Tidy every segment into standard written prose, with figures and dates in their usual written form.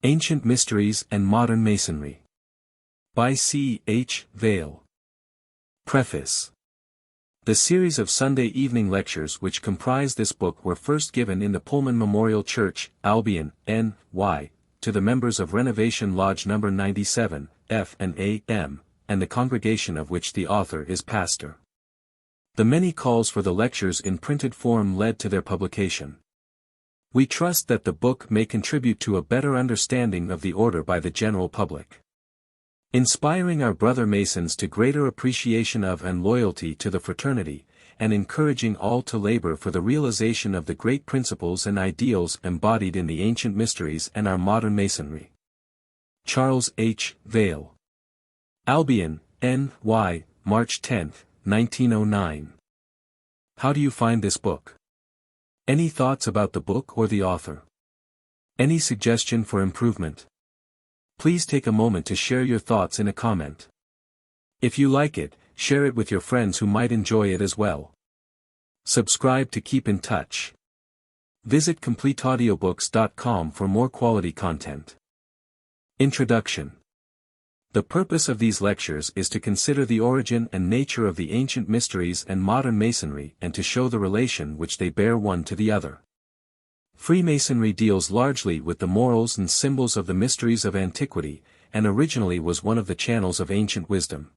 Ancient Mysteries and Modern Masonry. By C. H. Vail. Preface. The series of Sunday evening lectures which comprise this book were first given in the Pullman Memorial Church, Albion, N.Y., to the members of Renovation Lodge No. 97, F and A.M., and the congregation of which the author is pastor. The many calls for the lectures in printed form led to their publication. We trust that the book may contribute to a better understanding of the order by the general public, inspiring our brother Masons to greater appreciation of and loyalty to the fraternity, and encouraging all to labor for the realization of the great principles and ideals embodied in the ancient mysteries and our modern Masonry. Charles H. Vail. Albion, N.Y., March 10, 1909. How do you find this book? Any thoughts about the book or the author? Any suggestion for improvement? Please take a moment to share your thoughts in a comment. If you like it, share it with your friends who might enjoy it as well. Subscribe to keep in touch. Visit completeaudiobooks.com for more quality content. Introduction. The purpose of these lectures is to consider the origin and nature of the ancient mysteries and modern Masonry and to show the relation which they bear one to the other. Freemasonry deals largely with the morals and symbols of the mysteries of antiquity, and originally was one of the channels of ancient wisdom.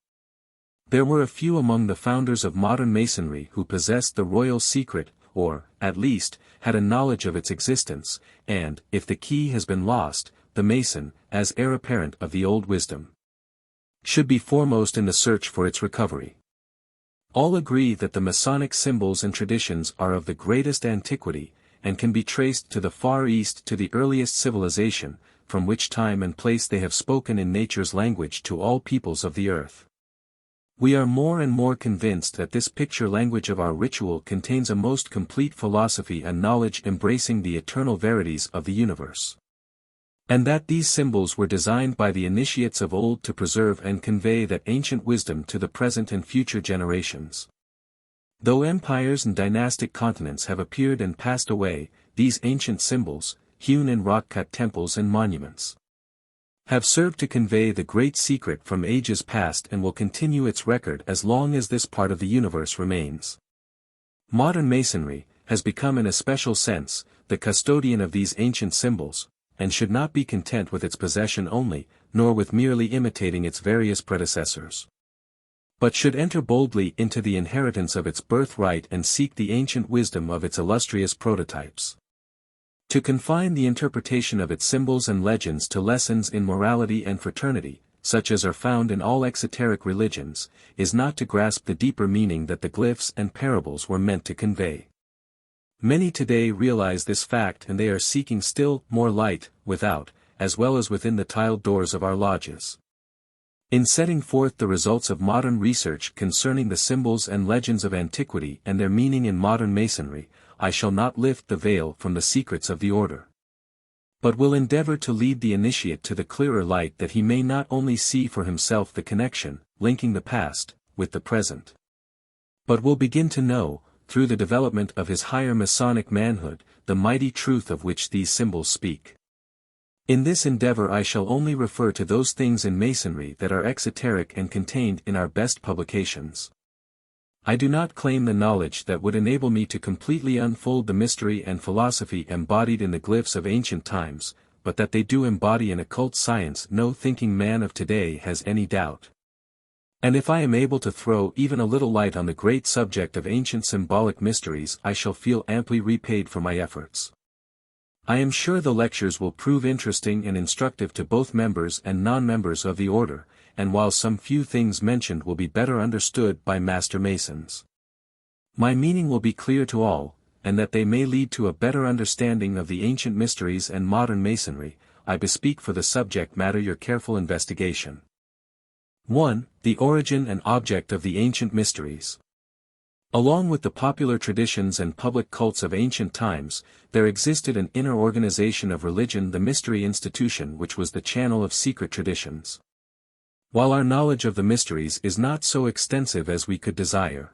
There were a few among the founders of modern Masonry who possessed the royal secret, or, at least, had a knowledge of its existence, and, if the key has been lost, the Mason, as heir apparent of the old wisdom, should be foremost in the search for its recovery. All agree that the Masonic symbols and traditions are of the greatest antiquity, and can be traced to the Far East to the earliest civilization, from which time and place they have spoken in nature's language to all peoples of the earth. We are more and more convinced that this picture language of our ritual contains a most complete philosophy and knowledge embracing the eternal verities of the universe, and that these symbols were designed by the initiates of old to preserve and convey that ancient wisdom to the present and future generations. Though empires and dynastic continents have appeared and passed away, these ancient symbols, hewn in rock-cut temples and monuments, have served to convey the great secret from ages past and will continue its record as long as this part of the universe remains. Modern Masonry has become in a special sense the custodian of these ancient symbols, and should not be content with its possession only, nor with merely imitating its various predecessors, but should enter boldly into the inheritance of its birthright and seek the ancient wisdom of its illustrious prototypes. To confine the interpretation of its symbols and legends to lessons in morality and fraternity, such as are found in all exoteric religions, is not to grasp the deeper meaning that the glyphs and parables were meant to convey. Many today realize this fact and they are seeking still more light, without, as well as within the tiled doors of our lodges. In setting forth the results of modern research concerning the symbols and legends of antiquity and their meaning in modern Masonry, I shall not lift the veil from the secrets of the order, but will endeavor to lead the initiate to the clearer light that he may not only see for himself the connection, linking the past, with the present, but will begin to know, through the development of his higher Masonic manhood, the mighty truth of which these symbols speak. In this endeavor I shall only refer to those things in Masonry that are exoteric and contained in our best publications. I do not claim the knowledge that would enable me to completely unfold the mystery and philosophy embodied in the glyphs of ancient times, but that they do embody an occult science no thinking man of today has any doubt. And if I am able to throw even a little light on the great subject of ancient symbolic mysteries, I shall feel amply repaid for my efforts. I am sure the lectures will prove interesting and instructive to both members and non-members of the order, and while some few things mentioned will be better understood by Master Masons, my meaning will be clear to all, and that they may lead to a better understanding of the ancient mysteries and modern Masonry, I bespeak for the subject matter your careful investigation. 1. The origin and object of the ancient mysteries. Along with the popular traditions and public cults of ancient times, there existed an inner organization of religion, the mystery institution, which was the channel of secret traditions. While our knowledge of the mysteries is not so extensive as we could desire,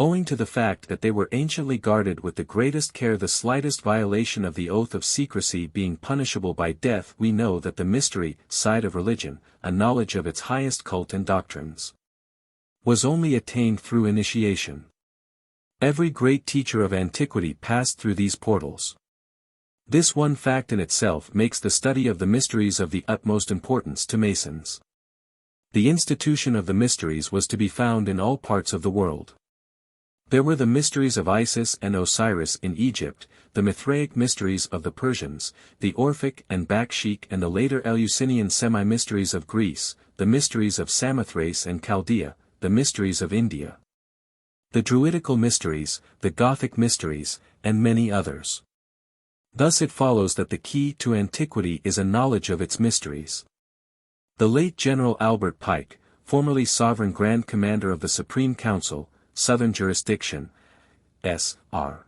Owing to the fact that they were anciently guarded with the greatest care, the slightest violation of the oath of secrecy being punishable by death, we know that the mystery side of religion, a knowledge of its highest cult and doctrines, was only attained through initiation. Every great teacher of antiquity passed through these portals. This one fact in itself makes the study of the mysteries of the utmost importance to Masons. The institution of the mysteries was to be found in all parts of the world. There were the mysteries of Isis and Osiris in Egypt, the Mithraic mysteries of the Persians, the Orphic and Bakshic and the later Eleusinian semi-mysteries of Greece, the mysteries of Samothrace and Chaldea, the mysteries of India, the Druidical mysteries, the Gothic mysteries, and many others. Thus it follows that the key to antiquity is a knowledge of its mysteries. The late General Albert Pike, formerly Sovereign Grand Commander of the Supreme Council, Southern Jurisdiction, S.R.,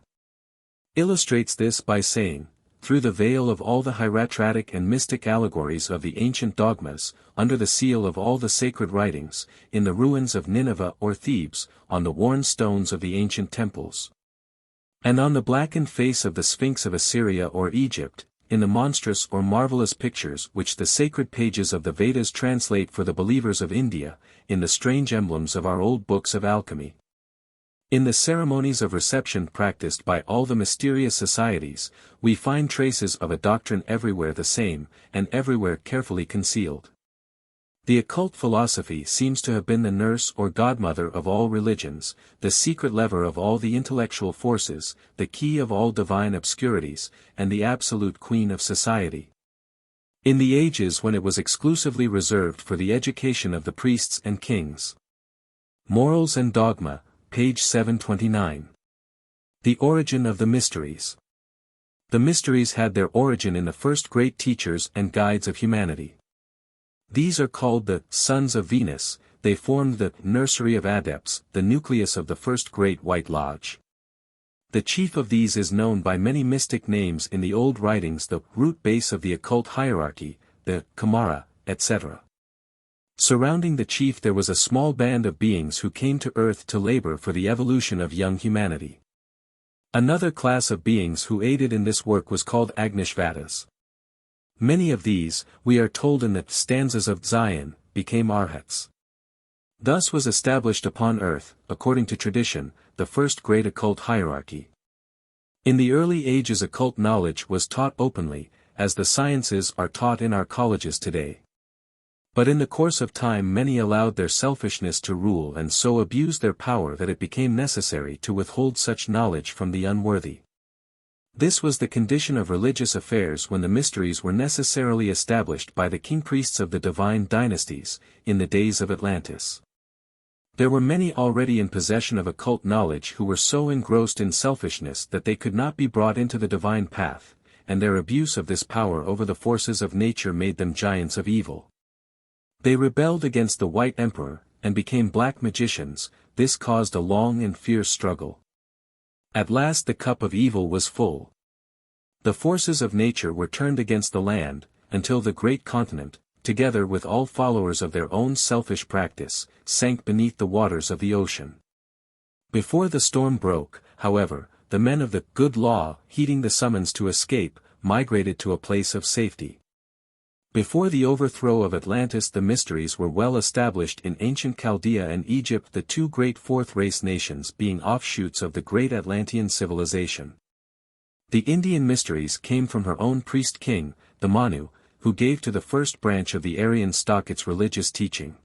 illustrates this by saying, through the veil of all the hieratic and mystic allegories of the ancient dogmas, under the seal of all the sacred writings, in the ruins of Nineveh or Thebes, on the worn stones of the ancient temples, and on the blackened face of the Sphinx of Assyria or Egypt, in the monstrous or marvelous pictures which the sacred pages of the Vedas translate for the believers of India, in the strange emblems of our old books of alchemy, in the ceremonies of reception practiced by all the mysterious societies, we find traces of a doctrine everywhere the same, and everywhere carefully concealed. The occult philosophy seems to have been the nurse or godmother of all religions, the secret lever of all the intellectual forces, the key of all divine obscurities, and the absolute queen of society. In the ages when it was exclusively reserved for the education of the priests and kings. Morals and Dogma, page 729. The origin of the mysteries. The mysteries had their origin in the first great teachers and guides of humanity. These are called the Sons of Venus. They formed the nursery of adepts, the nucleus of the first great White Lodge. The chief of these is known by many mystic names in the old writings, the root base of the occult hierarchy, the Kamara, etc. Surrounding the chief there was a small band of beings who came to Earth to labor for the evolution of young humanity. Another class of beings who aided in this work was called Agnishvatas. Many of these, we are told in the stanzas of Zion, became Arhats. Thus was established upon Earth, according to tradition, the first great occult hierarchy. In the early ages occult knowledge was taught openly, as the sciences are taught in our colleges today. But in the course of time many allowed their selfishness to rule and so abused their power that it became necessary to withhold such knowledge from the unworthy. This was the condition of religious affairs when the mysteries were necessarily established by the king-priests of the divine dynasties, in the days of Atlantis. There were many already in possession of occult knowledge who were so engrossed in selfishness that they could not be brought into the divine path, and their abuse of this power over the forces of nature made them giants of evil. They rebelled against the White Emperor, and became black magicians. This caused a long and fierce struggle. At last the cup of evil was full. The forces of nature were turned against the land, until the great continent, together with all followers of their own selfish practice, sank beneath the waters of the ocean. Before the storm broke, however, the men of the good law, heeding the summons to escape, migrated to a place of safety. Before the overthrow of Atlantis the mysteries were well established in ancient Chaldea and Egypt, the two great fourth-race nations being offshoots of the great Atlantean civilization. The Indian mysteries came from her own priest-king, the Manu, who gave to the first branch of the Aryan stock its religious teaching.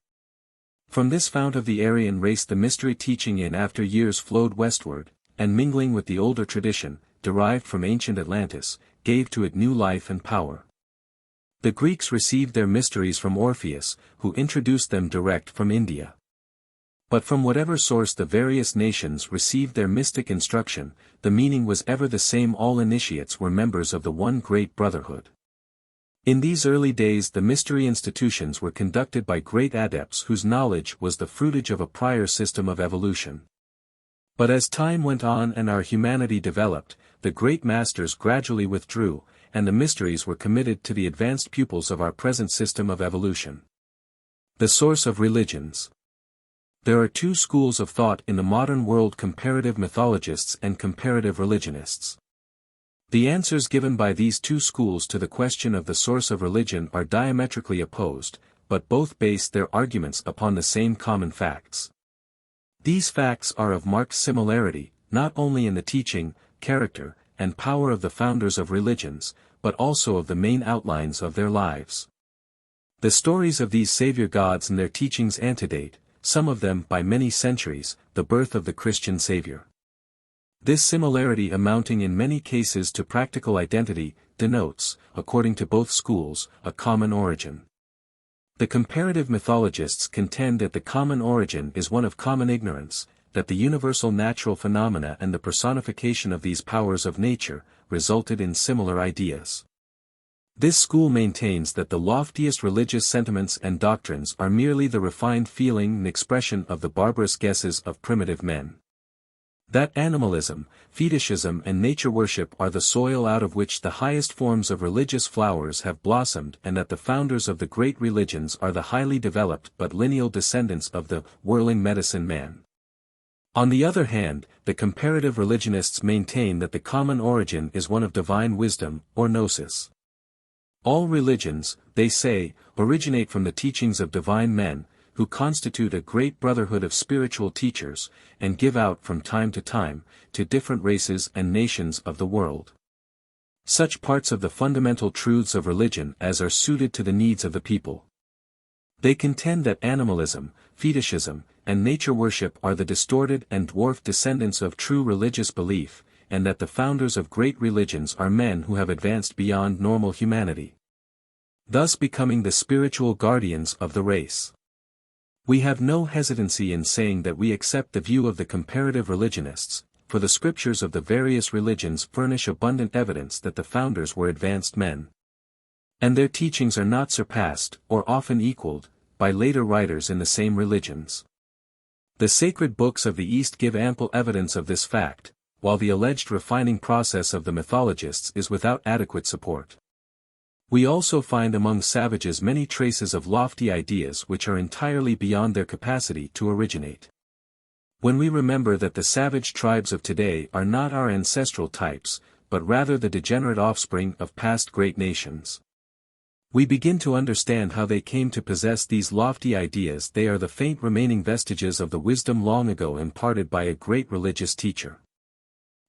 From this fount of the Aryan race the mystery teaching in after years flowed westward, and mingling with the older tradition, derived from ancient Atlantis, gave to it new life and power. The Greeks received their mysteries from Orpheus, who introduced them direct from India. But from whatever source the various nations received their mystic instruction, the meaning was ever the same: all initiates were members of the one great brotherhood. In these early days the mystery institutions were conducted by great adepts whose knowledge was the fruitage of a prior system of evolution. But as time went on and our humanity developed, the great masters gradually withdrew, and the mysteries were committed to the advanced pupils of our present system of evolution. The source of religions. There are two schools of thought in the modern world: comparative mythologists and comparative religionists. The answers given by these two schools to the question of the source of religion are diametrically opposed, but both base their arguments upon the same common facts. These facts are of marked similarity, not only in the teaching, character, and power of the founders of religions, but also of the main outlines of their lives. The stories of these savior gods and their teachings antedate, some of them by many centuries, the birth of the Christian Savior. This similarity, amounting in many cases to practical identity, denotes, according to both schools, a common origin. The comparative mythologists contend that the common origin is one of common ignorance, that the universal natural phenomena and the personification of these powers of nature resulted in similar ideas. This school maintains that the loftiest religious sentiments and doctrines are merely the refined feeling and expression of the barbarous guesses of primitive men. That animalism, fetishism and nature worship are the soil out of which the highest forms of religious flowers have blossomed, and that the founders of the great religions are the highly developed but lineal descendants of the whirling medicine man. On the other hand, the comparative religionists maintain that the common origin is one of divine wisdom, or gnosis. All religions, they say, originate from the teachings of divine men, who constitute a great brotherhood of spiritual teachers, and give out from time to different races and nations of the world such parts of the fundamental truths of religion as are suited to the needs of the people. They contend that animalism, fetishism, and nature worship are the distorted and dwarfed descendants of true religious belief, and that the founders of great religions are men who have advanced beyond normal humanity, thus becoming the spiritual guardians of the race. We have no hesitancy in saying that we accept the view of the comparative religionists, for the scriptures of the various religions furnish abundant evidence that the founders were advanced men. And their teachings are not surpassed, or often equaled, by later writers in the same religions. The sacred books of the East give ample evidence of this fact, while the alleged refining process of the mythologists is without adequate support. We also find among savages many traces of lofty ideas which are entirely beyond their capacity to originate. When we remember that the savage tribes of today are not our ancestral types, but rather the degenerate offspring of past great nations, we begin to understand how they came to possess these lofty ideas. They are the faint remaining vestiges of the wisdom long ago imparted by a great religious teacher.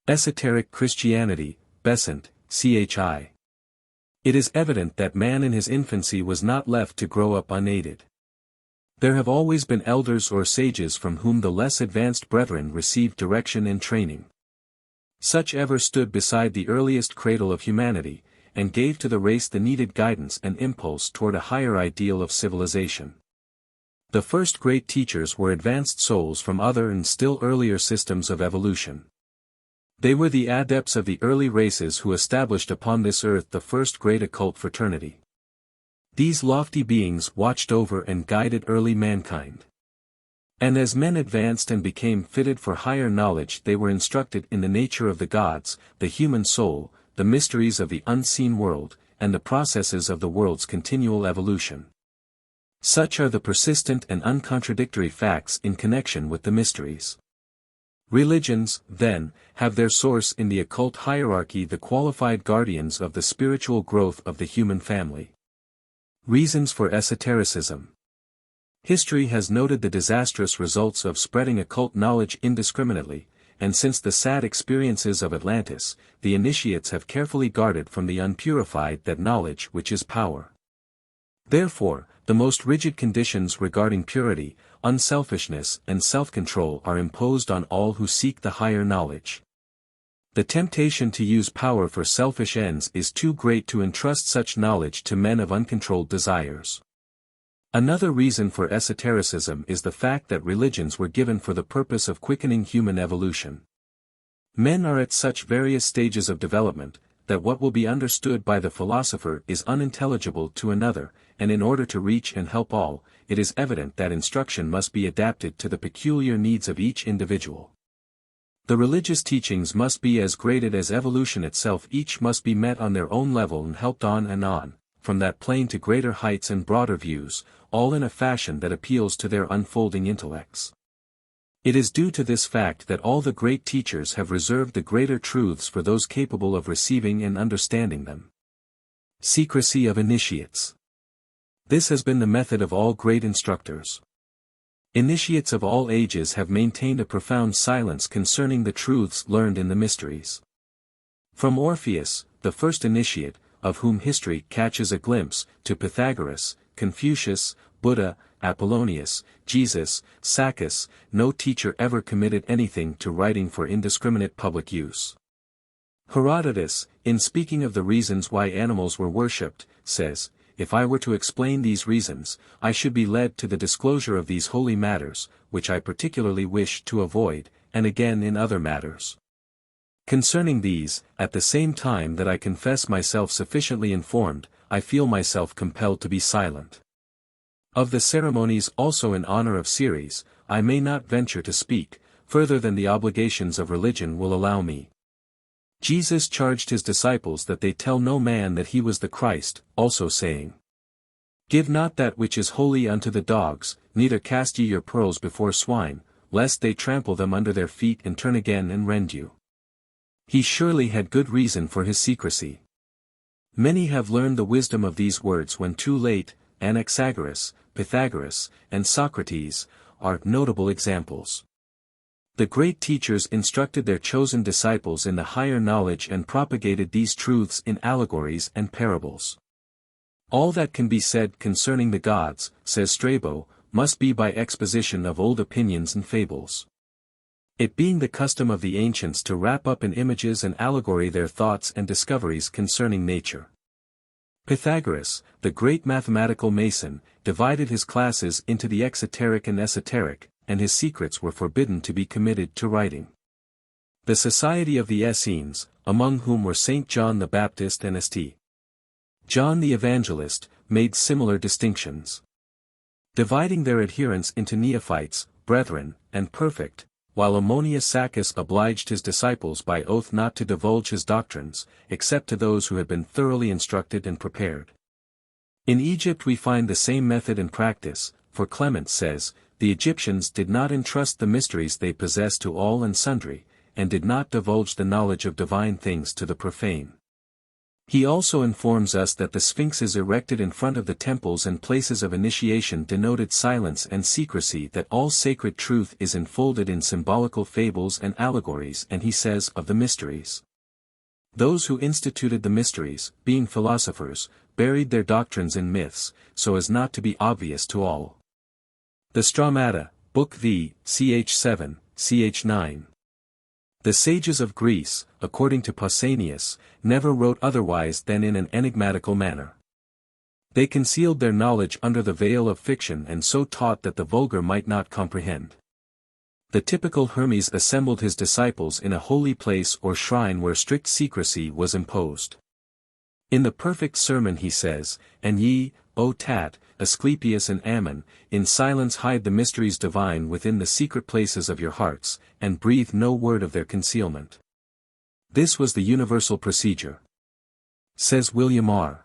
Esoteric Christianity, Besant, Chi. It is evident that man in his infancy was not left to grow up unaided. There have always been elders or sages from whom the less advanced brethren received direction and training. Such ever stood beside the earliest cradle of humanity, and gave to the race the needed guidance and impulse toward a higher ideal of civilization. The first great teachers were advanced souls from other and still earlier systems of evolution. They were the adepts of the early races who established upon this earth the first great occult fraternity. These lofty beings watched over and guided early mankind. And as men advanced and became fitted for higher knowledge, they were instructed in the nature of the gods, the human soul, the mysteries of the unseen world, and the processes of the world's continual evolution. Such are the persistent and uncontradictory facts in connection with the mysteries. Religions, then, have their source in the occult hierarchy, the qualified guardians of the spiritual growth of the human family. Reasons for esotericism. History has noted the disastrous results of spreading occult knowledge indiscriminately, and since the sad experiences of Atlantis, the initiates have carefully guarded from the unpurified that knowledge which is power. Therefore, the most rigid conditions regarding purity, unselfishness and self-control are imposed on all who seek the higher knowledge. The temptation to use power for selfish ends is too great to entrust such knowledge to men of uncontrolled desires. Another reason for esotericism is the fact that religions were given for the purpose of quickening human evolution. Men are at such various stages of development, that what will be understood by the philosopher is unintelligible to another, and in order to reach and help all, it is evident that instruction must be adapted to the peculiar needs of each individual. The religious teachings must be as graded as evolution itself. Each must be met on their own level and helped on, from that plane to greater heights and broader views, all in a fashion that appeals to their unfolding intellects. It is due to this fact that all the great teachers have reserved the greater truths for those capable of receiving and understanding them. Secrecy of initiates. This has been the method of all great instructors. Initiates of all ages have maintained a profound silence concerning the truths learned in the mysteries. From Orpheus, the first initiate, of whom history catches a glimpse, to Pythagoras, Confucius, Buddha, Apollonius, Jesus, Sakis, no teacher ever committed anything to writing for indiscriminate public use. Herodotus, in speaking of the reasons why animals were worshipped, says, "If I were to explain these reasons, I should be led to the disclosure of these holy matters, which I particularly wish to avoid, and again in other matters. Concerning these, at the same time that I confess myself sufficiently informed, I feel myself compelled to be silent. Of the ceremonies also in honor of Ceres, I may not venture to speak, further than the obligations of religion will allow me." Jesus charged his disciples that they tell no man that he was the Christ, also saying, "Give not that which is holy unto the dogs, neither cast ye your pearls before swine, lest they trample them under their feet and turn again and rend you." He surely had good reason for his secrecy. Many have learned the wisdom of these words when too late. Anaxagoras, Pythagoras, and Socrates are notable examples. The great teachers instructed their chosen disciples in the higher knowledge and propagated these truths in allegories and parables. All that can be said concerning the gods, says Strabo, must be by exposition of old opinions and fables. It being the custom of the ancients to wrap up in images and allegory their thoughts and discoveries concerning nature. Pythagoras, the great mathematical mason, divided his classes into the exoteric and esoteric, and his secrets were forbidden to be committed to writing. The Society of the Essenes, among whom were Saint John the Baptist and St. John the Evangelist, made similar distinctions. Dividing their adherents into neophytes, brethren, and perfect, while Ammonius Saccas obliged his disciples by oath not to divulge his doctrines, except to those who had been thoroughly instructed and prepared. In Egypt we find the same method in practice, for Clement says, "The Egyptians did not entrust the mysteries they possessed to all and sundry, and did not divulge the knowledge of divine things to the profane." He also informs us that the sphinxes erected in front of the temples and places of initiation denoted silence and secrecy, that all sacred truth is enfolded in symbolical fables and allegories, and he says of the mysteries, "Those who instituted the mysteries, being philosophers, buried their doctrines in myths, so as not to be obvious to all." The Stramata, Book V, ch. 7, ch. 9. The sages of Greece, according to Pausanias, never wrote otherwise than in an enigmatical manner. They concealed their knowledge under the veil of fiction and so taught that the vulgar might not comprehend. The typical Hermes assembled his disciples in a holy place or shrine where strict secrecy was imposed. In the perfect sermon he says, "And ye, O Tat, Asclepius and Ammon, in silence hide the mysteries divine within the secret places of your hearts, and breathe no word of their concealment." This was the universal procedure. Says William R.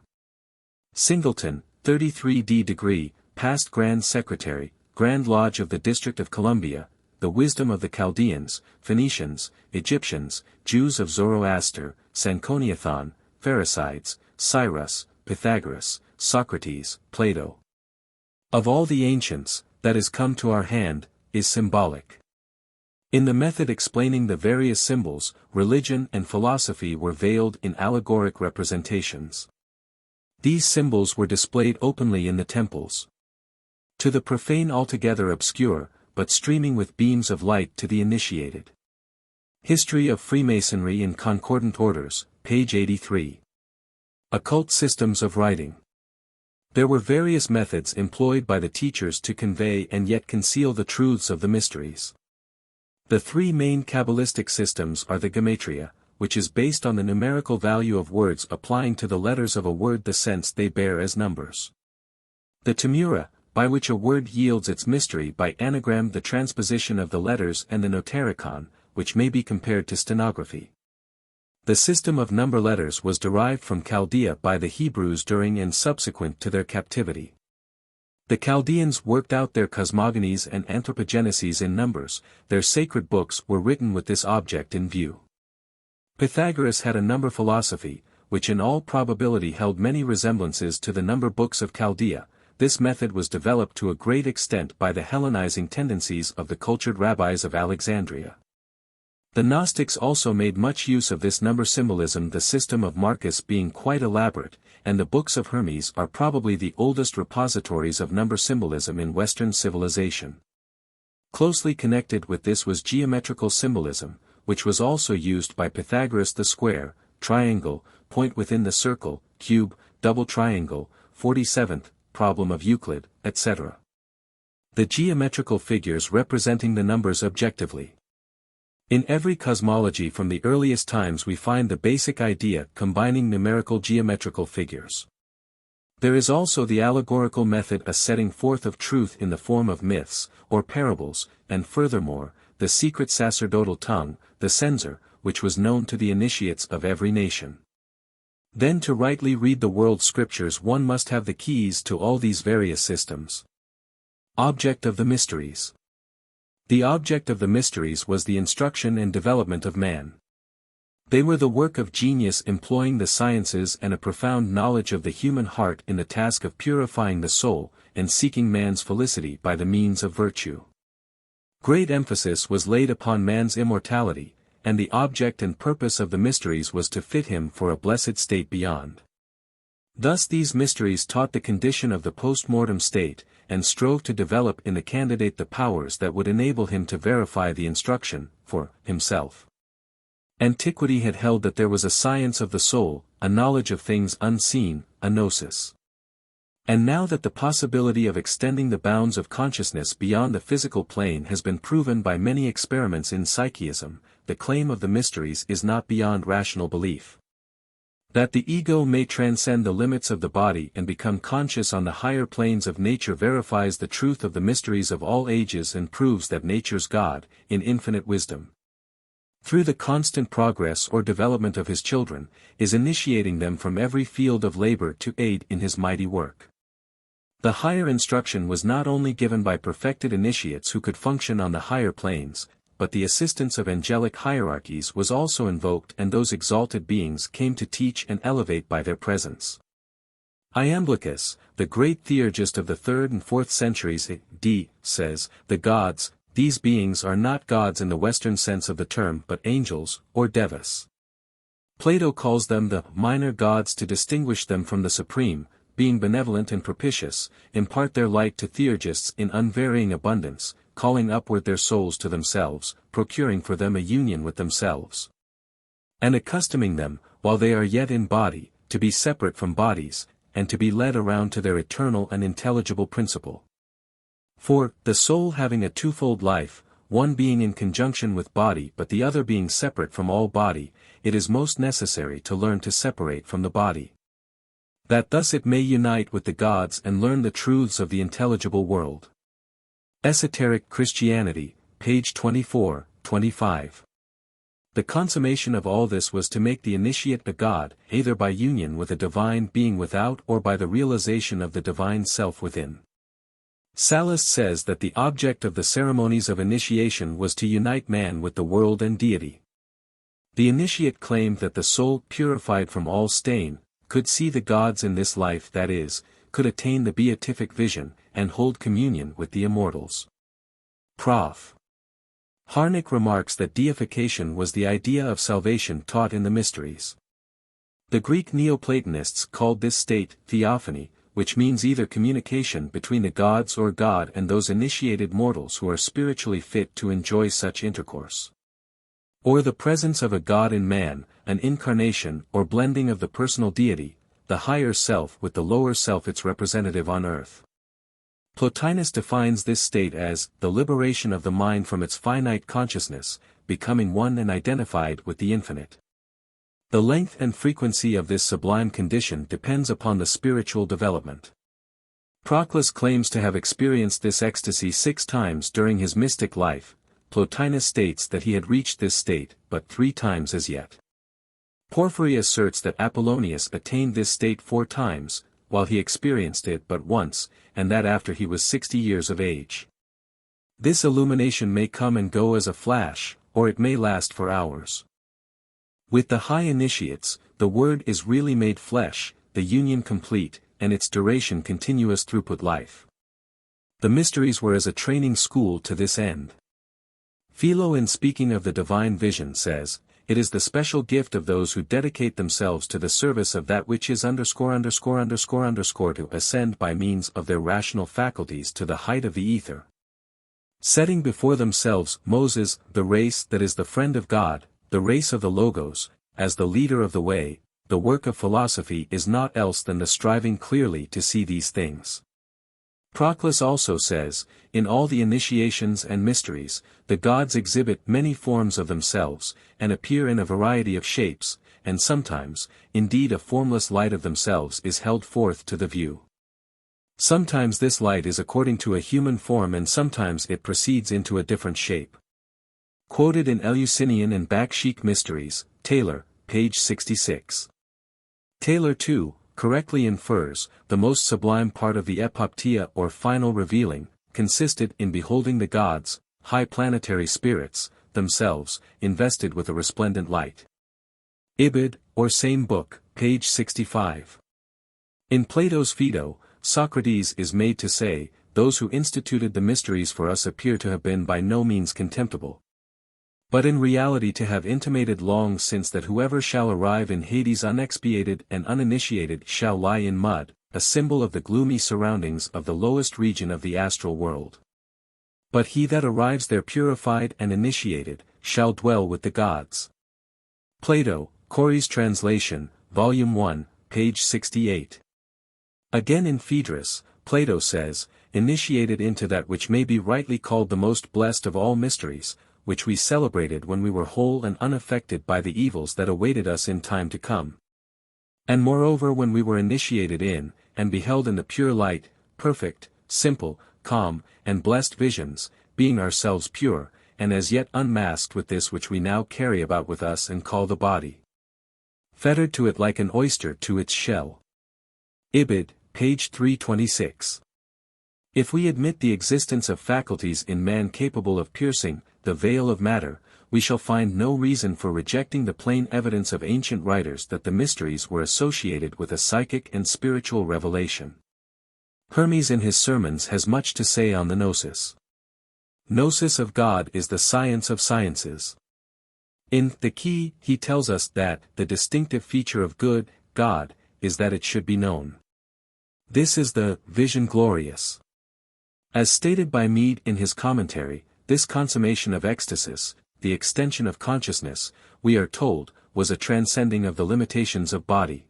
Singleton, 33d°, past Grand Secretary, Grand Lodge of the District of Columbia, the wisdom of the Chaldeans, Phoenicians, Egyptians, Jews of Zoroaster, Sanconiathon, Pharisaids, Cyrus, Pythagoras, Socrates, Plato. Of all the ancients, that is come to our hand, is symbolic. In the method explaining the various symbols, religion and philosophy were veiled in allegoric representations. These symbols were displayed openly in the temples. To the profane altogether obscure, but streaming with beams of light to the initiated. History of Freemasonry in Concordant Orders, page 83. Occult Systems of Writing. There were various methods employed by the teachers to convey and yet conceal the truths of the mysteries. The three main Kabbalistic systems are the Gematria, which is based on the numerical value of words applying to the letters of a word the sense they bear as numbers. The Temura, by which a word yields its mystery by anagram, the transposition of the letters, and the Notaricon, which may be compared to stenography. The system of number letters was derived from Chaldea by the Hebrews during and subsequent to their captivity. The Chaldeans worked out their cosmogonies and anthropogeneses in numbers, their sacred books were written with this object in view. Pythagoras had a number philosophy, which in all probability held many resemblances to the number books of Chaldea. This method was developed to a great extent by the Hellenizing tendencies of the cultured rabbis of Alexandria. The Gnostics also made much use of this number symbolism, the system of Marcus being quite elaborate, and the books of Hermes are probably the oldest repositories of number symbolism in Western civilization. Closely connected with this was geometrical symbolism, which was also used by Pythagoras: the square, triangle, point within the circle, cube, double triangle, 47th, problem of Euclid, etc. The geometrical figures representing the numbers objectively. In every cosmology from the earliest times we find the basic idea combining numerical geometrical figures. There is also the allegorical method, a setting forth of truth in the form of myths, or parables, and furthermore, the secret sacerdotal tongue, the censor, which was known to the initiates of every nation. Then to rightly read the world scriptures one must have the keys to all these various systems. Object of the Mysteries. The object of the Mysteries was the instruction and development of man. They were the work of genius employing the sciences and a profound knowledge of the human heart in the task of purifying the soul, and seeking man's felicity by the means of virtue. Great emphasis was laid upon man's immortality, and the object and purpose of the Mysteries was to fit him for a blessed state beyond. Thus these mysteries taught the condition of the post-mortem state, and strove to develop in the candidate the powers that would enable him to verify the instruction, for himself. Antiquity had held that there was a science of the soul, a knowledge of things unseen, a gnosis. And now that the possibility of extending the bounds of consciousness beyond the physical plane has been proven by many experiments in psychism, the claim of the Mysteries is not beyond rational belief. That the ego may transcend the limits of the body and become conscious on the higher planes of nature verifies the truth of the mysteries of all ages and proves that nature's God, in infinite wisdom, through the constant progress or development of his children, is initiating them from every field of labor to aid in his mighty work. The higher instruction was not only given by perfected initiates who could function on the higher planes, but the assistance of angelic hierarchies was also invoked, and those exalted beings came to teach and elevate by their presence. Iamblichus, the great theurgist of the 3rd and 4th centuries A.D., says, "The gods, these beings are not gods in the Western sense of the term but angels, or devas. Plato calls them the minor gods to distinguish them from the supreme, being benevolent and propitious, impart their light to theurgists in unvarying abundance, calling upward their souls to themselves, procuring for them a union with themselves, and accustoming them, while they are yet in body, to be separate from bodies, and to be led around to their eternal and intelligible principle. For, the soul having a twofold life, one being in conjunction with body but the other being separate from all body, it is most necessary to learn to separate from the body, that thus it may unite with the gods and learn the truths of the intelligible world." Esoteric Christianity, page 24, 25. The consummation of all this was to make the initiate a god, either by union with a divine being without or by the realization of the divine self within. Sallust says that the object of the ceremonies of initiation was to unite man with the world and deity. The initiate claimed that the soul, purified from all stain, could see the gods in this life, that is, could attain the beatific vision, and hold communion with the immortals. Prof. Harnack remarks that deification was the idea of salvation taught in the Mysteries. The Greek Neoplatonists called this state theophany, which means either communication between the gods or God and those initiated mortals who are spiritually fit to enjoy such intercourse, or the presence of a god in man, an incarnation or blending of the personal deity, the higher self with the lower self, its representative on earth. Plotinus defines this state as the liberation of the mind from its finite consciousness, becoming one and identified with the infinite. The length and frequency of this sublime condition depends upon the spiritual development. Proclus claims to have experienced this ecstasy 6 times during his mystic life. Plotinus states that he had reached this state, but 3 times as yet. Porphyry asserts that Apollonius attained this state 4 times, while he experienced it but once, and that after he was 60 years of age. This illumination may come and go as a flash, or it may last for hours. With the high initiates, the Word is really made flesh, the union complete, and its duration continuous throughput life. The mysteries were as a training school to this end. Philo, in speaking of the divine vision, says, "It is the special gift of those who dedicate themselves to the service of that which is to ascend by means of their rational faculties to the height of the ether. Setting before themselves Moses, the race that is the friend of God, the race of the Logos, as the leader of the way, the work of philosophy is not else than the striving clearly to see these things." Proclus also says, "In all the initiations and mysteries, the gods exhibit many forms of themselves, and appear in a variety of shapes, and sometimes, indeed a formless light of themselves is held forth to the view. Sometimes this light is according to a human form and sometimes it proceeds into a different shape." Quoted in Eleusinian and Baksheik Mysteries, Taylor, page 66. Taylor too, correctly infers, the most sublime part of the epoptea or final revealing, consisted in beholding the gods, high planetary spirits, themselves, invested with a resplendent light. Ibid, or same book, page 65. In Plato's Phaedo, Socrates is made to say, "Those who instituted the mysteries for us appear to have been by no means contemptible, but in reality to have intimated long since that whoever shall arrive in Hades unexpiated and uninitiated shall lie in mud, a symbol of the gloomy surroundings of the lowest region of the astral world. But he that arrives there purified and initiated, shall dwell with the gods." Plato, Corey's translation, Volume 1, page 68. Again in Phaedrus, Plato says, "Initiated into that which may be rightly called the most blessed of all mysteries, which we celebrated when we were whole and unaffected by the evils that awaited us in time to come. And moreover when we were initiated in, and beheld in the pure light, perfect, simple, calm, and blessed visions, being ourselves pure, and as yet unmasked with this which we now carry about with us and call the body. Fettered to it like an oyster to its shell." Ibid, page 326. If we admit the existence of faculties in man capable of piercing the veil of matter, we shall find no reason for rejecting the plain evidence of ancient writers that the mysteries were associated with a psychic and spiritual revelation. Hermes in his sermons has much to say on the gnosis. Gnosis of God is the science of sciences. In The Key, he tells us that the distinctive feature of good, God, is that it should be known. This is the vision glorious. As stated by Mead in his commentary, this consummation of ecstasis, the extension of consciousness, we are told, was a transcending of the limitations of body,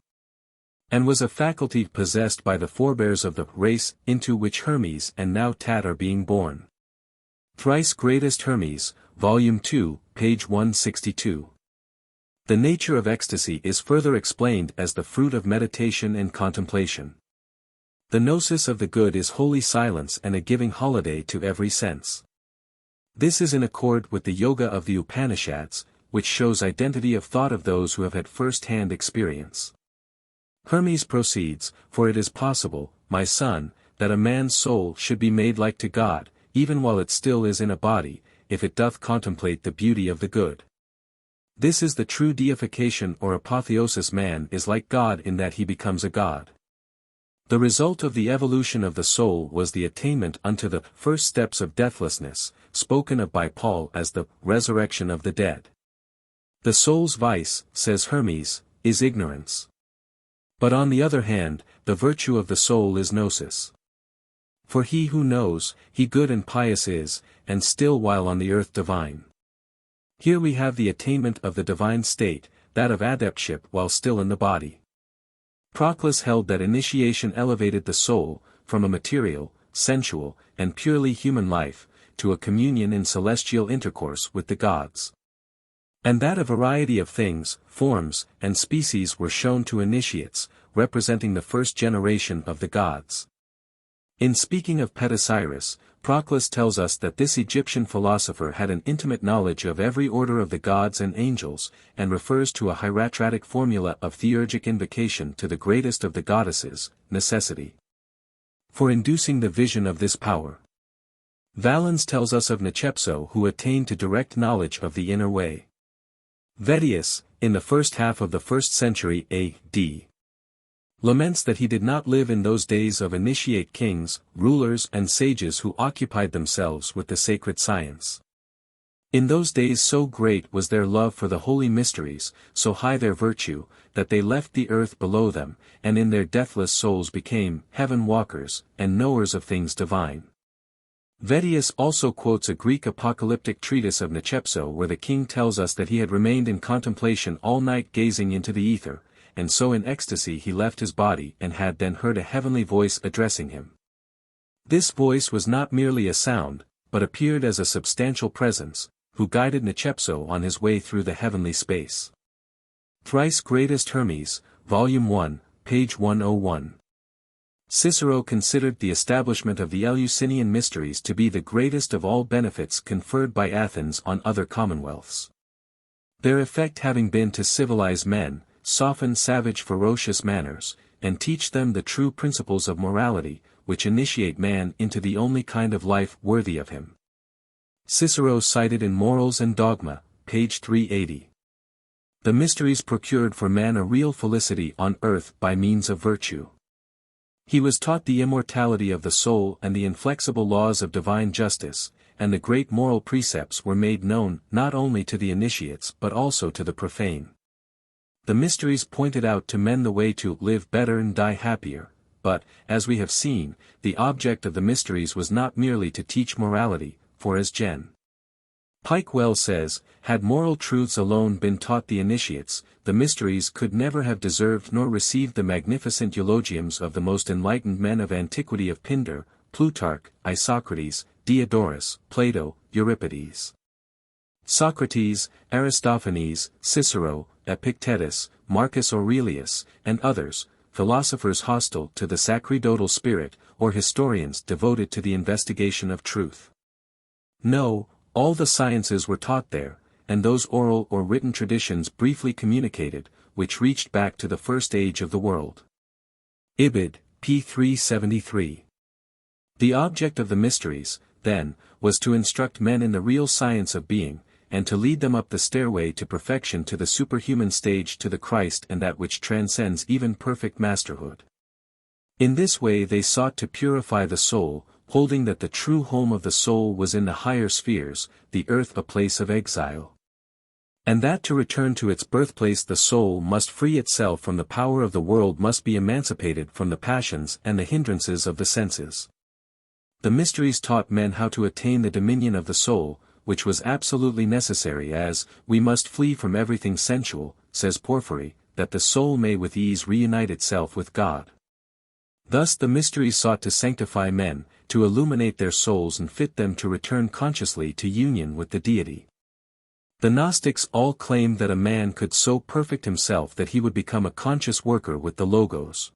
and was a faculty possessed by the forebears of the race into which Hermes and now Tat are being born. Thrice Greatest Hermes, Volume 2, page 162. The nature of ecstasy is further explained as the fruit of meditation and contemplation. The gnosis of the good is holy silence and a giving holiday to every sense. This is in accord with the yoga of the Upanishads, which shows identity of thought of those who have had first-hand experience. Hermes proceeds, "For it is possible, my son, that a man's soul should be made like to God, even while it still is in a body, if it doth contemplate the beauty of the good. This is the true deification or apotheosis. Man is like God in that he becomes a god." The result of the evolution of the soul was the attainment unto the first steps of deathlessness, spoken of by Paul as the resurrection of the dead. The soul's vice, says Hermes, is ignorance. But on the other hand, the virtue of the soul is gnosis. For he who knows, he good and pious is, and still while on the earth divine. Here we have the attainment of the divine state, that of adeptship while still in the body. Proclus held that initiation elevated the soul, from a material, sensual, and purely human life, to a communion in celestial intercourse with the gods. And that a variety of things, forms, and species were shown to initiates, representing the first generation of the gods. In speaking of Petasiris, Proclus tells us that this Egyptian philosopher had an intimate knowledge of every order of the gods and angels, and refers to a hieratic formula of theurgic invocation to the greatest of the goddesses, necessity, for inducing the vision of this power. Valens tells us of Nicepso who attained to direct knowledge of the inner way. Vettius, in the first half of the 1st century A.D., laments that he did not live in those days of initiate kings, rulers and sages who occupied themselves with the sacred science. In those days so great was their love for the holy mysteries, so high their virtue, that they left the earth below them, and in their deathless souls became heaven walkers, and knowers of things divine. Vettius also quotes a Greek apocalyptic treatise of Nicepso where the king tells us that he had remained in contemplation all night gazing into the ether, and so in ecstasy he left his body and had then heard a heavenly voice addressing him. This voice was not merely a sound, but appeared as a substantial presence, who guided Nicepso on his way through the heavenly space. Thrice Greatest Hermes, Volume 1, page 101. Cicero considered the establishment of the Eleusinian mysteries to be the greatest of all benefits conferred by Athens on other commonwealths. Their effect having been to civilize men, soften savage ferocious manners, and teach them the true principles of morality, which initiate man into the only kind of life worthy of him. Cicero cited in Morals and Dogma, page 380. The mysteries procured for man a real felicity on earth by means of virtue. He was taught the immortality of the soul and the inflexible laws of divine justice, and the great moral precepts were made known not only to the initiates but also to the profane. The mysteries pointed out to men the way to live better and die happier, but, as we have seen, the object of the mysteries was not merely to teach morality, for as Gen. Pike well says, had moral truths alone been taught the initiates, the mysteries could never have deserved nor received the magnificent eulogiums of the most enlightened men of antiquity of Pindar, Plutarch, Isocrates, Diodorus, Plato, Euripides. Socrates, Aristophanes, Cicero, Epictetus, Marcus Aurelius, and others, philosophers hostile to the sacerdotal spirit, or historians devoted to the investigation of truth. No, all the sciences were taught there, and those oral or written traditions briefly communicated, which reached back to the first age of the world. Ibid, p. 373. The object of the mysteries, then, was to instruct men in the real science of being, and to lead them up the stairway to perfection to the superhuman stage to the Christ and that which transcends even perfect masterhood. In this way they sought to purify the soul, holding that the true home of the soul was in the higher spheres, the earth a place of exile. And that to return to its birthplace the soul must free itself from the power of the world, must be emancipated from the passions and the hindrances of the senses. The mysteries taught men how to attain the dominion of the soul, which was absolutely necessary as, we must flee from everything sensual, says Porphyry, that the soul may with ease reunite itself with God. Thus the mysteries sought to sanctify men, to illuminate their souls and fit them to return consciously to union with the deity. The Gnostics all claimed that a man could so perfect himself that he would become a conscious worker with the Logos.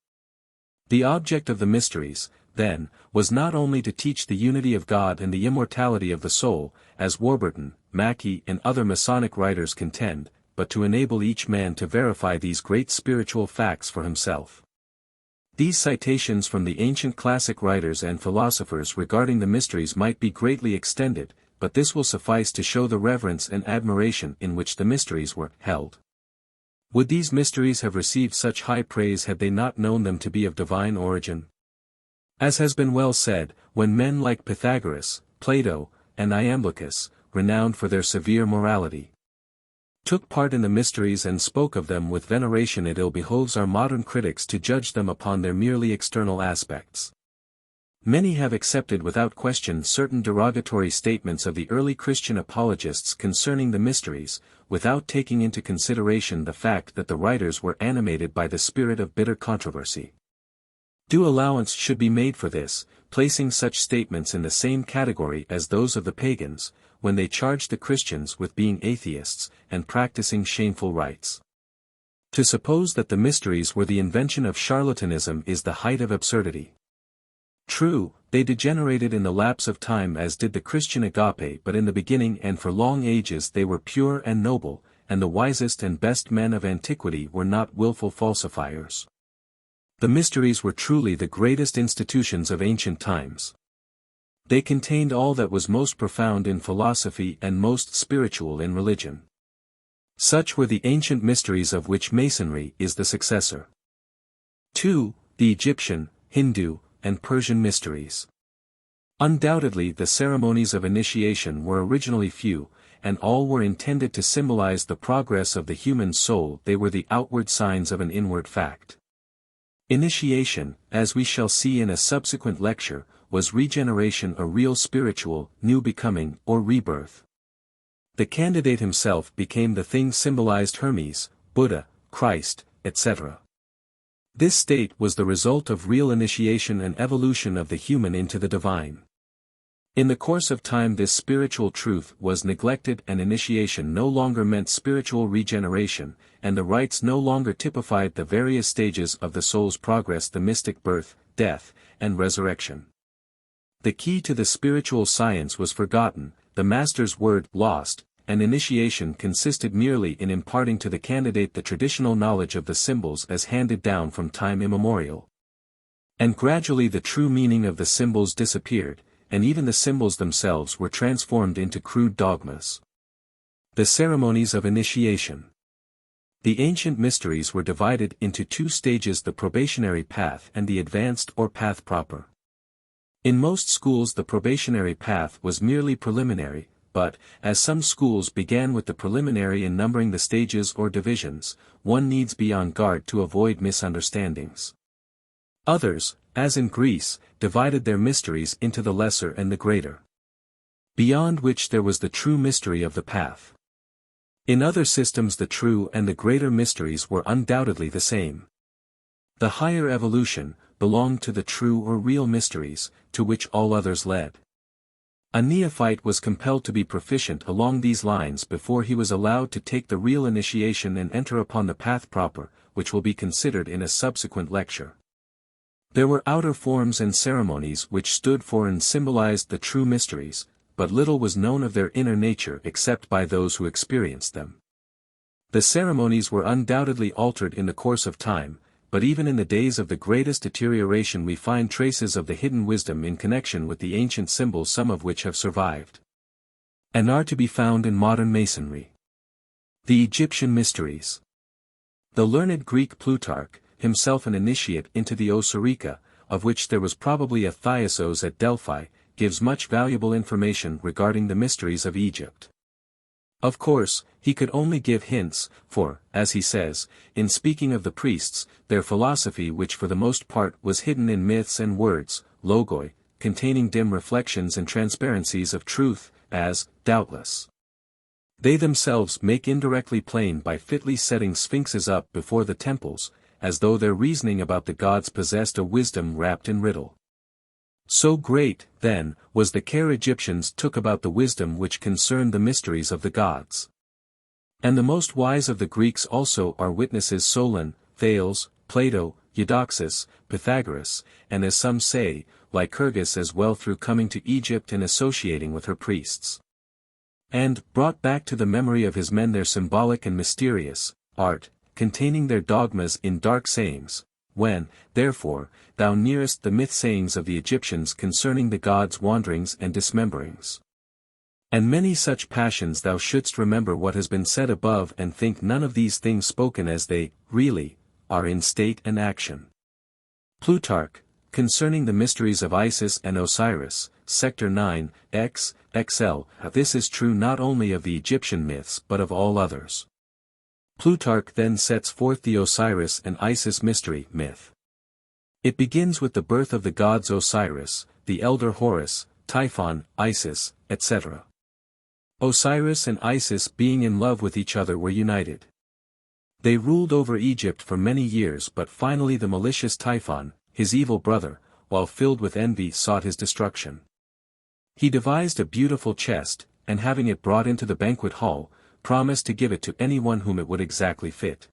The object of the mysteries, then, was not only to teach the unity of God and the immortality of the soul, as Warburton, Mackey and other Masonic writers contend, but to enable each man to verify these great spiritual facts for himself. These citations from the ancient classic writers and philosophers regarding the mysteries might be greatly extended, but this will suffice to show the reverence and admiration in which the mysteries were held. Would these mysteries have received such high praise had they not known them to be of divine origin? As has been well said, when men like Pythagoras, Plato, and Iamblichus, renowned for their severe morality, took part in the mysteries and spoke of them with veneration, it ill behoves our modern critics to judge them upon their merely external aspects. Many have accepted without question certain derogatory statements of the early Christian apologists concerning the mysteries, without taking into consideration the fact that the writers were animated by the spirit of bitter controversy. Due allowance should be made for this, placing such statements in the same category as those of the pagans, when they charged the Christians with being atheists, and practicing shameful rites. To suppose that the mysteries were the invention of charlatanism is the height of absurdity. True, they degenerated in the lapse of time as did the Christian agape, but in the beginning and for long ages they were pure and noble, and the wisest and best men of antiquity were not willful falsifiers. The mysteries were truly the greatest institutions of ancient times. They contained all that was most profound in philosophy and most spiritual in religion. Such were the ancient mysteries of which Masonry is the successor. 2. The Egyptian, Hindu, and Persian mysteries. Undoubtedly the ceremonies of initiation were originally few, and all were intended to symbolize the progress of the human soul. They were the outward signs of an inward fact. Initiation, as we shall see in a subsequent lecture, was regeneration, a real spiritual, new becoming, or rebirth. The candidate himself became the thing symbolized: Hermes, Buddha, Christ, etc. This state was the result of real initiation and evolution of the human into the divine. In the course of time this spiritual truth was neglected, and initiation no longer meant spiritual regeneration, and the rites no longer typified the various stages of the soul's progress: the mystic birth, death, and resurrection. The key to the spiritual science was forgotten, the master's word lost, and initiation consisted merely in imparting to the candidate the traditional knowledge of the symbols as handed down from time immemorial. And gradually the true meaning of the symbols disappeared, and even the symbols themselves were transformed into crude dogmas. The ceremonies of initiation. The ancient mysteries were divided into two stages: the probationary path and the advanced or path proper. In most schools the probationary path was merely preliminary, but, as some schools began with the preliminary in numbering the stages or divisions, one needs be on guard to avoid misunderstandings. Others, as in Greece, divided their mysteries into the lesser and the greater, beyond which there was the true mystery of the path. In other systems the true and the greater mysteries were undoubtedly the same. The higher evolution belonged to the true or real mysteries, to which all others led. A neophyte was compelled to be proficient along these lines before he was allowed to take the real initiation and enter upon the path proper, which will be considered in a subsequent lecture. There were outer forms and ceremonies which stood for and symbolized the true mysteries, but little was known of their inner nature except by those who experienced them. The ceremonies were undoubtedly altered in the course of time, but even in the days of the greatest deterioration we find traces of the hidden wisdom in connection with the ancient symbols, some of which have survived, and are to be found in modern Masonry. The Egyptian mysteries. The learned Greek Plutarch, himself an initiate into the Osirica, of which there was probably a Thyasos at Delphi, gives much valuable information regarding the mysteries of Egypt. Of course, he could only give hints, for, as he says, in speaking of the priests, their philosophy, which for the most part was hidden in myths and words, logoi, containing dim reflections and transparencies of truth, as, doubtless, they themselves make indirectly plain by fitly setting sphinxes up before the temples, as though their reasoning about the gods possessed a wisdom wrapped in riddle. So great, then, was the care Egyptians took about the wisdom which concerned the mysteries of the gods. And the most wise of the Greeks also are witnesses: Solon, Thales, Plato, Eudoxus, Pythagoras, and as some say, Lycurgus as well, through coming to Egypt and associating with her priests, and brought back to the memory of his men their symbolic and mysterious art, containing their dogmas in dark sayings. When, therefore, thou nearest the myth sayings of the Egyptians concerning the gods' wanderings and dismemberings, and many such passions, thou shouldst remember what has been said above, and think none of these things spoken as they, really, are in state and action. Plutarch, concerning the mysteries of Isis and Osiris, Sector 9, X, XL. This is true not only of the Egyptian myths but of all others. Plutarch then sets forth the Osiris and Isis mystery myth. It begins with the birth of the gods Osiris, the elder Horus, Typhon, Isis, etc. Osiris and Isis, being in love with each other, were united. They ruled over Egypt for many years, but finally the malicious Typhon, his evil brother, while filled with envy, sought his destruction. He devised a beautiful chest, and having it brought into the banquet hall, promised to give it to anyone whom it would exactly fit.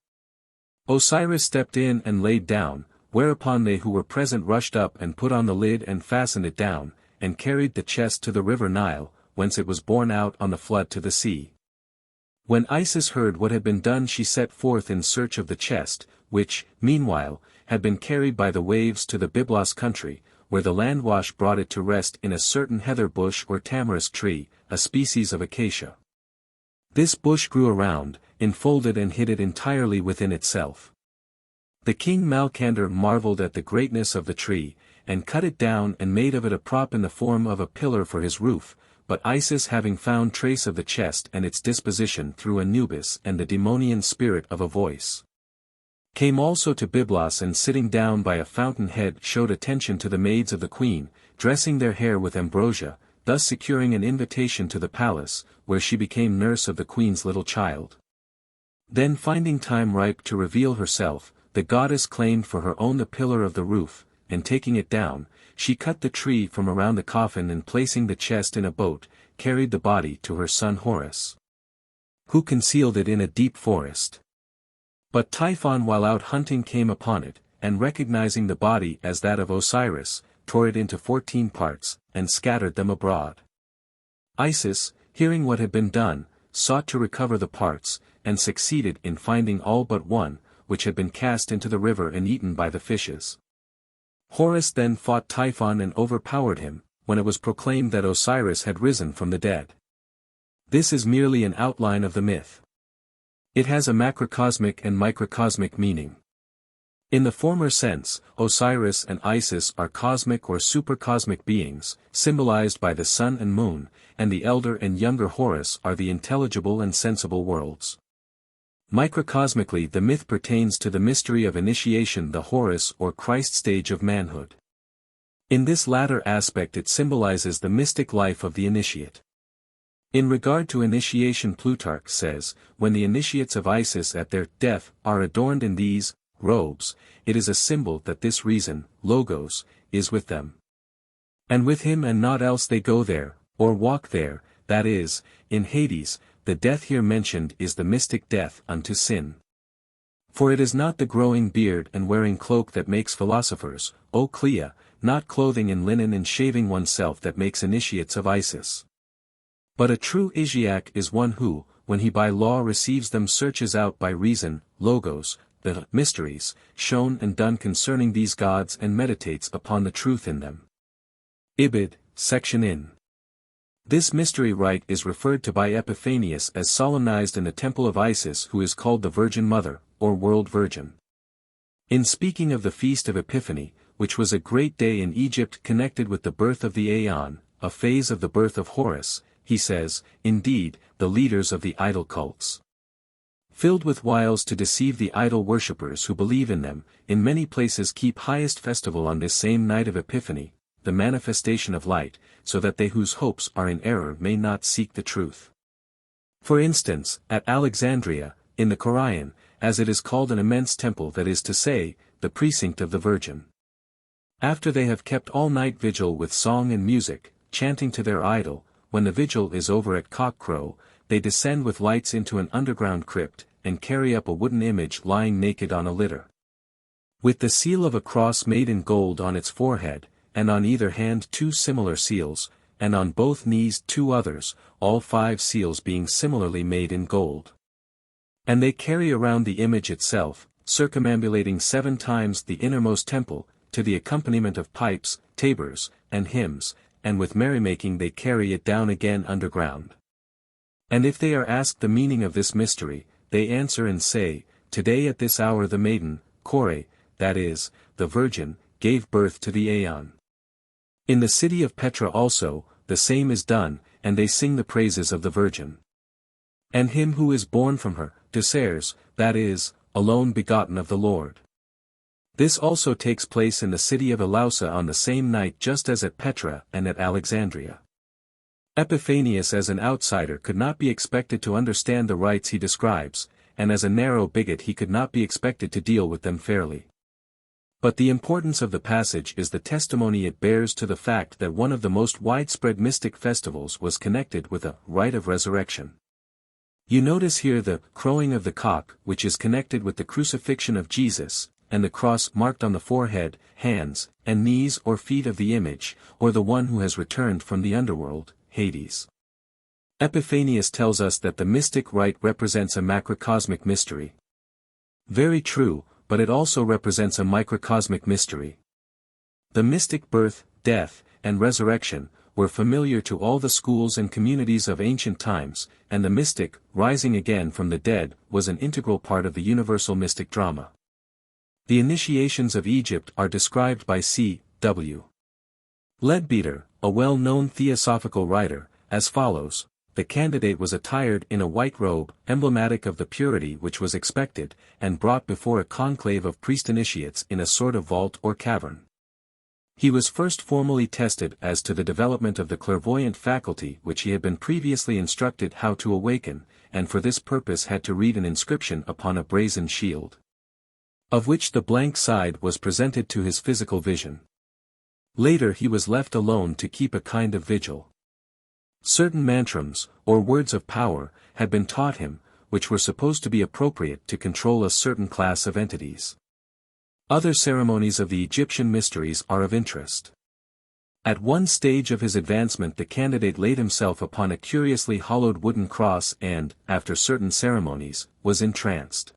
Osiris stepped in and laid down, whereupon they who were present rushed up and put on the lid and fastened it down, and carried the chest to the river Nile, whence it was borne out on the flood to the sea. When Isis heard what had been done, she set forth in search of the chest, which, meanwhile, had been carried by the waves to the Byblos country, where the landwash brought it to rest in a certain heather bush or tamarisk tree, a species of acacia. This bush grew around, enfolded and hid it entirely within itself. The king Malcander marveled at the greatness of the tree, and cut it down and made of it a prop in the form of a pillar for his roof, but Isis, having found trace of the chest and its disposition through Anubis and the demonian spirit of a voice, came also to Byblos, and sitting down by a fountain head showed attention to the maids of the queen, dressing their hair with ambrosia, thus securing an invitation to the palace, where she became nurse of the queen's little child. Then, finding time ripe to reveal herself, the goddess claimed for her own the pillar of the roof, and taking it down, she cut the tree from around the coffin, and placing the chest in a boat, carried the body to her son Horus, who concealed it in a deep forest. But Typhon, while out hunting, came upon it, and recognizing the body as that of Osiris, tore it into 14 parts, and scattered them abroad. Isis, hearing what had been done, sought to recover the parts, and succeeded in finding all but one, which had been cast into the river and eaten by the fishes. Horus then fought Typhon and overpowered him, when it was proclaimed that Osiris had risen from the dead. This is merely an outline of the myth. It has a macrocosmic and microcosmic meaning. In the former sense, Osiris and Isis are cosmic or supercosmic beings, symbolized by the sun and moon, and the elder and younger Horus are the intelligible and sensible worlds. Microcosmically, the myth pertains to the mystery of initiation, the Horus or Christ stage of manhood. In this latter aspect it symbolizes the mystic life of the initiate. In regard to initiation, Plutarch says, when the initiates of Isis at their death are adorned in these robes, it is a symbol that this reason, Logos, is with them. And with him and not else they go there, or walk there, that is, in Hades. The death here mentioned is the mystic death unto sin. For it is not the growing beard and wearing cloak that makes philosophers, O Clea, not clothing in linen and shaving oneself that makes initiates of Isis. But a true Isiac is one who, when he by law receives them, searches out by reason, Logos, the mysteries, shown and done concerning these gods, and meditates upon the truth in them. Ibid, section in. This mystery rite is referred to by Epiphanius as solemnized in the temple of Isis, who is called the Virgin Mother, or World Virgin. In speaking of the Feast of Epiphany, which was a great day in Egypt connected with the birth of the Aeon, a phase of the birth of Horus, he says, indeed, the leaders of the idol cults, filled with wiles to deceive the idol worshippers who believe in them, in many places keep highest festival on this same night of Epiphany, the manifestation of light, so that they whose hopes are in error may not seek the truth. For instance, at Alexandria, in the Coraion, as it is called, an immense temple, that is to say, the precinct of the Virgin. After they have kept all night vigil with song and music, chanting to their idol, when the vigil is over at cock-crow, they descend with lights into an underground crypt, and carry up a wooden image lying naked on a litter, with the seal of a cross made in gold on its forehead, and on either hand 2 similar seals, and on both knees 2 others, all 5 seals being similarly made in gold. And they carry around the image itself, circumambulating 7 times the innermost temple, to the accompaniment of pipes, tabors, and hymns, and with merrymaking they carry it down again underground. And if they are asked the meaning of this mystery, they answer and say, today at this hour the maiden, Kore, that is, the Virgin, gave birth to the Aeon. In the city of Petra also, the same is done, and they sing the praises of the Virgin. And him who is born from her, Deuceres, that is, alone begotten of the Lord. This also takes place in the city of Eleusa on the same night, just as at Petra and at Alexandria. Epiphanius as an outsider could not be expected to understand the rites he describes, and as a narrow bigot he could not be expected to deal with them fairly. But the importance of the passage is the testimony it bears to the fact that one of the most widespread mystic festivals was connected with a rite of resurrection. You notice here the crowing of the cock, which is connected with the crucifixion of Jesus, and the cross marked on the forehead, hands, and knees or feet of the image, or the one who has returned from the underworld, Hades. Epiphanius tells us that the mystic rite represents a macrocosmic mystery. Very true, but it also represents a microcosmic mystery. The mystic birth, death, and resurrection were familiar to all the schools and communities of ancient times, and the mystic, rising again from the dead, was an integral part of the universal mystic drama. The initiations of Egypt are described by C.W. Leadbeater, a well-known theosophical writer, as follows: the candidate was attired in a white robe, emblematic of the purity which was expected, and brought before a conclave of priest-initiates in a sort of vault or cavern. He was first formally tested as to the development of the clairvoyant faculty which he had been previously instructed how to awaken, and for this purpose had to read an inscription upon a brazen shield, of which the blank side was presented to his physical vision. Later he was left alone to keep a kind of vigil. Certain mantrams, or words of power, had been taught him, which were supposed to be appropriate to control a certain class of entities. Other ceremonies of the Egyptian mysteries are of interest. At one stage of his advancement the candidate laid himself upon a curiously hollowed wooden cross and, after certain ceremonies, was entranced.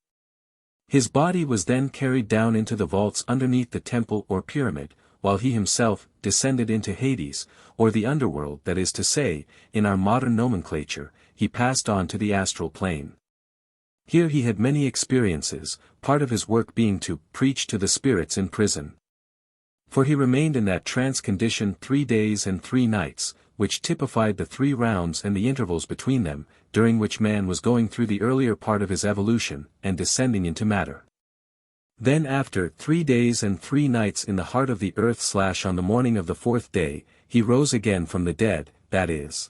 His body was then carried down into the vaults underneath the temple or pyramid, while he himself descended into Hades, or the underworld, that is to say, in our modern nomenclature, he passed on to the astral plane. Here he had many experiences, part of his work being to preach to the spirits in prison. For he remained in that trance condition 3 days and 3 nights, which typified the 3 rounds and the intervals between them, during which man was going through the earlier part of his evolution, and descending into matter. Then after 3 days and 3 nights in the heart of the earth / on the morning of the 4th day, he rose again from the dead, that is.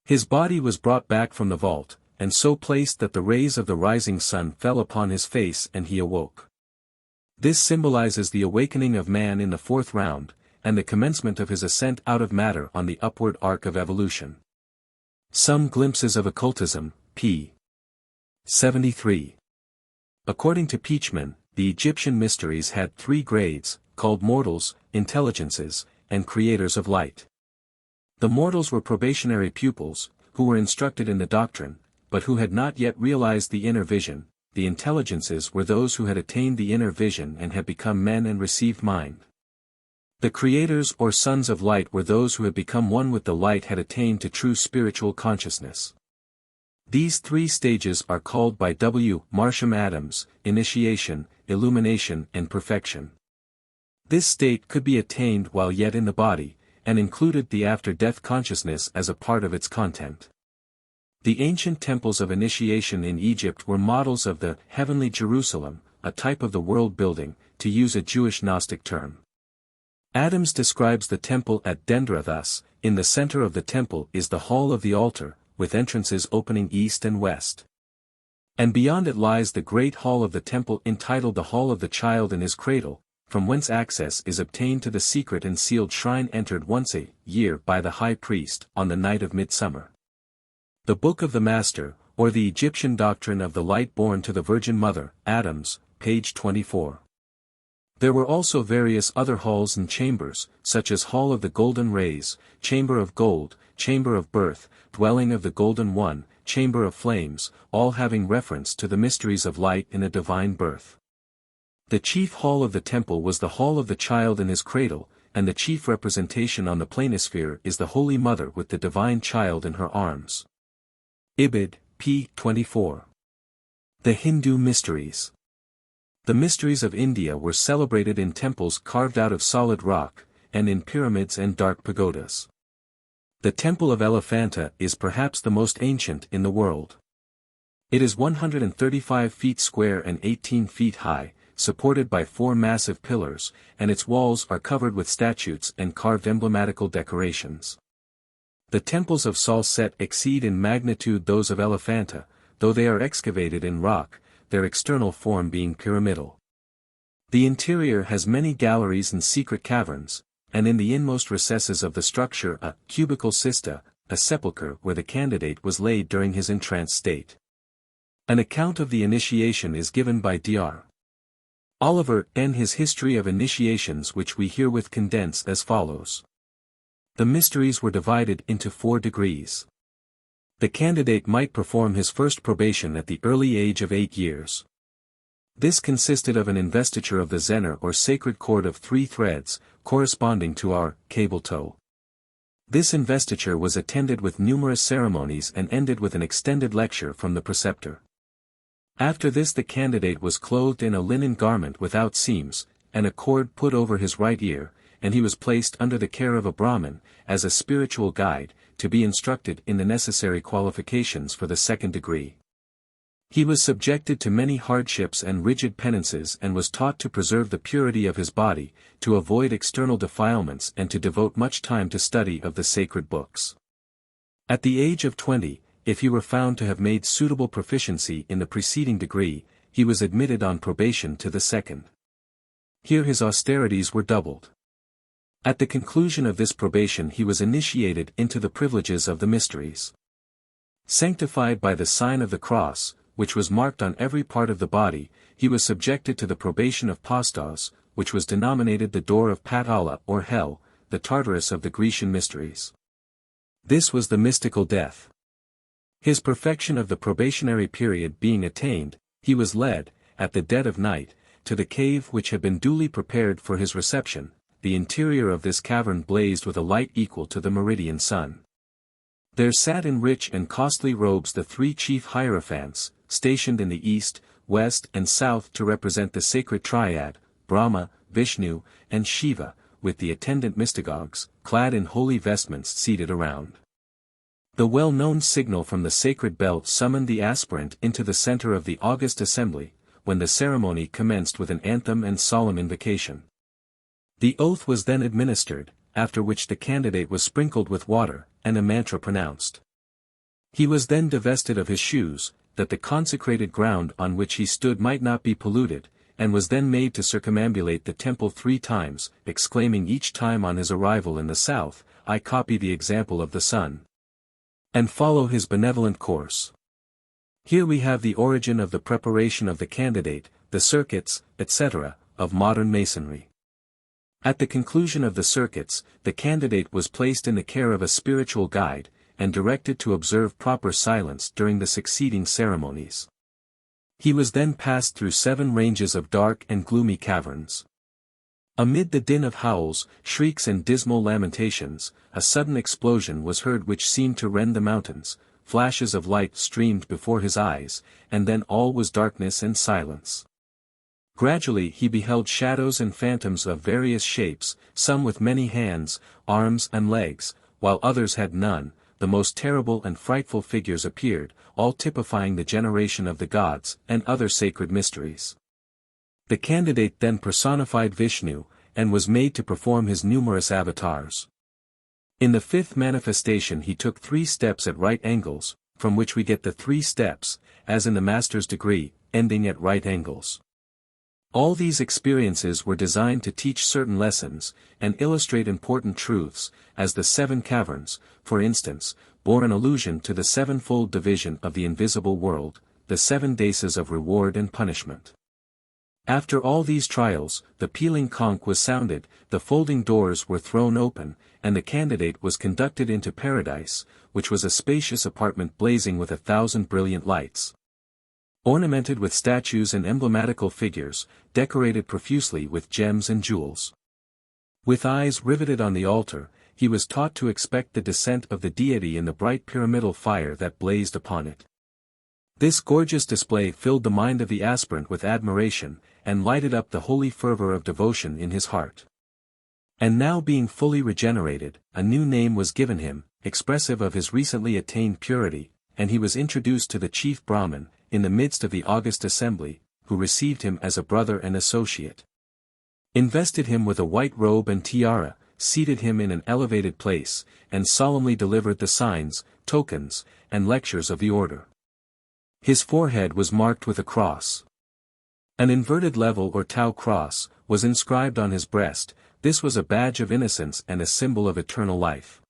His body was brought back from the vault, and so placed that the rays of the rising sun fell upon his face and he awoke. This symbolizes the awakening of man in the 4th round, and the commencement of his ascent out of matter on the upward arc of evolution. Some Glimpses of Occultism, p. 73. According to Peachman, the Egyptian mysteries had 3 grades, called mortals, intelligences, and creators of light. The mortals were probationary pupils, who were instructed in the doctrine, but who had not yet realized the inner vision. The intelligences were those who had attained the inner vision and had become men and received mind. The creators or sons of light were those who had become one with the light, had attained to true spiritual consciousness. These 3 stages are called by W. Marsham Adams, initiation, illumination and perfection. This state could be attained while yet in the body, and included the after-death consciousness as a part of its content. The ancient temples of initiation in Egypt were models of the heavenly Jerusalem, a type of the world building, to use a Jewish Gnostic term. Adams describes the temple at Dendra thus: in the center of the temple is the hall of the altar, with entrances opening east and west. And beyond it lies the great hall of the temple, entitled the Hall of the Child in his Cradle, from whence access is obtained to the secret and sealed shrine entered once a year by the high priest, on the night of midsummer. The Book of the Master, or the Egyptian Doctrine of the Light born to the Virgin Mother, Adams, page 24. There were also various other halls and chambers, such as Hall of the Golden Rays, Chamber of Gold, Chamber of Birth, Dwelling of the Golden One, Chamber of Flames, all having reference to the mysteries of light in a divine birth. The chief hall of the temple was the Hall of the Child in his Cradle, and the chief representation on the planisphere is the Holy Mother with the Divine Child in her arms. Ibid, p. 24. The Hindu Mysteries. The mysteries of India were celebrated in temples carved out of solid rock, and in pyramids and dark pagodas. The Temple of Elephanta is perhaps the most ancient in the world. It is 135 feet square and 18 feet high, supported by 4 massive pillars, and its walls are covered with statues and carved emblematical decorations. The temples of Salsette exceed in magnitude those of Elephanta, though they are excavated in rock, their external form being pyramidal. The interior has many galleries and secret caverns, and in the inmost recesses of the structure a cubical cista, a sepulchre where the candidate was laid during his entranced state. An account of the initiation is given by Dr. Oliver N. His history of initiations, which we herewith condense as follows. The mysteries were divided into 4 degrees. The candidate might perform his first probation at the early age of 8 years. This consisted of an investiture of the zener or sacred cord of 3 threads, corresponding to our cable toe. This investiture was attended with numerous ceremonies and ended with an extended lecture from the preceptor. After this the candidate was clothed in a linen garment without seams, and a cord put over his right ear, and he was placed under the care of a Brahmin, as a spiritual guide, to be instructed in the necessary qualifications for the 2nd degree. He was subjected to many hardships and rigid penances and was taught to preserve the purity of his body, to avoid external defilements and to devote much time to study of the sacred books. At the age of 20, if he were found to have made suitable proficiency in the preceding degree, he was admitted on probation to the 2nd. Here his austerities were doubled. At the conclusion of this probation he was initiated into the privileges of the mysteries. Sanctified by the sign of the cross, which was marked on every part of the body, he was subjected to the probation of Pastos, which was denominated the door of Patala or hell, the Tartarus of the Grecian mysteries. This was the mystical death. His perfection of the probationary period being attained, he was led, at the dead of night, to the cave which had been duly prepared for his reception. The interior of this cavern blazed with a light equal to the meridian sun. There sat in rich and costly robes the 3 chief hierophants, stationed in the east, west and south to represent the sacred triad, Brahma, Vishnu, and Shiva, with the attendant mystagogues, clad in holy vestments seated around. The well-known signal from the sacred bell summoned the aspirant into the center of the august assembly, when the ceremony commenced with an anthem and solemn invocation. The oath was then administered, after which the candidate was sprinkled with water, and a mantra pronounced. He was then divested of his shoes, that the consecrated ground on which he stood might not be polluted, and was then made to circumambulate the temple 3 times, exclaiming each time on his arrival in the south, "I copy the example of the sun," and follow his benevolent course. Here we have the origin of the preparation of the candidate, the circuits, etc., of modern Masonry. At the conclusion of the circuits, the candidate was placed in the care of a spiritual guide, and directed to observe proper silence during the succeeding ceremonies. He was then passed through 7 ranges of dark and gloomy caverns. Amid the din of howls, shrieks and dismal lamentations, a sudden explosion was heard which seemed to rend the mountains, flashes of light streamed before his eyes, and then all was darkness and silence. Gradually he beheld shadows and phantoms of various shapes, some with many hands, arms and legs, while others had none. The most terrible and frightful figures appeared, all typifying the generation of the gods and other sacred mysteries. The candidate then personified Vishnu, and was made to perform his numerous avatars. In the 5th manifestation he took 3 steps at right angles, from which we get the 3 steps, as in the master's degree, ending at right angles. All these experiences were designed to teach certain lessons, and illustrate important truths, as the 7 caverns, for instance, bore an allusion to the 7-fold division of the invisible world, the 7 days of reward and punishment. After all these trials, the pealing conch was sounded, the folding doors were thrown open, and the candidate was conducted into paradise, which was a spacious apartment blazing with 1,000 brilliant lights. Ornamented with statues and emblematical figures, decorated profusely with gems and jewels. With eyes riveted on the altar, he was taught to expect the descent of the deity in the bright pyramidal fire that blazed upon it. This gorgeous display filled the mind of the aspirant with admiration, and lighted up the holy fervor of devotion in his heart. And now being fully regenerated, a new name was given him, expressive of his recently attained purity, and he was introduced to the chief Brahmin, in the midst of the august assembly, who received him as a brother and associate. Invested him with a white robe and tiara, seated him in an elevated place, and solemnly delivered the signs, tokens, and lectures of the order. His forehead was marked with a cross. An inverted level or tau cross, was inscribed on his breast. This was a badge of innocence and a symbol of eternal life.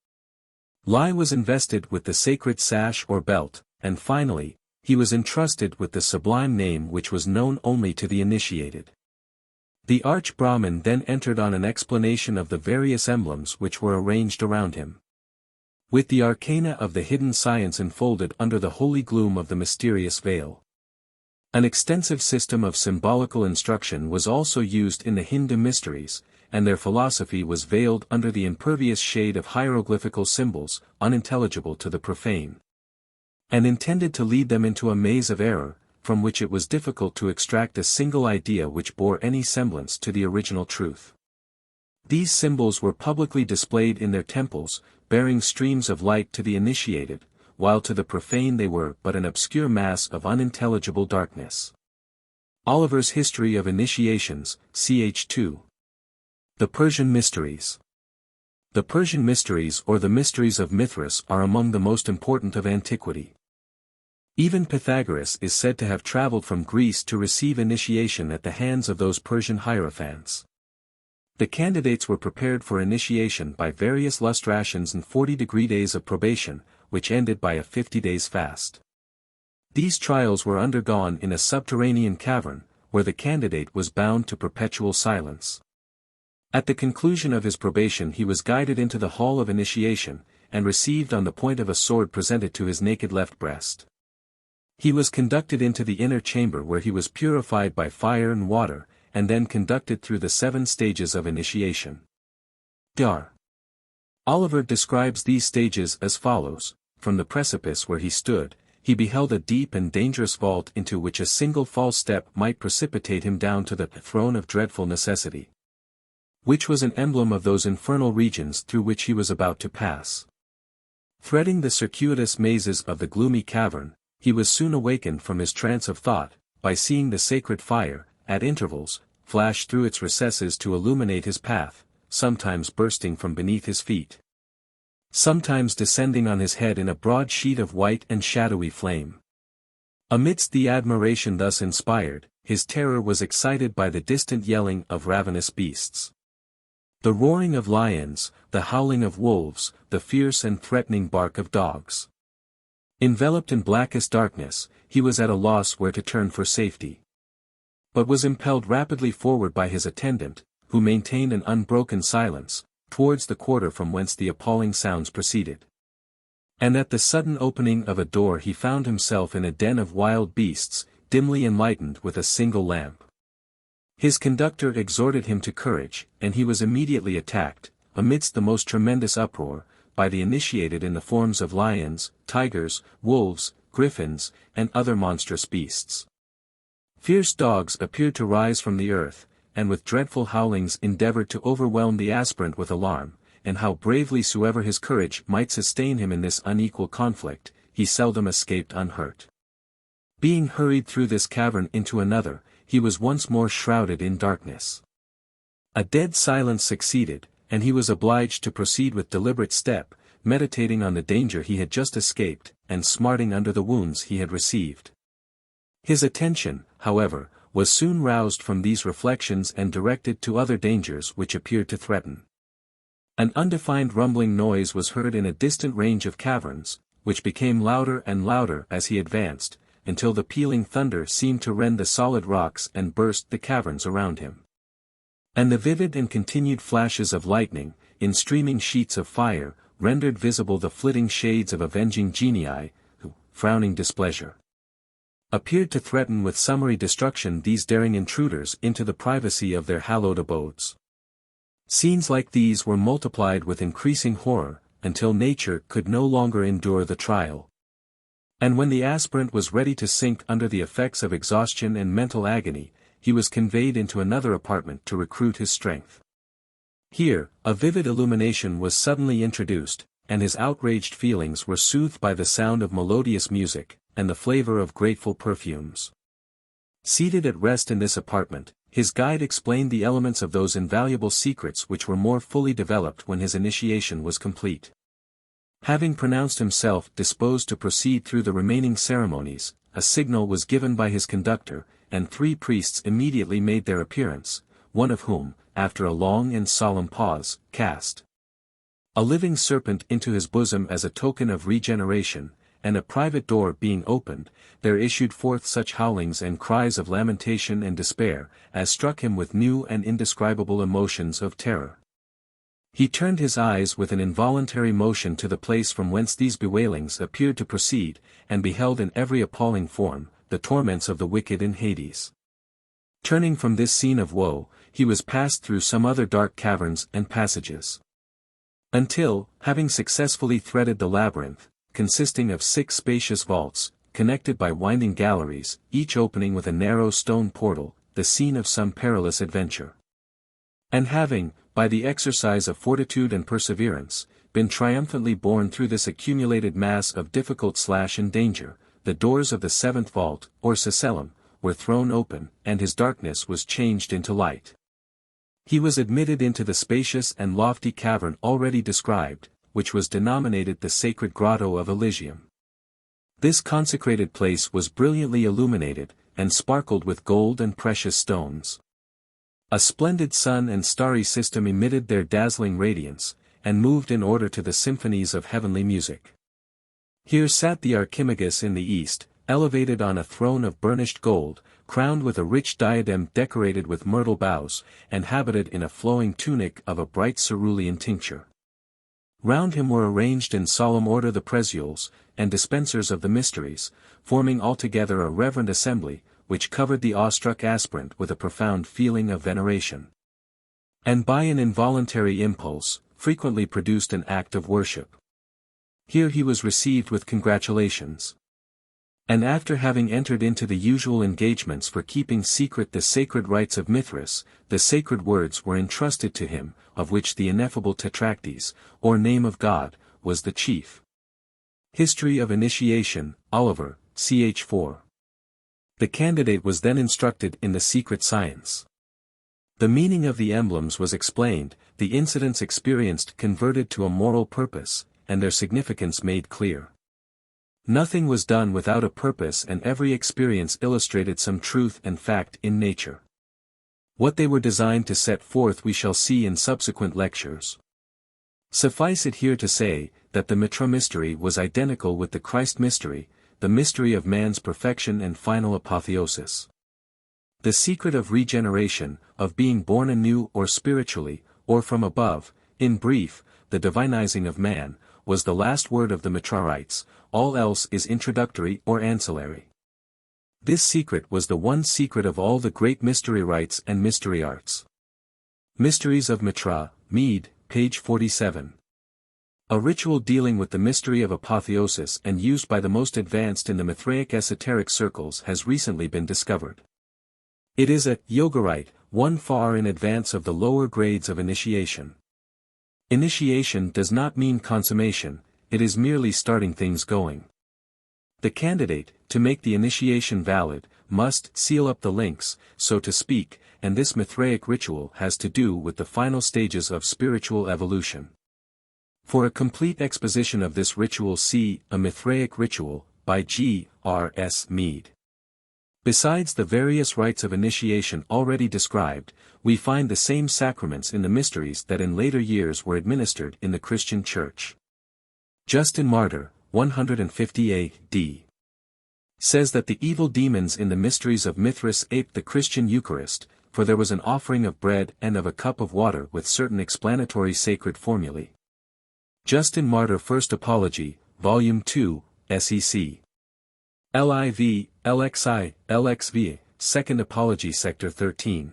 Lai was invested with the sacred sash or belt, and finally, he was entrusted with the sublime name which was known only to the initiated. The arch-Brahmin then entered on an explanation of the various emblems which were arranged around him. With the arcana of the hidden science enfolded under the holy gloom of the mysterious veil. An extensive system of symbolical instruction was also used in the Hindu mysteries, and their philosophy was veiled under the impervious shade of hieroglyphical symbols, unintelligible to the profane, and intended to lead them into a maze of error, from which it was difficult to extract a single idea which bore any semblance to the original truth. These symbols were publicly displayed in their temples, bearing streams of light to the initiated, while to the profane they were but an obscure mass of unintelligible darkness. Oliver's History of Initiations, ch. 2. The Persian Mysteries. The Persian Mysteries or the Mysteries of Mithras are among the most important of antiquity. Even Pythagoras is said to have traveled from Greece to receive initiation at the hands of those Persian hierophants. The candidates were prepared for initiation by various lustrations and 40-degree days of probation, which ended by a 50 days fast. These trials were undergone in a subterranean cavern, where the candidate was bound to perpetual silence. At the conclusion of his probation he was guided into the hall of initiation, and received on the point of a sword presented to his naked left breast. He was conducted into the inner chamber where he was purified by fire and water, and then conducted through the 7 stages of initiation. Dar. Oliver describes these stages as follows: from the precipice where he stood, he beheld a deep and dangerous vault into which a single false step might precipitate him down to the throne of dreadful necessity, which was an emblem of those infernal regions through which he was about to pass. Threading the circuitous mazes of the gloomy cavern, he was soon awakened from his trance of thought, by seeing the sacred fire, at intervals, flash through its recesses to illuminate his path, sometimes bursting from beneath his feet, sometimes descending on his head in a broad sheet of white and shadowy flame. Amidst the admiration thus inspired, his terror was excited by the distant yelling of ravenous beasts, the roaring of lions, the howling of wolves, the fierce and threatening bark of dogs. Enveloped in blackest darkness, he was at a loss where to turn for safety, but was impelled rapidly forward by his attendant, who maintained an unbroken silence, towards the quarter from whence the appalling sounds proceeded. And at the sudden opening of a door he found himself in a den of wild beasts, dimly enlightened with a single lamp. His conductor exhorted him to courage, and he was immediately attacked, amidst the most tremendous uproar, by the initiated in the forms of lions, tigers, wolves, griffins, and other monstrous beasts. Fierce dogs appeared to rise from the earth, and with dreadful howlings endeavored to overwhelm the aspirant with alarm, and how bravely soever his courage might sustain him in this unequal conflict, he seldom escaped unhurt. Being hurried through this cavern into another, he was once more shrouded in darkness. A dead silence succeeded, and he was obliged to proceed with deliberate step, meditating on the danger he had just escaped, and smarting under the wounds he had received. His attention, however, was soon roused from these reflections and directed to other dangers which appeared to threaten. An undefined rumbling noise was heard in a distant range of caverns, which became louder and louder as he advanced, until the pealing thunder seemed to rend the solid rocks and burst the caverns around him. And the vivid and continued flashes of lightning, in streaming sheets of fire, rendered visible the flitting shades of avenging genii, who, frowning displeasure, appeared to threaten with summary destruction these daring intruders into the privacy of their hallowed abodes. Scenes like these were multiplied with increasing horror, until nature could no longer endure the trial. And when the aspirant was ready to sink under the effects of exhaustion and mental agony, he was conveyed into another apartment to recruit his strength. Here, a vivid illumination was suddenly introduced, and his outraged feelings were soothed by the sound of melodious music, and the flavor of grateful perfumes. Seated at rest in this apartment, his guide explained the elements of those invaluable secrets which were more fully developed when his initiation was complete. Having pronounced himself disposed to proceed through the remaining ceremonies, a signal was given by his conductor, and 3 priests immediately made their appearance, one of whom, after a long and solemn pause, cast a living serpent into his bosom as a token of regeneration, and a private door being opened, there issued forth such howlings and cries of lamentation and despair, as struck him with new and indescribable emotions of terror. He turned his eyes with an involuntary motion to the place from whence these bewailings appeared to proceed, and beheld in every appalling form, the torments of the wicked in Hades. Turning from this scene of woe, he was passed through some other dark caverns and passages. Until, having successfully threaded the labyrinth, consisting of 6 spacious vaults, connected by winding galleries, each opening with a narrow stone portal, the scene of some perilous adventure. And having, by the exercise of fortitude and perseverance, been triumphantly borne through this accumulated mass of difficult and danger, the doors of the 7th vault, or cecellum, were thrown open, and his darkness was changed into light. He was admitted into the spacious and lofty cavern already described, which was denominated the Sacred Grotto of Elysium. This consecrated place was brilliantly illuminated, and sparkled with gold and precious stones. A splendid sun and starry system emitted their dazzling radiance, and moved in order to the symphonies of heavenly music. Here sat the Archimagus in the east, elevated on a throne of burnished gold, crowned with a rich diadem decorated with myrtle boughs, and habited in a flowing tunic of a bright cerulean tincture. Round him were arranged in solemn order the Presules, and dispensers of the mysteries, forming altogether a reverend assembly, which covered the awestruck aspirant with a profound feeling of veneration. And by an involuntary impulse, frequently produced an act of worship. Here he was received with congratulations. And after having entered into the usual engagements for keeping secret the sacred rites of Mithras, the sacred words were entrusted to him, of which the ineffable Tetractes, or Name of God, was the chief. History of Initiation, Oliver, ch. 4. The candidate was then instructed in the secret science. The meaning of the emblems was explained, the incidents experienced converted to a moral purpose, and their significance made clear. Nothing was done without a purpose, and every experience illustrated some truth and fact in nature. What they were designed to set forth we shall see in subsequent lectures. Suffice it here to say, that the Mitra mystery was identical with the Christ mystery, the mystery of man's perfection and final apotheosis. The secret of regeneration, of being born anew or spiritually, or from above, in brief, the divinizing of man, was the last word of the Mitra rites, all else is introductory or ancillary. This secret was the one secret of all the great mystery rites and mystery arts. Mysteries of Mitra, Mead, page 47. A ritual dealing with the mystery of apotheosis and used by the most advanced in the Mithraic esoteric circles has recently been discovered. It is a yoga rite, one far in advance of the lower grades of initiation. Initiation does not mean consummation, it is merely starting things going. The candidate, to make the initiation valid, must seal up the links, so to speak, and this Mithraic ritual has to do with the final stages of spiritual evolution. For a complete exposition of this ritual see A Mithraic Ritual, by G. R. S. Mead. Besides the various rites of initiation already described, we find the same sacraments in the mysteries that in later years were administered in the Christian Church. Justin Martyr, 150 A.D. says that the evil demons in the mysteries of Mithras aped the Christian Eucharist, for there was an offering of bread and of a cup of water with certain explanatory sacred formulae. Justin Martyr First Apology, Volume 2, SEC. LIV, LXI, LXV, Second Apology Sector 13.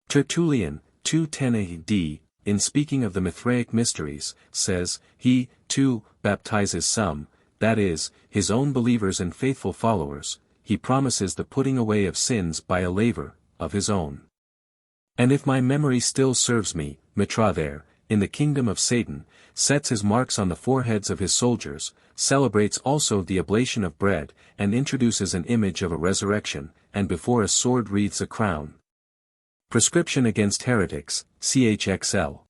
Tertullian, 210 AD, in speaking of the Mithraic mysteries, says, he, too, baptizes some, that is, his own believers and faithful followers, he promises the putting away of sins by a laver, of his own. And if my memory still serves me, Mitra there, in the kingdom of Satan, sets his marks on the foreheads of his soldiers, celebrates also the oblation of bread, and introduces an image of a resurrection, and before a sword wreathes a crown. Prescription against heretics, CHXL.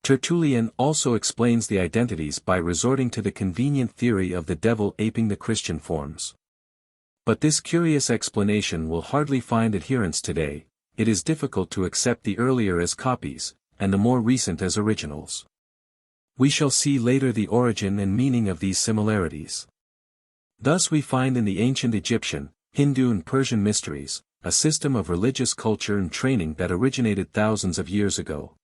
Tertullian also explains the identities by resorting to the convenient theory of the devil aping the Christian forms. But this curious explanation will hardly find adherents today. It is difficult to accept the earlier as copies, and the more recent as originals. We shall see later the origin and meaning of these similarities. Thus we find in the ancient Egyptian, Hindu and Persian mysteries, a system of religious culture and training that originated thousands of years ago,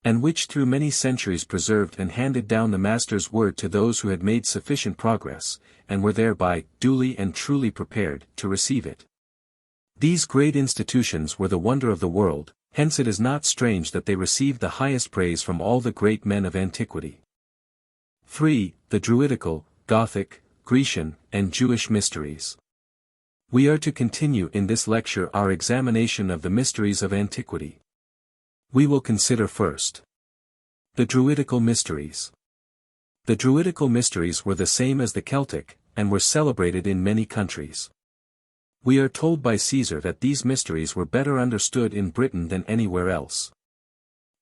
and which through many centuries preserved and handed down the Master's word to those who had made sufficient progress, and were thereby duly and truly prepared to receive it. These great institutions were the wonder of the world, hence it is not strange that they received the highest praise from all the great men of antiquity. 3. The Druidical, Gothic, Grecian, and Jewish mysteries. We are to continue in this lecture our examination of the mysteries of antiquity. We will consider first the Druidical mysteries. The Druidical mysteries were the same as the Celtic, and were celebrated in many countries. We are told by Caesar that these mysteries were better understood in Britain than anywhere else.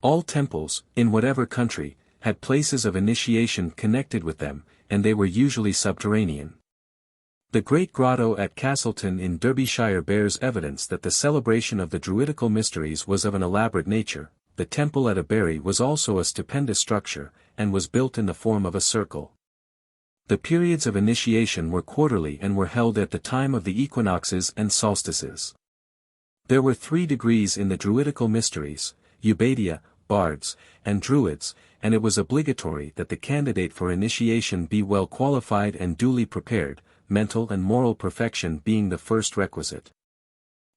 All temples, in whatever country, had places of initiation connected with them, and they were usually subterranean. The Great Grotto at Castleton in Derbyshire bears evidence that the celebration of the Druidical mysteries was of an elaborate nature. The temple at Aberry was also a stupendous structure, and was built in the form of a circle. The periods of initiation were quarterly and were held at the time of the equinoxes and solstices. There were 3 degrees in the Druidical mysteries, Eubadia, Bards, and Druids, and it was obligatory that the candidate for initiation be well qualified and duly prepared, mental and moral perfection being the first requisite.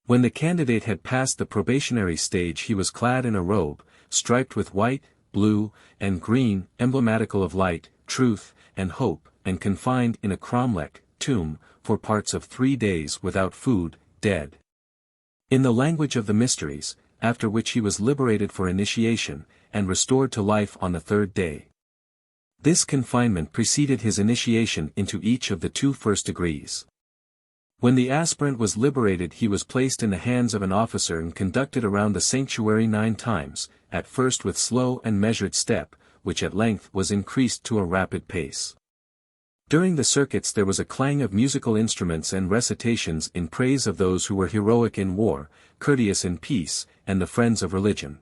When the candidate had passed the probationary stage he was clad in a robe, striped with white, blue, and green, emblematical of light, truth, and hope, and confined in a cromlech, tomb, for parts of 3 days without food, dead. In the language of the mysteries, after which he was liberated for initiation, and restored to life on the 3rd day. This confinement preceded his initiation into each of the 2 first degrees. When the aspirant was liberated he was placed in the hands of an officer and conducted around the sanctuary 9 times, at first with slow and measured step, which at length was increased to a rapid pace. During the circuits there was a clang of musical instruments and recitations in praise of those who were heroic in war, courteous in peace, and the friends of religion.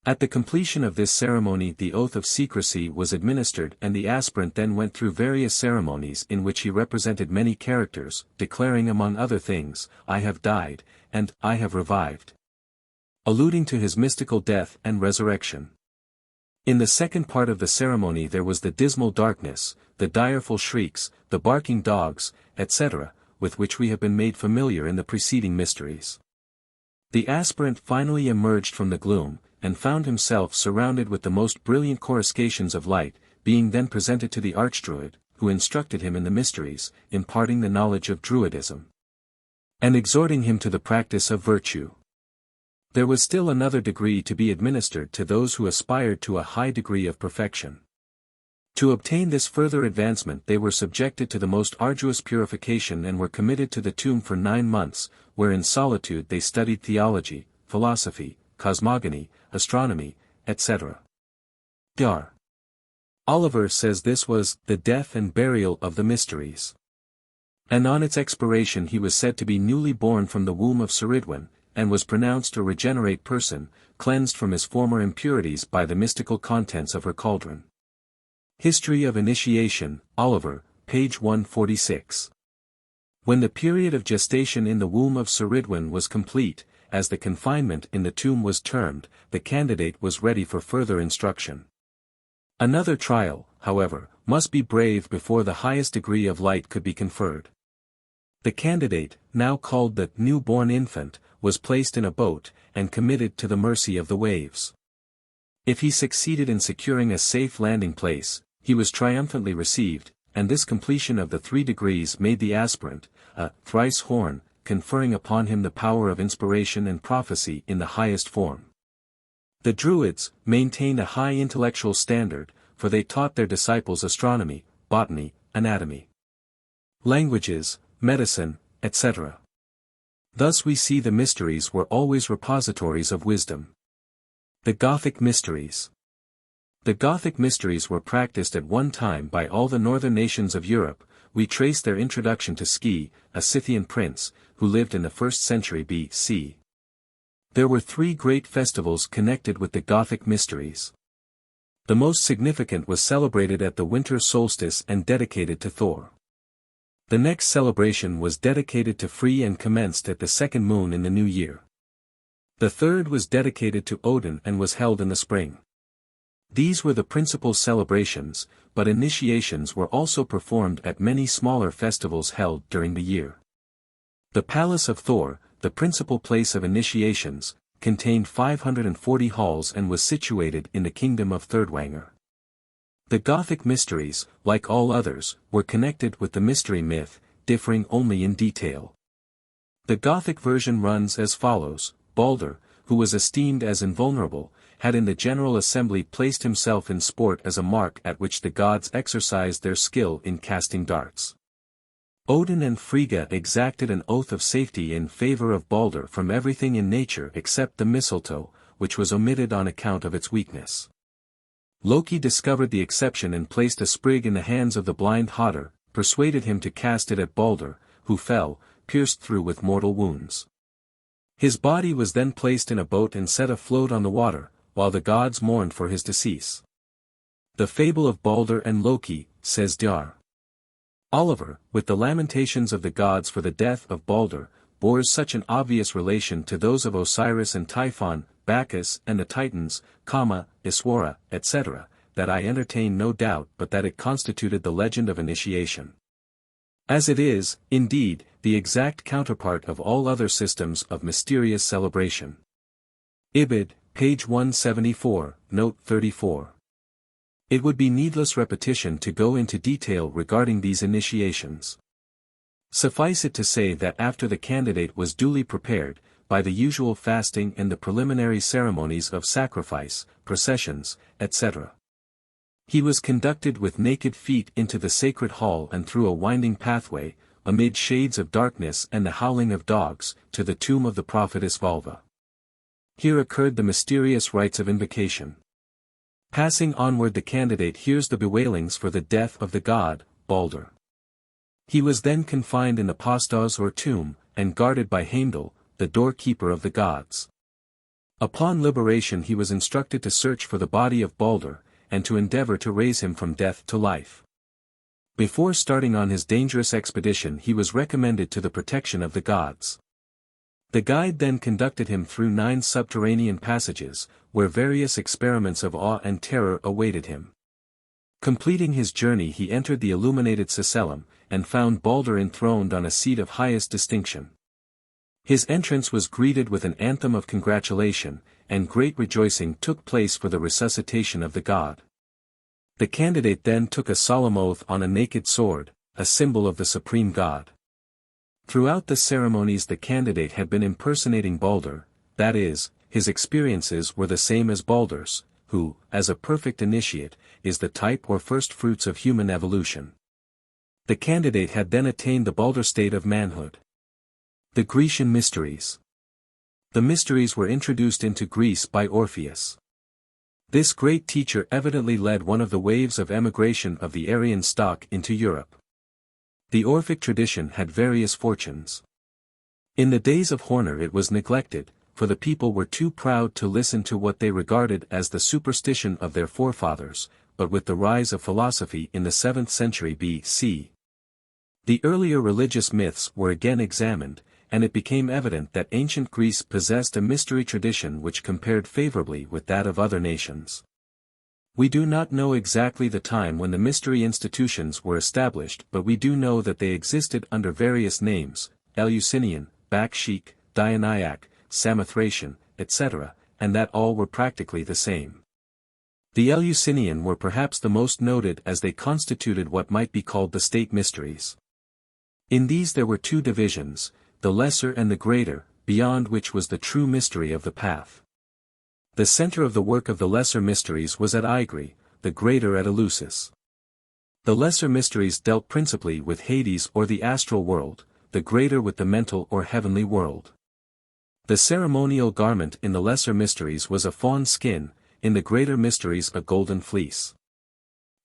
At the completion of this ceremony the oath of secrecy was administered and the aspirant then went through various ceremonies in which he represented many characters, declaring among other things, "I have died," and "I have revived," alluding to his mystical death and resurrection. In the second part of the ceremony there was the dismal darkness, the direful shrieks, the barking dogs, etc., with which we have been made familiar in the preceding mysteries. The aspirant finally emerged from the gloom, and found himself surrounded with the most brilliant coruscations of light, being then presented to the Archdruid, who instructed him in the mysteries, imparting the knowledge of Druidism, and exhorting him to the practice of virtue. There was still another degree to be administered to those who aspired to a high degree of perfection. To obtain this further advancement they were subjected to the most arduous purification and were committed to the tomb for 9 months, where in solitude they studied theology, philosophy, cosmogony, astronomy, etc. Dar. Oliver says this was the death and burial of the mysteries. And on its expiration he was said to be newly born from the womb of Ceridwen, and was pronounced a regenerate person, cleansed from his former impurities by the mystical contents of her cauldron. History of Initiation, Oliver, page 146. When the period of gestation in the womb of Ceridwen was complete, as the confinement in the tomb was termed, the candidate was ready for further instruction. Another trial, however, must be braved before the highest degree of light could be conferred. The candidate, now called the newborn infant, was placed in a boat, and committed to the mercy of the waves. If he succeeded in securing a safe landing place, he was triumphantly received, and this completion of the 3 degrees made the aspirant, a thrice horn, conferring upon him the power of inspiration and prophecy in the highest form. The Druids maintained a high intellectual standard, for they taught their disciples astronomy, botany, anatomy, languages, medicine, etc. Thus we see the mysteries were always repositories of wisdom. The Gothic mysteries. The Gothic mysteries were practiced at one time by all the northern nations of Europe. We trace their introduction to Ski, a Scythian prince, who lived in the 1st century B.C. There were 3 great festivals connected with the Gothic mysteries. The most significant was celebrated at the winter solstice and dedicated to Thor. The next celebration was dedicated to Free and commenced at the second moon in the new year. The third was dedicated to Odin and was held in the spring. These were the principal celebrations, but initiations were also performed at many smaller festivals held during the year. The Palace of Thor, the principal place of initiations, contained 540 halls and was situated in the kingdom of Thirdwanger. The Gothic mysteries, like all others, were connected with the mystery myth, differing only in detail. The Gothic version runs as follows: Balder, who was esteemed as invulnerable, had in the general assembly placed himself in sport as a mark at which the gods exercised their skill in casting darts. Odin and Frigga exacted an oath of safety in favor of Balder from everything in nature except the mistletoe, which was omitted on account of its weakness. Loki discovered the exception and placed a sprig in the hands of the blind Hodder, persuaded him to cast it at Balder, who fell, pierced through with mortal wounds. His body was then placed in a boat and set afloat on the water, while the gods mourned for his decease. The fable of Balder and Loki, says Dr. Oliver, with the lamentations of the gods for the death of Balder, bores such an obvious relation to those of Osiris and Typhon, Bacchus and the Titans, Iswara, etc., that I entertain no doubt but that it constituted the legend of initiation. As it is, indeed, the exact counterpart of all other systems of mysterious celebration. Ibid, page 174, note 34. It would be needless repetition to go into detail regarding these initiations. Suffice it to say that after the candidate was duly prepared, by the usual fasting and the preliminary ceremonies of sacrifice, processions, etc., he was conducted with naked feet into the sacred hall and through a winding pathway, amid shades of darkness and the howling of dogs, to the tomb of the prophetess Valva. Here occurred the mysterious rites of invocation. Passing onward, the candidate hears the bewailings for the death of the god, Balder. He was then confined in the postas or tomb, and guarded by Heimdall, the doorkeeper of the gods. Upon liberation he was instructed to search for the body of Balder, and to endeavor to raise him from death to life. Before starting on his dangerous expedition he was recommended to the protection of the gods. The guide then conducted him through 9 subterranean passages, where various experiments of awe and terror awaited him. Completing his journey he entered the illuminated cecellum, and found Balder enthroned on a seat of highest distinction. His entrance was greeted with an anthem of congratulation, and great rejoicing took place for the resuscitation of the god. The candidate then took a solemn oath on a naked sword, a symbol of the supreme god. Throughout the ceremonies the candidate had been impersonating Balder, that is, his experiences were the same as Balder's, who, as a perfect initiate, is the type or first fruits of human evolution. The candidate had then attained the Balder state of manhood. The Grecian Mysteries. The mysteries were introduced into Greece by Orpheus. This great teacher evidently led one of the waves of emigration of the Aryan stock into Europe. The Orphic tradition had various fortunes. In the days of Horner it was neglected, for the people were too proud to listen to what they regarded as the superstition of their forefathers, but with the rise of philosophy in the 7th century B.C., the earlier religious myths were again examined, and it became evident that ancient Greece possessed a mystery tradition which compared favorably with that of other nations. We do not know exactly the time when the mystery institutions were established, but we do know that they existed under various names: Eleusinian, Bakshik, Dionysiac, Samothracian, etc., and that all were practically the same. The Eleusinian were perhaps the most noted as they constituted what might be called the state mysteries. In these there were 2 divisions, the lesser and the greater, beyond which was the true mystery of the path. The center of the work of the lesser mysteries was at Igri, the greater at Eleusis. The lesser mysteries dealt principally with Hades or the astral world, the greater with the mental or heavenly world. The ceremonial garment in the lesser mysteries was a fawn skin, in the greater mysteries a golden fleece.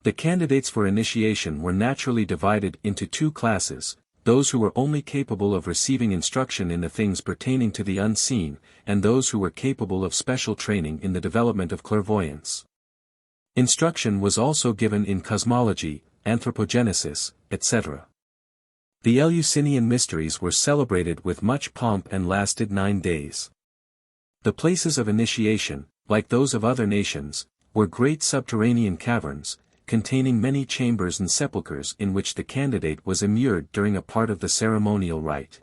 The candidates for initiation were naturally divided into 2 classes, those who were only capable of receiving instruction in the things pertaining to the unseen, and those who were capable of special training in the development of clairvoyance. Instruction was also given in cosmology, anthropogenesis, etc. The Eleusinian mysteries were celebrated with much pomp and lasted 9 days. The places of initiation, like those of other nations, were great subterranean caverns, containing many chambers and sepulchres in which the candidate was immured during a part of the ceremonial rite.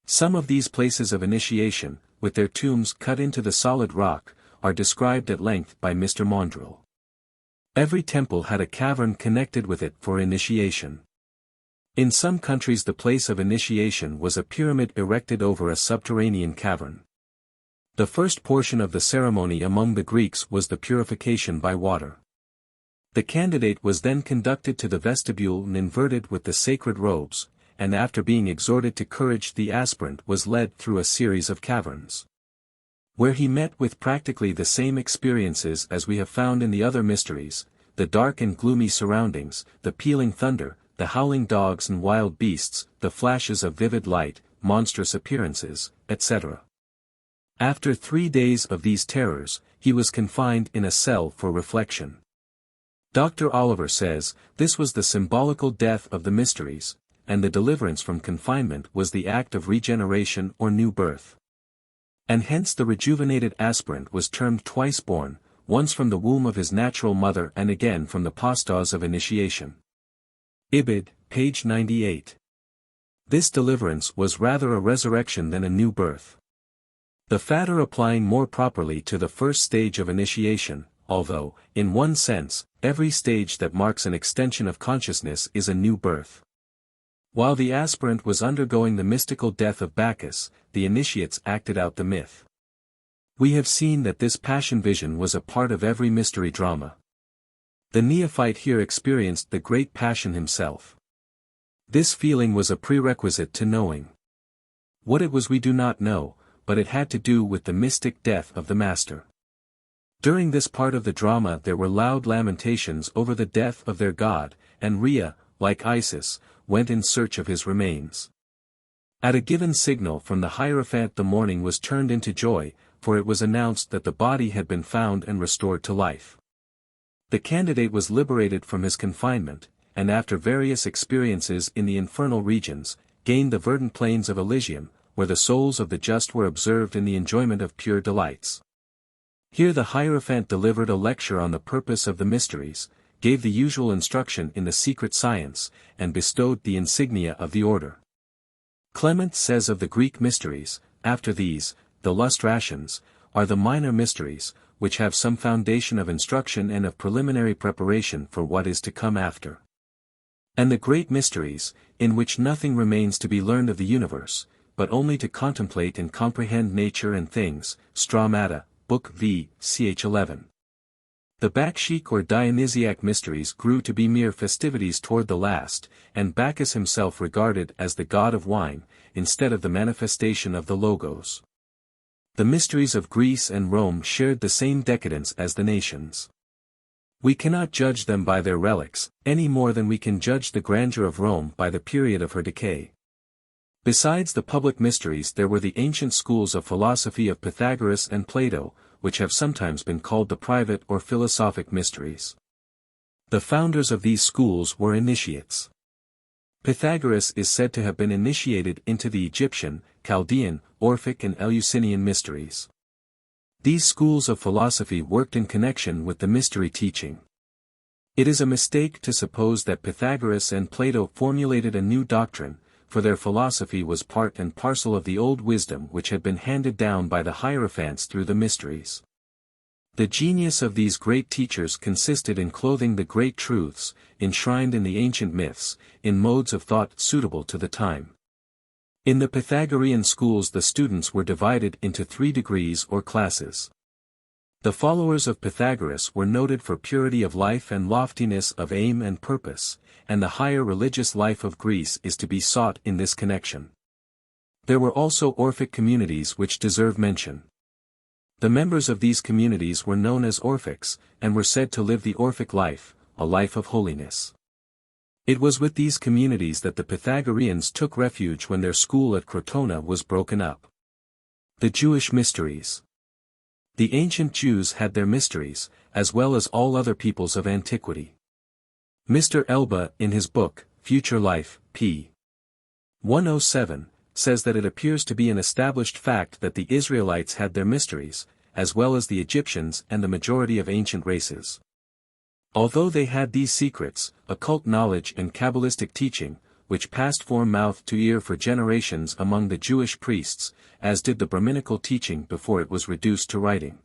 Some of these places of initiation, with their tombs cut into the solid rock, are described at length by Mr. Mondrel. Every temple had a cavern connected with it for initiation. In some countries the place of initiation was a pyramid erected over a subterranean cavern. The first portion of the ceremony among the Greeks was the purification by water. The candidate was then conducted to the vestibule and inverted with the sacred robes, and after being exhorted to courage the aspirant was led through a series of caverns, where he met with practically the same experiences as we have found in the other mysteries, the dark and gloomy surroundings, the pealing thunder, the howling dogs and wild beasts, the flashes of vivid light, monstrous appearances, etc. After 3 days of these terrors, he was confined in a cell for reflection. Dr. Oliver says, this was the symbolical death of the mysteries, and the deliverance from confinement was the act of regeneration or new birth. And hence the rejuvenated aspirant was termed twice born, once from the womb of his natural mother and again from the postas of initiation. Ibid, page 98. This deliverance was rather a resurrection than a new birth. The fatter applying more properly to the first stage of initiation, although, in one sense, every stage that marks an extension of consciousness is a new birth. While the aspirant was undergoing the mystical death of Bacchus, the initiates acted out the myth. We have seen that this passion vision was a part of every mystery drama. The neophyte here experienced the great passion himself. This feeling was a prerequisite to knowing. What it was we do not know, but it had to do with the mystic death of the master. During this part of the drama there were loud lamentations over the death of their god, and Rhea, like Isis, went in search of his remains. At a given signal from the Hierophant the mourning was turned into joy, for it was announced that the body had been found and restored to life. The candidate was liberated from his confinement, and after various experiences in the infernal regions, gained the verdant plains of Elysium, where the souls of the just were observed in the enjoyment of pure delights. Here the Hierophant delivered a lecture on the purpose of the mysteries, gave the usual instruction in the secret science, and bestowed the insignia of the order. Clement says of the Greek mysteries, after these, the lustrations, are the minor mysteries, which have some foundation of instruction and of preliminary preparation for what is to come after. And the great mysteries, in which nothing remains to be learned of the universe, but only to contemplate and comprehend nature and things, Stramata, Book V, ch. 11. The Bakshik or Dionysiac mysteries grew to be mere festivities toward the last, and Bacchus himself regarded as the god of wine, instead of the manifestation of the Logos. The mysteries of Greece and Rome shared the same decadence as the nations. We cannot judge them by their relics, any more than we can judge the grandeur of Rome by the period of her decay. Besides the public mysteries there were the ancient schools of philosophy of Pythagoras and Plato, which have sometimes been called the private or philosophic mysteries. The founders of these schools were initiates. Pythagoras is said to have been initiated into the Egyptian, Chaldean, Orphic and Eleusinian mysteries. These schools of philosophy worked in connection with the mystery teaching. It is a mistake to suppose that Pythagoras and Plato formulated a new doctrine, for their philosophy was part and parcel of the old wisdom which had been handed down by the Hierophants through the mysteries. The genius of these great teachers consisted in clothing the great truths, enshrined in the ancient myths, in modes of thought suitable to the time. In the Pythagorean schools the students were divided into 3 degrees or classes. The followers of Pythagoras were noted for purity of life and loftiness of aim and purpose, and the higher religious life of Greece is to be sought in this connection. There were also Orphic communities which deserve mention. The members of these communities were known as Orphics, and were said to live the Orphic life, a life of holiness. It was with these communities that the Pythagoreans took refuge when their school at Crotona was broken up. The Jewish mysteries. The ancient Jews had their mysteries, as well as all other peoples of antiquity. Mr. Elba, in his book, Future Life, p. 107, says that it appears to be an established fact that the Israelites had their mysteries, as well as the Egyptians and the majority of ancient races. Although they had these secrets, occult knowledge and Kabbalistic teaching, which passed from mouth to ear for generations among the Jewish priests, as did the Brahminical teaching before it was reduced to writing.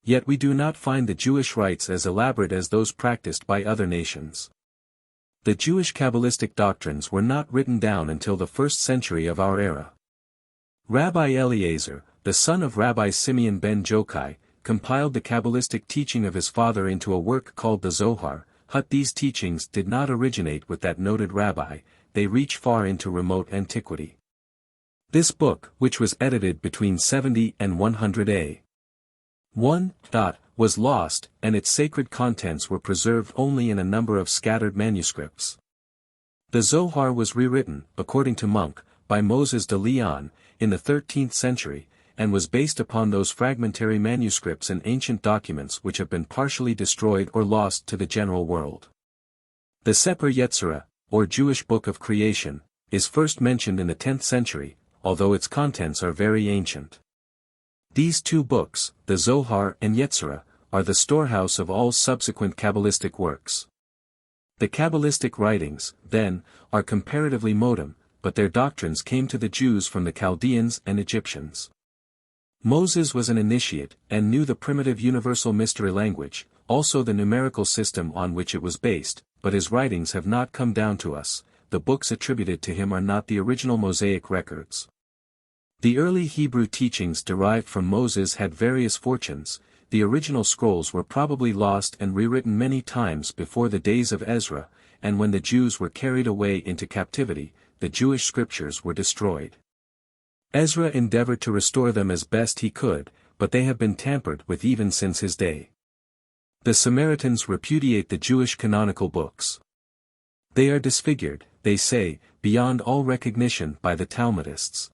Yet we do not find the Jewish rites as elaborate as those practiced by other nations. The Jewish Kabbalistic doctrines were not written down until the 1st century of our era. Rabbi Eliezer, the son of Rabbi Simeon ben Jokai, compiled the Kabbalistic teaching of his father into a work called the Zohar. These teachings did not originate with that noted rabbi, they reach far into remote antiquity. This book, which was edited between 70 and 100 A.C., was lost, and its sacred contents were preserved only in a number of scattered manuscripts. The Zohar was rewritten, according to Monk, by Moses de Leon, in the 13th century, and was based upon those fragmentary manuscripts and ancient documents which have been partially destroyed or lost to the general world. The Sefer Yetzirah, or Jewish Book of Creation, is first mentioned in the 10th century, although its contents are very ancient. These two books, the Zohar and Yetzirah, are the storehouse of all subsequent Kabbalistic works. The Kabbalistic writings, then, are comparatively modern, but their doctrines came to the Jews from the Chaldeans and Egyptians. Moses was an initiate, and knew the primitive universal mystery language, also the numerical system on which it was based, but his writings have not come down to us, the books attributed to him are not the original Mosaic records. The early Hebrew teachings derived from Moses had various fortunes. The original scrolls were probably lost and rewritten many times before the days of Ezra, and when the Jews were carried away into captivity, the Jewish scriptures were destroyed. Ezra endeavored to restore them as best he could, but they have been tampered with even since his day. The Samaritans repudiate the Jewish canonical books. They are disfigured, they say, beyond all recognition by the Talmudists.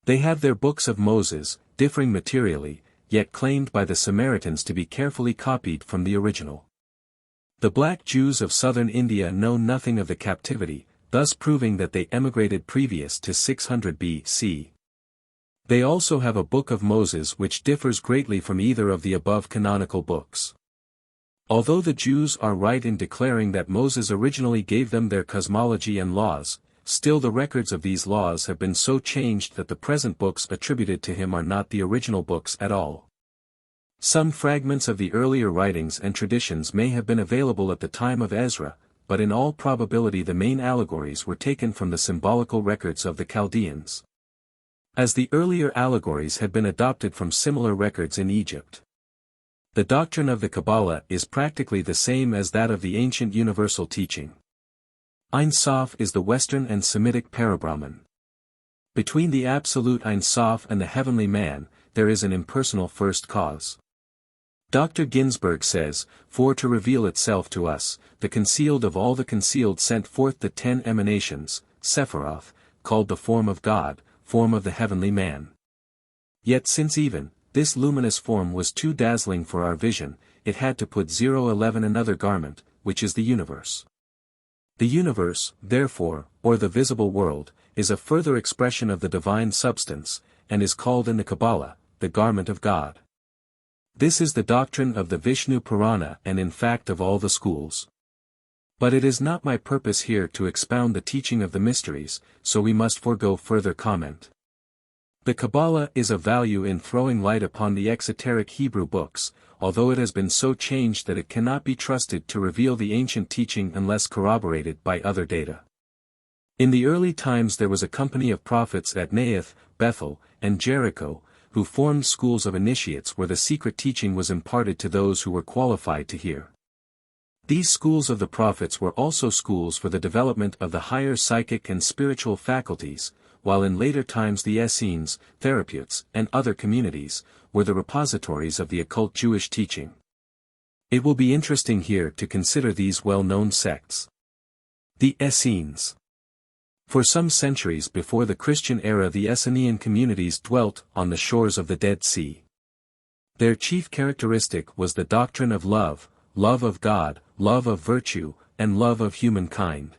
They have their books of Moses, differing materially, yet claimed by the Samaritans to be carefully copied from the original. The black Jews of southern India know nothing of the captivity, thus proving that they emigrated previous to 600 BC. They also have a book of Moses which differs greatly from either of the above canonical books. Although the Jews are right in declaring that Moses originally gave them their cosmology and laws, still the records of these laws have been so changed that the present books attributed to him are not the original books at all. Some fragments of the earlier writings and traditions may have been available at the time of Ezra, but in all probability the main allegories were taken from the symbolical records of the Chaldeans. As the earlier allegories had been adopted from similar records in Egypt. The doctrine of the Kabbalah is practically the same as that of the ancient universal teaching. Ein Sof is the Western and Semitic Parabrahman. Between the absolute Ein Sof and the heavenly man, there is an impersonal first cause. Dr. Ginsburg says, "For to reveal itself to us, the concealed of all the concealed sent forth the 10 emanations, Sephiroth, called the form of God, form of the heavenly man. Yet since even this luminous form was too dazzling for our vision, it had to put 011 another garment, which is the universe. The universe, therefore, or the visible world, is a further expression of the divine substance, and is called in the Kabbalah, the garment of God. This is the doctrine of the Vishnu Purana and in fact of all the schools. But it is not my purpose here to expound the teaching of the mysteries, so we must forego further comment. The Kabbalah is of value in throwing light upon the exoteric Hebrew books, although it has been so changed that it cannot be trusted to reveal the ancient teaching unless corroborated by other data. In the early times there was a company of prophets at Naioth, Bethel, and Jericho, who formed schools of initiates where the secret teaching was imparted to those who were qualified to hear. These schools of the prophets were also schools for the development of the higher psychic and spiritual faculties, while in later times the Essenes, therapeutes, and other communities, were the repositories of the occult Jewish teaching. It will be interesting here to consider these well-known sects. The Essenes. For some centuries before the Christian era the Essenean communities dwelt on the shores of the Dead Sea. Their chief characteristic was the doctrine of love, love of God, love of virtue, and love of humankind.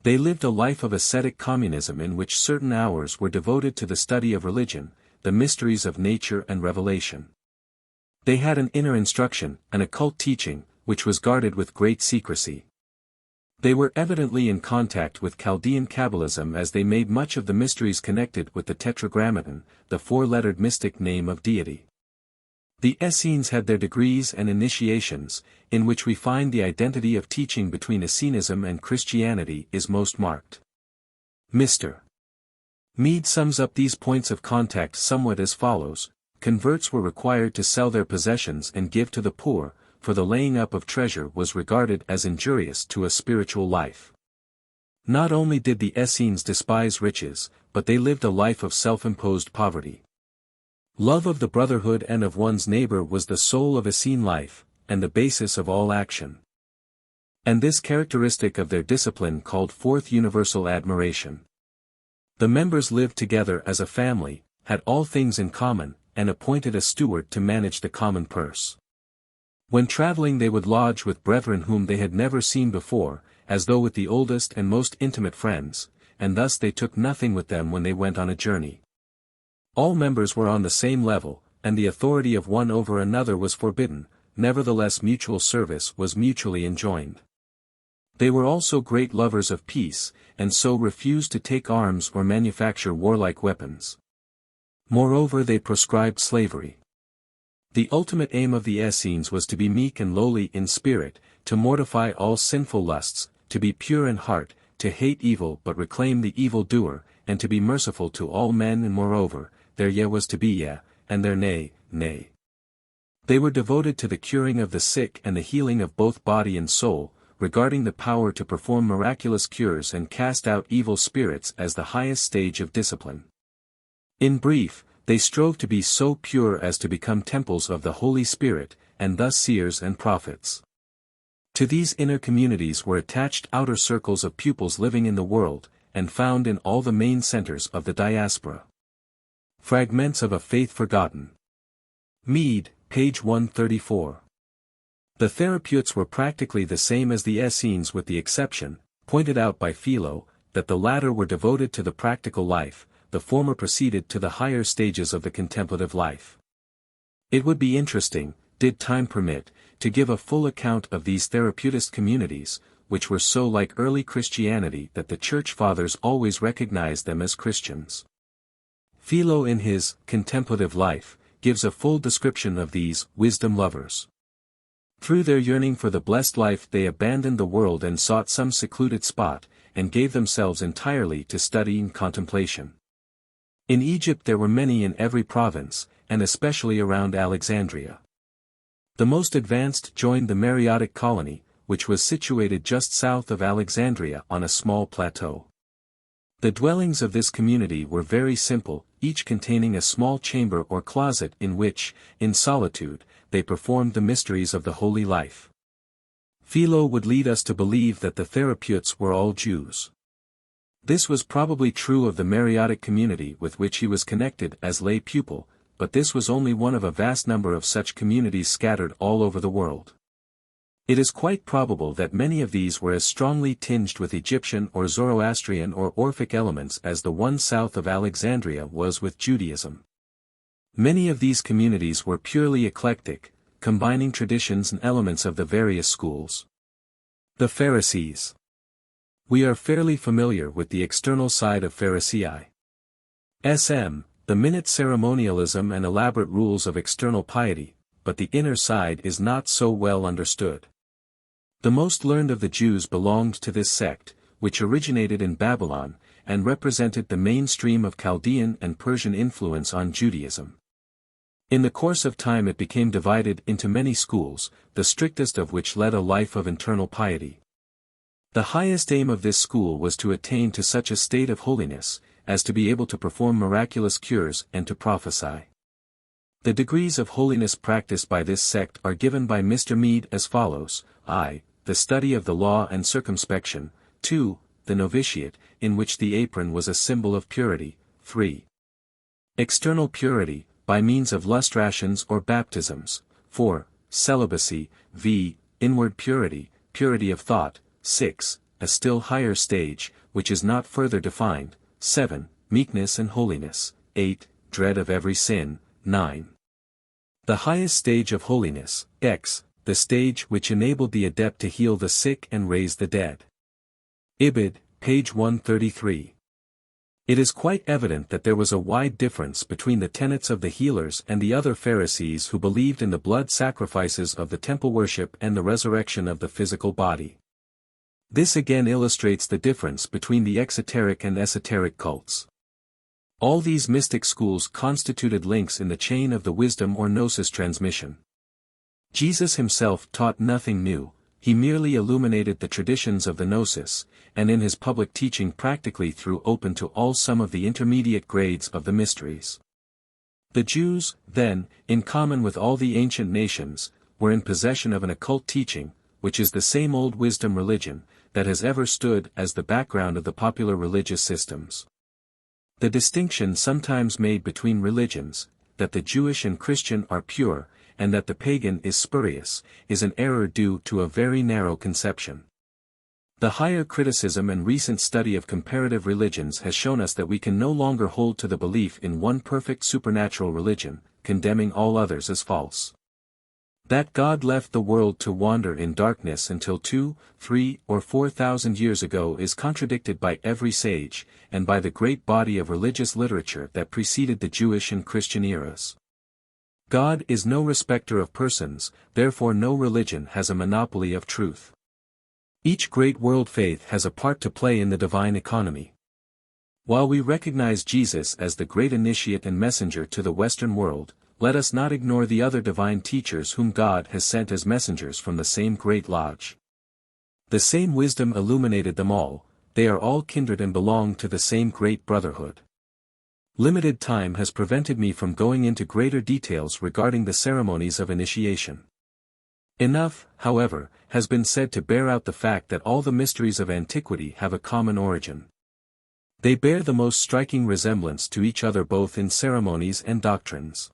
They lived a life of ascetic communism in which certain hours were devoted to the study of religion, the mysteries of nature and revelation. They had an inner instruction, an occult teaching, which was guarded with great secrecy. They were evidently in contact with Chaldean Kabbalism as they made much of the mysteries connected with the Tetragrammaton, the four-lettered mystic name of deity. The Essenes had their degrees and initiations, in which we find the identity of teaching between Essenism and Christianity is most marked. Mr. Mead sums up these points of contact somewhat as follows: converts were required to sell their possessions and give to the poor, for the laying up of treasure was regarded as injurious to a spiritual life. Not only did the Essenes despise riches, but they lived a life of self-imposed poverty. Love of the brotherhood and of one's neighbor was the soul of Essene life, and the basis of all action. And this characteristic of their discipline called forth universal admiration. The members lived together as a family, had all things in common, and appointed a steward to manage the common purse. When traveling they would lodge with brethren whom they had never seen before, as though with the oldest and most intimate friends, and thus they took nothing with them when they went on a journey. All members were on the same level, and the authority of one over another was forbidden, nevertheless mutual service was mutually enjoined. They were also great lovers of peace, and so refused to take arms or manufacture warlike weapons. Moreover, they proscribed slavery. The ultimate aim of the Essenes was to be meek and lowly in spirit, to mortify all sinful lusts, to be pure in heart, to hate evil but reclaim the evil-doer, and to be merciful to all men, and moreover, their yea was to be yea, and their nay, nay. They were devoted to the curing of the sick and the healing of both body and soul, regarding the power to perform miraculous cures and cast out evil spirits as the highest stage of discipline. In brief, they strove to be so pure as to become temples of the Holy Spirit, and thus seers and prophets. To these inner communities were attached outer circles of pupils living in the world, and found in all the main centers of the diaspora. Fragments of a Faith Forgotten. Mead, page 134. The therapeutes were practically the same as the Essenes with the exception, pointed out by Philo, that the latter were devoted to the practical life, the former proceeded to the higher stages of the contemplative life. It would be interesting, did time permit, to give a full account of these therapeutist communities, which were so like early Christianity that the Church Fathers always recognized them as Christians. Philo in his Contemplative Life gives a full description of these wisdom lovers. Through their yearning for the blessed life they abandoned the world and sought some secluded spot, and gave themselves entirely to study and contemplation. In Egypt there were many in every province, and especially around Alexandria. The most advanced joined the Mareotic colony, which was situated just south of Alexandria on a small plateau. The dwellings of this community were very simple, each containing a small chamber or closet in which, in solitude, they performed the mysteries of the holy life. Philo would lead us to believe that the therapeutes were all Jews. This was probably true of the Mareotic community with which he was connected as lay pupil, but this was only one of a vast number of such communities scattered all over the world. It is quite probable that many of these were as strongly tinged with Egyptian or Zoroastrian or Orphic elements as the one south of Alexandria was with Judaism. Many of these communities were purely eclectic, combining traditions and elements of the various schools. The Pharisees. We are fairly familiar with the external side of Pharisee. The minute ceremonialism and elaborate rules of external piety, but the inner side is not so well understood. The most learned of the Jews belonged to this sect, which originated in Babylon, and represented the mainstream of Chaldean and Persian influence on Judaism. In the course of time it became divided into many schools, the strictest of which led a life of internal piety. The highest aim of this school was to attain to such a state of holiness, as to be able to perform miraculous cures and to prophesy. The degrees of holiness practiced by this sect are given by Mr. Mead as follows: I. The study of the law and circumspection. 2. The novitiate, in which the apron was a symbol of purity. 3. External purity, by means of lustrations or baptisms. 4. Celibacy. V. Inward purity, purity of thought. 6. a still higher stage, which is not further defined, 7, meekness and holiness, 8, dread of every sin, 9. The highest stage of holiness, X, the stage which enabled the adept to heal the sick and raise the dead. Ibid, page 133. It is quite evident that there was a wide difference between the tenets of the healers and the other Pharisees who believed in the blood sacrifices of the temple worship and the resurrection of the physical body. This again illustrates the difference between the exoteric and esoteric cults. All these mystic schools constituted links in the chain of the wisdom or gnosis transmission. Jesus himself taught nothing new, he merely illuminated the traditions of the gnosis, and in his public teaching practically threw open to all some of the intermediate grades of the mysteries. The Jews, then, in common with all the ancient nations, were in possession of an occult teaching, which is the same old wisdom religion, that has ever stood as the background of the popular religious systems. The distinction sometimes made between religions, that the Jewish and Christian are pure, and that the pagan is spurious, is an error due to a very narrow conception. The higher criticism and recent study of comparative religions has shown us that we can no longer hold to the belief in one perfect supernatural religion, condemning all others as false. That God left the world to wander in darkness until 2, 3, or 4,000 years ago is contradicted by every sage, and by the great body of religious literature that preceded the Jewish and Christian eras. God is no respecter of persons, therefore no religion has a monopoly of truth. Each great world faith has a part to play in the divine economy. While we recognize Jesus as the great initiate and messenger to the Western world, let us not ignore the other divine teachers whom God has sent as messengers from the same great lodge. The same wisdom illuminated them all, they are all kindred and belong to the same great brotherhood. Limited time has prevented me from going into greater details regarding the ceremonies of initiation. Enough, however, has been said to bear out the fact that all the mysteries of antiquity have a common origin. They bear the most striking resemblance to each other both in ceremonies and doctrines.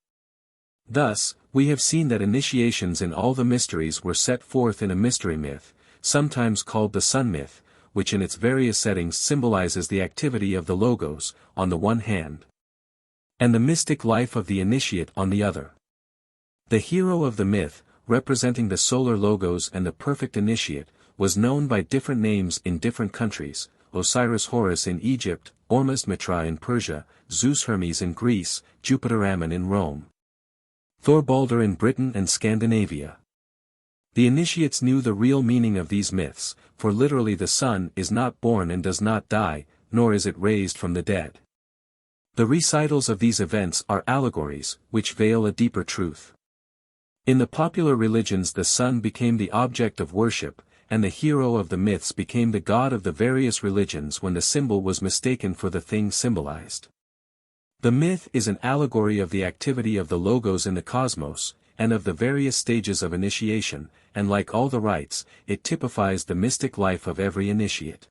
Thus, we have seen that initiations in all the mysteries were set forth in a mystery myth, sometimes called the sun myth, which in its various settings symbolizes the activity of the logos, on the one hand, and the mystic life of the initiate on the other. The hero of the myth, representing the solar logos and the perfect initiate, was known by different names in different countries: Osiris Horus in Egypt, Ormuzd Mitra in Persia, Zeus Hermes in Greece, Jupiter Ammon in Rome, Thor Balder in Britain and Scandinavia. The initiates knew the real meaning of these myths, for literally the sun is not born and does not die, nor is it raised from the dead. The recitals of these events are allegories, which veil a deeper truth. In the popular religions the sun became the object of worship, and the hero of the myths became the god of the various religions when the symbol was mistaken for the thing symbolized. The myth is an allegory of the activity of the logos in the cosmos, and of the various stages of initiation, and like all the rites, it typifies the mystic life of every initiate.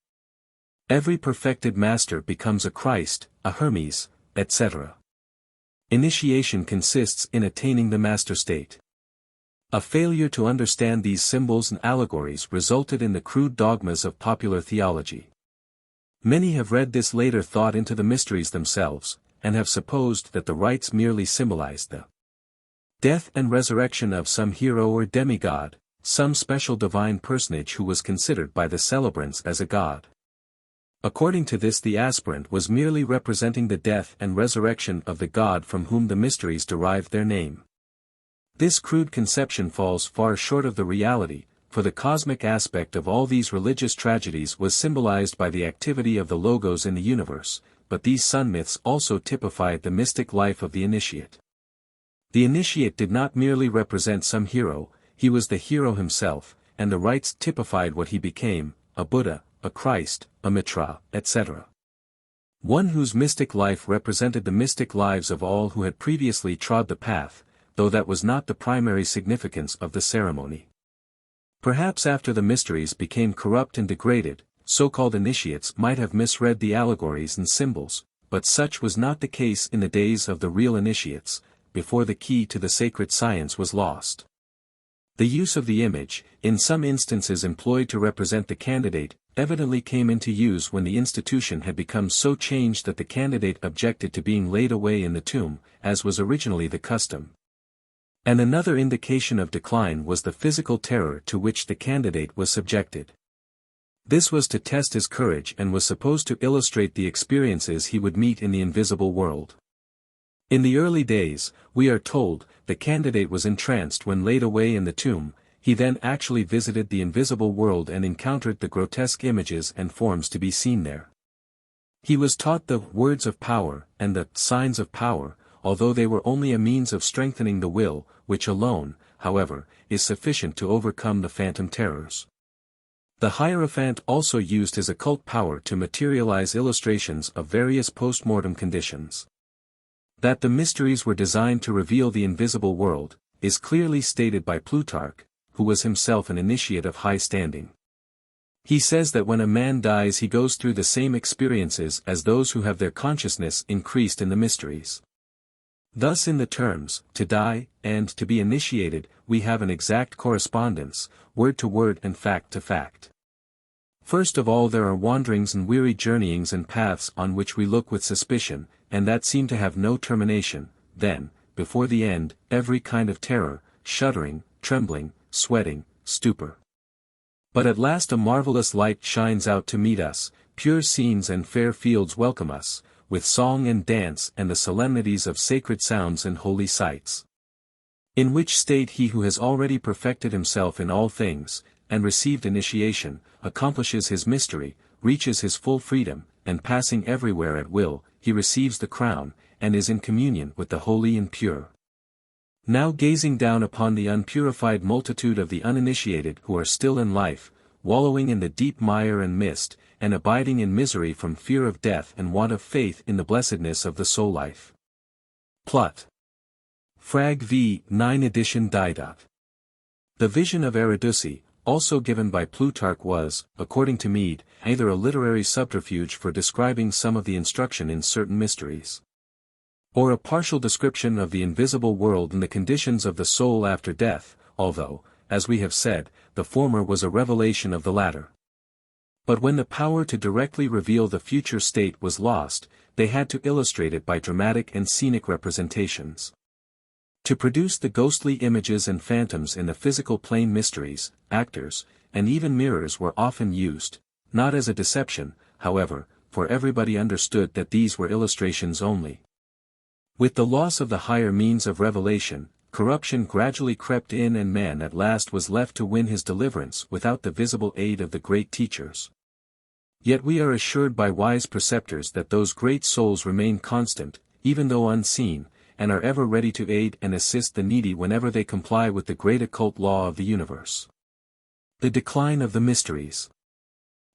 Every perfected master becomes a Christ, a Hermes, etc. Initiation consists in attaining the master state. A failure to understand these symbols and allegories resulted in the crude dogmas of popular theology. Many have read this later thought into the mysteries themselves, and have supposed that the rites merely symbolized the death and resurrection of some hero or demigod, some special divine personage who was considered by the celebrants as a god. According to this, the aspirant was merely representing the death and resurrection of the god from whom the mysteries derived their name. This crude conception falls far short of the reality, for the cosmic aspect of all these religious tragedies was symbolized by the activity of the logos in the universe, but these sun myths also typified the mystic life of the initiate. The initiate did not merely represent some hero, he was the hero himself, and the rites typified what he became: a Buddha, a Christ, a Mitra, etc. One whose mystic life represented the mystic lives of all who had previously trod the path, though that was not the primary significance of the ceremony. Perhaps after the mysteries became corrupt and degraded, so-called initiates might have misread the allegories and symbols, but such was not the case in the days of the real initiates, before the key to the sacred science was lost. The use of the image, in some instances employed to represent the candidate, evidently came into use when the institution had become so changed that the candidate objected to being laid away in the tomb, as was originally the custom. And another indication of decline was the physical terror to which the candidate was subjected. This was to test his courage and was supposed to illustrate the experiences he would meet in the invisible world. In the early days, we are told, the candidate was entranced when laid away in the tomb. He then actually visited the invisible world and encountered the grotesque images and forms to be seen there. He was taught the words of power and the signs of power, although they were only a means of strengthening the will, which alone, however, is sufficient to overcome the phantom terrors. The Hierophant also used his occult power to materialize illustrations of various post-mortem conditions. That the mysteries were designed to reveal the invisible world, is clearly stated by Plutarch, who was himself an initiate of high standing. He says that when a man dies he goes through the same experiences as those who have their consciousness increased in the mysteries. Thus in the terms, to die, and to be initiated, we have an exact correspondence, word to word and fact to fact. First of all there are wanderings and weary journeyings and paths on which we look with suspicion, and that seem to have no termination. Then, before the end, every kind of terror, shuddering, trembling, sweating, stupor. But at last a marvelous light shines out to meet us, pure scenes and fair fields welcome us, with song and dance and the solemnities of sacred sounds and holy sights. In which state he who has already perfected himself in all things, and received initiation, accomplishes his mystery, reaches his full freedom, and passing everywhere at will, he receives the crown, and is in communion with the holy and pure. Now gazing down upon the unpurified multitude of the uninitiated who are still in life, wallowing in the deep mire and mist, and abiding in misery from fear of death and want of faith in the blessedness of the soul life. Plut. Frag v. 9 edition Didat. The vision of Eridusi, also given by Plutarch was, according to Mead, either a literary subterfuge for describing some of the instruction in certain mysteries, or a partial description of the invisible world and the conditions of the soul after death, although, as we have said, the former was a revelation of the latter. But when the power to directly reveal the future state was lost, they had to illustrate it by dramatic and scenic representations. To produce the ghostly images and phantoms in the physical plane mysteries, actors, and even mirrors were often used, not as a deception, however, for everybody understood that these were illustrations only. With the loss of the higher means of revelation, corruption gradually crept in and man at last was left to win his deliverance without the visible aid of the great teachers. Yet we are assured by wise preceptors that those great souls remain constant, even though unseen, and are ever ready to aid and assist the needy whenever they comply with the great occult law of the universe. The decline of the mysteries.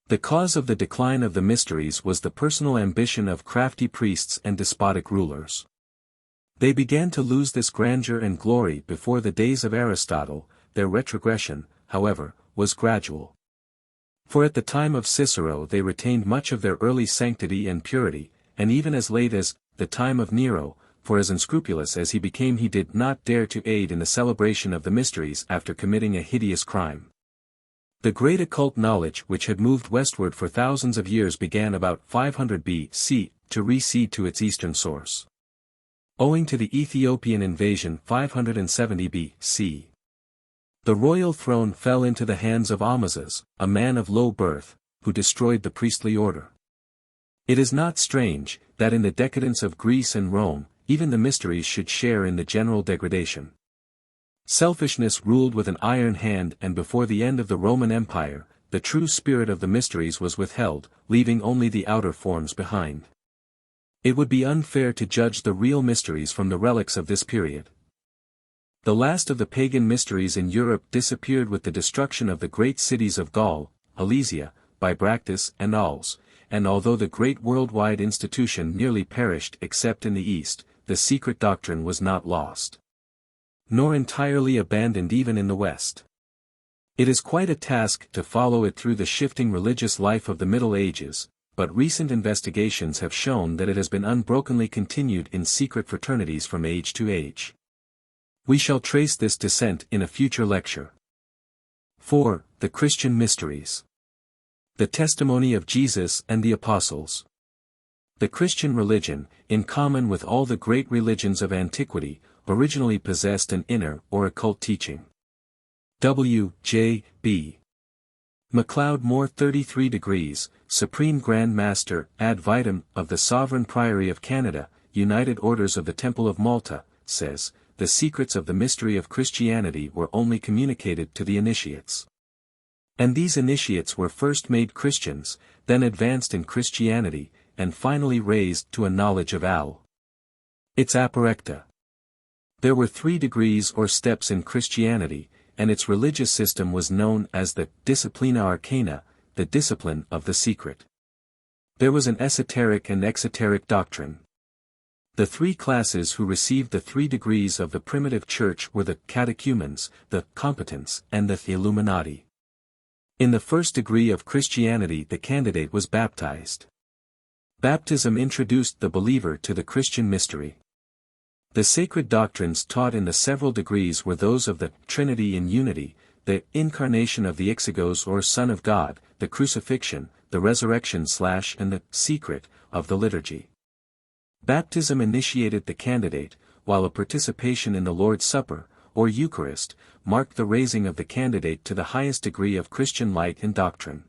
The cause of the decline of the mysteries was the personal ambition of crafty priests and despotic rulers. They began to lose this grandeur and glory before the days of Aristotle. Their retrogression, however, was gradual. For at the time of Cicero they retained much of their early sanctity and purity, and even as late as the time of Nero, for as unscrupulous as he became he did not dare to aid in the celebration of the mysteries after committing a hideous crime. The great occult knowledge which had moved westward for thousands of years began about 500 BC to recede to its eastern source. Owing to the Ethiopian invasion 570 BC. The royal throne fell into the hands of Ahmoses, a man of low birth, who destroyed the priestly order. It is not strange, that in the decadence of Greece and Rome, even the mysteries should share in the general degradation. Selfishness ruled with an iron hand, and before the end of the Roman Empire, the true spirit of the mysteries was withheld, leaving only the outer forms behind. It would be unfair to judge the real mysteries from the relics of this period. The last of the pagan mysteries in Europe disappeared with the destruction of the great cities of Gaul, Alesia, Bibractis and Arles, and although the great worldwide institution nearly perished except in the East, the secret doctrine was not lost, nor entirely abandoned even in the West. It is quite a task to follow it through the shifting religious life of the Middle Ages, but recent investigations have shown that it has been unbrokenly continued in secret fraternities from age to age. We shall trace this descent in a future lecture. 4. The Christian Mysteries. The testimony of Jesus and the Apostles. The Christian religion, in common with all the great religions of antiquity, originally possessed an inner or occult teaching. W. J. B. MacLeod Moore 33 degrees, Supreme Grand Master ad vitam of the Sovereign Priory of Canada, United Orders of the Temple of Malta, says, the secrets of the mystery of Christianity were only communicated to the initiates. And these initiates were first made Christians, then advanced in Christianity, and finally raised to a knowledge of its apparecta. There were 3 degrees or steps in Christianity, and its religious system was known as the disciplina arcana, the discipline of the secret. There was an esoteric and exoteric doctrine. The 3 classes who received the 3 degrees of the primitive church were the catechumens, the competents, and the Illuminati. In the first degree of Christianity the candidate was baptized. Baptism introduced the believer to the Christian mystery. The sacred doctrines taught in the several degrees were those of the Trinity in unity, the incarnation of the Ixigos or Son of God, the crucifixion, the resurrection / and the secret of the liturgy. Baptism initiated the candidate, while a participation in the Lord's Supper, or Eucharist, marked the raising of the candidate to the highest degree of Christian light and doctrine.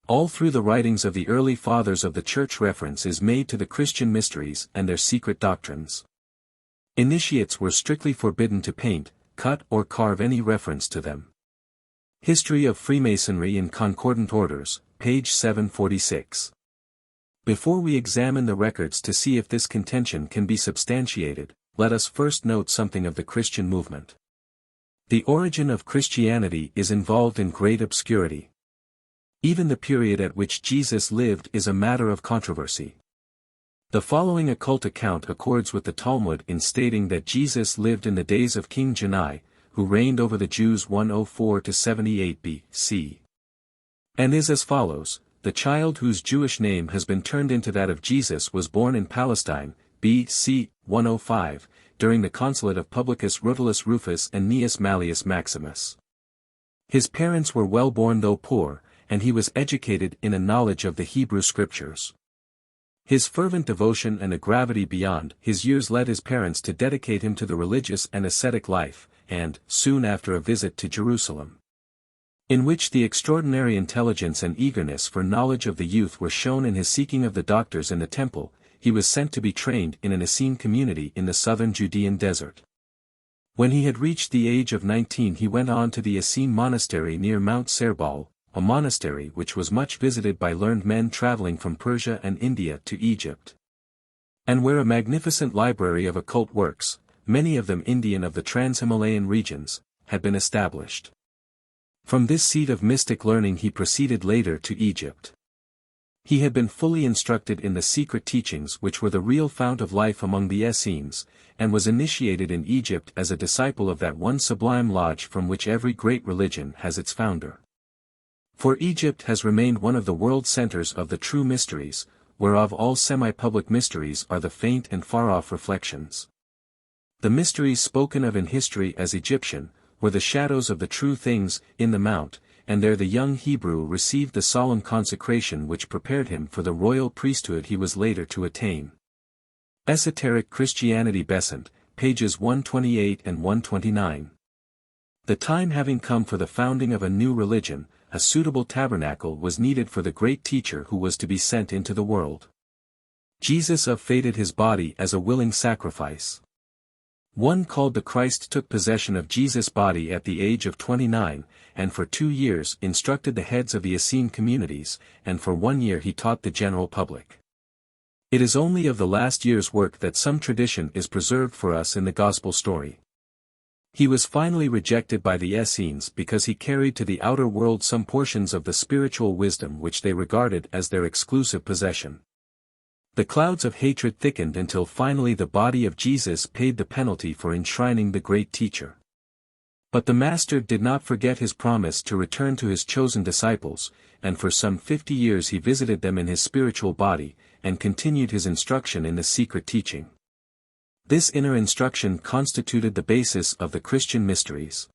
All through the writings of the early Fathers of the Church reference is made to the Christian mysteries and their secret doctrines. Initiates were strictly forbidden to paint, cut or carve any reference to them. History of Freemasonry in Concordant Orders, page 746. Before we examine the records to see if this contention can be substantiated, let us first note something of the Christian movement. The origin of Christianity is involved in great obscurity. Even the period at which Jesus lived is a matter of controversy. The following occult account accords with the Talmud in stating that Jesus lived in the days of King Janai, who reigned over the Jews 104 to 78 B.C. And is as follows: the child whose Jewish name has been turned into that of Jesus was born in Palestine, B.C. 105, during the consulate of Publicus Rutilius Rufus and Gnaeus Malleus Maximus. His parents were well-born though poor, and he was educated in a knowledge of the Hebrew Scriptures. His fervent devotion and a gravity beyond his years led his parents to dedicate him to the religious and ascetic life, and, soon after a visit to Jerusalem, in which the extraordinary intelligence and eagerness for knowledge of the youth were shown in his seeking of the doctors in the temple, he was sent to be trained in an Essene community in the southern Judean desert. When he had reached the age of 19 he went on to the Essene monastery near Mount Serbal, a monastery which was much visited by learned men traveling from Persia and India to Egypt, and where a magnificent library of occult works, many of them Indian of the Trans-Himalayan regions, had been established. From this seat of mystic learning he proceeded later to Egypt. He had been fully instructed in the secret teachings which were the real fount of life among the Essenes, and was initiated in Egypt as a disciple of that one sublime lodge from which every great religion has its founder. For Egypt has remained one of the world centers of the true mysteries, whereof all semi-public mysteries are the faint and far-off reflections. The mysteries spoken of in history as Egyptian, were the shadows of the true things in the mount, and there the young Hebrew received the solemn consecration which prepared him for the royal priesthood he was later to attain. Esoteric Christianity Besant, pages 128 and 129. The time having come for the founding of a new religion, a suitable tabernacle was needed for the great teacher who was to be sent into the world. Jesus fated his body as a willing sacrifice. One called the Christ took possession of Jesus' body at the age of 29, and for 2 years instructed the heads of the Essene communities, and for 1 year he taught the general public. It is only of the last year's work that some tradition is preserved for us in the Gospel story. He was finally rejected by the Essenes because he carried to the outer world some portions of the spiritual wisdom which they regarded as their exclusive possession. The clouds of hatred thickened until finally the body of Jesus paid the penalty for enshrining the great teacher. But the Master did not forget his promise to return to his chosen disciples, and for some 50 years he visited them in his spiritual body, and continued his instruction in the secret teaching. This inner instruction constituted the basis of the Christian mysteries.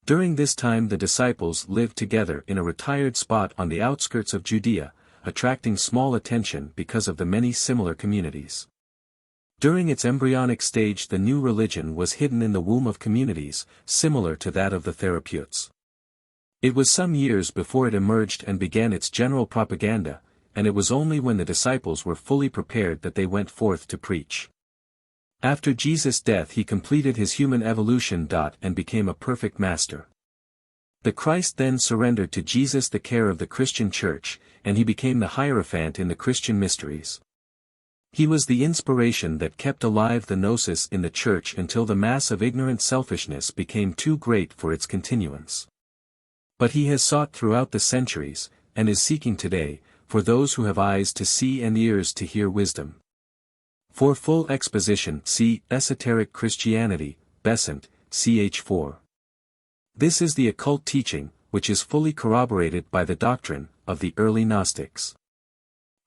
During this time the disciples lived together in a retired spot on the outskirts of Judea, attracting small attention because of the many similar communities. During its embryonic stage the new religion was hidden in the womb of communities, similar to that of the therapeutes. It was some years before it emerged and began its general propaganda, and it was only when the disciples were fully prepared that they went forth to preach. After Jesus' death he completed his human evolution and became a perfect master. The Christ then surrendered to Jesus the care of the Christian church, and he became the hierophant in the Christian mysteries. He was the inspiration that kept alive the gnosis in the church until the mass of ignorant selfishness became too great for its continuance. But he has sought throughout the centuries, and is seeking today, for those who have eyes to see and ears to hear wisdom. For full exposition see Esoteric Christianity, Besant, ch. 4. This is the occult teaching, which is fully corroborated by the doctrine of the early Gnostics.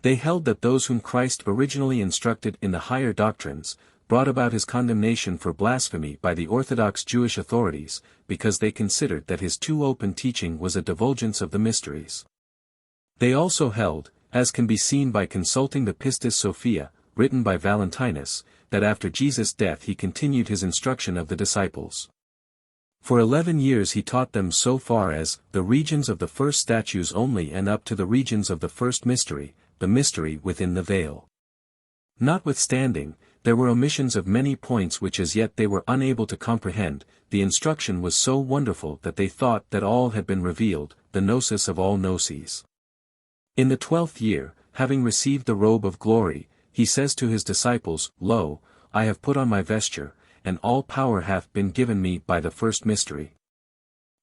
They held that those whom Christ originally instructed in the higher doctrines, brought about his condemnation for blasphemy by the Orthodox Jewish authorities, because they considered that his too open teaching was a divulgence of the mysteries. They also held, as can be seen by consulting the Pistis Sophia, written by Valentinus, that after Jesus' death he continued his instruction of the disciples. For 11 years he taught them so far as the regions of the first statues only and up to the regions of the first mystery, the mystery within the veil. Notwithstanding, there were omissions of many points which as yet they were unable to comprehend. The instruction was so wonderful that they thought that all had been revealed, the gnosis of all gnosis. In the 12th year, having received the robe of glory, he says to his disciples, Lo, I have put on my vesture, and all power hath been given me by the first mystery.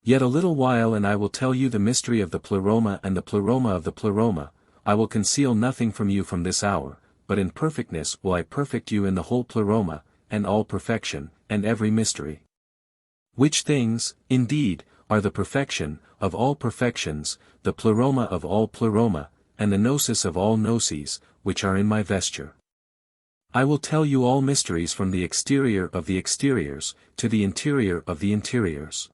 Yet a little while and I will tell you the mystery of the pleroma and the pleroma of the pleroma. I will conceal nothing from you from this hour, but in perfectness will I perfect you in the whole pleroma, and all perfection, and every mystery. Which things, indeed, are the perfection of all perfections, the pleroma of all pleroma, and the gnosis of all gnoses, which are in my vesture. I will tell you all mysteries from the exterior of the exteriors, to the interior of the interiors.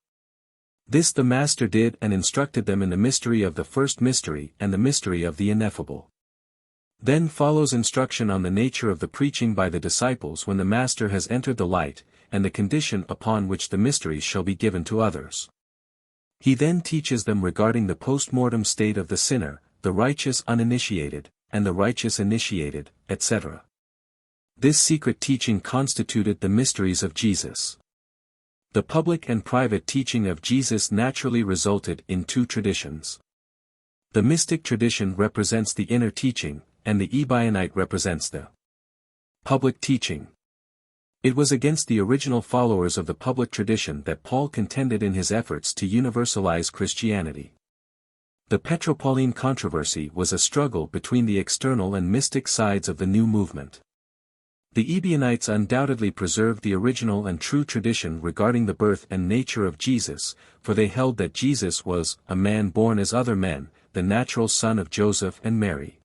This the Master did and instructed them in the mystery of the first mystery and the mystery of the ineffable. Then follows instruction on the nature of the preaching by the disciples when the Master has entered the light, and the condition upon which the mysteries shall be given to others. He then teaches them regarding the post-mortem state of the sinner, the righteous uninitiated, and the righteous initiated, etc. This secret teaching constituted the mysteries of Jesus. The public and private teaching of Jesus naturally resulted in two traditions. The mystic tradition represents the inner teaching, and the Ebionite represents the public teaching. It was against the original followers of the public tradition that Paul contended in his efforts to universalize Christianity. The Petropauline controversy was a struggle between the external and mystic sides of the new movement. The Ebionites undoubtedly preserved the original and true tradition regarding the birth and nature of Jesus, for they held that Jesus was a man born as other men, the natural son of Joseph and Mary.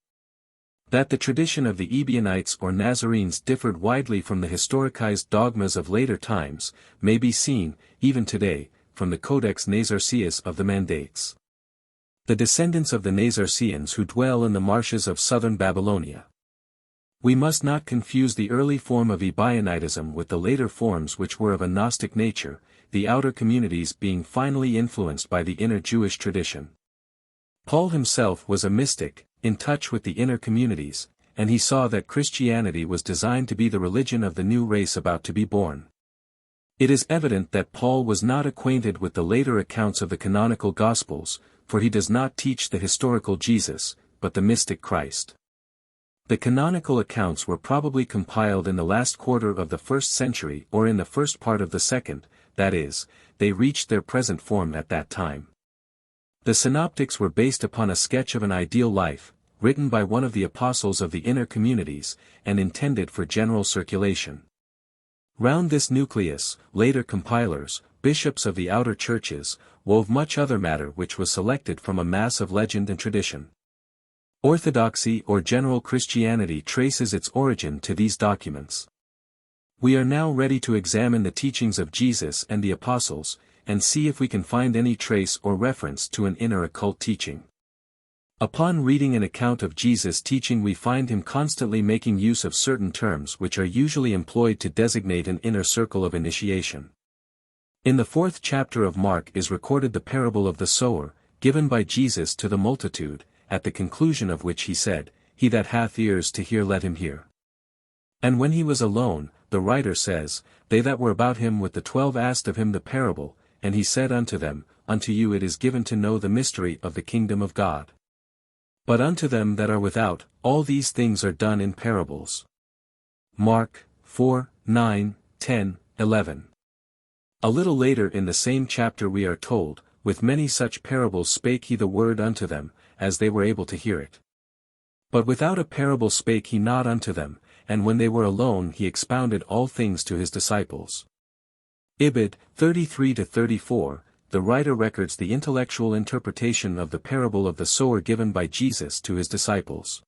That the tradition of the Ebionites or Nazarenes differed widely from the historicized dogmas of later times, may be seen, even today, from the Codex Nazarceus of the Mandates. The descendants of the Nazarceans who dwell in the marshes of southern Babylonia. We must not confuse the early form of Ebionitism with the later forms which were of a Gnostic nature, the outer communities being finally influenced by the inner Jewish tradition. Paul himself was a mystic, in touch with the inner communities, and he saw that Christianity was designed to be the religion of the new race about to be born. It is evident that Paul was not acquainted with the later accounts of the canonical Gospels, for he does not teach the historical Jesus, but the mystic Christ. The canonical accounts were probably compiled in the last quarter of the 1st century or in the first part of the 2nd, that is, they reached their present form at that time. The synoptics were based upon a sketch of an ideal life, written by one of the apostles of the inner communities, and intended for general circulation. Round this nucleus, later compilers, bishops of the outer churches, wove much other matter which was selected from a mass of legend and tradition. Orthodoxy or general Christianity traces its origin to these documents. We are now ready to examine the teachings of Jesus and the apostles, and see if we can find any trace or reference to an inner occult teaching. Upon reading an account of Jesus' teaching, we find him constantly making use of certain terms which are usually employed to designate an inner circle of initiation. In the 4th chapter of Mark is recorded the parable of the sower, given by Jesus to the multitude, at the conclusion of which he said, "He that hath ears to hear, let him hear." And when he was alone, the writer says, they that were about him with the 12 asked of him the parable, and he said unto them, Unto you it is given to know the mystery of the kingdom of God. But unto them that are without, all these things are done in parables. Mark 4, 9, 10, 11. A little later in the same chapter we are told, with many such parables spake he the word unto them, as they were able to hear it. But without a parable spake he not unto them, and when they were alone he expounded all things to his disciples. Ibid. 33-34, the writer records the intellectual interpretation of the parable of the sower given by Jesus to his disciples.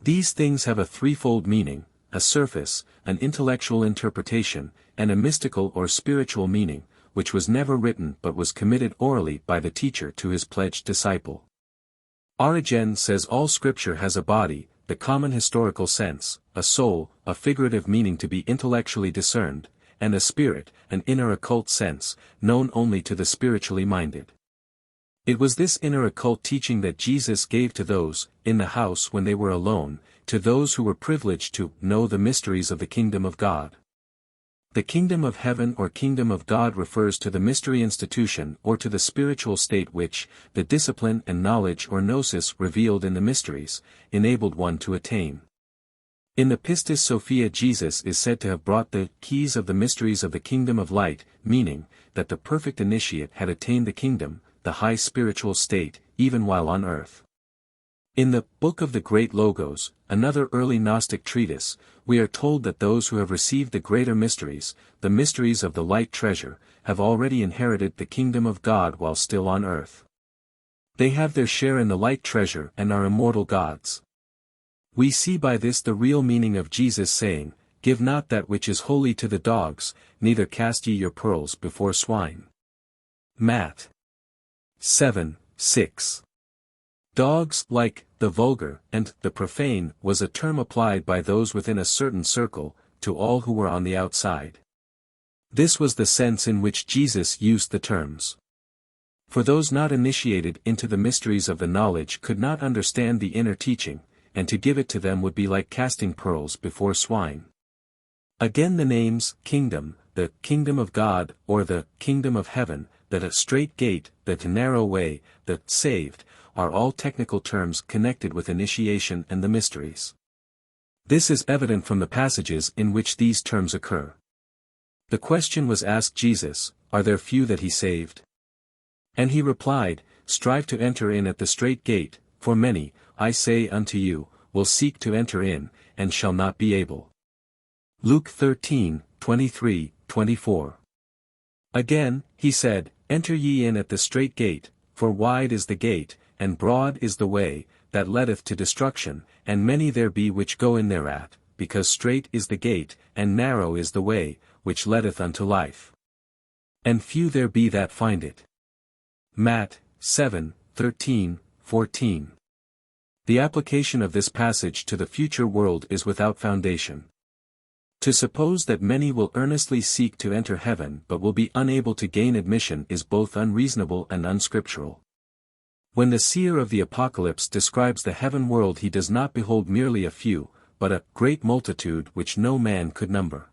These things have a threefold meaning, a surface, an intellectual interpretation, and a mystical or spiritual meaning, which was never written but was committed orally by the teacher to his pledged disciple. Origen says all scripture has a body, the common historical sense, a soul, a figurative meaning to be intellectually discerned, and a spirit, an inner occult sense, known only to the spiritually minded. It was this inner occult teaching that Jesus gave to those, in the house when they were alone, to those who were privileged to know the mysteries of the kingdom of God. The kingdom of heaven or kingdom of God refers to the mystery institution or to the spiritual state which, the discipline and knowledge or gnosis revealed in the mysteries, enabled one to attain. In the Pistis Sophia Jesus is said to have brought the keys of the mysteries of the kingdom of light, meaning, that the perfect initiate had attained the kingdom, the high spiritual state, even while on earth. In the Book of the Great Logos, another early Gnostic treatise, we are told that those who have received the greater mysteries, the mysteries of the light treasure, have already inherited the kingdom of God while still on earth. They have their share in the light treasure and are immortal gods. We see by this the real meaning of Jesus saying, Give not that which is holy to the dogs, neither cast ye your pearls before swine. Matt. 7, 6. Dogs, like the vulgar and the profane, was a term applied by those within a certain circle, to all who were on the outside. This was the sense in which Jesus used the terms. For those not initiated into the mysteries of the knowledge could not understand the inner teaching, and to give it to them would be like casting pearls before swine. Again the names, kingdom, the kingdom of God, or the kingdom of heaven, the straight gate, the narrow way, the saved, are all technical terms connected with initiation and the mysteries. This is evident from the passages in which these terms occur. The question was asked Jesus, Are there few that he saved? And he replied, Strive to enter in at the strait gate, for many, I say unto you, will seek to enter in, and shall not be able. Luke 13, 23, 24. Again, he said, Enter ye in at the strait gate, for wide is the gate, and broad is the way, that leadeth to destruction, and many there be which go in thereat, because strait is the gate, and narrow is the way, which leadeth unto life. And few there be that find it. Matt. 7, 13, 14. The application of this passage to the future world is without foundation. To suppose that many will earnestly seek to enter heaven but will be unable to gain admission is both unreasonable and unscriptural. When the seer of the Apocalypse describes the heaven world, he does not behold merely a few, but a great multitude which no man could number.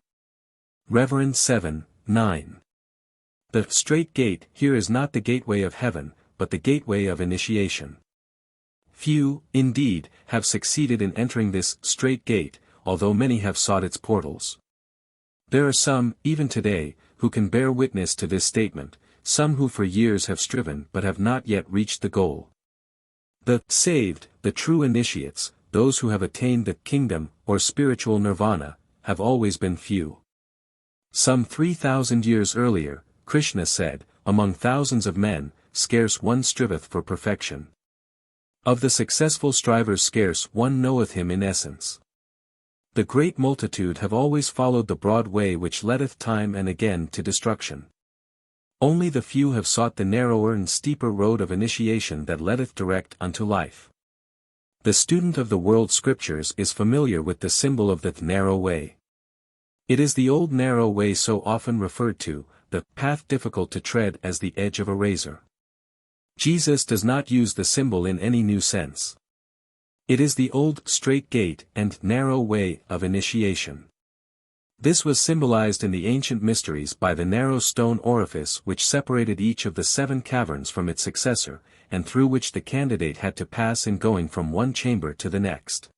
Reverend 7, 9. The strait gate here is not the gateway of heaven, but the gateway of initiation. Few, indeed, have succeeded in entering this strait gate, although many have sought its portals. There are some, even today, who can bear witness to this statement, some who for years have striven but have not yet reached the goal. The saved, the true initiates, those who have attained the kingdom, or spiritual nirvana, have always been few. Some 3,000 years earlier, Krishna said, Among thousands of men, scarce one striveth for perfection. Of the successful strivers scarce one knoweth him in essence. The great multitude have always followed the broad way which leadeth time and again to destruction. Only the few have sought the narrower and steeper road of initiation that leadeth direct unto life. The student of the world scriptures is familiar with the symbol of the narrow way. It is the old narrow way so often referred to, the path difficult to tread as the edge of a razor. Jesus does not use the symbol in any new sense. It is the old straight gate and narrow way of initiation. This was symbolized in the ancient mysteries by the narrow stone orifice which separated each of the 7 caverns from its successor, and through which the candidate had to pass in going from one chamber to the next.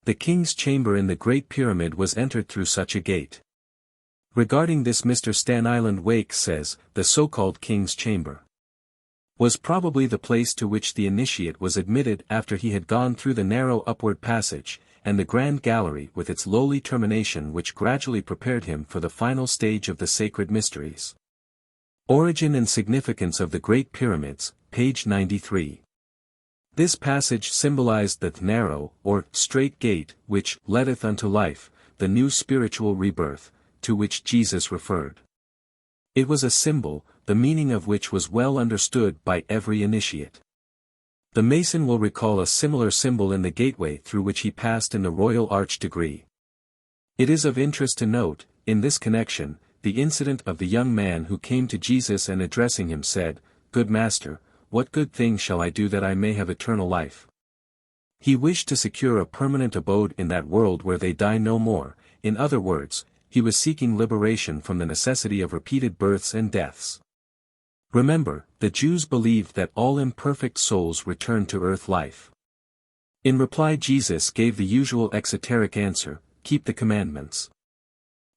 The king's chamber in the Great Pyramid was entered through such a gate. Regarding this, Mr. Stan Island Wake says, the so-called king's chamber was probably the place to which the initiate was admitted after he had gone through the narrow upward passage, and the grand gallery with its lowly termination which gradually prepared him for the final stage of the sacred mysteries. Origin and Significance of the Great Pyramids, page 93. This passage symbolized the narrow, or straight gate, which leadeth unto life, the new spiritual rebirth, to which Jesus referred. It was a symbol, the meaning of which was well understood by every initiate. The Mason will recall a similar symbol in the gateway through which he passed in the Royal Arch degree. It is of interest to note, in this connection, the incident of the young man who came to Jesus and addressing him said, "Good Master, what good thing shall I do that I may have eternal life?" He wished to secure a permanent abode in that world where they die no more. In other words, he was seeking liberation from the necessity of repeated births and deaths. Remember, the Jews believed that all imperfect souls return to earth life. In reply, Jesus gave the usual exoteric answer, "Keep the commandments."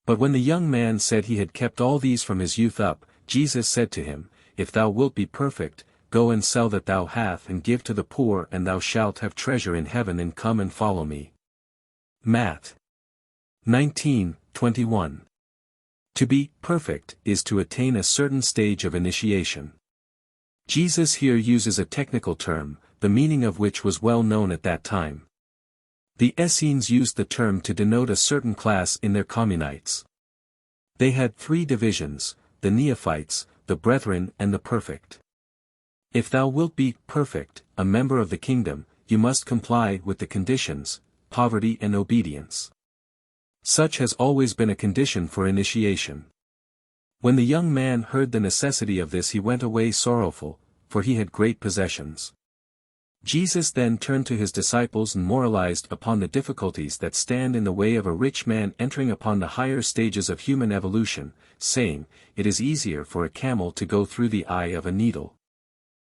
But when the young man said he had kept all these from his youth up, Jesus said to him, "If thou wilt be perfect, go and sell that thou hast and give to the poor, and thou shalt have treasure in heaven, and come and follow me." Matt. 19:21. To be perfect is to attain a certain stage of initiation. Jesus here uses a technical term, the meaning of which was well known at that time. The Essenes used the term to denote a certain class in their communites. They had 3 divisions, the neophytes, the brethren, and the perfect. If thou wilt be perfect, a member of the kingdom, you must comply with the conditions, poverty and obedience. Such has always been a condition for initiation. When the young man heard the necessity of this, he went away sorrowful, for he had great possessions. Jesus then turned to his disciples and moralized upon the difficulties that stand in the way of a rich man entering upon the higher stages of human evolution, saying, "It is easier for a camel to go through the eye of a needle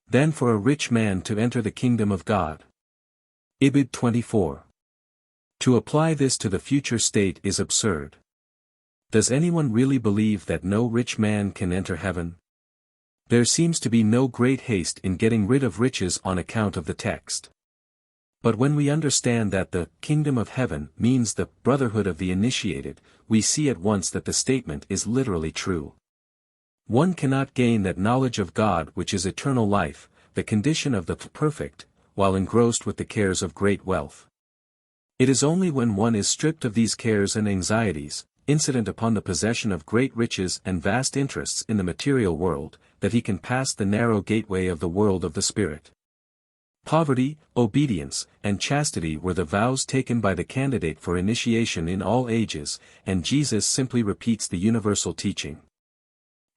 than for a rich man to enter the kingdom of God." Ibid 24. To apply this to the future state is absurd. Does anyone really believe that no rich man can enter heaven? There seems to be no great haste in getting rid of riches on account of the text. But when we understand that the kingdom of heaven means the brotherhood of the initiated, we see at once that the statement is literally true. One cannot gain that knowledge of God which is eternal life, the condition of the perfect, while engrossed with the cares of great wealth. It is only when one is stripped of these cares and anxieties, incident upon the possession of great riches and vast interests in the material world, that he can pass the narrow gateway of the world of the Spirit. Poverty, obedience, and chastity were the vows taken by the candidate for initiation in all ages, and Jesus simply repeats the universal teaching.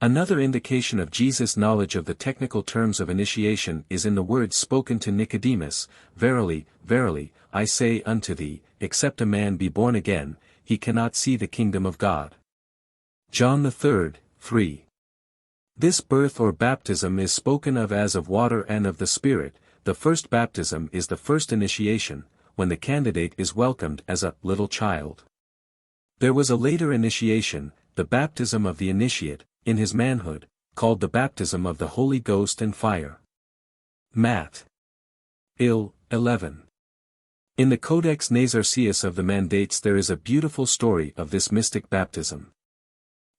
Another indication of Jesus' knowledge of the technical terms of initiation is in the words spoken to Nicodemus, "Verily, verily, I say unto thee, except a man be born again, he cannot see the kingdom of God." John 3, 3. This birth or baptism is spoken of as of water and of the Spirit. The first baptism is the first initiation, when the candidate is welcomed as a little child. There was a later initiation, the baptism of the initiate, in his manhood, called the baptism of the Holy Ghost and fire. Matt. 11. In the Codex Nasarceus of the Mandates there is a beautiful story of this mystic baptism.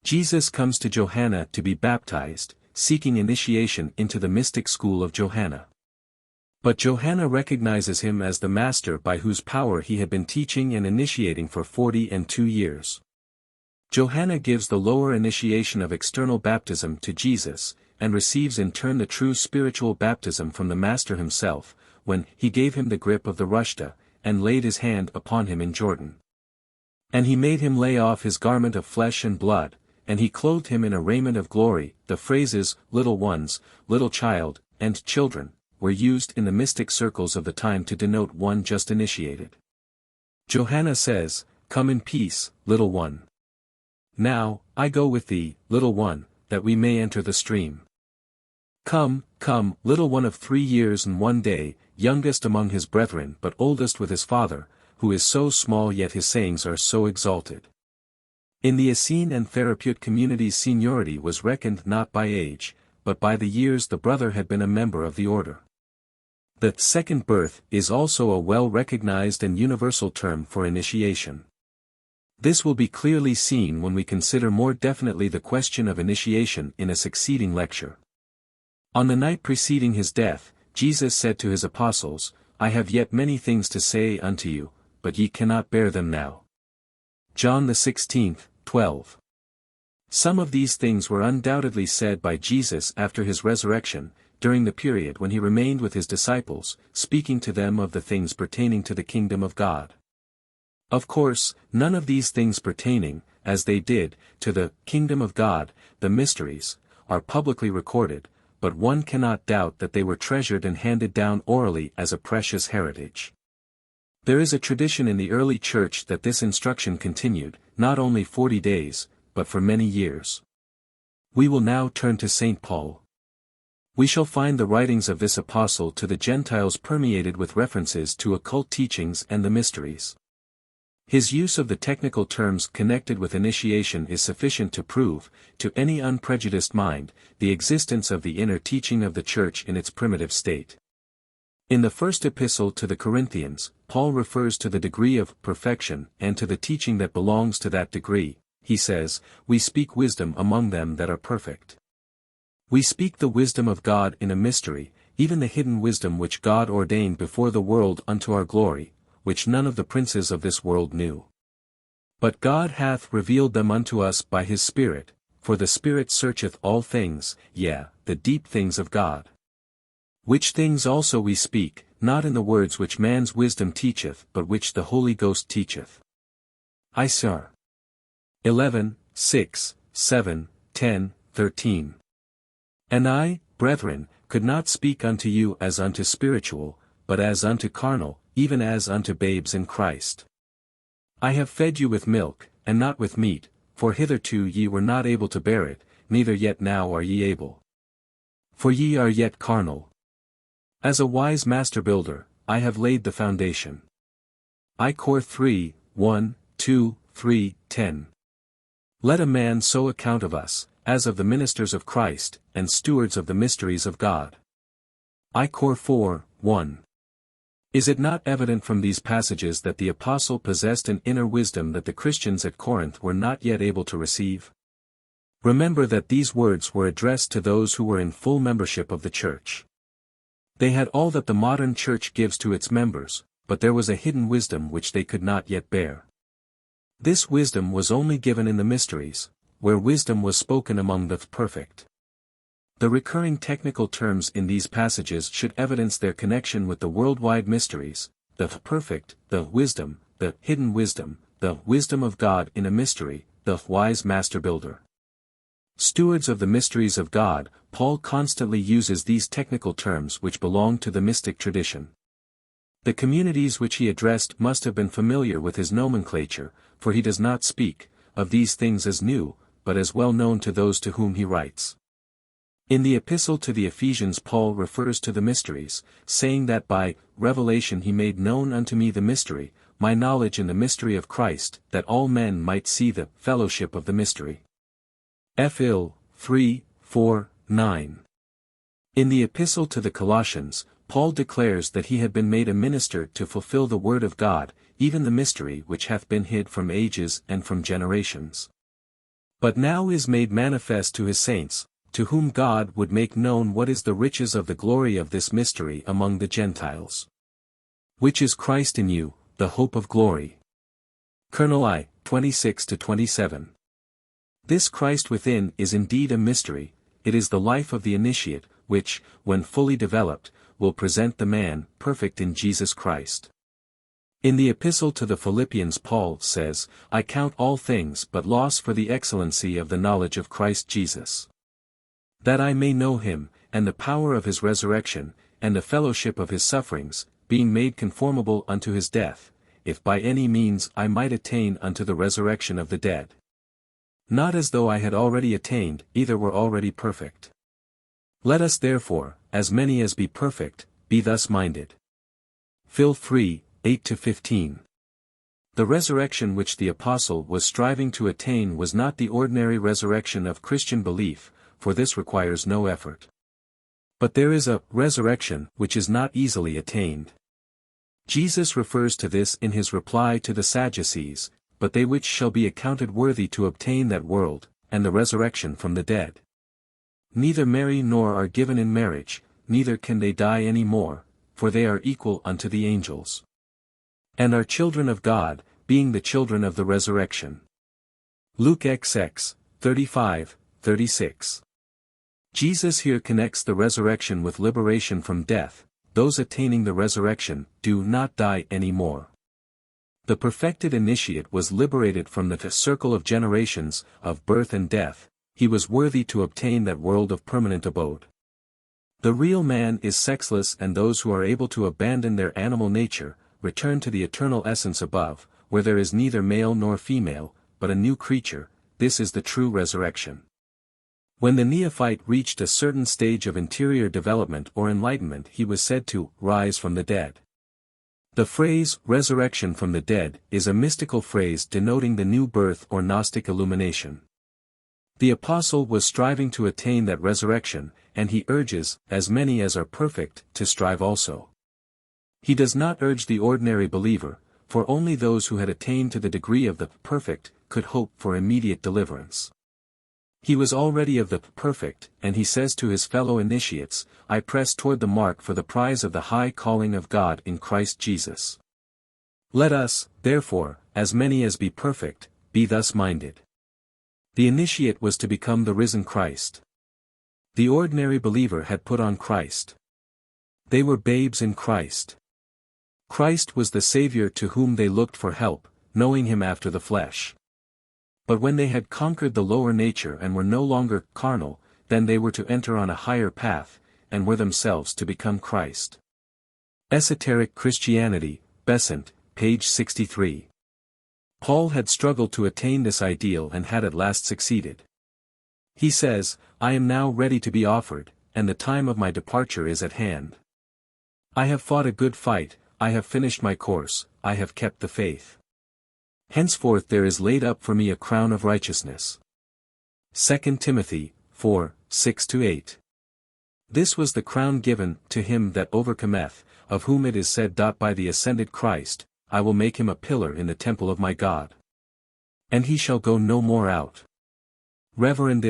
Jesus comes to Johanna to be baptized, seeking initiation into the mystic school of Johanna. But Johanna recognizes him as the master by whose power he had been teaching and initiating for 42 years. Johanna gives the lower initiation of external baptism to Jesus, and receives in turn the true spiritual baptism from the Master himself, when he gave him the grip of the Rushta, and laid his hand upon him in Jordan. And he made him lay off his garment of flesh and blood, and he clothed him in a raiment of glory. The phrases, little ones, little child, and children, were used in the mystic circles of the time to denote one just initiated. Johanna says, "Come in peace, little one. Now, I go with thee, little one, that we may enter the stream. Come, come, little one of 3 years and 1 day, youngest among his brethren but oldest with his father, who is so small yet his sayings are so exalted." In the Essene and Therapeut communities seniority was reckoned not by age, but by the years the brother had been a member of the order. The second birth is also a well-recognized and universal term for initiation. This will be clearly seen when we consider more definitely the question of initiation in a succeeding lecture. On the night preceding his death, Jesus said to his apostles, "I have yet many things to say unto you, but ye cannot bear them now." John 16, 12. Some of these things were undoubtedly said by Jesus after his resurrection, during the period when he remained with his disciples, speaking to them of the things pertaining to the kingdom of God. Of course, none of these things pertaining, as they did, to the kingdom of God, the mysteries, are publicly recorded, but one cannot doubt that they were treasured and handed down orally as a precious heritage. There is a tradition in the early church that this instruction continued, not only 40 days, but for many years. We will now turn to St. Paul. We shall find the writings of this apostle to the Gentiles permeated with references to occult teachings and the mysteries. His use of the technical terms connected with initiation is sufficient to prove, to any unprejudiced mind, the existence of the inner teaching of the Church in its primitive state. In the first epistle to the Corinthians, Paul refers to the degree of perfection and to the teaching that belongs to that degree. He says, "We speak wisdom among them that are perfect. We speak the wisdom of God in a mystery, even the hidden wisdom which God ordained before the world unto our glory, which none of the princes of this world knew. But God hath revealed them unto us by his Spirit, for the Spirit searcheth all things, yea, the deep things of God. Which things also we speak, not in the words which man's wisdom teacheth but which the Holy Ghost teacheth." Isaiah 11, 6, 7, 10, 13. "And I, brethren, could not speak unto you as unto spiritual, but as unto carnal, even as unto babes in Christ. I have fed you with milk, and not with meat, for hitherto ye were not able to bear it, neither yet now are ye able. For ye are yet carnal. As a wise master builder, I have laid the foundation." I Cor 3, 1, 2, 3, 10. "Let a man so account of us, as of the ministers of Christ, and stewards of the mysteries of God." I Cor 4, 1. Is it not evident from these passages that the apostle possessed an inner wisdom that the Christians at Corinth were not yet able to receive? Remember that these words were addressed to those who were in full membership of the church. They had all that the modern church gives to its members, but there was a hidden wisdom which they could not yet bear. This wisdom was only given in the mysteries, where wisdom was spoken among the perfect. The recurring technical terms in these passages should evidence their connection with the worldwide mysteries, the perfect, the wisdom, the hidden wisdom, the wisdom of God in a mystery, the wise master builder. Stewards of the mysteries of God, Paul constantly uses these technical terms which belong to the mystic tradition. The communities which he addressed must have been familiar with his nomenclature, for he does not speak of these things as new, but as well known to those to whom he writes. In the epistle to the Ephesians Paul refers to the mysteries, saying that by revelation he made known unto me the mystery, my knowledge in the mystery of Christ, that all men might see the fellowship of the mystery. Phil 3, 4, 9. In the epistle to the Colossians, Paul declares that he had been made a minister to fulfill the word of God, even the mystery which hath been hid from ages and from generations. But now is made manifest to his saints, to whom God would make known what is the riches of the glory of this mystery among the Gentiles. Which is Christ in you, the hope of glory. Colonel I, 26-27. This Christ within is indeed a mystery. It is the life of the initiate, which, when fully developed, will present the man perfect in Jesus Christ. In the Epistle to the Philippians Paul says, "I count all things but loss for the excellency of the knowledge of Christ Jesus. That I may know him, and the power of his resurrection, and the fellowship of his sufferings, being made conformable unto his death, if by any means I might attain unto the resurrection of the dead." Not as though I had already attained, either were already perfect. Let us therefore, as many as be perfect, be thus minded. Phil 3, 8-15. The resurrection which the apostle was striving to attain was not the ordinary resurrection of Christian belief, for this requires no effort. But there is a resurrection which is not easily attained. Jesus refers to this in his reply to the Sadducees, "But they which shall be accounted worthy to obtain that world, and the resurrection from the dead, neither marry nor are given in marriage, neither can they die any more, for they are equal unto the angels, and are children of God, being the children of the resurrection." Luke XX, 35, 36. Jesus here connects the resurrection with liberation from death. Those attaining the resurrection do not die any more. The perfected initiate was liberated from the circle of generations, of birth and death. He was worthy to obtain that world of permanent abode. The real man is sexless, and those who are able to abandon their animal nature, return to the eternal essence above, where there is neither male nor female, but a new creature. This is the true resurrection. When the neophyte reached a certain stage of interior development or enlightenment, he was said to rise from the dead. The phrase resurrection from the dead is a mystical phrase denoting the new birth or Gnostic illumination. The apostle was striving to attain that resurrection, and he urges, as many as are perfect, to strive also. He does not urge the ordinary believer, for only those who had attained to the degree of the perfect could hope for immediate deliverance. He was already of the perfect, and he says to his fellow initiates, "I press toward the mark for the prize of the high calling of God in Christ Jesus." Let us, therefore, as many as be perfect, be thus minded. The initiate was to become the risen Christ. The ordinary believer had put on Christ. They were babes in Christ. Christ was the Savior to whom they looked for help, knowing him after the flesh. But when they had conquered the lower nature and were no longer carnal, then they were to enter on a higher path, and were themselves to become Christ. Esoteric Christianity, Besant, page 63. Paul had struggled to attain this ideal and had at last succeeded. He says, "I am now ready to be offered, and the time of my departure is at hand. I have fought a good fight, I have finished my course, I have kept the faith. Henceforth there is laid up for me a crown of righteousness." 2 Timothy 4, 6-8. This was the crown given to him that overcometh, of whom it is said, "By the ascended Christ, I will make him a pillar in the temple of my God. And he shall go no more out." Reverend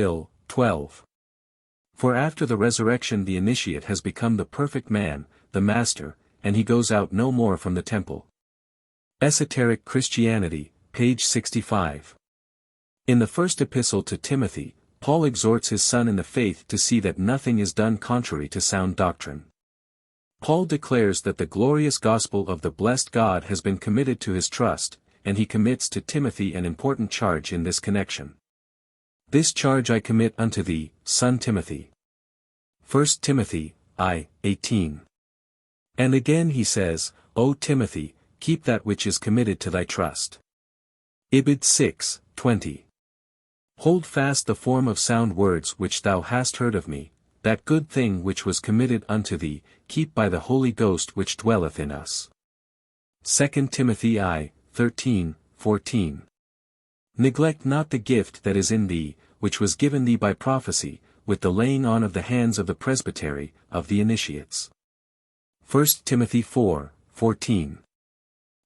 12. For after the resurrection the initiate has become the perfect man, the master, and he goes out no more from the temple. Esoteric Christianity, page 65. In the first epistle to Timothy, Paul exhorts his son in the faith to see that nothing is done contrary to sound doctrine. Paul declares that the glorious gospel of the blessed God has been committed to his trust, and he commits to Timothy an important charge in this connection. "This charge I commit unto thee, son Timothy." 1 Timothy, 18. And again he says, "O Timothy, keep that which is committed to thy trust." Ibid 6, 20. "Hold fast the form of sound words which thou hast heard of me, that good thing which was committed unto thee, keep by the Holy Ghost which dwelleth in us." 2 Timothy 13, 14. "Neglect not the gift that is in thee, which was given thee by prophecy, with the laying on of the hands of the presbytery, of the initiates." 1 Timothy 4, 14.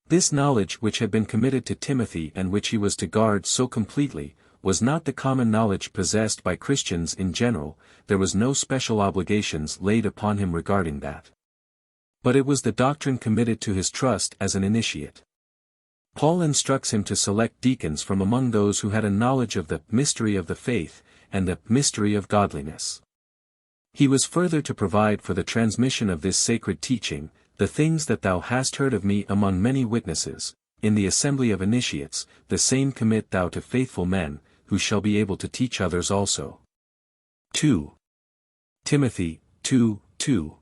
This knowledge which had been committed to Timothy and which he was to guard so completely, was not the common knowledge possessed by Christians in general. There was no special obligations laid upon him regarding that. But it was the doctrine committed to his trust as an initiate. Paul instructs him to select deacons from among those who had a knowledge of the mystery of the faith, and the mystery of godliness. He was further to provide for the transmission of this sacred teaching, the things that thou hast heard of me among many witnesses, in the assembly of initiates, the same commit thou to faithful men, who shall be able to teach others also. 2 Timothy 2:2.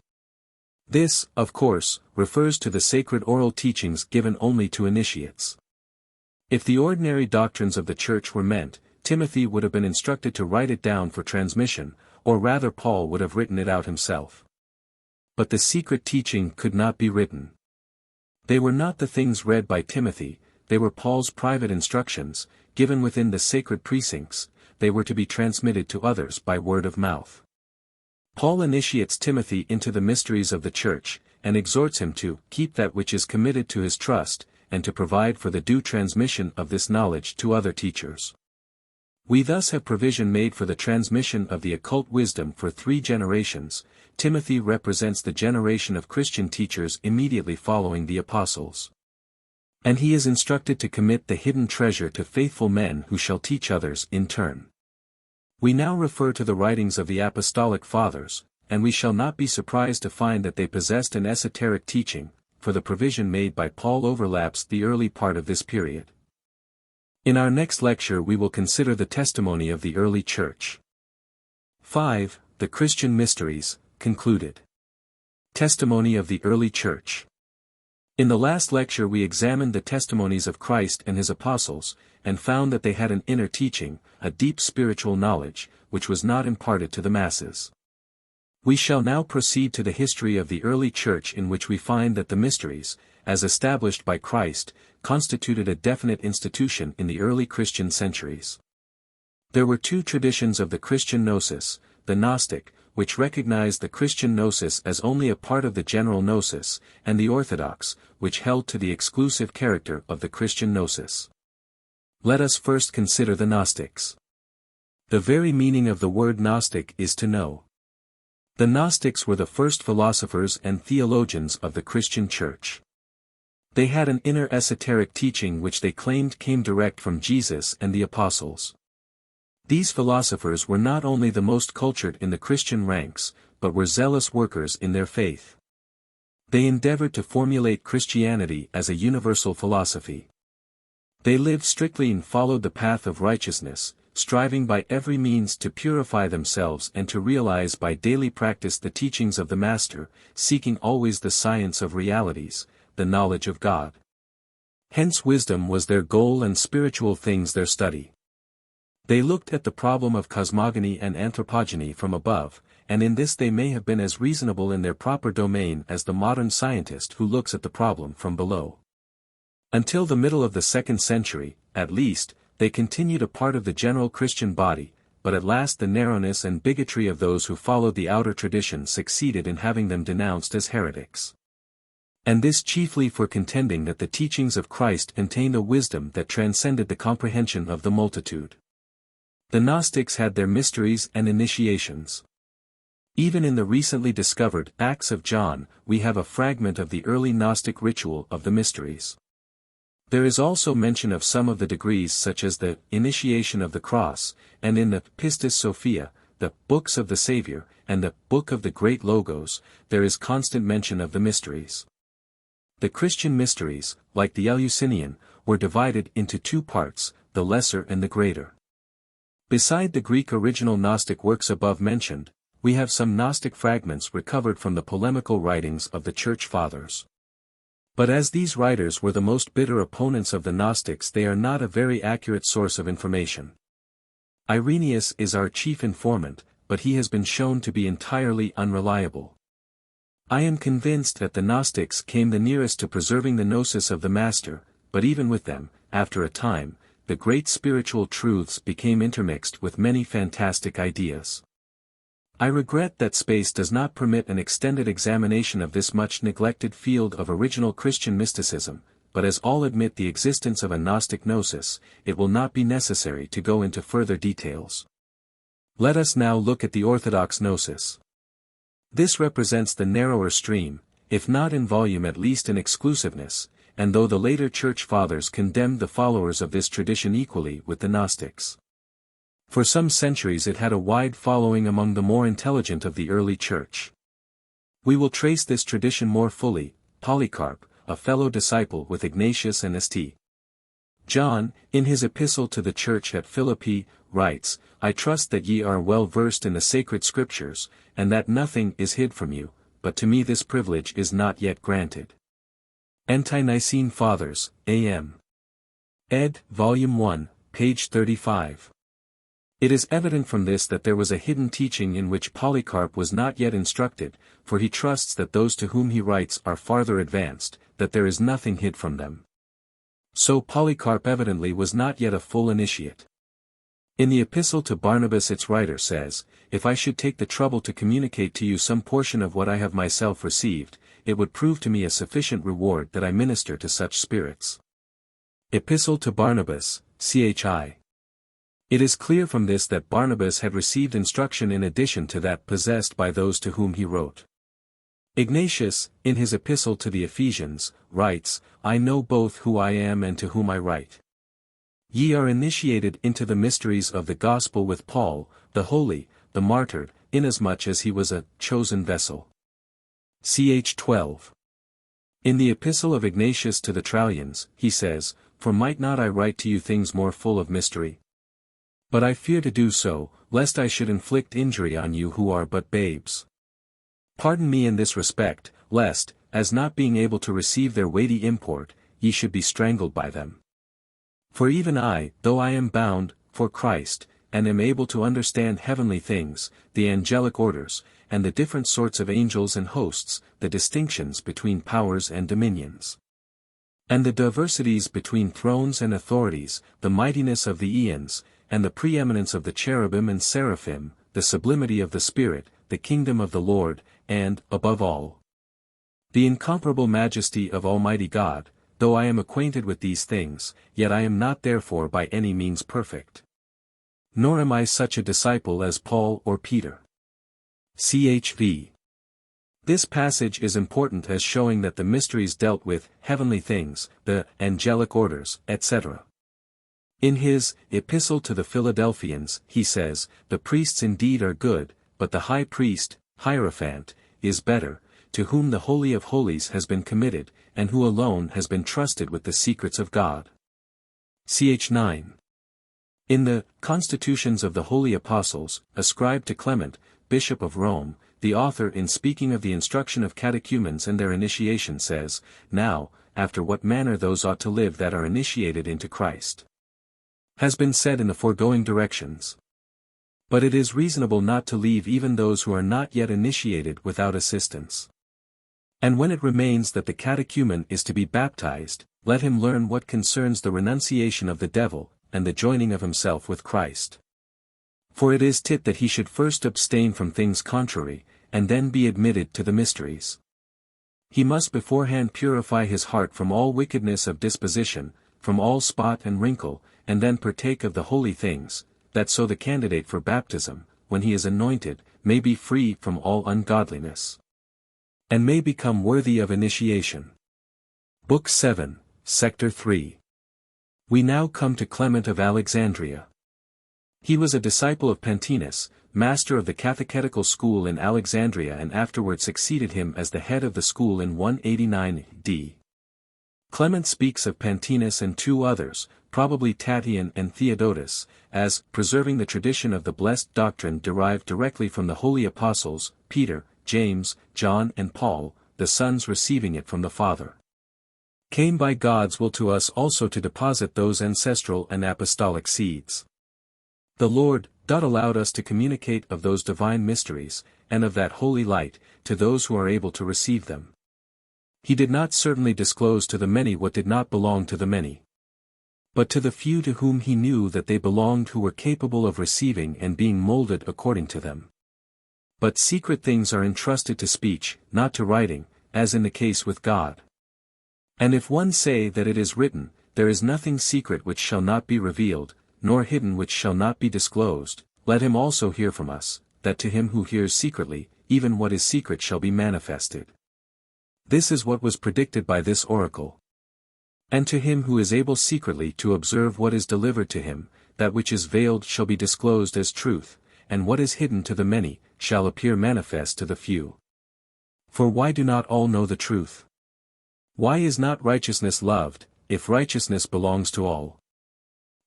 This, of course, refers to the sacred oral teachings given only to initiates. If the ordinary doctrines of the Church were meant, Timothy would have been instructed to write it down for transmission, or rather Paul would have written it out himself. But the secret teaching could not be written. They were not the things read by Timothy, they were Paul's private instructions, given within the sacred precincts, they were to be transmitted to others by word of mouth. Paul initiates Timothy into the mysteries of the Church, and exhorts him to keep that which is committed to his trust, and to provide for the due transmission of this knowledge to other teachers. We thus have provision made for the transmission of the occult wisdom for 3 generations. Timothy represents the generation of Christian teachers immediately following the apostles. And he is instructed to commit the hidden treasure to faithful men who shall teach others in turn. We now refer to the writings of the Apostolic Fathers, and we shall not be surprised to find that they possessed an esoteric teaching, for the provision made by Paul overlaps the early part of this period. In our next lecture we will consider the testimony of the early Church. 5. The Christian Mysteries, concluded. Testimony of the early Church. In the last lecture we examined the testimonies of Christ and his apostles, and found that they had an inner teaching, a deep spiritual knowledge, which was not imparted to the masses. We shall now proceed to the history of the early Church, in which we find that the mysteries, as established by Christ, constituted a definite institution in the early Christian centuries. There were 2 traditions of the Christian gnosis, the Gnostic, which recognized the Christian gnosis as only a part of the general gnosis, and the Orthodox, which held to the exclusive character of the Christian gnosis. Let us first consider the Gnostics. The very meaning of the word Gnostic is to know. The Gnostics were the first philosophers and theologians of the Christian Church. They had an inner esoteric teaching which they claimed came direct from Jesus and the apostles. These philosophers were not only the most cultured in the Christian ranks, but were zealous workers in their faith. They endeavored to formulate Christianity as a universal philosophy. They lived strictly and followed the path of righteousness, striving by every means to purify themselves and to realize by daily practice the teachings of the Master, seeking always the science of realities, the knowledge of God. Hence wisdom was their goal and spiritual things their study. They looked at the problem of cosmogony and anthropogeny from above, and in this they may have been as reasonable in their proper domain as the modern scientist who looks at the problem from below. Until the middle of the 2nd century, at least, they continued a part of the general Christian body, but at last the narrowness and bigotry of those who followed the outer tradition succeeded in having them denounced as heretics. And this chiefly for contending that the teachings of Christ contained a wisdom that transcended the comprehension of the multitude. The Gnostics had their mysteries and initiations. Even in the recently discovered Acts of John, we have a fragment of the early Gnostic ritual of the mysteries. There is also mention of some of the degrees, such as the Initiation of the Cross, and in the Pistis Sophia, the Books of the Savior, and the Book of the Great Logos, there is constant mention of the mysteries. The Christian mysteries, like the Eleusinian, were divided into 2 parts, the lesser and the greater. Beside the Greek original Gnostic works above mentioned, we have some Gnostic fragments recovered from the polemical writings of the Church Fathers. But as these writers were the most bitter opponents of the Gnostics, they are not a very accurate source of information. Irenaeus is our chief informant, but he has been shown to be entirely unreliable. I am convinced that the Gnostics came the nearest to preserving the gnosis of the Master, but even with them, after a time, the great spiritual truths became intermixed with many fantastic ideas. I regret that space does not permit an extended examination of this much neglected field of original Christian mysticism, but as all admit the existence of a Gnostic gnosis, it will not be necessary to go into further details. Let us now look at the Orthodox gnosis. This represents the narrower stream, if not in volume at least in exclusiveness, and though the later Church Fathers condemned the followers of this tradition equally with the Gnostics. For some centuries it had a wide following among the more intelligent of the early Church. We will trace this tradition more fully. Polycarp, a fellow disciple with Ignatius and St. John, in his epistle to the church at Philippi, writes, "I trust that ye are well versed in the sacred scriptures, and that nothing is hid from you, but to me this privilege is not yet granted." Ante-Nicene Fathers, A.M. ed. Volume 1, page 35. It is evident from this that there was a hidden teaching in which Polycarp was not yet instructed, for he trusts that those to whom he writes are farther advanced, that there is nothing hid from them. So Polycarp evidently was not yet a full initiate. In the epistle to Barnabas its writer says, "If I should take the trouble to communicate to you some portion of what I have myself received, it would prove to me a sufficient reward that I minister to such spirits." Epistle to Barnabas, Chi. It is clear from this that Barnabas had received instruction in addition to that possessed by those to whom he wrote. Ignatius, in his epistle to the Ephesians, writes, "I know both who I am and to whom I write. Ye are initiated into the mysteries of the gospel with Paul, the holy, the martyred, inasmuch as he was a chosen vessel." Ch. 12. In the epistle of Ignatius to the Trallians, he says, "For might not I write to you things more full of mystery? But I fear to do so, lest I should inflict injury on you who are but babes. Pardon me in this respect, lest, as not being able to receive their weighty import, ye should be strangled by them. For even I, though I am bound, for Christ, and am able to understand heavenly things, the angelic orders, and the different sorts of angels and hosts, the distinctions between powers and dominions, and the diversities between thrones and authorities, the mightiness of the aeons, and the preeminence of the cherubim and seraphim, the sublimity of the Spirit, the kingdom of the Lord, and, above all, the incomparable majesty of Almighty God, though I am acquainted with these things, yet I am not therefore by any means perfect. Nor am I such a disciple as Paul or Peter." Chv. This passage is important as showing that the mysteries dealt with heavenly things, the angelic orders, etc. In his Epistle to the Philadelphians, he says, "The priests indeed are good, but the high priest, Hierophant, is better, to whom the Holy of Holies has been committed, and who alone has been trusted with the secrets of God." Ch. 9. In the Constitutions of the Holy Apostles, ascribed to Clement, Bishop of Rome, the author in speaking of the instruction of catechumens and their initiation says, "Now, after what manner those ought to live that are initiated into Christ, has been said in the foregoing directions. But it is reasonable not to leave even those who are not yet initiated without assistance. And when it remains that the catechumen is to be baptized, let him learn what concerns the renunciation of the devil, and the joining of himself with Christ. For it is tit that he should first abstain from things contrary, and then be admitted to the mysteries. He must beforehand purify his heart from all wickedness of disposition, from all spot and wrinkle, and then partake of the holy things, that so the candidate for baptism, when he is anointed, may be free from all ungodliness, and may become worthy of initiation." Book 7, Sector 3. We now come to Clement of Alexandria. He was a disciple of Pantaenus, master of the catechetical school in Alexandria, and afterward succeeded him as the head of the school in 189 d. Clement speaks of Pantaenus and two others, probably Tatian and Theodotus, as preserving the tradition of the blessed doctrine derived directly from the holy apostles, Peter, James, John and Paul, the sons receiving it from the Father. Came by God's will to us also to deposit those ancestral and apostolic seeds. The Lord, God allowed us to communicate of those divine mysteries, and of that holy light, to those who are able to receive them. He did not certainly disclose to the many what did not belong to the many, but to the few to whom he knew that they belonged, who were capable of receiving and being molded according to them. But secret things are entrusted to speech, not to writing, as in the case with God. And if one say that it is written, "There is nothing secret which shall not be revealed, nor hidden which shall not be disclosed," let him also hear from us, that to him who hears secretly, even what is secret shall be manifested. This is what was predicted by this oracle. And to him who is able secretly to observe what is delivered to him, that which is veiled shall be disclosed as truth, and what is hidden to the many, shall appear manifest to the few. For why do not all know the truth? Why is not righteousness loved, if righteousness belongs to all?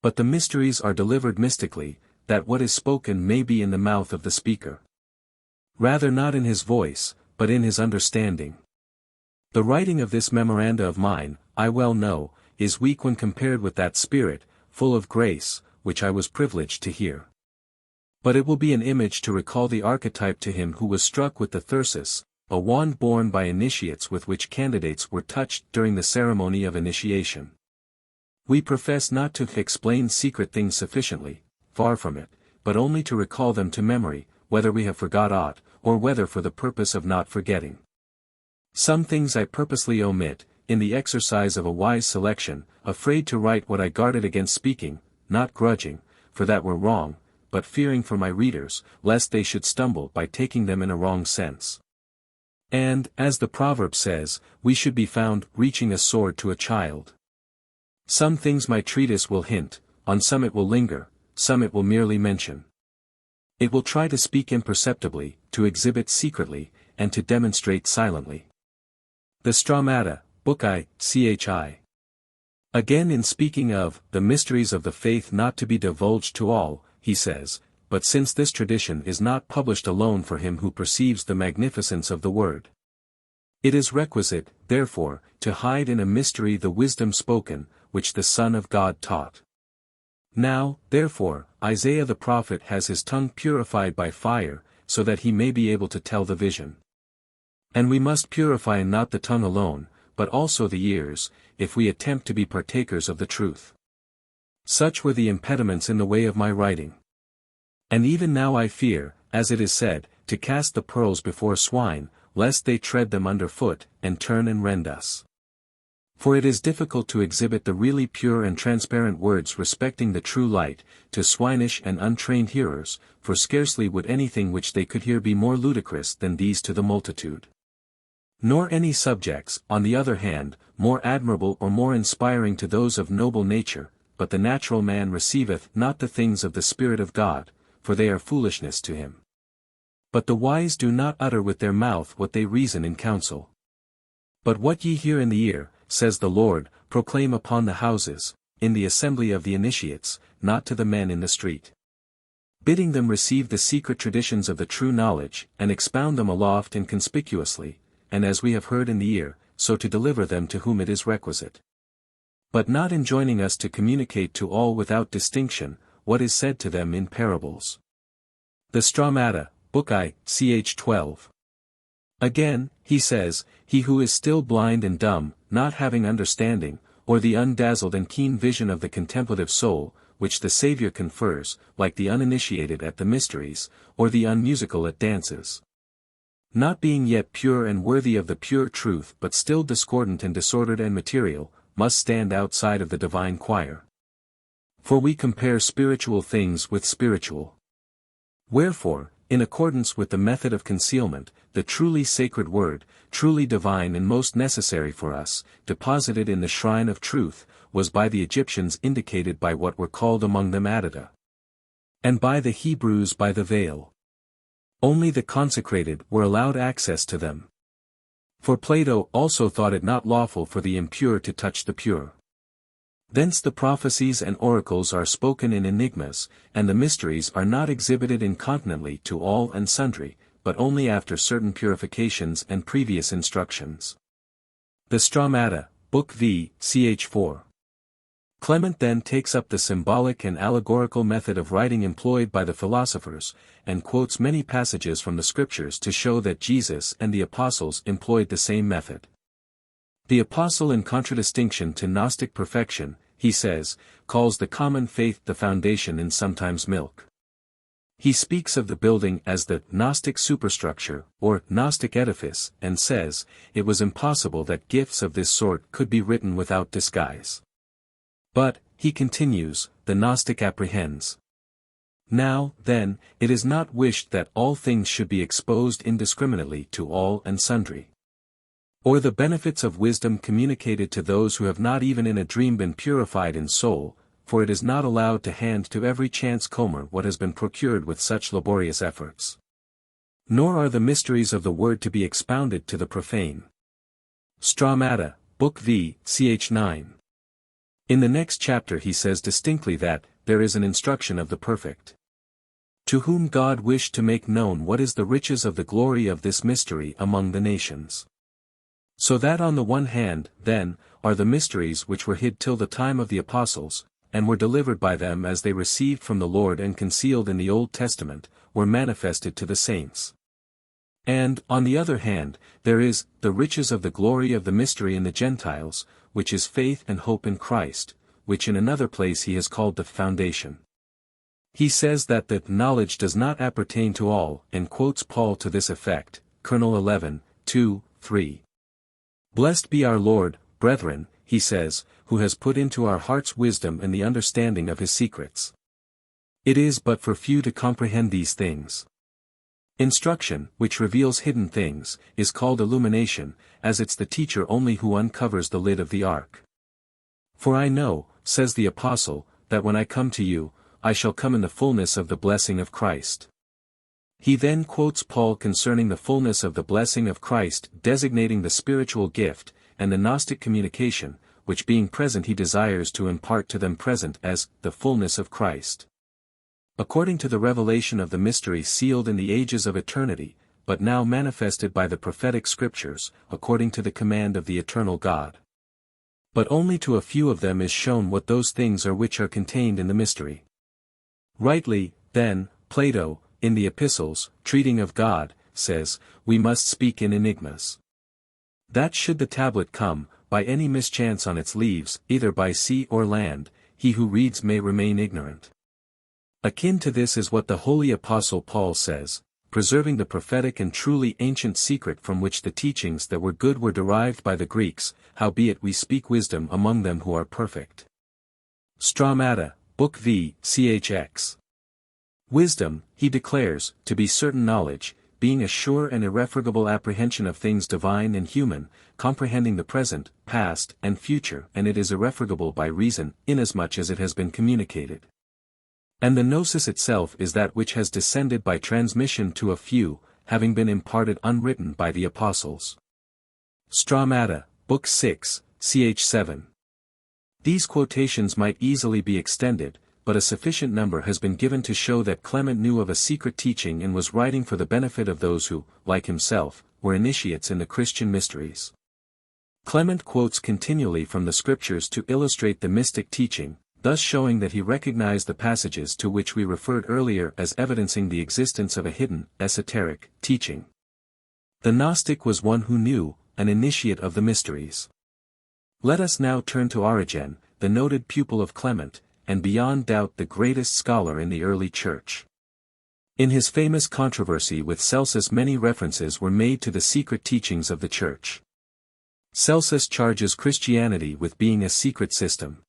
But the mysteries are delivered mystically, that what is spoken may be in the mouth of the speaker. Rather not in his voice, but in his understanding. The writing of this memoranda of mine, I well know, is weak when compared with that Spirit, full of grace, which I was privileged to hear. But it will be an image to recall the archetype to him who was struck with the thyrsus, a wand borne by initiates with which candidates were touched during the ceremony of initiation. We profess not to explain secret things sufficiently, far from it, but only to recall them to memory, whether we have forgot aught, or whether for the purpose of not forgetting. Some things I purposely omit, in the exercise of a wise selection, afraid to write what I guarded against speaking, not grudging, for that were wrong, but fearing for my readers, lest they should stumble by taking them in a wrong sense. And, as the proverb says, we should be found reaching a sword to a child. Some things my treatise will hint, on some it will linger, some it will merely mention. It will try to speak imperceptibly, to exhibit secretly, and to demonstrate silently. The Stramata, Book I, ch. Again, in speaking of the mysteries of the faith not to be divulged to all, he says, but since this tradition is not published alone for him who perceives the magnificence of the word, it is requisite, therefore, to hide in a mystery the wisdom spoken, which the Son of God taught. Now, therefore, Isaiah the prophet has his tongue purified by fire, so that he may be able to tell the vision. And we must purify not the tongue alone, but also the ears, if we attempt to be partakers of the truth. Such were the impediments in the way of my writing. And even now I fear, as it is said, to cast the pearls before swine, lest they tread them under foot, and turn and rend us. For it is difficult to exhibit the really pure and transparent words respecting the true light, to swinish and untrained hearers, for scarcely would anything which they could hear be more ludicrous than these to the multitude. Nor any subjects, on the other hand, more admirable or more inspiring to those of noble nature, but the natural man receiveth not the things of the Spirit of God, for they are foolishness to him. But the wise do not utter with their mouth what they reason in council. But what ye hear in the ear, says the Lord, proclaim upon the houses, in the assembly of the initiates, not to the men in the street. Bidding them receive the secret traditions of the true knowledge, and expound them aloft and conspicuously, and as we have heard in the ear, so to deliver them to whom it is requisite. But not enjoining us to communicate to all without distinction, what is said to them in parables. The Stramata, Book I, ch. 12. Again, he says, he who is still blind and dumb, not having understanding, or the undazzled and keen vision of the contemplative soul, which the Saviour confers, like the uninitiated at the mysteries, or the unmusical at dances. Not being yet pure and worthy of the pure truth but still discordant and disordered and material, must stand outside of the divine choir. For we compare spiritual things with spiritual. Wherefore, in accordance with the method of concealment, the truly sacred word, truly divine and most necessary for us, deposited in the shrine of truth, was by the Egyptians indicated by what were called among them Adida, and by the Hebrews by the Vail. Only the consecrated were allowed access to them. For Plato also thought it not lawful for the impure to touch the pure. Thence the prophecies and oracles are spoken in enigmas, and the mysteries are not exhibited incontinently to all and sundry, but only after certain purifications and previous instructions. The Stramata, Book V, ch. 4. Clement then takes up the symbolic and allegorical method of writing employed by the philosophers, and quotes many passages from the Scriptures to show that Jesus and the Apostles employed the same method. The Apostle, in contradistinction to Gnostic perfection, he says, calls the common faith the foundation and sometimes milk. He speaks of the building as the Gnostic superstructure, or Gnostic edifice, and says, it was impossible that gifts of this sort could be written without disguise. But, he continues, the Gnostic apprehends. Now, then, it is not wished that all things should be exposed indiscriminately to all and sundry. Or the benefits of wisdom communicated to those who have not even in a dream been purified in soul, for it is not allowed to hand to every chance comer what has been procured with such laborious efforts. Nor are the mysteries of the word to be expounded to the profane. Stramata, Book V, ch. 9. In the next chapter he says distinctly that, there is an instruction of the perfect. To whom God wished to make known what is the riches of the glory of this mystery among the nations. So that on the one hand, then, are the mysteries which were hid till the time of the apostles, and were delivered by them as they received from the Lord and concealed in the Old Testament, were manifested to the saints. And, on the other hand, there is, the riches of the glory of the mystery in the Gentiles, which is faith and hope in Christ, which in another place he has called the foundation. He says that the knowledge does not appertain to all, and quotes Paul to this effect, Colonel 11, 2, 3. Blessed be our Lord, brethren, he says, who has put into our hearts wisdom and the understanding of his secrets. It is but for few to comprehend these things. Instruction, which reveals hidden things, is called illumination, as it's the teacher only who uncovers the lid of the ark. For I know, says the apostle, that when I come to you, I shall come in the fullness of the blessing of Christ. He then quotes Paul concerning the fullness of the blessing of Christ, designating the spiritual gift, and the Gnostic communication, which being present he desires to impart to them present as, the fullness of Christ. According to the revelation of the mystery sealed in the ages of eternity, but now manifested by the prophetic scriptures, according to the command of the eternal God. But only to a few of them is shown what those things are which are contained in the mystery. Rightly, then, Plato, in the epistles, treating of God, says, we must speak in enigmas. That should the tablet come, by any mischance on its leaves, either by sea or land, he who reads may remain ignorant. Akin to this is what the holy apostle Paul says, preserving the prophetic and truly ancient secret from which the teachings that were good were derived by the Greeks, howbeit we speak wisdom among them who are perfect. Stramata, Book V, chx. Wisdom, he declares, to be certain knowledge, being a sure and irrefragable apprehension of things divine and human, comprehending the present, past, and future, and it is irrefragable by reason, inasmuch as it has been communicated. And the gnosis itself is that which has descended by transmission to a few, having been imparted unwritten by the apostles. Stramata, Book 6, ch. 7. These quotations might easily be extended, but a sufficient number has been given to show that Clement knew of a secret teaching and was writing for the benefit of those who, like himself, were initiates in the Christian mysteries. Clement quotes continually from the scriptures to illustrate the mystic teaching, thus showing that he recognized the passages to which we referred earlier as evidencing the existence of a hidden, esoteric, teaching. The Gnostic was one who knew, an initiate of the mysteries. Let us now turn to Origen, the noted pupil of Clement, and beyond doubt the greatest scholar in the early Church. In his famous controversy with Celsus many references were made to the secret teachings of the Church. Celsus charges Christianity with being a secret system.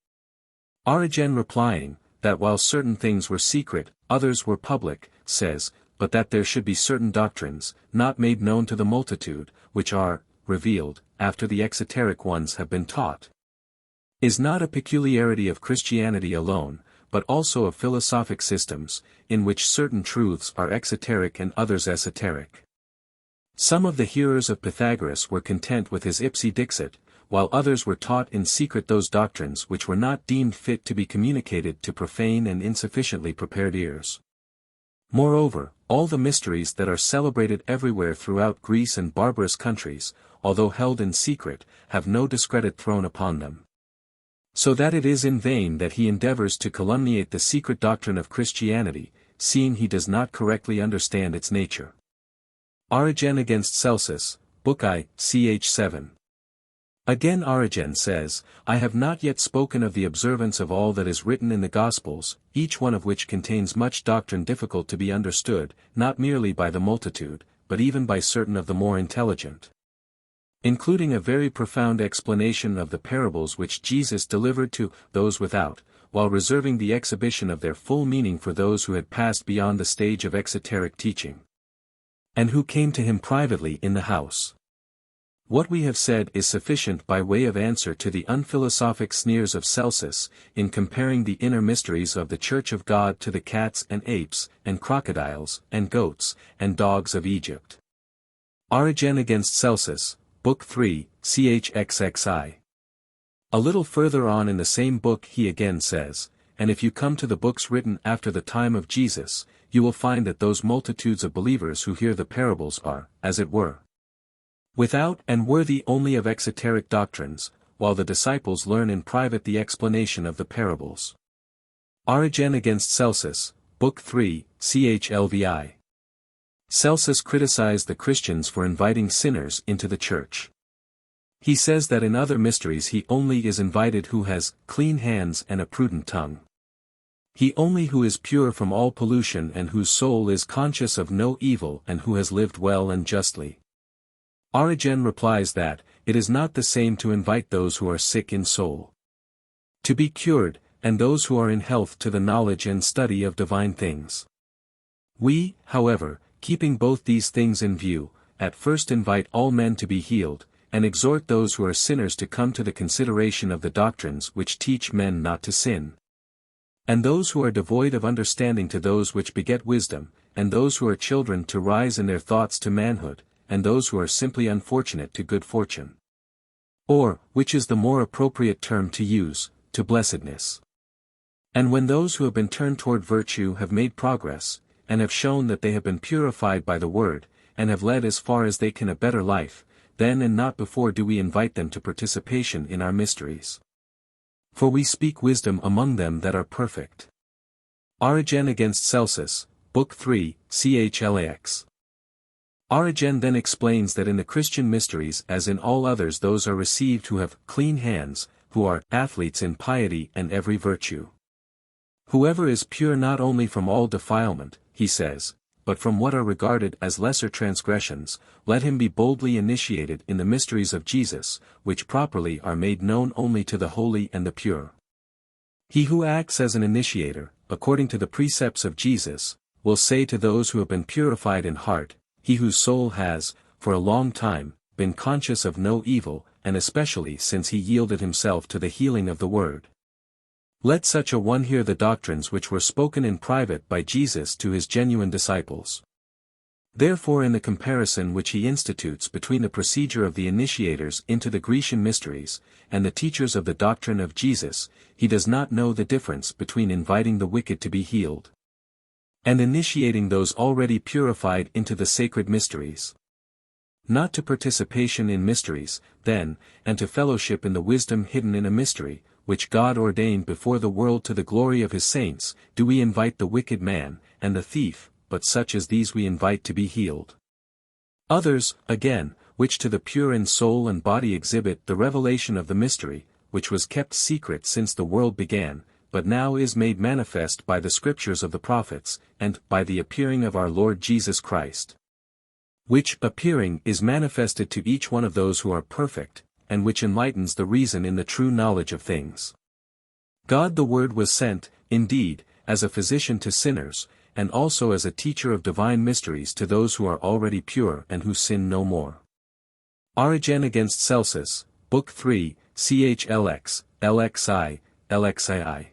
Origen replying, that while certain things were secret, others were public, says, but that there should be certain doctrines, not made known to the multitude, which are, revealed, after the exoteric ones have been taught. Is not a peculiarity of Christianity alone, but also of philosophic systems, in which certain truths are exoteric and others esoteric. Some of the hearers of Pythagoras were content with his ipse dixit, while others were taught in secret those doctrines which were not deemed fit to be communicated to profane and insufficiently prepared ears. Moreover, all the mysteries that are celebrated everywhere throughout Greece and barbarous countries, although held in secret, have no discredit thrown upon them. So that it is in vain that he endeavors to calumniate the secret doctrine of Christianity, seeing he does not correctly understand its nature. Origen against Celsus, Book I, ch. 7. Again Origen says, I have not yet spoken of the observance of all that is written in the Gospels, each one of which contains much doctrine difficult to be understood, not merely by the multitude, but even by certain of the more intelligent. Including a very profound explanation of the parables which Jesus delivered to those without, while reserving the exhibition of their full meaning for those who had passed beyond the stage of exoteric teaching, and who came to him privately in the house. What we have said is sufficient by way of answer to the unphilosophic sneers of Celsus, in comparing the inner mysteries of the Church of God to the cats and apes, and crocodiles, and goats, and dogs of Egypt. Origen against Celsus, Book 3, chxxi. A little further on in the same book he again says, "And if you come to the books written after the time of Jesus, you will find that those multitudes of believers who hear the parables are, as it were, without and worthy only of exoteric doctrines, while the disciples learn in private the explanation of the parables." Origen against Celsus, Book 3, chlvi. Celsus criticized the Christians for inviting sinners into the church. He says that in other mysteries he only is invited who has clean hands and a prudent tongue. He only who is pure from all pollution and whose soul is conscious of no evil and who has lived well and justly. Origen replies that, it is not the same to invite those who are sick in soul, to be cured, and those who are in health to the knowledge and study of divine things. We, however, keeping both these things in view, at first invite all men to be healed, and exhort those who are sinners to come to the consideration of the doctrines which teach men not to sin. And those who are devoid of understanding to those which beget wisdom, and those who are children to rise in their thoughts to manhood, and those who are simply unfortunate to good fortune. Or, which is the more appropriate term to use, to blessedness. And when those who have been turned toward virtue have made progress, and have shown that they have been purified by the word, and have led as far as they can a better life, then and not before do we invite them to participation in our mysteries. For we speak wisdom among them that are perfect. Origen against Celsus, Book 3, chlax. Origen then explains that in the Christian mysteries as in all others those are received who have clean hands, who are athletes in piety and every virtue. Whoever is pure not only from all defilement, he says, but from what are regarded as lesser transgressions, let him be boldly initiated in the mysteries of Jesus, which properly are made known only to the holy and the pure. He who acts as an initiator, according to the precepts of Jesus, will say to those who have been purified in heart, he whose soul has, for a long time, been conscious of no evil, and especially since he yielded himself to the healing of the word. Let such a one hear the doctrines which were spoken in private by Jesus to his genuine disciples. Therefore in the comparison which he institutes between the procedure of the initiators into the Grecian mysteries, and the teachers of the doctrine of Jesus, he does not know the difference between inviting the wicked to be healed, and initiating those already purified into the sacred mysteries. Not to participation in mysteries, then, and to fellowship in the wisdom hidden in a mystery, which God ordained before the world to the glory of his saints, do we invite the wicked man, and the thief, but such as these we invite to be healed. Others, again, which to the pure in soul and body exhibit the revelation of the mystery, which was kept secret since the world began, but now is made manifest by the scriptures of the prophets, and by the appearing of our Lord Jesus Christ. Which appearing is manifested to each one of those who are perfect, and which enlightens the reason in the true knowledge of things. God the Word was sent, indeed, as a physician to sinners, and also as a teacher of divine mysteries to those who are already pure and who sin no more. Origen against Celsus, Book 3, chlx, lxi, lxii.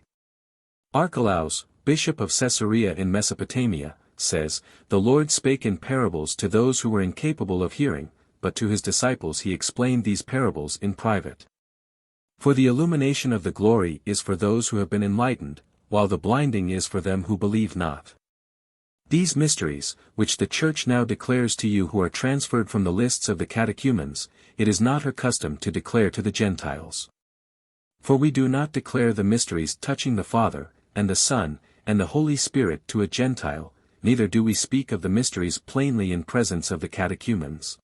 Archelaus, Bishop of Caesarea in Mesopotamia, says, the Lord spake in parables to those who were incapable of hearing, but to his disciples he explained these parables in private. For the illumination of the glory is for those who have been enlightened, while the blinding is for them who believe not. These mysteries, which the Church now declares to you who are transferred from the lists of the catechumens, it is not her custom to declare to the Gentiles. For we do not declare the mysteries touching the Father, and the Son, and the Holy Spirit to a Gentile, neither do we speak of the mysteries plainly in presence of the catechumens.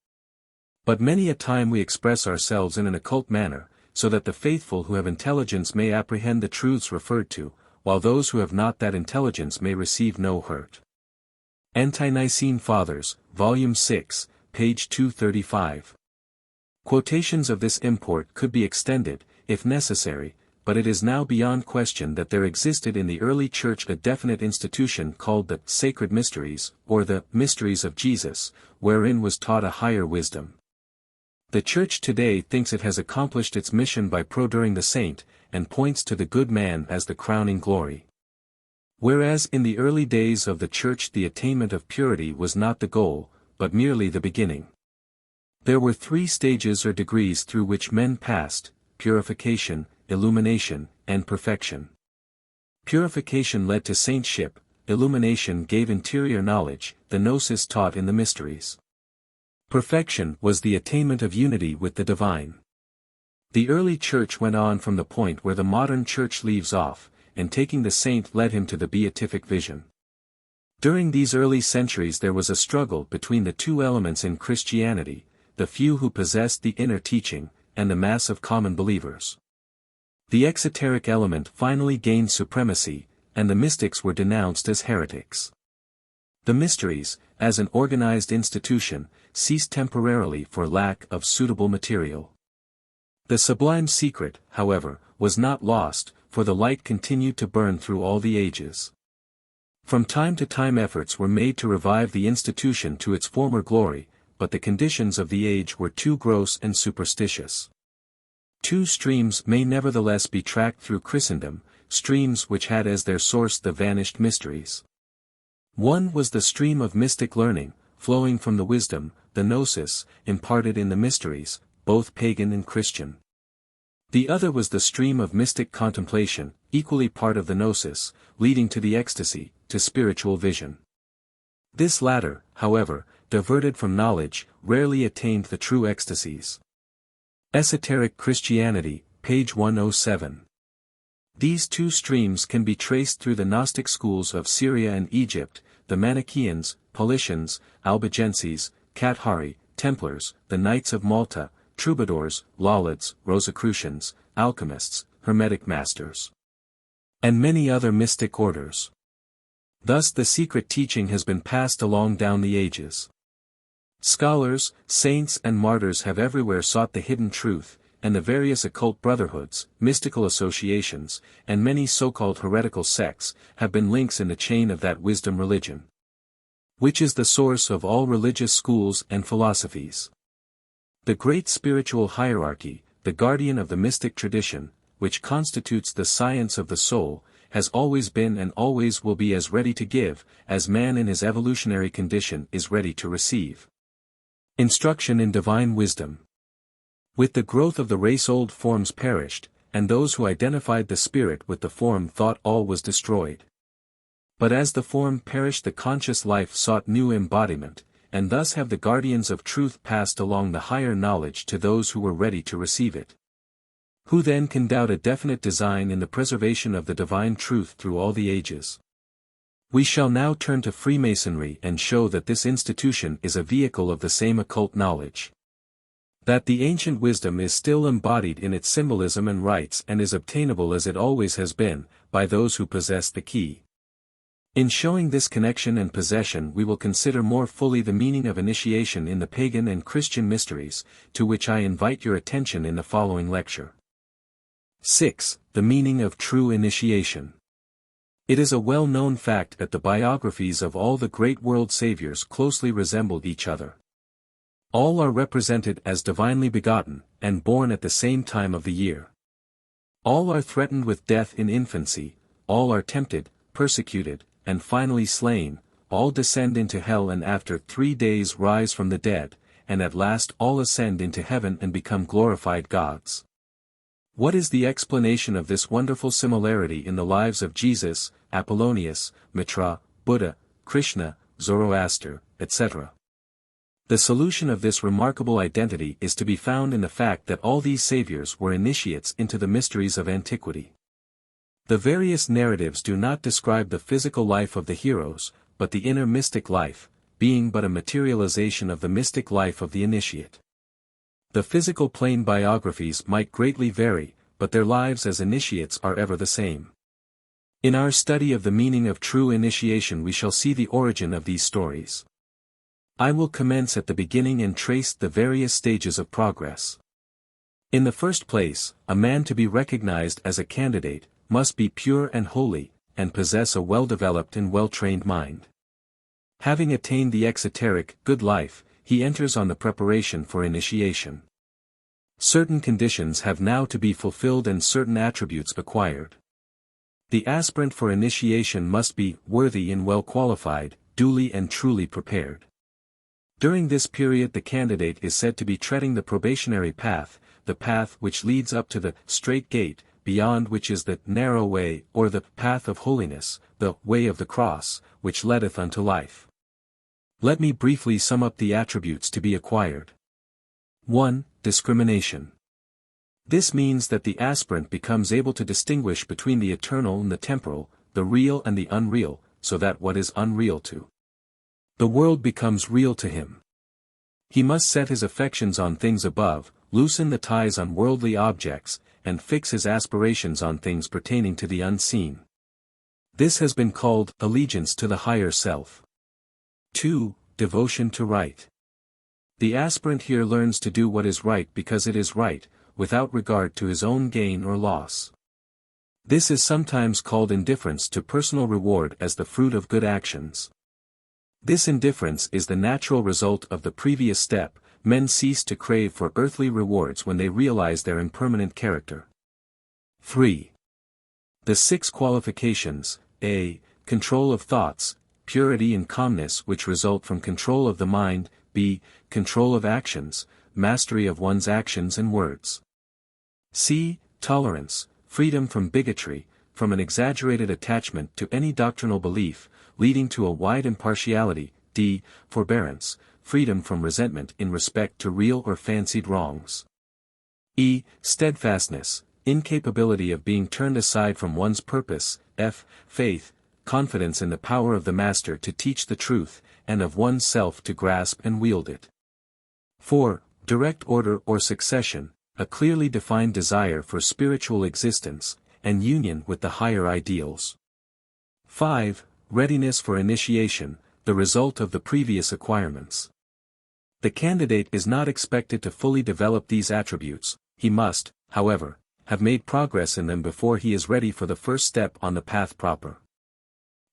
But many a time we express ourselves in an occult manner, so that the faithful who have intelligence may apprehend the truths referred to, while those who have not that intelligence may receive no hurt. Ante-Nicene Fathers, Volume 6, page 235. Quotations of this import could be extended, if necessary, but it is now beyond question that there existed in the early Church a definite institution called the Sacred Mysteries, or the Mysteries of Jesus, wherein was taught a higher wisdom. The Church today thinks it has accomplished its mission by prodeuring the saint, and points to the good man as the crowning glory. Whereas in the early days of the Church the attainment of purity was not the goal, but merely the beginning. There were 3 stages or degrees through which men passed: purification, illumination, and perfection. Purification led to saintship, illumination gave interior knowledge, the gnosis taught in the mysteries. Perfection was the attainment of unity with the divine. The early Church went on from the point where the modern Church leaves off, and taking the saint led him to the beatific vision. During these early centuries there was a struggle between the 2 elements in Christianity, the few who possessed the inner teaching, and the mass of common believers. The exoteric element finally gained supremacy, and the mystics were denounced as heretics. The mysteries, as an organized institution, ceased temporarily for lack of suitable material. The sublime secret, however, was not lost, for the light continued to burn through all the ages. From time to time efforts were made to revive the institution to its former glory, but the conditions of the age were too gross and superstitious. 2 streams may nevertheless be tracked through Christendom, streams which had as their source the vanished mysteries. One was the stream of mystic learning, flowing from the wisdom, the gnosis, imparted in the mysteries, both pagan and Christian. The other was the stream of mystic contemplation, equally part of the gnosis, leading to the ecstasy, to spiritual vision. This latter, however, diverted from knowledge, rarely attained the true ecstasies. Esoteric Christianity, page 107. These 2 streams can be traced through the Gnostic schools of Syria and Egypt, the Manichaeans, Paulicians, Albigenses, Cathari, Templars, the Knights of Malta, Troubadours, Lollards, Rosicrucians, Alchemists, Hermetic Masters, and many other mystic orders. Thus the secret teaching has been passed along down the ages. Scholars, saints and martyrs have everywhere sought the hidden truth, and the various occult brotherhoods, mystical associations, and many so-called heretical sects, have been links in the chain of that wisdom religion, which is the source of all religious schools and philosophies. The great spiritual hierarchy, the guardian of the mystic tradition, which constitutes the science of the soul, has always been and always will be as ready to give, as man in his evolutionary condition is ready to receive instruction in divine wisdom. With the growth of the race old forms perished, and those who identified the spirit with the form thought all was destroyed. But as the form perished the conscious life sought new embodiment, and thus have the guardians of truth passed along the higher knowledge to those who were ready to receive it. Who then can doubt a definite design in the preservation of the divine truth through all the ages? We shall now turn to Freemasonry and show that this institution is a vehicle of the same occult knowledge. That the ancient wisdom is still embodied in its symbolism and rites and is obtainable as it always has been, by those who possess the key. In showing this connection and possession we will consider more fully the meaning of initiation in the pagan and Christian mysteries, to which I invite your attention in the following lecture. 6. The meaning of true initiation. It is a well-known fact that the biographies of all the great world saviors closely resembled each other. All are represented as divinely begotten, and born at the same time of the year. All are threatened with death in infancy, all are tempted, persecuted, and finally slain, all descend into hell and after 3 days rise from the dead, and at last all ascend into heaven and become glorified gods. What is the explanation of this wonderful similarity in the lives of Jesus, Apollonius, Mitra, Buddha, Krishna, Zoroaster, etc.? The solution of this remarkable identity is to be found in the fact that all these saviors were initiates into the mysteries of antiquity. The various narratives do not describe the physical life of the heroes, but the inner mystic life, being but a materialization of the mystic life of the initiate. The physical plane biographies might greatly vary, but their lives as initiates are ever the same. In our study of the meaning of true initiation we shall see the origin of these stories. I will commence at the beginning and trace the various stages of progress. In the first place, a man to be recognized as a candidate, must be pure and holy, and possess a well-developed and well-trained mind. Having attained the exoteric, good life, he enters on the preparation for initiation. Certain conditions have now to be fulfilled and certain attributes acquired. The aspirant for initiation must be worthy and well qualified, duly and truly prepared. During this period the candidate is said to be treading the probationary path, the path which leads up to the straight gate, beyond which is the narrow way or the path of holiness, the way of the cross, which leadeth unto life. Let me briefly sum up the attributes to be acquired. 1. Discrimination. This means that the aspirant becomes able to distinguish between the eternal and the temporal, the real and the unreal, so that what is unreal to the world becomes real to him. He must set his affections on things above, loosen the ties on worldly objects, and fix his aspirations on things pertaining to the unseen. This has been called allegiance to the higher self. 2. Devotion to right. The aspirant here learns to do what is right because it is right, without regard to his own gain or loss. This is sometimes called indifference to personal reward as the fruit of good actions. This indifference is the natural result of the previous step. Men cease to crave for earthly rewards when they realize their impermanent character. 3. The 6 qualifications, a. Control of thoughts, purity and calmness which result from control of the mind, b. Control of actions, mastery of one's actions and words. c. Tolerance, freedom from bigotry, from an exaggerated attachment to any doctrinal belief, leading to a wide impartiality, d. Forbearance, freedom from resentment in respect to real or fancied wrongs. e. Steadfastness, incapability of being turned aside from one's purpose, f. Faith, confidence in the power of the master to teach the truth, and of one's self to grasp and wield it. 4. Direct order or succession, a clearly defined desire for spiritual existence, and union with the higher ideals. 5. Readiness for initiation, the result of the previous acquirements. The candidate is not expected to fully develop these attributes, he must, however, have made progress in them before he is ready for the first step on the path proper.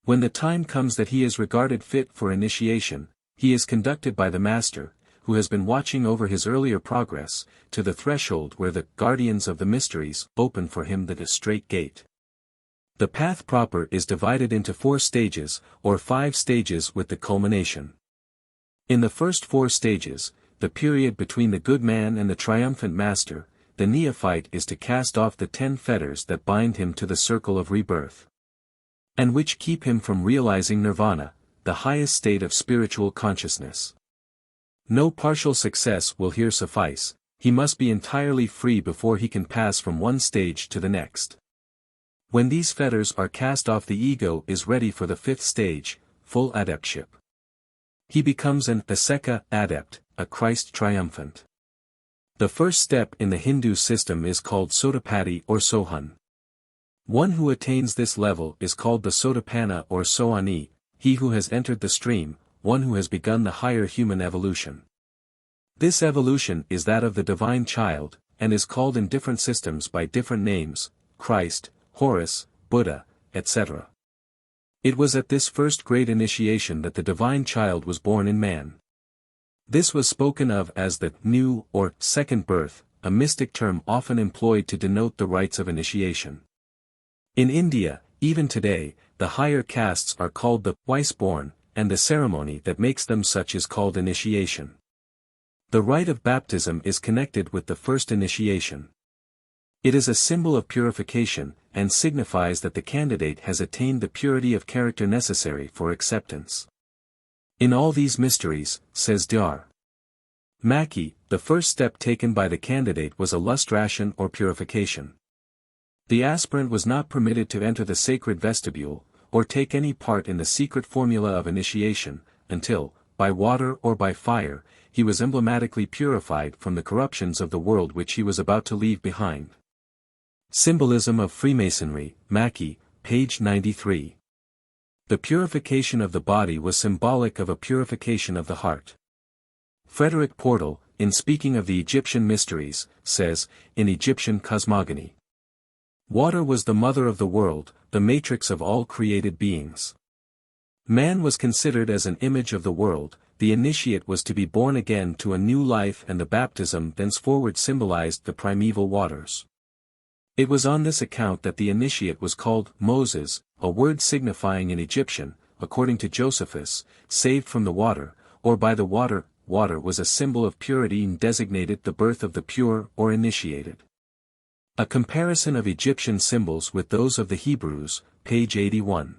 When the time comes that he is regarded fit for initiation, he is conducted by the master, who has been watching over his earlier progress, to the threshold where the guardians of the mysteries open for him the straight gate. The path proper is divided into 4 stages, or 5 stages with the culmination. In the first 4 stages, the period between the good man and the triumphant master, the neophyte is to cast off the 10 fetters that bind him to the circle of rebirth, and which keep him from realizing nirvana, the highest state of spiritual consciousness. No partial success will here suffice, he must be entirely free before he can pass from one stage to the next. When these fetters are cast off, the ego is ready for the 5th stage, full adeptship. He becomes an Aseka adept, a Christ triumphant. The first step in the Hindu system is called Sotapaddi or Sohan. One who attains this level is called the Sotapanna or Soani, he who has entered the stream, one who has begun the higher human evolution. This evolution is that of the divine child, and is called in different systems by different names, Christ, Horus, Buddha, etc. It was at this first great initiation that the divine child was born in man. This was spoken of as the new or second birth, a mystic term often employed to denote the rites of initiation. In India, even today, the higher castes are called the twice-born, and the ceremony that makes them such is called initiation. The rite of baptism is connected with the first initiation. It is a symbol of purification, and signifies that the candidate has attained the purity of character necessary for acceptance. In all these mysteries, says Dr. Mackey, the first step taken by the candidate was a lustration or purification. The aspirant was not permitted to enter the sacred vestibule, or take any part in the secret formula of initiation, until, by water or by fire, he was emblematically purified from the corruptions of the world which he was about to leave behind. Symbolism of Freemasonry, Mackey, page 93. The purification of the body was symbolic of a purification of the heart. Frederick Portal, in speaking of the Egyptian mysteries, says, in Egyptian cosmogony, water was the mother of the world, the matrix of all created beings. Man was considered as an image of the world, the initiate was to be born again to a new life, and the baptism thenceforward symbolized the primeval waters. It was on this account that the initiate was called Moses, a word signifying in Egyptian, according to Josephus, saved from the water, or by the water. Water was a symbol of purity and designated the birth of the pure or initiated. A comparison of Egyptian symbols with those of the Hebrews, page 81.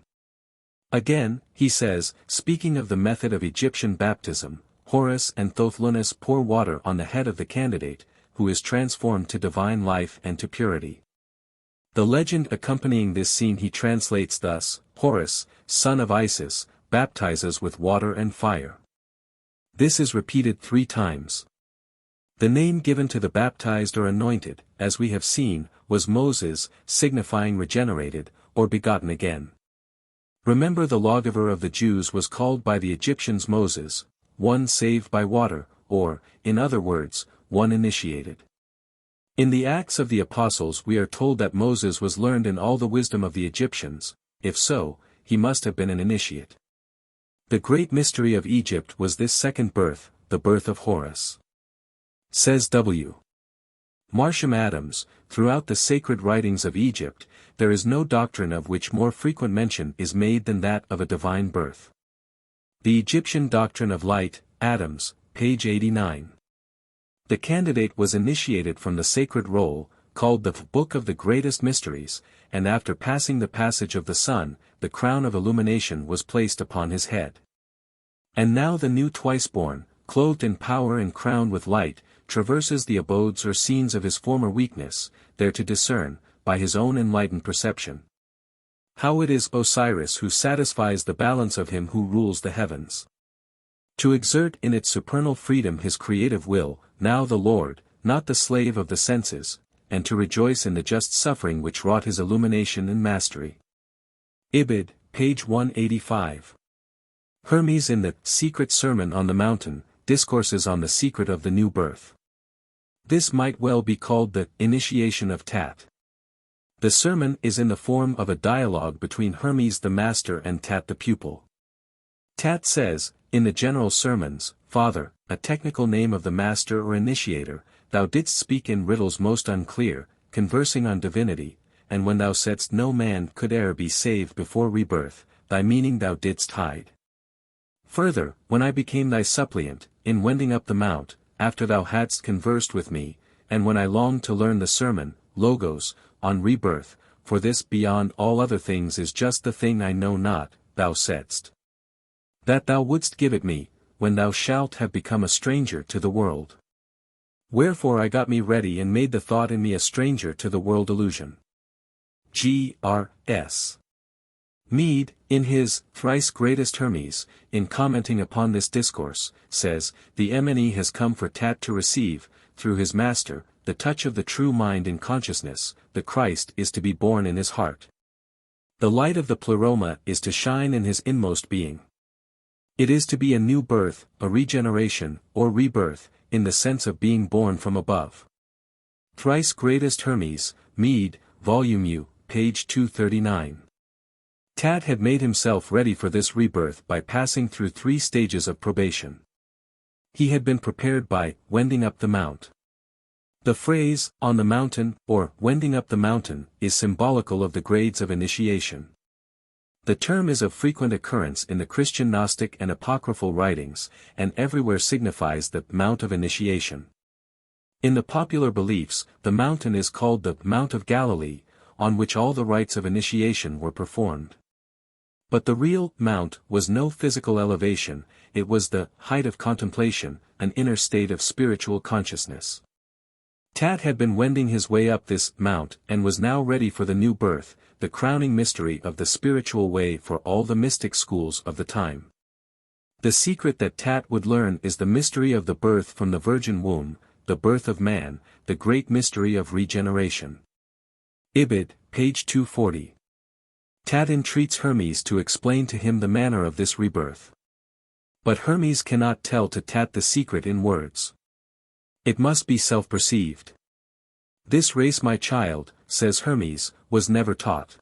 Again, he says, speaking of the method of Egyptian baptism, Horus and Thothlunis pour water on the head of the candidate, who is transformed to divine life and to purity. The legend accompanying this scene he translates thus: Horus, son of Isis, baptizes with water and fire. This is repeated 3 times. The name given to the baptized or anointed, as we have seen, was Moses, signifying regenerated, or begotten again. Remember, the lawgiver of the Jews was called by the Egyptians Moses, one saved by water, or, in other words, one initiated. In the Acts of the Apostles we are told that Moses was learned in all the wisdom of the Egyptians. If so, he must have been an initiate. The great mystery of Egypt was this second birth, the birth of Horus. Says W. Marsham Adams, throughout the sacred writings of Egypt, there is no doctrine of which more frequent mention is made than that of a divine birth. The Egyptian doctrine of light, Adams, page 89. The candidate was initiated from the sacred roll, called the Book of the Greatest Mysteries, and after passing the passage of the sun, the crown of illumination was placed upon his head. And now the new twice-born, clothed in power and crowned with light, traverses the abodes or scenes of his former weakness, there to discern, by his own enlightened perception, how it is Osiris who satisfies the balance of him who rules the heavens. To exert in its supernal freedom his creative will, now the Lord, not the slave of the senses, and to rejoice in the just suffering which wrought his illumination and mastery. Ibid, page 185. Hermes in the Secret Sermon on the Mountain, discourses on the secret of the new birth. This might well be called the initiation of Tat. The sermon is in the form of a dialogue between Hermes the master and Tat the pupil. Tat says, in the general sermons, Father, a technical name of the master or initiator, thou didst speak in riddles most unclear, conversing on divinity, and when thou saidst no man could e'er be saved before rebirth, thy meaning thou didst hide. Further, when I became thy suppliant, in wending up the mount, after thou hadst conversed with me, and when I longed to learn the sermon, Logos, on rebirth, for this beyond all other things is just the thing I know not, thou saidst that thou wouldst give it me, when thou shalt have become a stranger to the world. Wherefore I got me ready and made the thought in me a stranger to the world illusion. G.R.S. Mead, in his Thrice Greatest Hermes, in commenting upon this discourse, says, the MNE has come for Tat to receive, through his master, the touch of the true mind in consciousness. The Christ is to be born in his heart. The light of the pleroma is to shine in his inmost being. It is to be a new birth, a regeneration, or rebirth, in the sense of being born from above. Thrice Greatest Hermes, Mead, Volume U, page 239. Tat had made himself ready for this rebirth by passing through 3 stages of probation. He had been prepared by wending up the mount. The phrase, on the mountain, or wending up the mountain, is symbolical of the grades of initiation. The term is of frequent occurrence in the Christian Gnostic and apocryphal writings, and everywhere signifies the Mount of Initiation. In the popular beliefs, the mountain is called the Mount of Galilee, on which all the rites of initiation were performed. But the real mount was no physical elevation, it was the height of contemplation, an inner state of spiritual consciousness. Tat had been wending his way up this mount and was now ready for the new birth, the crowning mystery of the spiritual way for all the mystic schools of the time. The secret that Tat would learn is the mystery of the birth from the virgin womb, the birth of man, the great mystery of regeneration. Ibid, page 240. Tat entreats Hermes to explain to him the manner of this rebirth. But Hermes cannot tell to Tat the secret in words. It must be self-perceived. This race, my child, says Hermes, was never taught.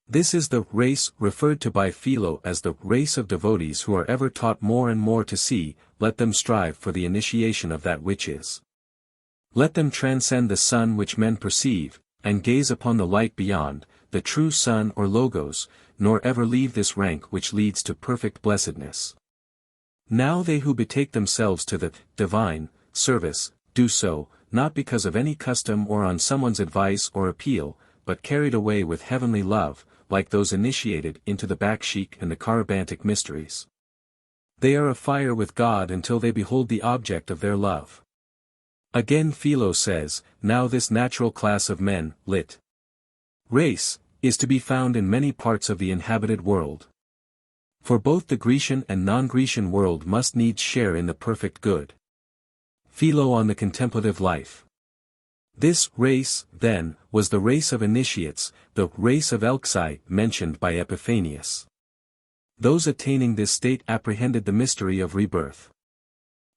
This is the race referred to by Philo as the race of devotees who are ever taught more and more to see. Let them strive for the initiation of that which is. Let them transcend the sun which men perceive, and gaze upon the light beyond, the true sun or logos, nor ever leave this rank which leads to perfect blessedness. Now they who betake themselves to the divine service, do so, not because of any custom or on someone's advice or appeal, but carried away with heavenly love, like those initiated into the Bakshik and the Karabantic mysteries. They are afire with God until they behold the object of their love. Again Philo says, now this natural class of men, lit. Race, is to be found in many parts of the inhabited world. For both the Grecian and non-Grecian world must needs share in the perfect good. Philo on the contemplative life. This race, then, was the race of initiates, the race of Elxai mentioned by Epiphanius. Those attaining this state apprehended the mystery of rebirth.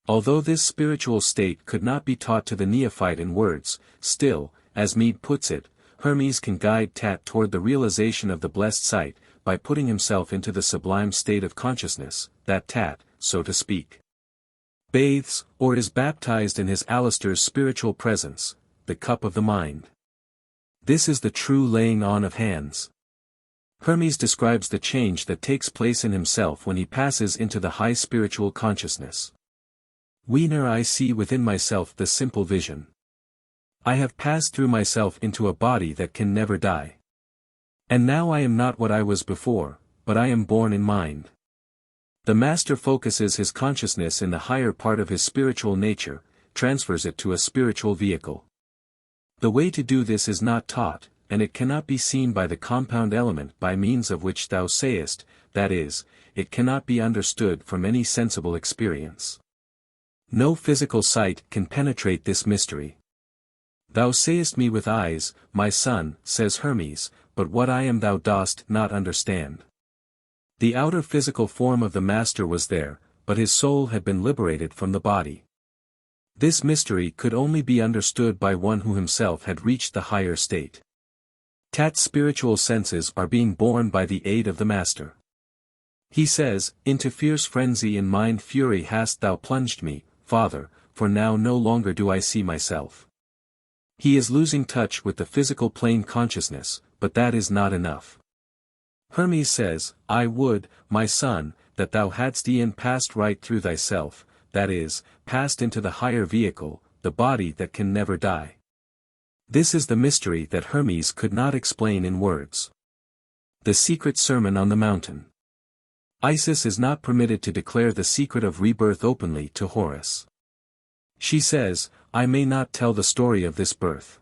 Although this spiritual state could not be taught to the neophyte in words, still, as Mead puts it, Hermes can guide Tat toward the realization of the blessed sight, by putting himself into the sublime state of consciousness, that Tat, so to speak, bathes, or is baptized in his Alistair's spiritual presence, the cup of the mind. This is the true laying on of hands. Hermes describes the change that takes place in himself when he passes into the high spiritual consciousness. Whene'er I see within myself the simple vision. I have passed through myself into a body that can never die. And now I am not what I was before, but I am born in mind. The master focuses his consciousness in the higher part of his spiritual nature, transfers it to a spiritual vehicle. The way to do this is not taught, and it cannot be seen by the compound element by means of which thou sayest, that is, it cannot be understood from any sensible experience. No physical sight can penetrate this mystery. Thou sayest me with eyes, my son, says Hermes, but what I am thou dost not understand. The outer physical form of the master was there, but his soul had been liberated from the body. This mystery could only be understood by one who himself had reached the higher state. Tat's spiritual senses are being born by the aid of the master. He says, into fierce frenzy in mind fury hast thou plunged me, Father, for now no longer do I see myself. He is losing touch with the physical plane consciousness, but that is not enough. Hermes says, I would, my son, that thou hadst e'en passed right through thyself, that is, passed into the higher vehicle, the body that can never die. This is the mystery that Hermes could not explain in words. The Secret Sermon on the Mountain. Isis is not permitted to declare the secret of rebirth openly to Horus. She says, I may not tell the story of this birth.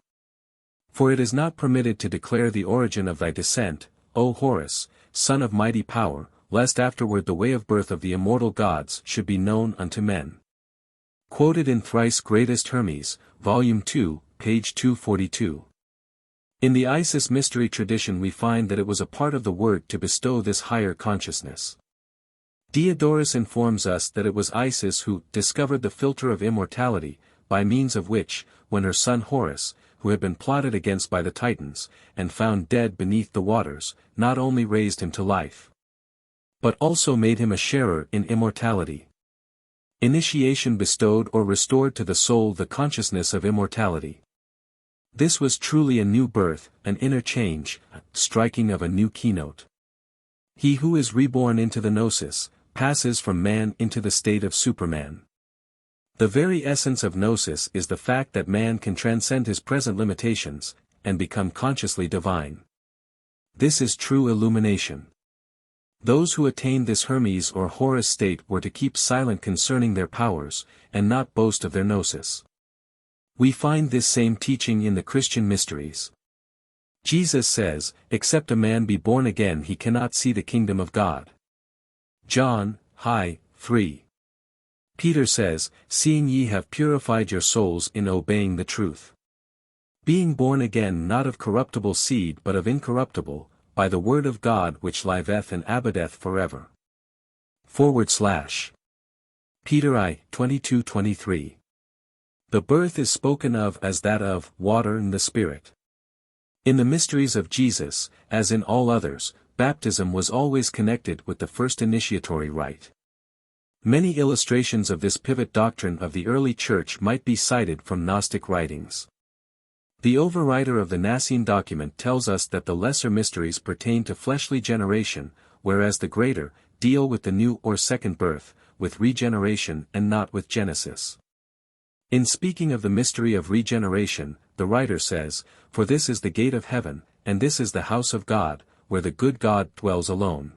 For it is not permitted to declare the origin of thy descent, O Horus, son of mighty power, lest afterward the way of birth of the immortal gods should be known unto men. Quoted in Thrice Greatest Hermes, Volume 2, page 242. In the Isis mystery tradition we find that it was a part of the word to bestow this higher consciousness. Diodorus informs us that it was Isis who discovered the filter of immortality, by means of which, when her son Horus, who had been plotted against by the Titans, and found dead beneath the waters, not only raised him to life, but also made him a sharer in immortality. Initiation bestowed or restored to the soul the consciousness of immortality. This was truly a new birth, an inner change, a striking of a new keynote. He who is reborn into the gnosis, passes from man into the state of Superman. The very essence of gnosis is the fact that man can transcend his present limitations, and become consciously divine. This is true illumination. Those who attained this Hermes or Horus state were to keep silent concerning their powers, and not boast of their gnosis. We find this same teaching in the Christian mysteries. Jesus says, except a man be born again he cannot see the kingdom of God. John, 3. Peter says, seeing ye have purified your souls in obeying the truth. Being born again not of corruptible seed but of incorruptible, by the word of God which liveth and abideth forever. Peter I, 22-23. The birth is spoken of as that of water and the Spirit. In the mysteries of Jesus, as in all others, baptism was always connected with the first initiatory rite. Many illustrations of this pivot doctrine of the early Church might be cited from Gnostic writings. The overwriter of the Nicene document tells us that the lesser mysteries pertain to fleshly generation, whereas the greater deal with the new or second birth, with regeneration and not with Genesis. In speaking of the mystery of regeneration, the writer says, "For this is the gate of heaven, and this is the house of God, where the good God dwells alone.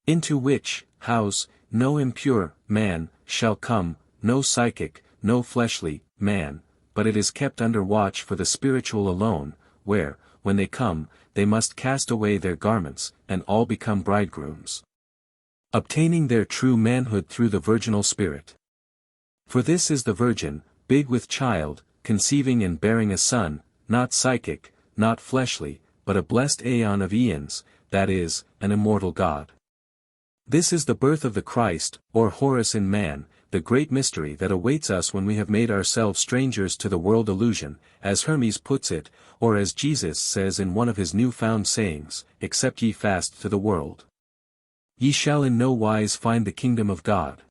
Into which house no impure man shall come, no psychic, no fleshly man, but it is kept under watch for the spiritual alone, where, when they come, they must cast away their garments, and all become bridegrooms, obtaining their true manhood through the virginal spirit. For this is the virgin, big with child, conceiving and bearing a son, not psychic, not fleshly, but a blessed aeon of aeons, that is, an immortal God. This is the birth of the Christ, or Horus in man, the great mystery that awaits us when we have made ourselves strangers to the world illusion, as Hermes puts it, or as Jesus says in one of his new-found sayings, except ye fast to the world, ye shall in no wise find the kingdom of God."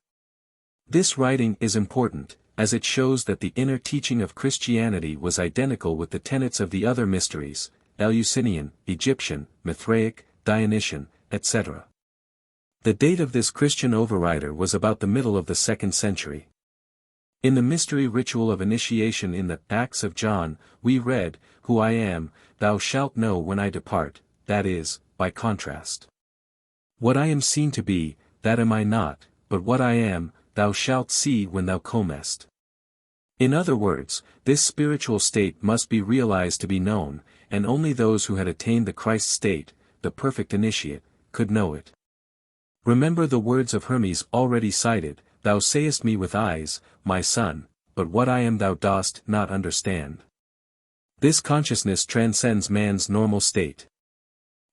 This writing is important, as it shows that the inner teaching of Christianity was identical with the tenets of the other mysteries, Eleusinian, Egyptian, Mithraic, Dionysian, etc. The date of this Christian overwriter was about the middle of the 2nd century. In the mystery ritual of initiation in the Acts of John, we read, "Who I am, thou shalt know when I depart," that is, by contrast. "What I am seen to be, that am I not, but what I am, thou shalt see when thou comest." In other words, this spiritual state must be realized to be known, and only those who had attained the Christ state, the perfect initiate, could know it. Remember the words of Hermes already cited, "Thou sayest me with eyes, my son, but what I am thou dost not understand." This consciousness transcends man's normal state.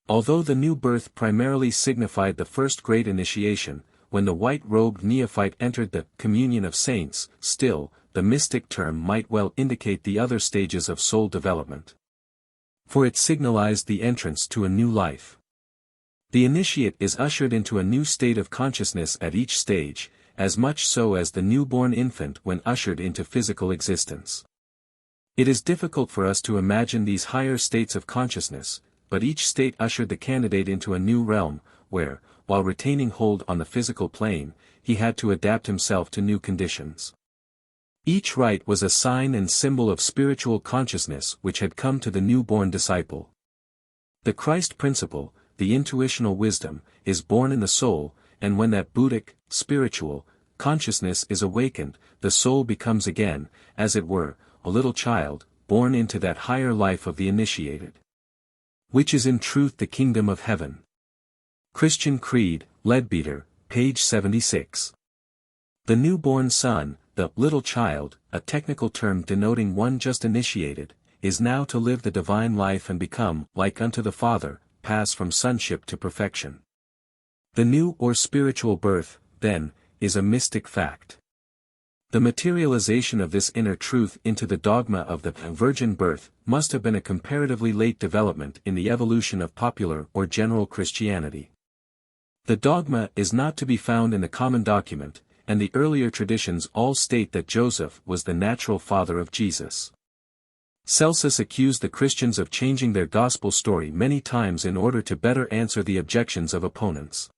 Although the new birth primarily signified the first great initiation, when the white-robed neophyte entered the communion of saints, still, the mystic term might well indicate the other stages of soul development. For it signalized the entrance to a new life. The initiate is ushered into a new state of consciousness at each stage, as much so as the newborn infant when ushered into physical existence. It is difficult for us to imagine these higher states of consciousness, but each state ushered the candidate into a new realm, where, while retaining hold on the physical plane, he had to adapt himself to new conditions. Each rite was a sign and symbol of spiritual consciousness which had come to the newborn disciple. The Christ principle, the intuitional wisdom, is born in the soul, and when that Buddhic, spiritual, consciousness is awakened, the soul becomes again, as it were, a little child, born into that higher life of the initiated, which is in truth the kingdom of heaven. Christian Creed, Leadbeater, page 76. The newborn son, the little child, a technical term denoting one just initiated, is now to live the divine life and become, like unto the Father, pass from sonship to perfection. The new or spiritual birth, then, is a mystic fact. The materialization of this inner truth into the dogma of the virgin birth must have been a comparatively late development in the evolution of popular or general Christianity. The dogma is not to be found in the common document, and the earlier traditions all state that Joseph was the natural father of Jesus. Celsus accused the Christians of changing their gospel story many times in order to better answer the objections of opponents.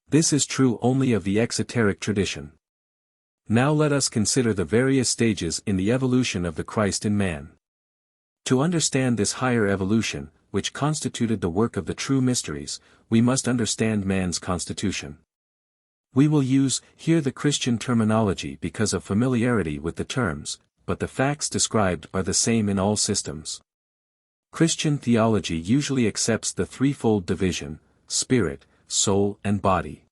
This is true only of the exoteric tradition. Now let us consider the various stages in the evolution of the Christ in man. To understand this higher evolution, which constituted the work of the true mysteries, we must understand man's constitution. We will use here the Christian terminology because of familiarity with the terms, but the facts described are the same in all systems. Christian theology usually accepts the threefold division: spirit, soul and body.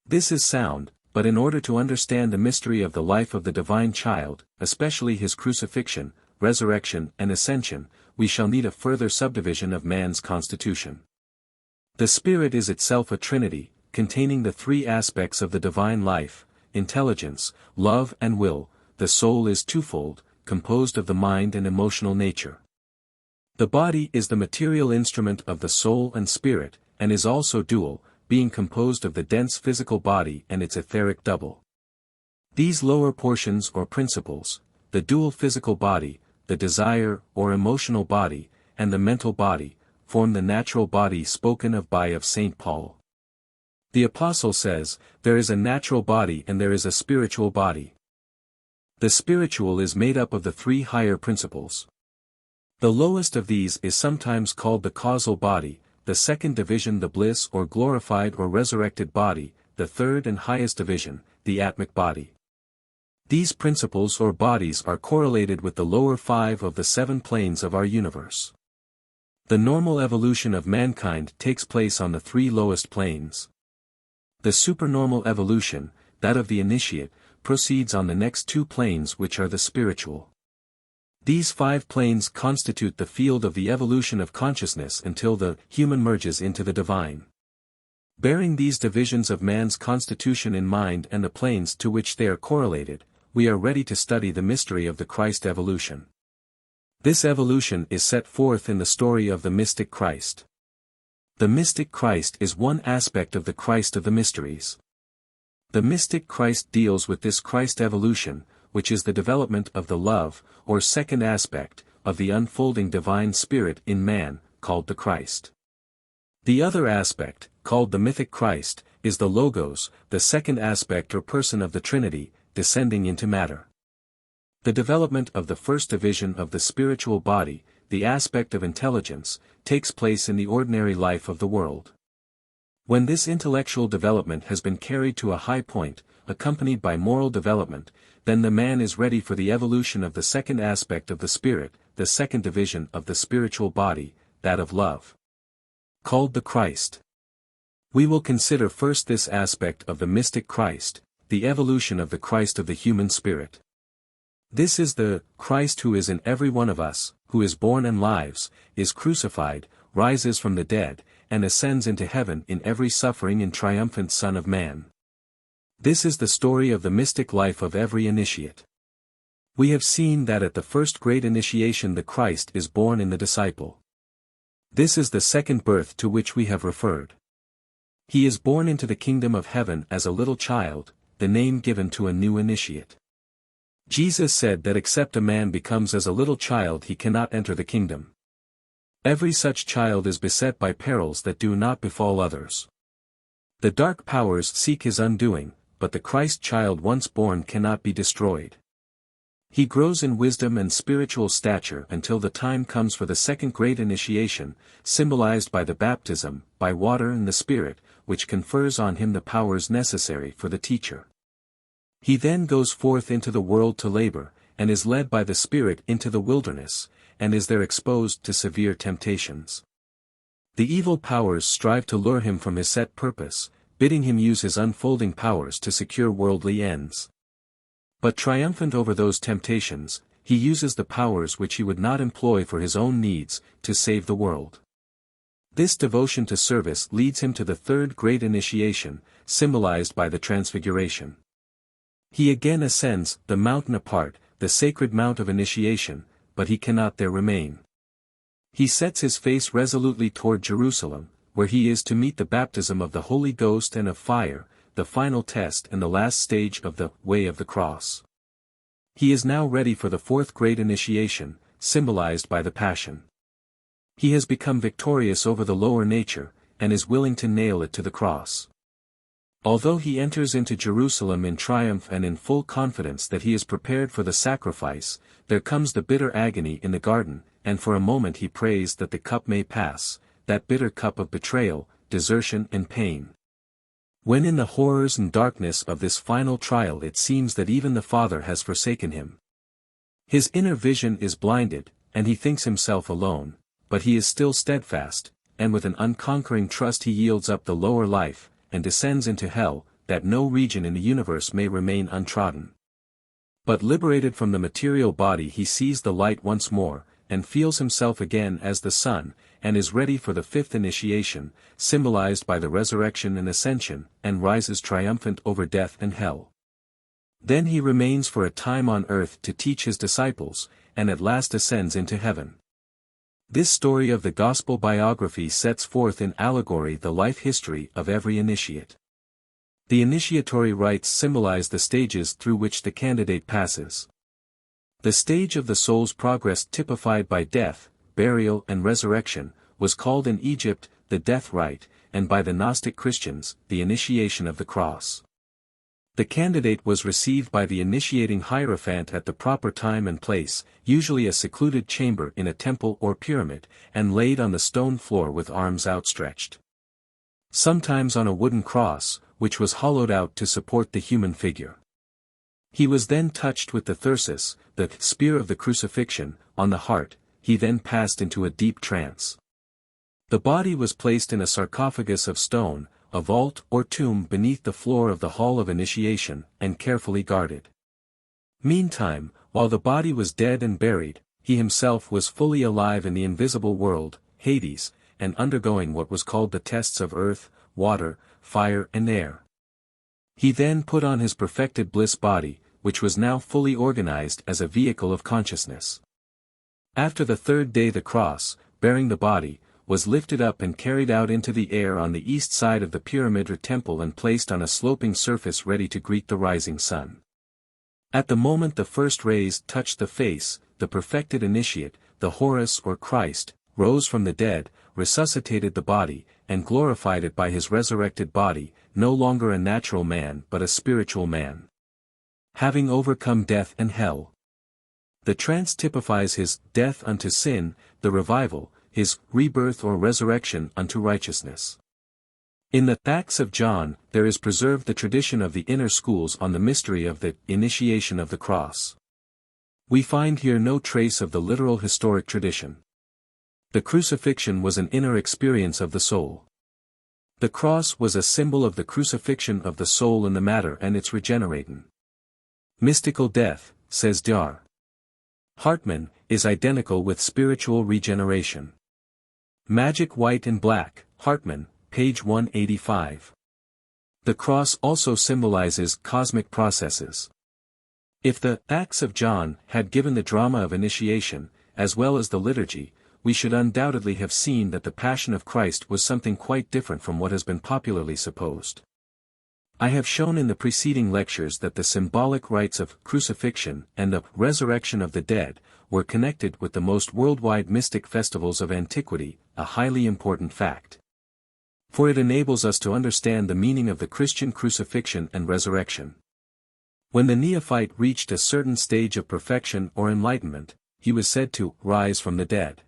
This is sound, but in order to understand the mystery of the life of the divine child, especially his crucifixion, resurrection and ascension, we shall need a further subdivision of man's constitution. The spirit is itself a trinity, containing the three aspects of the divine life: intelligence, love and will. The soul is twofold, composed of the mind and emotional nature. The body is the material instrument of the soul and spirit, and is also dual, being composed of the dense physical body and its etheric double. These lower portions or principles, the dual physical body, the desire or emotional body, and the mental body, form the natural body spoken of by St. Paul. The Apostle says, there is a natural body and there is a spiritual body. The spiritual is made up of the three higher principles. The lowest of these is sometimes called the causal body, the second division the bliss or glorified or resurrected body, the third and highest division, the atmic body. These principles or bodies are correlated with the lower 5 of the 7 planes of our universe. The normal evolution of mankind takes place on the 3 lowest planes. The supernormal evolution, that of the initiate, proceeds on the next 2 planes which are the spiritual. These 5 planes constitute the field of the evolution of consciousness until the human merges into the divine. Bearing these divisions of man's constitution in mind and the planes to which they are correlated, we are ready to study the mystery of the Christ evolution. This evolution is set forth in the story of the mystic Christ. The mystic Christ is one aspect of the Christ of the mysteries. The mystic Christ deals with this Christ evolution, which is the development of the love, or second aspect, of the unfolding divine spirit in man, called the Christ. The other aspect, called the mythic Christ, is the Logos, the second aspect or person of the Trinity, descending into matter. The development of the first division of the spiritual body, the aspect of intelligence, takes place in the ordinary life of the world. When this intellectual development has been carried to a high point, accompanied by moral development, then the man is ready for the evolution of the second aspect of the spirit, the second division of the spiritual body, that of love, called the Christ. We will consider first this aspect of the mystic Christ, the evolution of the Christ of the human spirit. This is the Christ who is in every one of us, who is born and lives, is crucified, rises from the dead, and ascends into heaven in every suffering and triumphant Son of Man. This is the story of the mystic life of every initiate. We have seen that at the first great initiation the Christ is born in the disciple. This is the second birth to which we have referred. He is born into the kingdom of heaven as a little child, the name given to a new initiate. Jesus said that except a man becomes as a little child he cannot enter the kingdom. Every such child is beset by perils that do not befall others. The dark powers seek his undoing, but the Christ child once born cannot be destroyed. He grows in wisdom and spiritual stature until the time comes for the second great initiation, symbolized by the baptism, by water and the Spirit, which confers on him the powers necessary for the teacher. He then goes forth into the world to labor, and is led by the Spirit into the wilderness, and is there exposed to severe temptations. The evil powers strive to lure him from his set purpose, bidding him use his unfolding powers to secure worldly ends. But triumphant over those temptations, he uses the powers which he would not employ for his own needs, to save the world. This devotion to service leads him to the third great initiation, symbolized by the Transfiguration. He again ascends the mountain apart, the sacred mount of initiation, but he cannot there remain. He sets his face resolutely toward Jerusalem, where he is to meet the baptism of the Holy Ghost and of fire, the final test and the last stage of the way of the cross. He is now ready for the fourth great initiation, symbolized by the Passion. He has become victorious over the lower nature, and is willing to nail it to the cross. Although he enters into Jerusalem in triumph and in full confidence that he is prepared for the sacrifice, there comes the bitter agony in the garden, and for a moment he prays that the cup may pass, that bitter cup of betrayal, desertion and pain. When in the horrors and darkness of this final trial it seems that even the Father has forsaken him. His inner vision is blinded, and he thinks himself alone, but he is still steadfast, and with an unconquering trust he yields up the lower life, and descends into hell, that no region in the universe may remain untrodden. But liberated from the material body he sees the light once more, and feels himself again as the Son, and is ready for the fifth initiation, symbolized by the resurrection and ascension, and rises triumphant over death and hell. Then he remains for a time on earth to teach his disciples, and at last ascends into heaven. This story of the gospel biography sets forth in allegory the life history of every initiate. The initiatory rites symbolize the stages through which the candidate passes. The stage of the soul's progress typified by death, burial and resurrection, was called in Egypt, the death rite, and by the Gnostic Christians, the initiation of the cross. The candidate was received by the initiating hierophant at the proper time and place, usually a secluded chamber in a temple or pyramid, and laid on the stone floor with arms outstretched. Sometimes on a wooden cross, which was hollowed out to support the human figure. He was then touched with the thyrsus, the spear of the crucifixion, on the heart. He then passed into a deep trance. The body was placed in a sarcophagus of stone, a vault or tomb beneath the floor of the hall of initiation, and carefully guarded. Meantime, while the body was dead and buried, he himself was fully alive in the invisible world, Hades, and undergoing what was called the tests of earth, water, fire and air. He then put on his perfected bliss body, which was now fully organized as a vehicle of consciousness. After the third day the cross, bearing the body, was lifted up and carried out into the air on the east side of the pyramid or temple and placed on a sloping surface ready to greet the rising sun. At the moment the first rays touched the face, the perfected initiate, the Horus or Christ, rose from the dead, resuscitated the body, and glorified it by his resurrected body, no longer a natural man but a spiritual man. Having overcome death and hell. The trance typifies his death unto sin, the revival, his rebirth or resurrection unto righteousness. In the Acts of John, there is preserved the tradition of the inner schools on the mystery of the initiation of the cross. We find here no trace of the literal historic tradition. The crucifixion was an inner experience of the soul. The cross was a symbol of the crucifixion of the soul in the matter and its regenerating. Mystical death, says Dr. Hartman, is identical with spiritual regeneration. Magic White and Black, Hartman, page 185. The cross also symbolizes cosmic processes. If the Acts of John had given the drama of initiation, as well as the liturgy, we should undoubtedly have seen that the Passion of Christ was something quite different from what has been popularly supposed. I have shown in the preceding lectures that the symbolic rites of crucifixion and the resurrection of the dead were connected with the most worldwide mystic festivals of antiquity, a highly important fact. For it enables us to understand the meaning of the Christian crucifixion and resurrection. When the neophyte reached a certain stage of perfection or enlightenment, he was said to rise from the dead.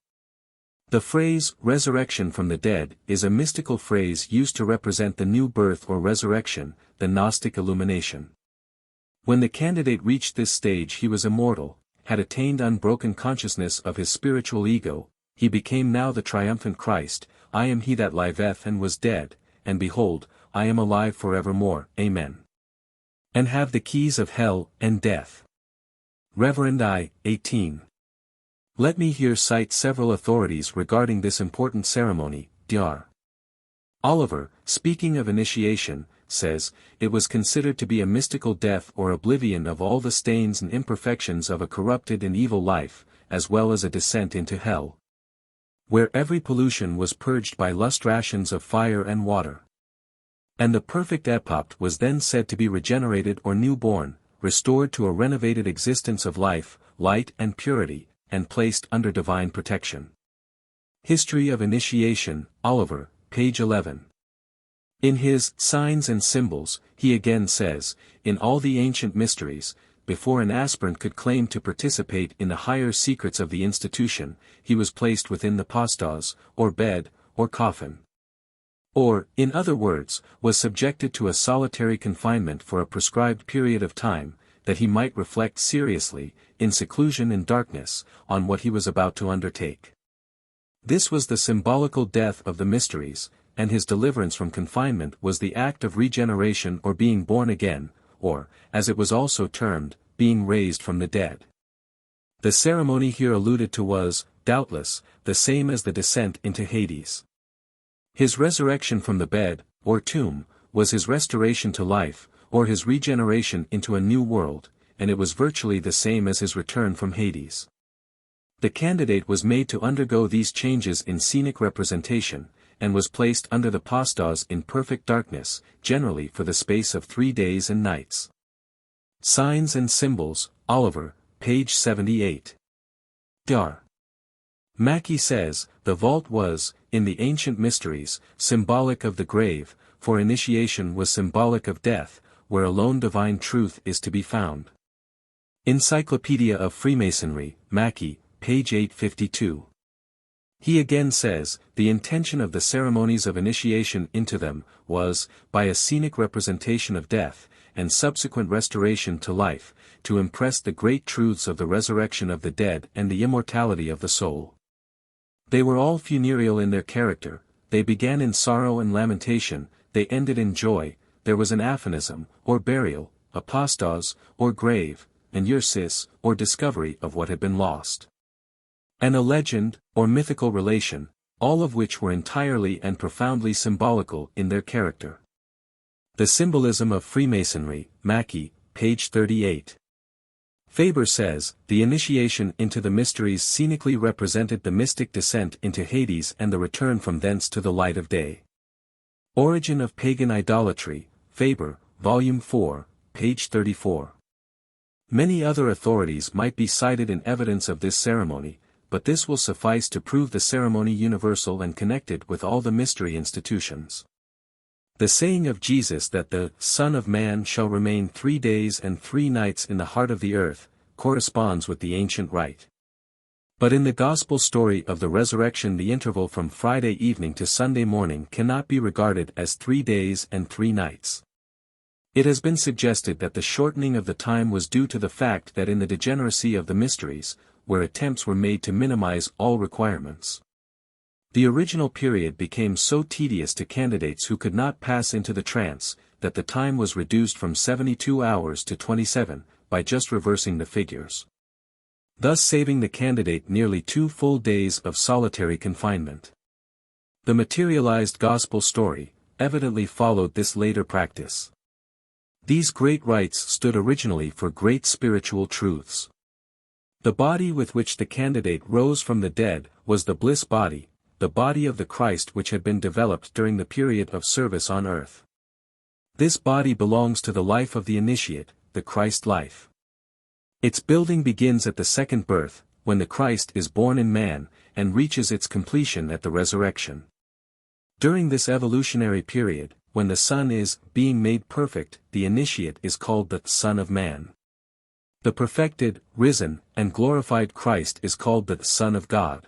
The phrase, resurrection from the dead, is a mystical phrase used to represent the new birth or resurrection, the Gnostic illumination. When the candidate reached this stage he was immortal, had attained unbroken consciousness of his spiritual ego, he became now the triumphant Christ, I am he that liveth and was dead, and behold, I am alive forevermore, Amen. And have the keys of hell and death. Reverend I, 18. Let me here cite several authorities regarding this important ceremony. Dr. Oliver, speaking of initiation, says, it was considered to be a mystical death or oblivion of all the stains and imperfections of a corrupted and evil life, as well as a descent into hell, where every pollution was purged by lustrations of fire and water. And the perfect epopt was then said to be regenerated or new-born, restored to a renovated existence of life, light and purity, and placed under divine protection. History of Initiation, Oliver, page 11. In his Signs and Symbols, he again says, in all the ancient mysteries, before an aspirant could claim to participate in the higher secrets of the institution, he was placed within the postos, or bed, or coffin. Or, in other words, was subjected to a solitary confinement for a prescribed period of time, that he might reflect seriously, in seclusion and darkness, on what he was about to undertake. This was the symbolical death of the mysteries, and his deliverance from confinement was the act of regeneration or being born again, or, as it was also termed, being raised from the dead. The ceremony here alluded to was, doubtless, the same as the descent into Hades. His resurrection from the bed, or tomb, was his restoration to life, or his regeneration into a new world, and it was virtually the same as his return from Hades. The candidate was made to undergo these changes in scenic representation, and was placed under the pastos in perfect darkness, generally for the space of 3 days and nights. Signs and Symbols, Oliver, page 78. Dar. Mackey says, the vault was, in the ancient mysteries, symbolic of the grave, for initiation was symbolic of death, where alone divine truth is to be found. Encyclopedia of Freemasonry, Mackey, page 852. He again says, the intention of the ceremonies of initiation into them, was, by a scenic representation of death, and subsequent restoration to life, to impress the great truths of the resurrection of the dead and the immortality of the soul. They were all funereal in their character, they began in sorrow and lamentation, they ended in joy, there was an aphonism, or burial, apostos, or grave, and ursis, or discovery of what had been lost. And a legend, or mythical relation, all of which were entirely and profoundly symbolical in their character. The Symbolism of Freemasonry, Mackey, page 38. Faber says, the initiation into the mysteries scenically represented the mystic descent into Hades and the return from thence to the light of day. Origin of Pagan Idolatry, Faber, Volume 4, page 34. Many other authorities might be cited in evidence of this ceremony, but this will suffice to prove the ceremony universal and connected with all the mystery institutions. The saying of Jesus that the Son of Man shall remain 3 days and 3 nights in the heart of the earth, corresponds with the ancient rite. But in the gospel story of the resurrection the interval from Friday evening to Sunday morning cannot be regarded as 3 days and 3 nights. It has been suggested that the shortening of the time was due to the fact that in the degeneracy of the mysteries, where attempts were made to minimize all requirements, the original period became so tedious to candidates who could not pass into the trance, that the time was reduced from 72 hours to 27, by just reversing the figures, thus saving the candidate nearly 2 full days of solitary confinement. The materialized gospel story, evidently followed this later practice. These great rites stood originally for great spiritual truths. The body with which the candidate rose from the dead, was the bliss body, the body of the Christ which had been developed during the period of service on earth. This body belongs to the life of the initiate, the Christ life. Its building begins at the second birth, when the Christ is born in man, and reaches its completion at the resurrection. During this evolutionary period, when the Son is being made perfect, the initiate is called the Son of Man. The perfected, risen, and glorified Christ is called the Son of God.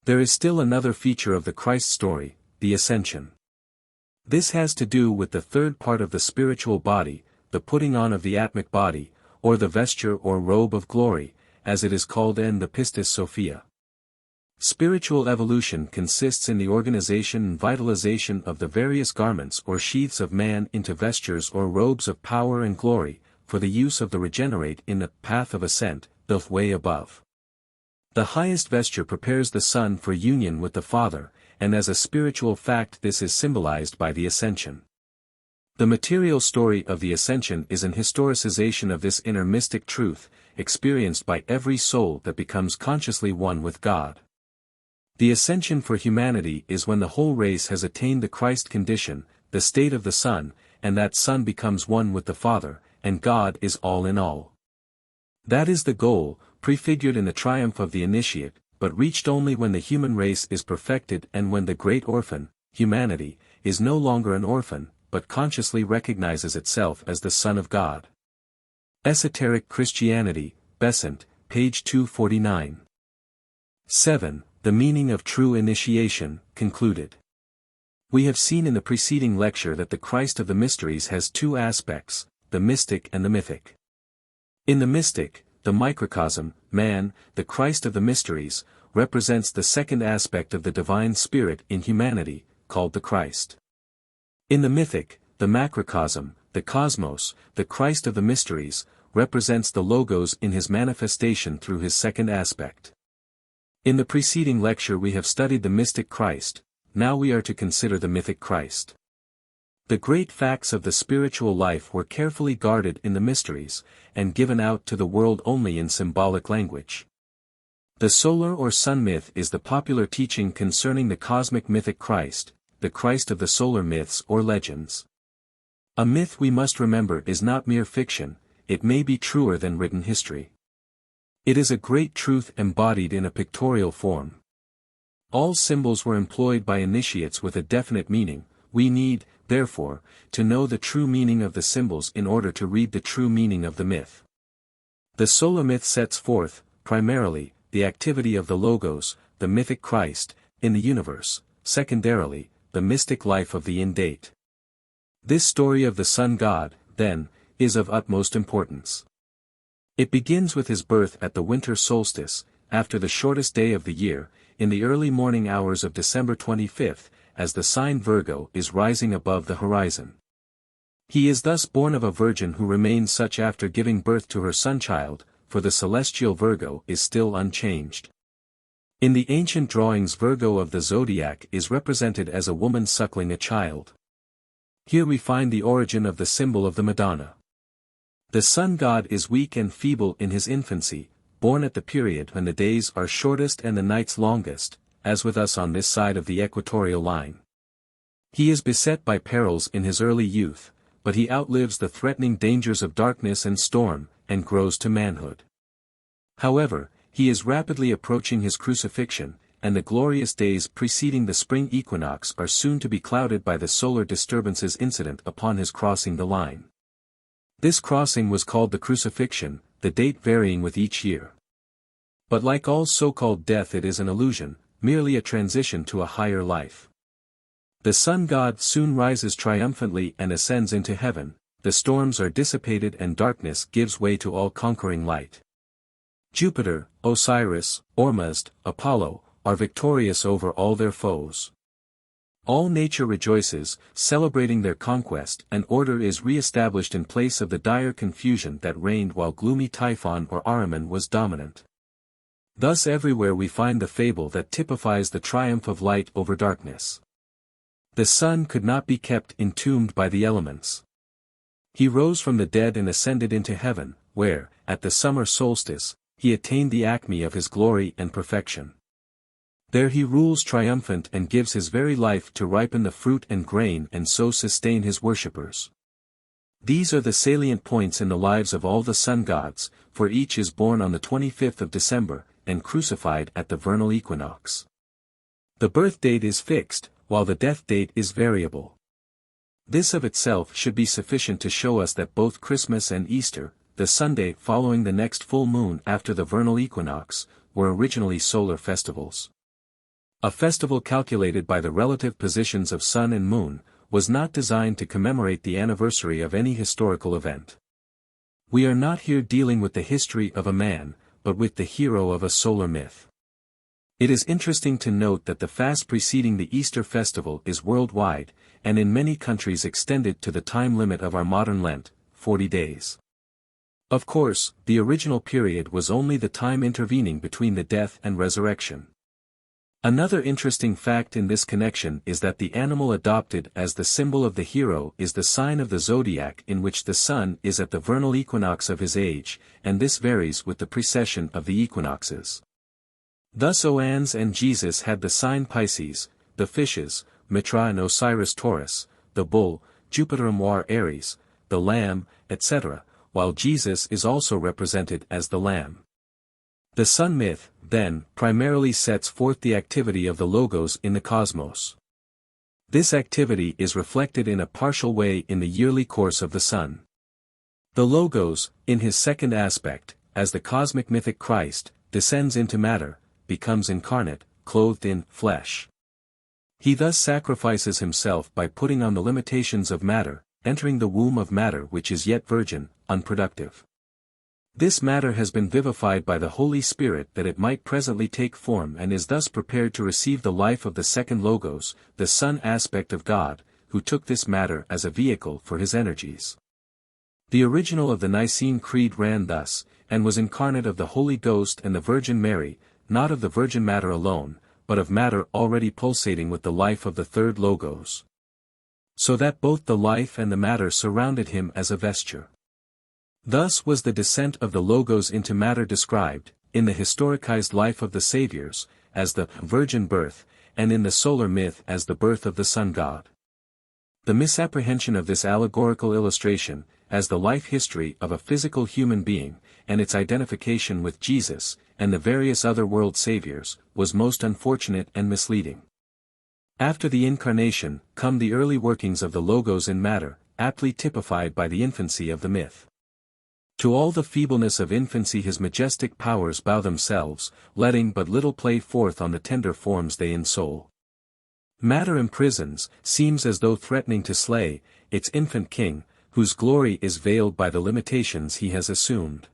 There is still another feature of the Christ story, the ascension. This has to do with the third part of the spiritual body, the putting on of the atmic body, or the vesture or robe of glory, as it is called in the Pistis Sophia. Spiritual evolution consists in the organization and vitalization of the various garments or sheaths of man into vestures or robes of power and glory, for the use of the regenerate in the path of ascent, the way above. The highest vesture prepares the Son for union with the Father, and as a spiritual fact this is symbolized by the ascension. The material story of the ascension is an historicization of this inner mystic truth, experienced by every soul that becomes consciously one with God. The ascension for humanity is when the whole race has attained the Christ condition, the state of the Son, and that Son becomes one with the Father, and God is all in all. That is the goal, prefigured in the triumph of the initiate, but reached only when the human race is perfected and when the great orphan, humanity, is no longer an orphan, but consciously recognizes itself as the Son of God. Esoteric Christianity, Besant, page 249. 7. The meaning of true initiation, concluded. We have seen in the preceding lecture that the Christ of the mysteries has 2 aspects, the mystic and the mythic. In the mystic, the microcosm, man, the Christ of the mysteries, represents the second aspect of the divine spirit in humanity, called the Christ. In the mythic, the macrocosm, the cosmos, the Christ of the mysteries, represents the logos in his manifestation through his second aspect. In the preceding lecture we have studied the mystic Christ, now we are to consider the mythic Christ. The great facts of the spiritual life were carefully guarded in the mysteries, and given out to the world only in symbolic language. The solar or sun myth is the popular teaching concerning the cosmic mythic Christ, the Christ of the solar myths or legends. A myth, we must remember, is not mere fiction, it may be truer than written history. It is a great truth embodied in a pictorial form. All symbols were employed by initiates with a definite meaning. We need, therefore, to know the true meaning of the symbols in order to read the true meaning of the myth. The solar myth sets forth, primarily, the activity of the Logos, the mythic Christ, in the universe, secondarily, the mystic life of the in-date. This story of the sun god, then, is of utmost importance. It begins with his birth at the winter solstice, after the shortest day of the year, in the early morning hours of December 25th, as the sign Virgo is rising above the horizon. He is thus born of a virgin who remains such after giving birth to her son-child, for the celestial Virgo is still unchanged. In the ancient drawings, Virgo of the zodiac is represented as a woman suckling a child. Here we find the origin of the symbol of the Madonna. The sun god is weak and feeble in his infancy, born at the period when the days are shortest and the nights longest, as with us on this side of the equatorial line. He is beset by perils in his early youth, but he outlives the threatening dangers of darkness and storm, and grows to manhood. However, he is rapidly approaching his crucifixion, and the glorious days preceding the spring equinox are soon to be clouded by the solar disturbances incident upon his crossing the line. This crossing was called the crucifixion, the date varying with each year. But like all so-called death, it is an illusion, merely a transition to a higher life. The sun god soon rises triumphantly and ascends into heaven, the storms are dissipated and darkness gives way to all-conquering light. Jupiter, Osiris, Ormuzd, Apollo, are victorious over all their foes. All nature rejoices, celebrating their conquest, and order is re-established in place of the dire confusion that reigned while gloomy Typhon or Ahriman was dominant. Thus everywhere we find the fable that typifies the triumph of light over darkness. The sun could not be kept entombed by the elements. He rose from the dead and ascended into heaven, where, at the summer solstice, he attained the acme of his glory and perfection. There he rules triumphant and gives his very life to ripen the fruit and grain and so sustain his worshippers. These are the salient points in the lives of all the sun gods, for each is born on the 25th of December, and crucified at the vernal equinox. The birth date is fixed, while the death date is variable. This of itself should be sufficient to show us that both Christmas and Easter, the Sunday following the next full moon after the vernal equinox, were originally solar festivals. A festival calculated by the relative positions of sun and moon, was not designed to commemorate the anniversary of any historical event. We are not here dealing with the history of a man, but with the hero of a solar myth. It is interesting to note that the fast preceding the Easter festival is worldwide, and in many countries extended to the time limit of our modern Lent, 40 days. Of course, the original period was only the time intervening between the death and resurrection. Another interesting fact in this connection is that the animal adopted as the symbol of the hero is the sign of the zodiac in which the sun is at the vernal equinox of his age, and this varies with the precession of the equinoxes. Thus Oannes and Jesus had the sign Pisces, the fishes, Mitra and Osiris Taurus, the bull, Jupiter Moir Aries, the lamb, etc., while Jesus is also represented as the lamb. The sun myth, then, primarily sets forth the activity of the Logos in the cosmos. This activity is reflected in a partial way in the yearly course of the sun. The Logos, in his second aspect, as the cosmic mythic Christ, descends into matter, becomes incarnate, clothed in flesh. He thus sacrifices himself by putting on the limitations of matter, entering the womb of matter which is yet virgin, unproductive. This matter has been vivified by the Holy Spirit that it might presently take form and is thus prepared to receive the life of the second Logos, the Son aspect of God, who took this matter as a vehicle for his energies. The original of the Nicene Creed ran thus, and was incarnate of the Holy Ghost and the Virgin Mary, not of the virgin matter alone, but of matter already pulsating with the life of the third Logos. So that both the life and the matter surrounded him as a vesture. Thus was the descent of the Logos into matter described, in the historicized life of the saviors, as the virgin birth, and in the solar myth as the birth of the sun god. The misapprehension of this allegorical illustration, as the life history of a physical human being, and its identification with Jesus, and the various other world saviors, was most unfortunate and misleading. After the incarnation, come the early workings of the logos in matter, aptly typified by the infancy of the myth. To all the feebleness of infancy his majestic powers bow themselves, letting but little play forth on the tender forms they ensoul. Matter imprisons, seems as though threatening to slay, its infant king, whose glory is veiled by the limitations he has assumed.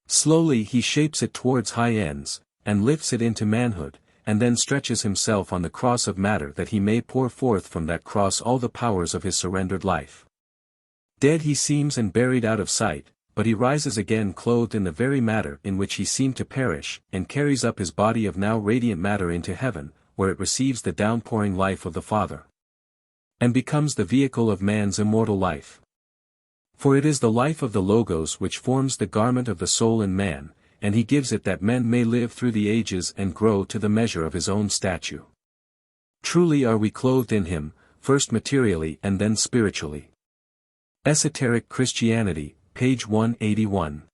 Slowly he shapes it towards high ends, and lifts it into manhood, and then stretches himself on the cross of matter that he may pour forth from that cross all the powers of his surrendered life. Dead he seems and buried out of sight, but he rises again clothed in the very matter in which he seemed to perish, and carries up his body of now radiant matter into heaven, where it receives the downpouring life of the Father, and becomes the vehicle of man's immortal life. For it is the life of the Logos which forms the garment of the soul in man, and he gives it that men may live through the ages and grow to the measure of his own stature. Truly are we clothed in him, first materially and then spiritually. Esoteric Christianity, page 181.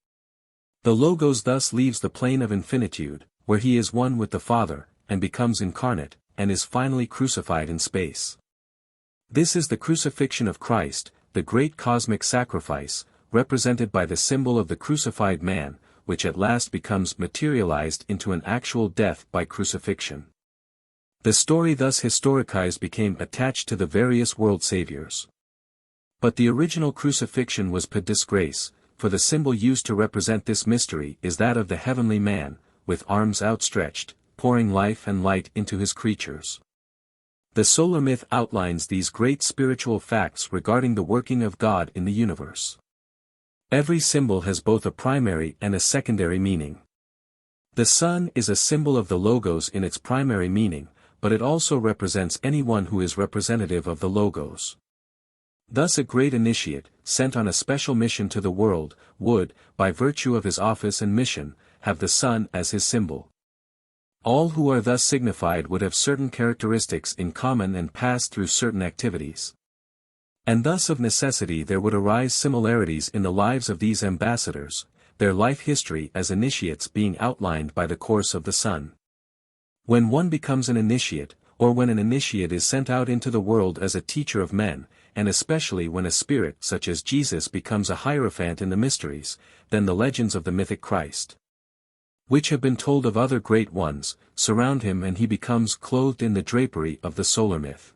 The Logos thus leaves the plane of infinitude, where he is one with the Father, and becomes incarnate, and is finally crucified in space. This is the crucifixion of Christ, the great cosmic sacrifice, represented by the symbol of the crucified man, which at last becomes materialized into an actual death by crucifixion. The story thus historicized became attached to the various world saviors. But the original crucifixion was a disgrace, for the symbol used to represent this mystery is that of the heavenly man, with arms outstretched, pouring life and light into his creatures. The solar myth outlines these great spiritual facts regarding the working of God in the universe. Every symbol has both a primary and a secondary meaning. The sun is a symbol of the Logos in its primary meaning, but it also represents anyone who is representative of the Logos. Thus a great initiate, sent on a special mission to the world, would, by virtue of his office and mission, have the sun as his symbol. All who are thus signified would have certain characteristics in common and pass through certain activities. And thus of necessity there would arise similarities in the lives of these ambassadors, their life history as initiates being outlined by the course of the sun. When one becomes an initiate, or when an initiate is sent out into the world as a teacher of men, and especially when a spirit such as Jesus becomes a hierophant in the mysteries, then the legends of the mythic Christ, which have been told of other great ones, surround him and he becomes clothed in the drapery of the solar myth.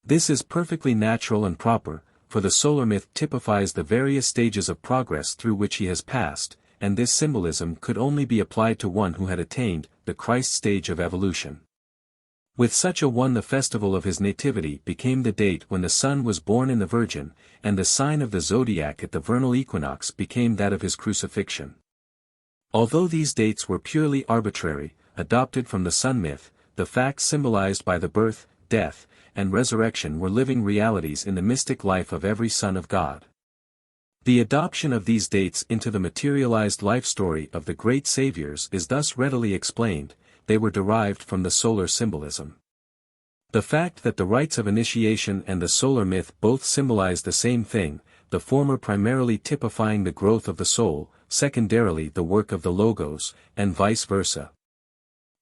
This is perfectly natural and proper, for the solar myth typifies the various stages of progress through which he has passed, and this symbolism could only be applied to one who had attained the Christ stage of evolution. With such a one the festival of his nativity became the date when the sun was born in the Virgin, and the sign of the zodiac at the vernal equinox became that of his crucifixion. Although these dates were purely arbitrary, adopted from the sun myth, the facts symbolized by the birth, death, and resurrection were living realities in the mystic life of every son of God. The adoption of these dates into the materialized life story of the great saviors is thus readily explained. They were derived from the solar symbolism. The fact that the rites of initiation and the solar myth both symbolize the same thing, the former primarily typifying the growth of the soul, secondarily the work of the Logos, and vice versa,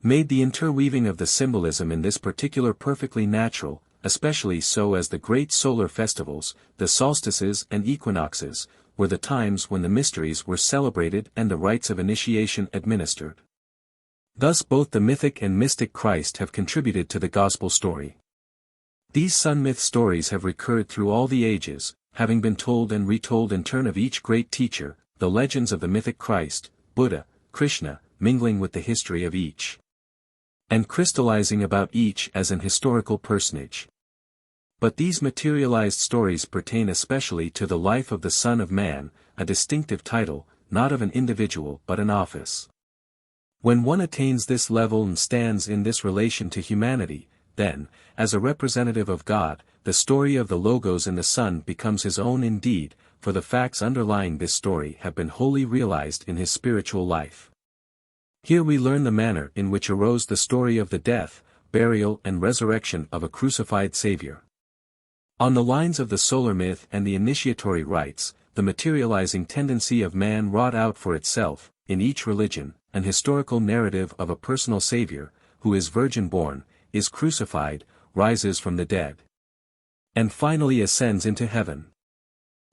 made the interweaving of the symbolism in this particular perfectly natural, especially so as the great solar festivals, the solstices and equinoxes, were the times when the mysteries were celebrated and the rites of initiation administered. Thus both the mythic and mystic Christ have contributed to the gospel story. These sun myth stories have recurred through all the ages, having been told and retold in turn of each great teacher, the legends of the mythic Christ, Buddha, Krishna, mingling with the history of each, and crystallizing about each as an historical personage. But these materialized stories pertain especially to the life of the Son of Man, a distinctive title, not of an individual but an office. When one attains this level and stands in this relation to humanity, then, as a representative of God, the story of the Logos in the Son becomes his own indeed, for the facts underlying this story have been wholly realized in his spiritual life. Here we learn the manner in which arose the story of the death, burial and resurrection of a crucified Savior. On the lines of the solar myth and the initiatory rites, the materializing tendency of man wrought out for itself, in each religion, an historical narrative of a personal Savior, who is virgin-born, is crucified, rises from the dead, and finally ascends into heaven.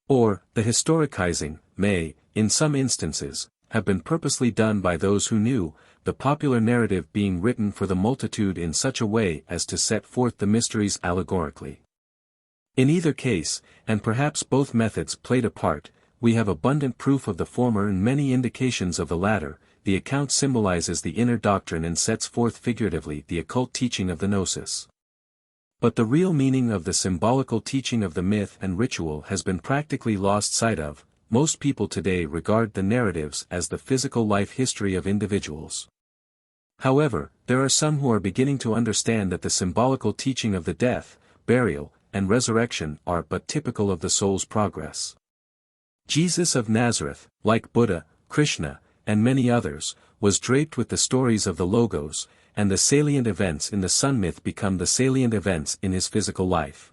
Or, the historicizing, may, in some instances, have been purposely done by those who knew, the popular narrative being written for the multitude in such a way as to set forth the mysteries allegorically. In either case, and perhaps both methods played a part, we have abundant proof of the former and many indications of the latter. The account symbolizes the inner doctrine and sets forth figuratively the occult teaching of the gnosis. But the real meaning of the symbolical teaching of the myth and ritual has been practically lost sight of. Most people today regard the narratives as the physical life history of individuals. However, there are some who are beginning to understand that the symbolical teaching of the death, burial, and resurrection are but typical of the soul's progress. Jesus of Nazareth, like Buddha, Krishna, and many others, was draped with the stories of the Logos, and the salient events in the sun myth become the salient events in his physical life.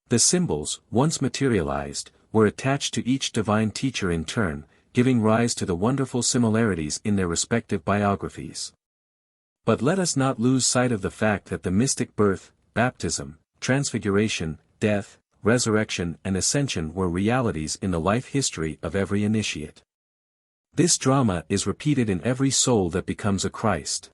The symbols, once materialized, were attached to each divine teacher in turn, giving rise to the wonderful similarities in their respective biographies. But let us not lose sight of the fact that the mystic birth, baptism, transfiguration, death, resurrection and ascension were realities in the life history of every initiate. This drama is repeated in every soul that becomes a Christ.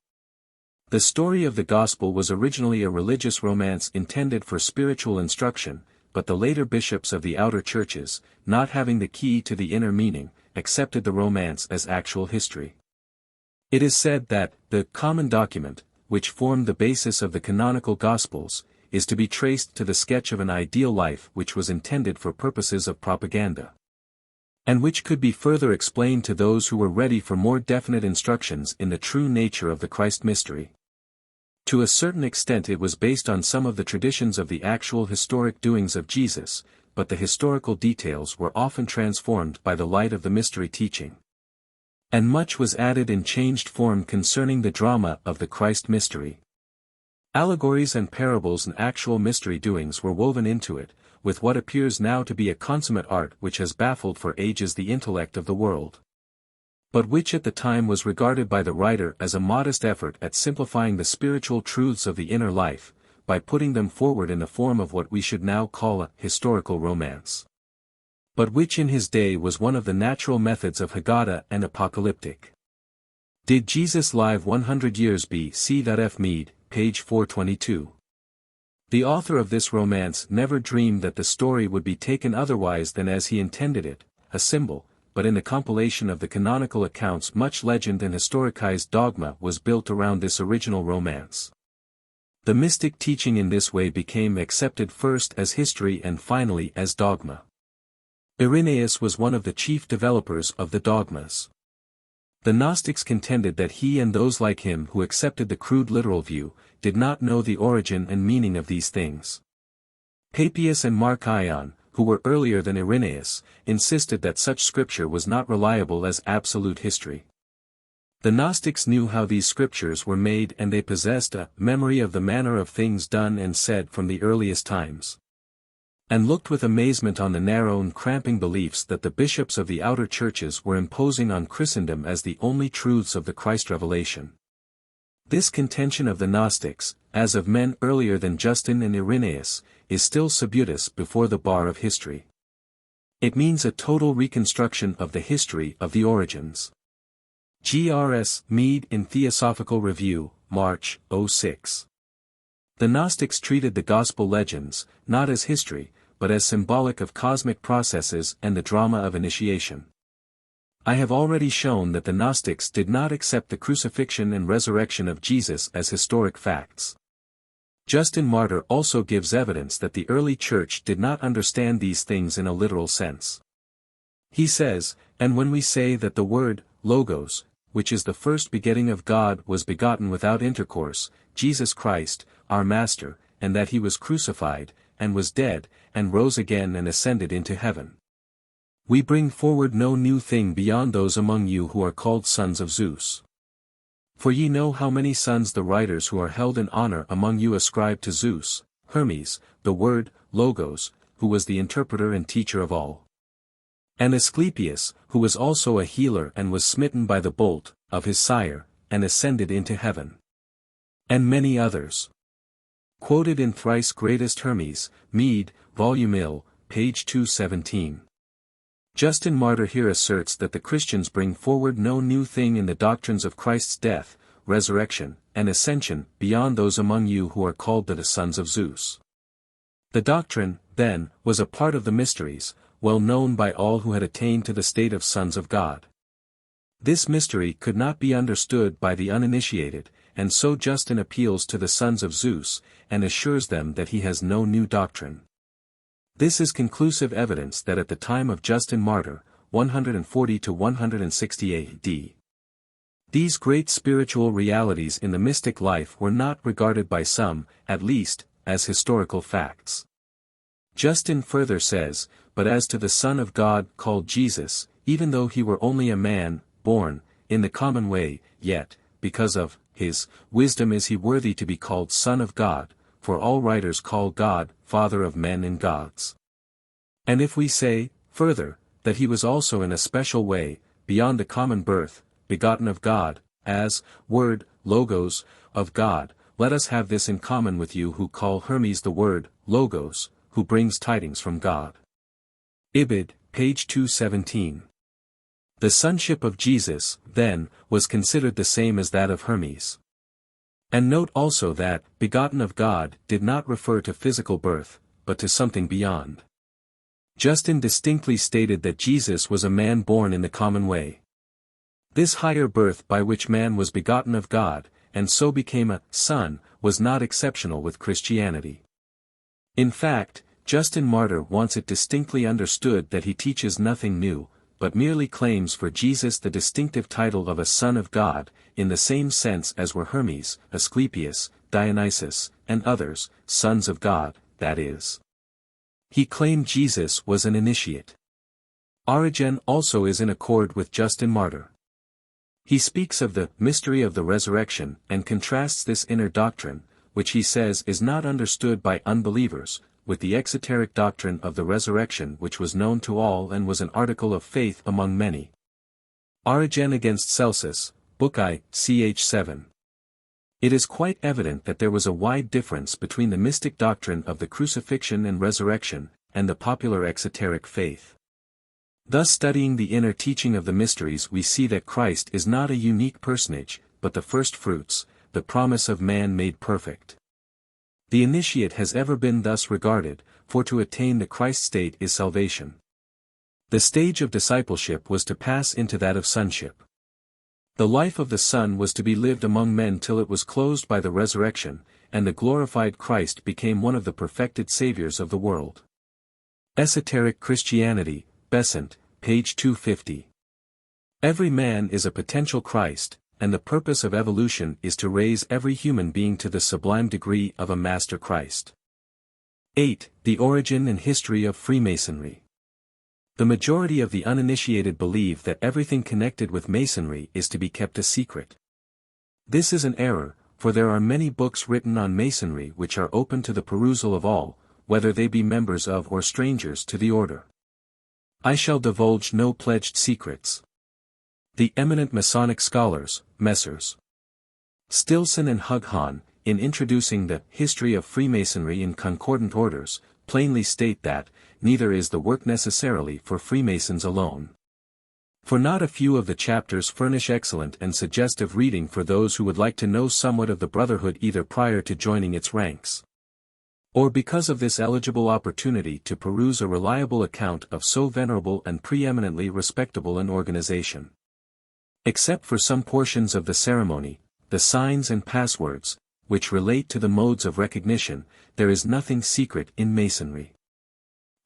The story of the Gospel was originally a religious romance intended for spiritual instruction, but the later bishops of the outer churches, not having the key to the inner meaning, accepted the romance as actual history. It is said that, the common document, which formed the basis of the canonical Gospels, is to be traced to the sketch of an ideal life which was intended for purposes of propaganda, and which could be further explained to those who were ready for more definite instructions in the true nature of the Christ mystery. To a certain extent it was based on some of the traditions of the actual historic doings of Jesus, but the historical details were often transformed by the light of the mystery teaching. And much was added in changed form concerning the drama of the Christ mystery. Allegories and parables and actual mystery doings were woven into it, with what appears now to be a consummate art which has baffled for ages the intellect of the world, but which at the time was regarded by the writer as a modest effort at simplifying the spiritual truths of the inner life, by putting them forward in the form of what we should now call a historical romance, but which in his day was one of the natural methods of Haggadah and apocalyptic. Did Jesus live 100 years B.C. F. Mead, page 422. The author of this romance never dreamed that the story would be taken otherwise than as he intended it, a symbol, but in the compilation of the canonical accounts much legend and historicized dogma was built around this original romance. The mystic teaching in this way became accepted first as history and finally as dogma. Irenaeus was one of the chief developers of the dogmas. The Gnostics contended that he and those like him who accepted the crude literal view, did not know the origin and meaning of these things. Papias and Mark Ion, who were earlier than Irenaeus, insisted that such scripture was not reliable as absolute history. The Gnostics knew how these scriptures were made and they possessed a memory of the manner of things done and said from the earliest times, and looked with amazement on the narrow and cramping beliefs that the bishops of the outer churches were imposing on Christendom as the only truths of the Christ revelation. This contention of the Gnostics, as of men earlier than Justin and Irenaeus, is still sub judice before the bar of history. It means a total reconstruction of the history of the origins. G.R.S. Mead in Theosophical Review, March, 06. The Gnostics treated the Gospel legends, not as history, but as symbolic of cosmic processes and the drama of initiation. I have already shown that the Gnostics did not accept the crucifixion and resurrection of Jesus as historic facts. Justin Martyr also gives evidence that the early church did not understand these things in a literal sense. He says, "And when we say that the word, logos, which is the first begetting of God was begotten without intercourse, Jesus Christ, our Master, and that he was crucified, and was dead, and rose again and ascended into heaven. We bring forward no new thing beyond those among you who are called sons of Zeus. For ye know how many sons the writers who are held in honor among you ascribe to Zeus, Hermes, the word, Logos, who was the interpreter and teacher of all. And Asclepius, who was also a healer and was smitten by the bolt of his sire, and ascended into heaven. And many others. Quoted in Thrice Greatest Hermes, Mede, Volume Ill, page 217. Justin Martyr here asserts that the Christians bring forward no new thing in the doctrines of Christ's death, resurrection, and ascension beyond those among you who are called the sons of Zeus. The doctrine, then, was a part of the mysteries, well known by all who had attained to the state of sons of God. This mystery could not be understood by the uninitiated, and so Justin appeals to the sons of Zeus, and assures them that he has no new doctrine. This is conclusive evidence that at the time of Justin Martyr, 140 to 160 AD, these great spiritual realities in the mystic life were not regarded by some, at least, as historical facts. Justin further says, "But as to the Son of God called Jesus, even though he were only a man, born, in the common way, yet, because of his wisdom is he worthy to be called Son of God, for all writers call God, Father of men and gods." And if we say, further, that he was also in a special way, beyond the common birth, begotten of God, as, word, Logos, of God, let us have this in common with you who call Hermes the word, Logos, who brings tidings from God. Ibid, page 217. The sonship of Jesus, then, was considered the same as that of Hermes. And note also that, begotten of God, did not refer to physical birth, but to something beyond. Justin distinctly stated that Jesus was a man born in the common way. This higher birth by which man was begotten of God, and so became a son, was not exceptional with Christianity. In fact, Justin Martyr wants it distinctly understood that he teaches nothing new, but merely claims for Jesus the distinctive title of a Son of God, in the same sense as were Hermes, Asclepius, Dionysius, and others, sons of God, that is. He claimed Jesus was an initiate. Origen also is in accord with Justin Martyr. He speaks of the mystery of the resurrection and contrasts this inner doctrine, which he says is not understood by unbelievers, with the exoteric doctrine of the resurrection which was known to all and was an article of faith among many. Origen against Celsus, Book I, ch. 7. It is quite evident that there was a wide difference between the mystic doctrine of the crucifixion and resurrection, and the popular exoteric faith. Thus studying the inner teaching of the mysteries we see that Christ is not a unique personage, but the first fruits, the promise of man made perfect. The initiate has ever been thus regarded, for to attain the Christ state is salvation. The stage of discipleship was to pass into that of sonship. The life of the Son was to be lived among men till it was closed by the resurrection, and the glorified Christ became one of the perfected Saviors of the world. Esoteric Christianity, Besant, page 250. Every man is a potential Christ, and the purpose of evolution is to raise every human being to the sublime degree of a Master Christ. 8. The origin and history of Freemasonry. The majority of the uninitiated believe that everything connected with Masonry is to be kept a secret. This is an error, for there are many books written on Masonry which are open to the perusal of all, whether they be members of or strangers to the order. I shall divulge no pledged secrets. The eminent Masonic scholars, Messrs. Stilson and Hughan, in introducing the History of Freemasonry in Concordant Orders, plainly state that, neither is the work necessarily for Freemasons alone. For not a few of the chapters furnish excellent and suggestive reading for those who would like to know somewhat of the Brotherhood either prior to joining its ranks, or because of this eligible opportunity to peruse a reliable account of so venerable and preeminently respectable an organization. Except for some portions of the ceremony, the signs and passwords, which relate to the modes of recognition, there is nothing secret in Masonry.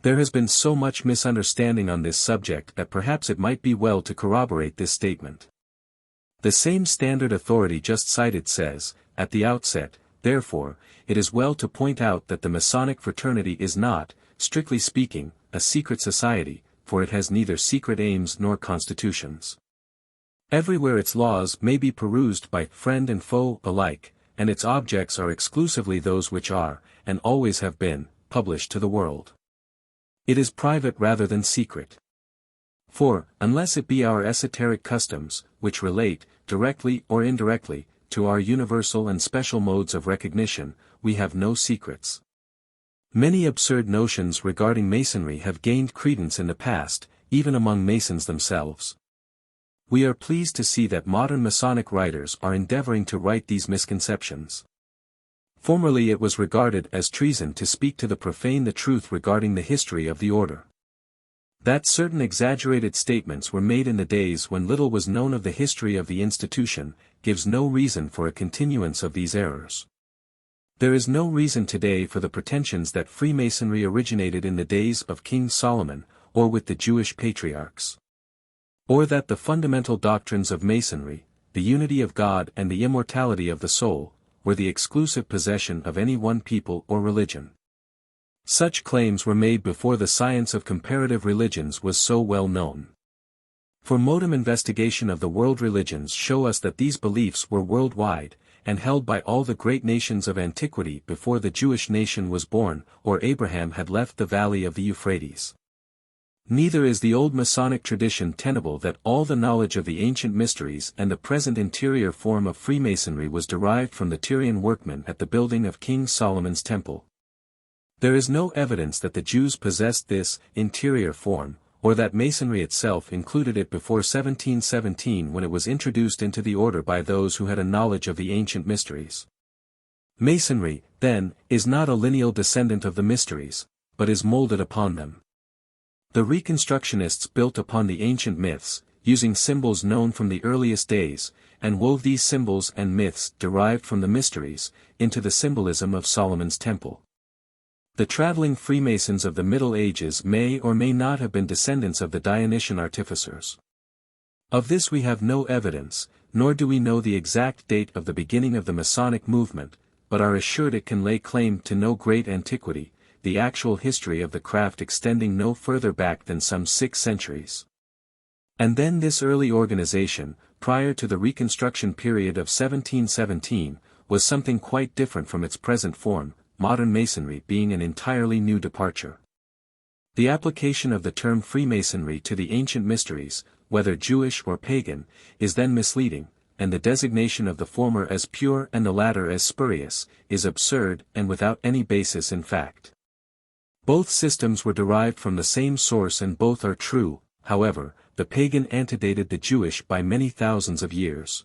There has been so much misunderstanding on this subject that perhaps it might be well to corroborate this statement. The same standard authority just cited says, at the outset, therefore, it is well to point out that the Masonic fraternity is not, strictly speaking, a secret society, for it has neither secret aims nor constitutions. Everywhere its laws may be perused by friend and foe alike, and its objects are exclusively those which are, and always have been, published to the world. It is private rather than secret. For, unless it be our esoteric customs, which relate, directly or indirectly, to our universal and special modes of recognition, we have no secrets. Many absurd notions regarding Masonry have gained credence in the past, even among Masons themselves. We are pleased to see that modern Masonic writers are endeavoring to right these misconceptions. Formerly it was regarded as treason to speak to the profane the truth regarding the history of the order. That certain exaggerated statements were made in the days when little was known of the history of the institution, gives no reason for a continuance of these errors. There is no reason today for the pretensions that Freemasonry originated in the days of King Solomon, or with the Jewish patriarchs. Or that the fundamental doctrines of Masonry, the unity of God and the immortality of the soul, were the exclusive possession of any one people or religion. Such claims were made before the science of comparative religions was so well known. For modern investigation of the world religions show us that these beliefs were worldwide, and held by all the great nations of antiquity before the Jewish nation was born, or Abraham had left the valley of the Euphrates. Neither is the old Masonic tradition tenable that all the knowledge of the ancient mysteries and the present interior form of Freemasonry was derived from the Tyrian workmen at the building of King Solomon's temple. There is no evidence that the Jews possessed this interior form, or that Masonry itself included it before 1717 when it was introduced into the order by those who had a knowledge of the ancient mysteries. Masonry, then, is not a lineal descendant of the mysteries, but is molded upon them. The Reconstructionists built upon the ancient myths, using symbols known from the earliest days, and wove these symbols and myths derived from the mysteries, into the symbolism of Solomon's temple. The traveling Freemasons of the Middle Ages may or may not have been descendants of the Dionysian artificers. Of this we have no evidence, nor do we know the exact date of the beginning of the Masonic movement, but are assured it can lay claim to no great antiquity, the actual history of the craft extending no further back than some 6 centuries. And then this early organization, prior to the Reconstruction period of 1717, was something quite different from its present form, modern Masonry being an entirely new departure. The application of the term Freemasonry to the ancient mysteries, whether Jewish or pagan, is then misleading, and the designation of the former as pure and the latter as spurious, is absurd and without any basis in fact. Both systems were derived from the same source and both are true, however, the pagan antedated the Jewish by many thousands of years.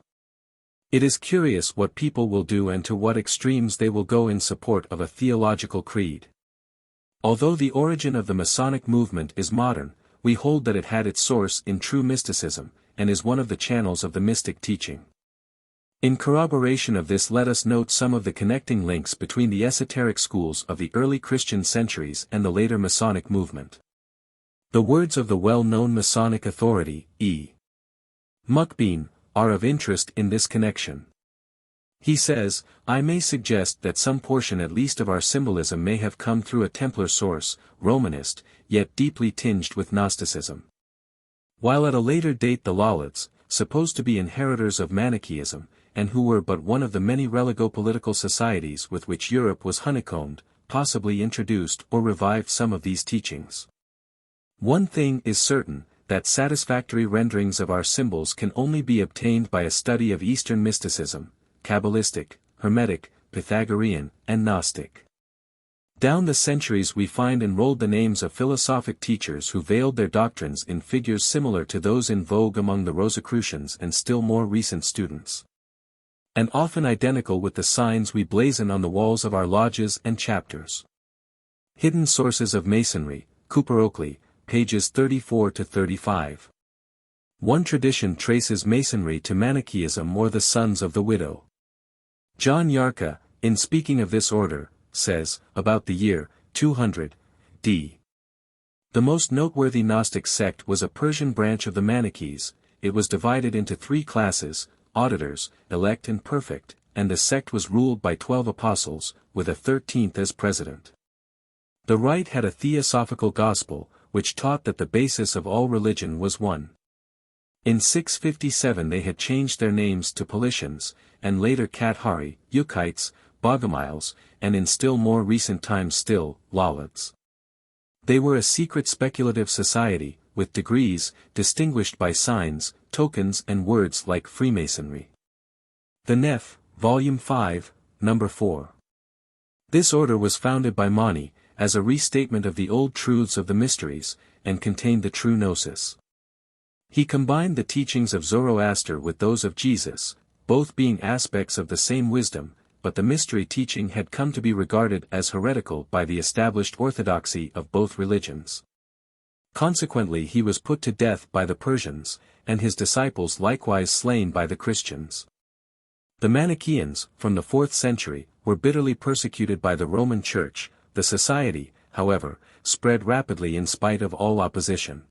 It is curious what people will do and to what extremes they will go in support of a theological creed. Although the origin of the Masonic movement is modern, we hold that it had its source in true mysticism, and is one of the channels of the mystic teaching. In corroboration of this, let us note some of the connecting links between the esoteric schools of the early Christian centuries and the later Masonic movement. The words of the well-known Masonic authority, E. Muckbean, are of interest in this connection. He says, "I may suggest that some portion at least of our symbolism may have come through a Templar source, Romanist, yet deeply tinged with Gnosticism. While at a later date the Lollards, supposed to be inheritors of Manichaeism, and who were but one of the many religo-political societies with which Europe was honeycombed, possibly introduced or revived some of these teachings. One thing is certain, that satisfactory renderings of our symbols can only be obtained by a study of Eastern mysticism, Kabbalistic, Hermetic, Pythagorean, and Gnostic. Down the centuries we find enrolled the names of philosophic teachers who veiled their doctrines in figures similar to those in vogue among the Rosicrucians and still more recent students, and often identical with the signs we blazon on the walls of our lodges and chapters. Hidden Sources of Masonry, Cooper Oakley, pages 34 to 35. One tradition traces Masonry to Manichaeism or the Sons of the Widow. John Yarka, in speaking of this order, says, about the year 200 d. The most noteworthy Gnostic sect was a Persian branch of the Manichees. It was divided into 3 classes, auditors, elect and perfect, and the sect was ruled by 12 apostles, with a 13th as president. The Rite had a theosophical gospel, which taught that the basis of all religion was one. In 657 they had changed their names to Paulicians, and later Cathari, Yukites, Bogomiles, and in still more recent times still, Lollards. They were a secret speculative society, with degrees, distinguished by signs, tokens and words like Freemasonry. The Nef, Volume 5, Number 4. This order was founded by Mani, as a restatement of the old truths of the mysteries, and contained the true gnosis. He combined the teachings of Zoroaster with those of Jesus, both being aspects of the same wisdom, but the mystery teaching had come to be regarded as heretical by the established orthodoxy of both religions. Consequently he was put to death by the Persians, and his disciples likewise slain by the Christians. The Manichaeans, from the 4th century, were bitterly persecuted by the Roman Church. The society, however, spread rapidly in spite of all opposition.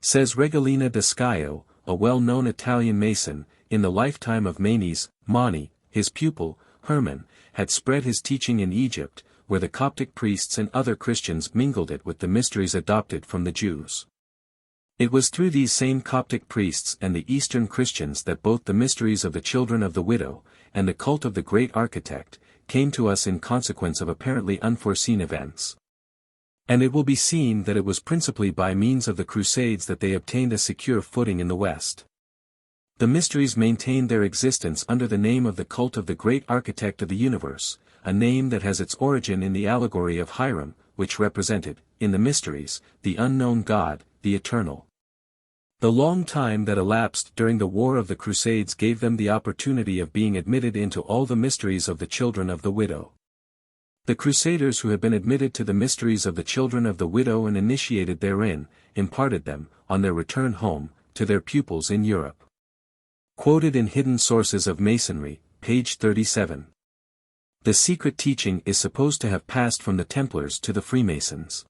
Says Regalina da Scio, a well-known Italian Mason, in the lifetime of Manes, Mani, his pupil, Hermann, had spread his teaching in Egypt, where the Coptic priests and other Christians mingled it with the mysteries adopted from the Jews. It was through these same Coptic priests and the Eastern Christians that both the mysteries of the children of the widow, and the cult of the great architect, came to us in consequence of apparently unforeseen events. And it will be seen that it was principally by means of the Crusades that they obtained a secure footing in the West. The mysteries maintained their existence under the name of the cult of the great architect of the universe, a name that has its origin in the allegory of Hiram, which represented, in the mysteries, the unknown God, the eternal. The long time that elapsed during the War of the Crusades gave them the opportunity of being admitted into all the mysteries of the children of the widow. The Crusaders who had been admitted to the mysteries of the children of the widow and initiated therein, imparted them, on their return home, to their pupils in Europe. Quoted in Hidden Sources of Masonry, page 37. The secret teaching is supposed to have passed from the Templars to the Freemasons.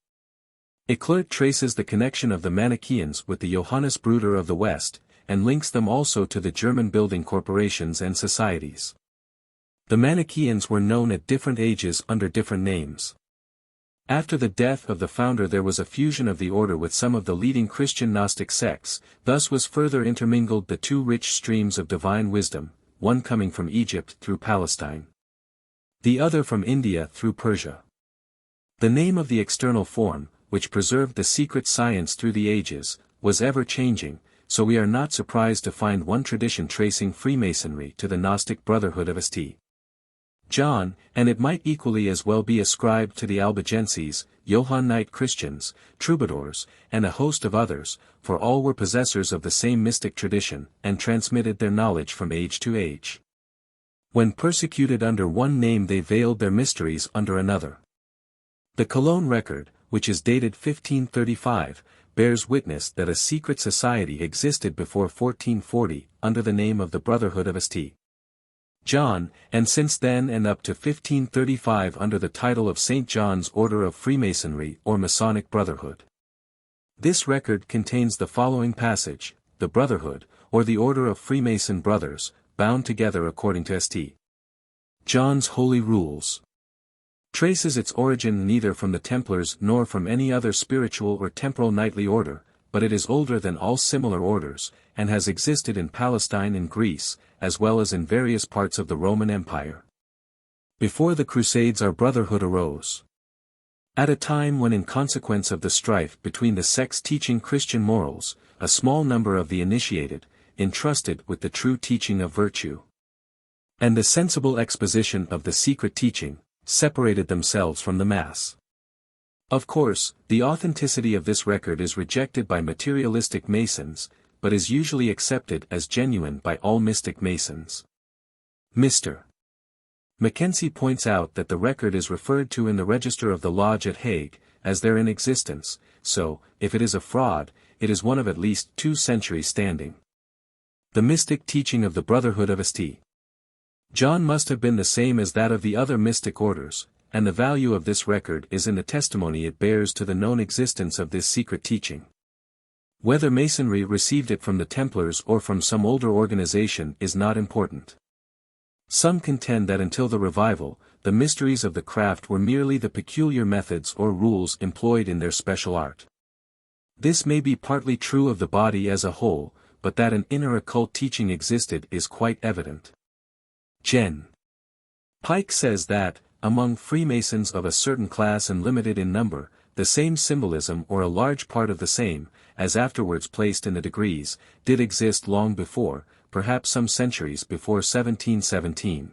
Eclert traces the connection of the Manichaeans with the Johannesbruder of the West, and links them also to the German building corporations and societies. The Manichaeans were known at different ages under different names. After the death of the founder there was a fusion of the order with some of the leading Christian Gnostic sects, thus was further intermingled the two rich streams of divine wisdom, one coming from Egypt through Palestine, the other from India through Persia. The name of the external form, which preserved the secret science through the ages, was ever changing, so we are not surprised to find one tradition tracing Freemasonry to the Gnostic Brotherhood of St. John, and it might equally as well be ascribed to the Albigenses, Johannite Christians, troubadours, and a host of others, for all were possessors of the same mystic tradition, and transmitted their knowledge from age to age. When persecuted under one name they veiled their mysteries under another. The Cologne record, which is dated 1535, bears witness that a secret society existed before 1440, under the name of the Brotherhood of St. John, and since then and up to 1535 under the title of St. John's Order of Freemasonry or Masonic Brotherhood. This record contains the following passage: the Brotherhood, or the Order of Freemason Brothers, bound together according to St. John's holy rules, traces its origin neither from the Templars nor from any other spiritual or temporal knightly order, but it is older than all similar orders, and has existed in Palestine and Greece, as well as in various parts of the Roman Empire. Before the Crusades our brotherhood arose. At a time when in consequence of the strife between the sects teaching Christian morals, a small number of the initiated, entrusted with the true teaching of virtue, and the sensible exposition of the secret teaching, separated themselves from the mass. Of course, the authenticity of this record is rejected by materialistic Masons, but is usually accepted as genuine by all mystic Masons. Mr. Mackenzie points out that the record is referred to in the Register of the Lodge at Hague, as there in existence, so, if it is a fraud, it is one of at least 2 centuries standing. The mystic teaching of the Brotherhood of St. John must have been the same as that of the other mystic orders, and the value of this record is in the testimony it bears to the known existence of this secret teaching. Whether Masonry received it from the Templars or from some older organization is not important. Some contend that until the revival, the mysteries of the craft were merely the peculiar methods or rules employed in their special art. This may be partly true of the body as a whole, but that an inner occult teaching existed is quite evident. Gen. Pike says that, among Freemasons of a certain class and limited in number, the same symbolism or a large part of the same, as afterwards placed in the degrees, did exist long before, perhaps some centuries before 1717.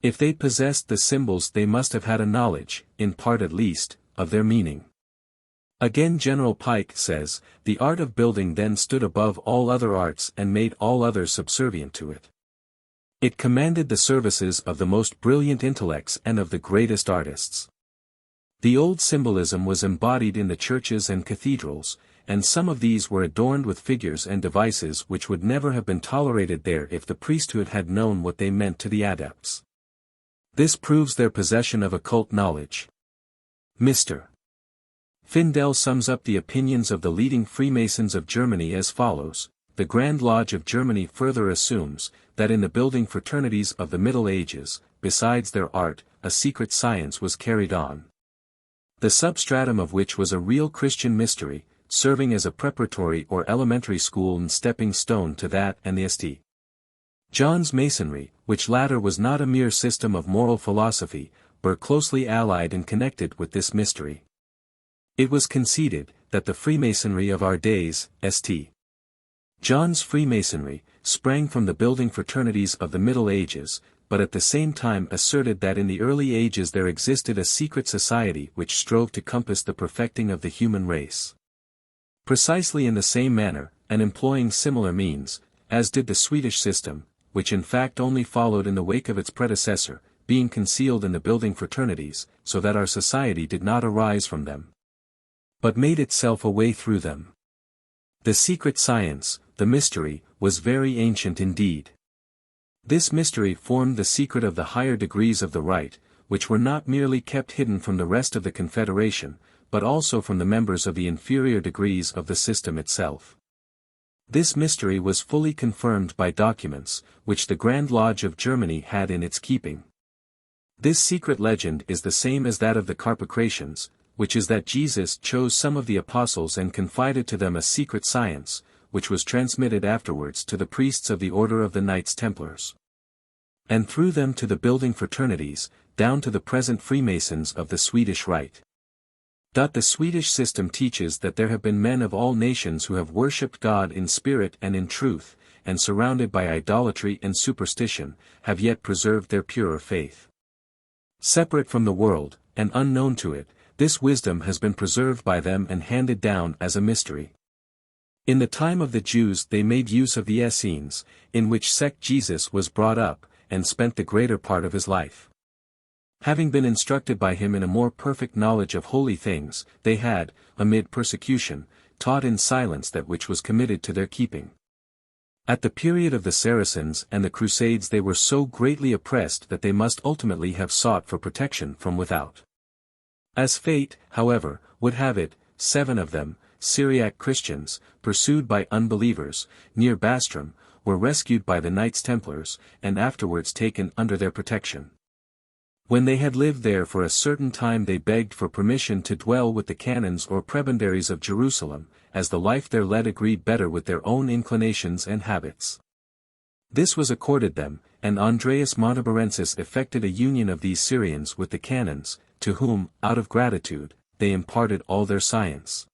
If they possessed the symbols they must have had a knowledge, in part at least, of their meaning. Again General Pike says, the art of building then stood above all other arts and made all others subservient to it. It commanded the services of the most brilliant intellects and of the greatest artists. The old symbolism was embodied in the churches and cathedrals, and some of these were adorned with figures and devices which would never have been tolerated there if the priesthood had known what they meant to the adepts. This proves their possession of occult knowledge. Mr. Findell sums up the opinions of the leading Freemasons of Germany as follows: the Grand Lodge of Germany further assumes, that in the building fraternities of the Middle Ages, besides their art, a secret science was carried on. The substratum of which was a real Christian mystery, serving as a preparatory or elementary school and stepping stone to that and the St. John's Masonry, which latter was not a mere system of moral philosophy, but closely allied and connected with this mystery. It was conceded, that the Freemasonry of our days, St. John's Freemasonry, sprang from the building fraternities of the Middle Ages, but at the same time asserted that in the early ages there existed a secret society which strove to compass the perfecting of the human race. Precisely in the same manner, and employing similar means, as did the Swedish system, which in fact only followed in the wake of its predecessor, being concealed in the building fraternities, so that our society did not arise from them, but made itself a way through them. The secret science, the mystery, was very ancient indeed. This mystery formed the secret of the higher degrees of the Rite, which were not merely kept hidden from the rest of the Confederation, but also from the members of the inferior degrees of the system itself. This mystery was fully confirmed by documents, which the Grand Lodge of Germany had in its keeping. This secret legend is the same as that of the Carpocratians, which is that Jesus chose some of the apostles and confided to them a secret science, which was transmitted afterwards to the priests of the Order of the Knights Templars, and through them to the building fraternities, down to the present Freemasons of the Swedish Rite. The Swedish system teaches that there have been men of all nations who have worshipped God in spirit and in truth, and surrounded by idolatry and superstition, have yet preserved their purer faith. Separate from the world, and unknown to it, this wisdom has been preserved by them and handed down as a mystery. In the time of the Jews they made use of the Essenes, in which sect Jesus was brought up, and spent the greater part of his life. Having been instructed by him in a more perfect knowledge of holy things, they had, amid persecution, taught in silence that which was committed to their keeping. At the period of the Saracens and the Crusades they were so greatly oppressed that they must ultimately have sought for protection from without. As fate, however, would have it, 7 of them, Syriac Christians, pursued by unbelievers, near Bastrum, were rescued by the Knights Templars, and afterwards taken under their protection. When they had lived there for a certain time they begged for permission to dwell with the canons or prebendaries of Jerusalem, as the life there led agreed better with their own inclinations and habits. This was accorded them, and Andreas Montabarensis effected a union of these Syrians with the canons, to whom, out of gratitude, they imparted all their science.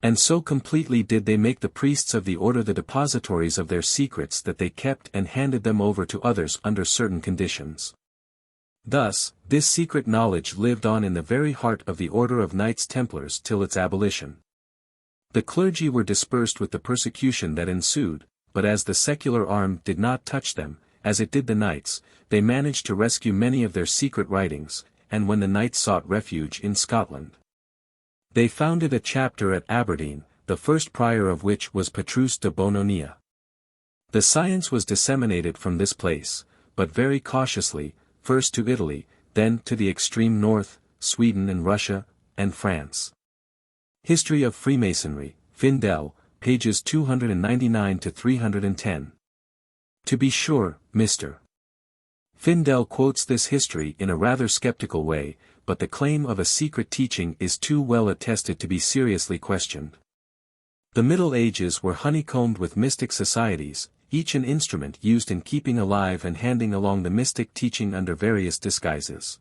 And so completely did they make the priests of the order the depositories of their secrets that they kept and handed them over to others under certain conditions. Thus, this secret knowledge lived on in the very heart of the Order of Knights Templars till its abolition. The clergy were dispersed with the persecution that ensued, but as the secular arm did not touch them, as it did the knights, they managed to rescue many of their secret writings, and when the knights sought refuge in Scotland, they founded a chapter at Aberdeen, the first prior of which was Petrus de Bononia. The science was disseminated from this place, but very cautiously, first to Italy, then to the extreme north, Sweden and Russia, and France. History of Freemasonry, Findell, pages 299 to 310. To be sure, Mr. Findell quotes this history in a rather skeptical way, but the claim of a secret teaching is too well attested to be seriously questioned. The Middle Ages were honeycombed with mystic societies, each an instrument used in keeping alive and handing along the mystic teaching under various disguises.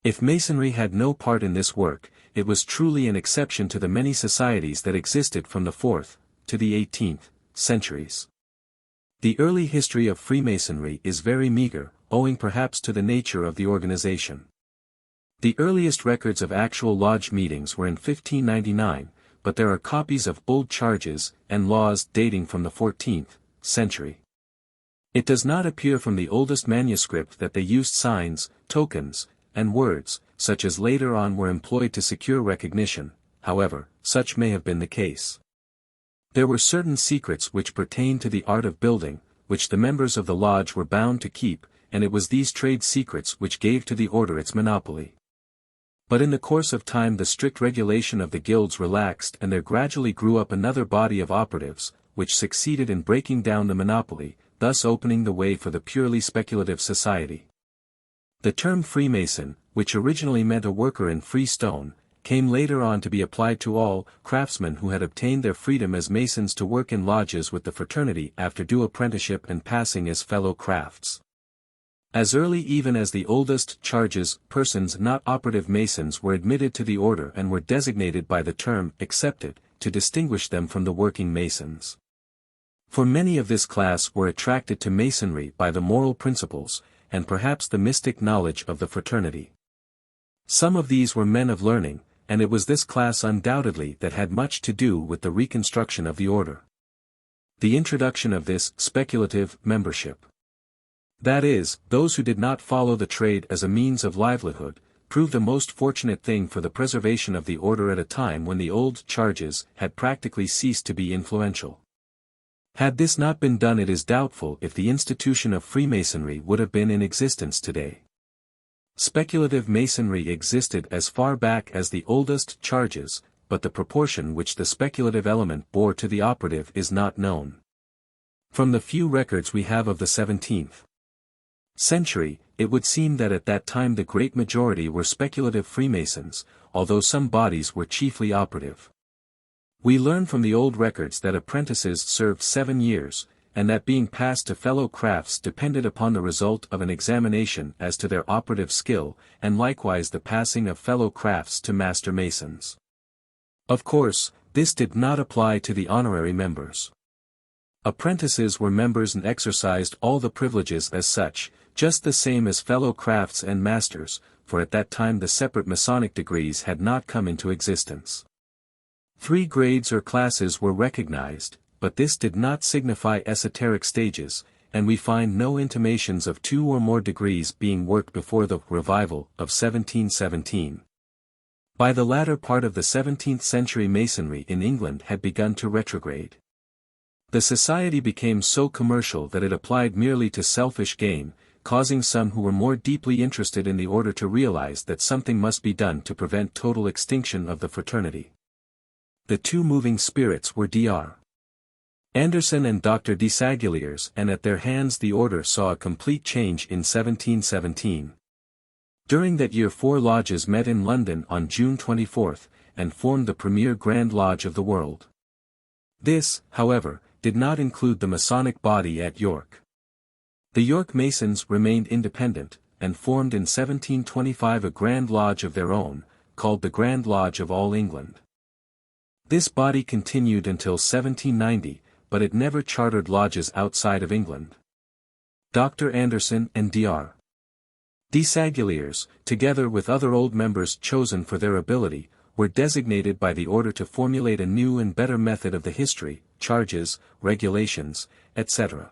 If Masonry had no part in this work, it was truly an exception to the many societies that existed from the 4th to the 18th centuries. The early history of Freemasonry is very meager, owing perhaps to the nature of the organization. The earliest records of actual lodge meetings were in 1599, but there are copies of old charges and laws dating from the 14th century. It does not appear from the oldest manuscript that they used signs, tokens, and words, such as later on were employed to secure recognition. However, such may have been the case. There were certain secrets which pertained to the art of building, which the members of the lodge were bound to keep, and it was these trade secrets which gave to the order its monopoly. But in the course of time the strict regulation of the guilds relaxed and there gradually grew up another body of operatives, which succeeded in breaking down the monopoly, thus opening the way for the purely speculative society. The term Freemason, which originally meant a worker in free stone, came later on to be applied to all craftsmen who had obtained their freedom as masons to work in lodges with the fraternity after due apprenticeship and passing as fellow crafts. As early even as the oldest charges, persons not operative masons were admitted to the order and were designated by the term accepted, to distinguish them from the working masons. For many of this class were attracted to masonry by the moral principles, and perhaps the mystic knowledge of the fraternity. Some of these were men of learning, and it was this class undoubtedly that had much to do with the reconstruction of the order. The introduction of this speculative membership. That is, those who did not follow the trade as a means of livelihood, proved a most fortunate thing for the preservation of the order at a time when the old charges had practically ceased to be influential. Had this not been done, it is doubtful if the institution of Freemasonry would have been in existence today. Speculative masonry existed as far back as the oldest charges, but the proportion which the speculative element bore to the operative is not known. From the few records we have of the 17th century, it would seem that at that time the great majority were speculative Freemasons, although some bodies were chiefly operative. We learn from the old records that apprentices served 7 years, and that being passed to fellow crafts depended upon the result of an examination as to their operative skill, and likewise the passing of fellow crafts to master masons. Of course, this did not apply to the honorary members. Apprentices were members and exercised all the privileges as such, just the same as fellow crafts and masters, for at that time the separate Masonic degrees had not come into existence. 3 grades or classes were recognized, but this did not signify esoteric stages, and we find no intimations of 2 or more degrees being worked before the revival of 1717. By the latter part of the 17th century Masonry in England had begun to retrograde. The society became so commercial that it applied merely to selfish gain, causing some who were more deeply interested in the order to realize that something must be done to prevent total extinction of the fraternity. The 2 moving spirits were Dr. Anderson and Dr. Desaguliers, and at their hands the order saw a complete change in 1717. During that year 4 lodges met in London on June 24, and formed the premier Grand Lodge of the world. This, however, did not include the Masonic body at York. The York Masons remained independent, and formed in 1725 a Grand Lodge of their own, called the Grand Lodge of All England. This body continued until 1790, but it never chartered lodges outside of England. Dr. Anderson and Dr. Desaguliers, together with other old members chosen for their ability, were designated by the order to formulate a new and better method of the history, charges, regulations, etc.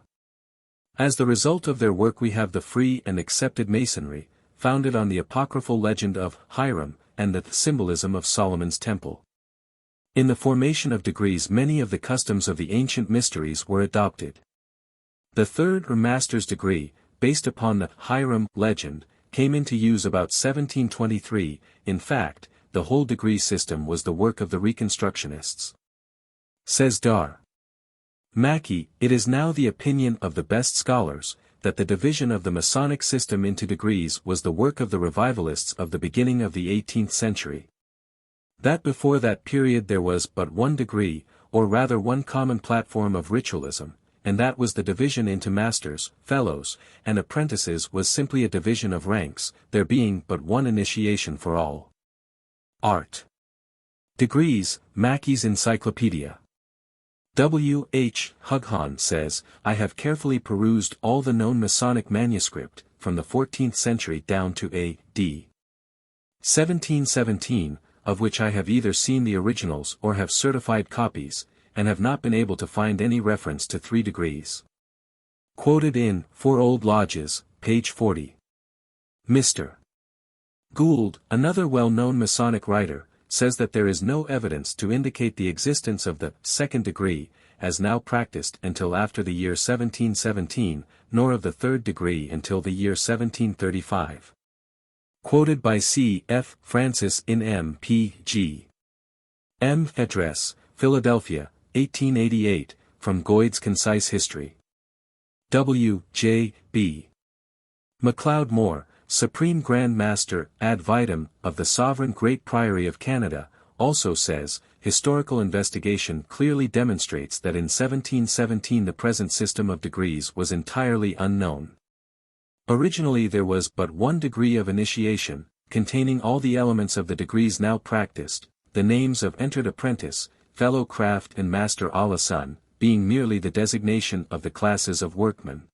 As the result of their work we have the free and accepted Masonry, founded on the apocryphal legend of Hiram and the symbolism of Solomon's Temple. In the formation of degrees many of the customs of the ancient mysteries were adopted. The 3rd or master's degree, based upon the Hiram legend, came into use about 1723. In fact, the whole degree system was the work of the Reconstructionists. Says Dr. Mackey, it is now the opinion of the best scholars, that the division of the Masonic system into degrees was the work of the revivalists of the beginning of the 18th century. That before that period there was but 1 degree, or rather one common platform of ritualism, and that was the division into masters, fellows, and apprentices was simply a division of ranks, there being but one initiation for all. Art. Degrees, Mackey's Encyclopedia. W. H. Hughan says, I have carefully perused all the known Masonic manuscript, from the 14th century down to A.D. 1717, of which I have either seen the originals or have certified copies, and have not been able to find any reference to 3 degrees. Quoted in For Old Lodges, page 40. Mr. Gould, another well-known Masonic writer, says that there is no evidence to indicate the existence of the second degree, as now practiced until after the year 1717, nor of the third degree until the year 1735. Quoted by C. F. Francis in M. P. G. M. Address, Philadelphia, 1888, from Goyd's Concise History. W. J. B. MacLeod Moore, Supreme Grand Master ad vitam of the Sovereign Great Priory of Canada, also says, historical investigation clearly demonstrates that in 1717 the present system of degrees was entirely unknown. Originally there was but one degree of initiation, containing all the elements of the degrees now practiced, the names of entered apprentice, fellow craft and master a la son, being merely the designation of the classes of workmen.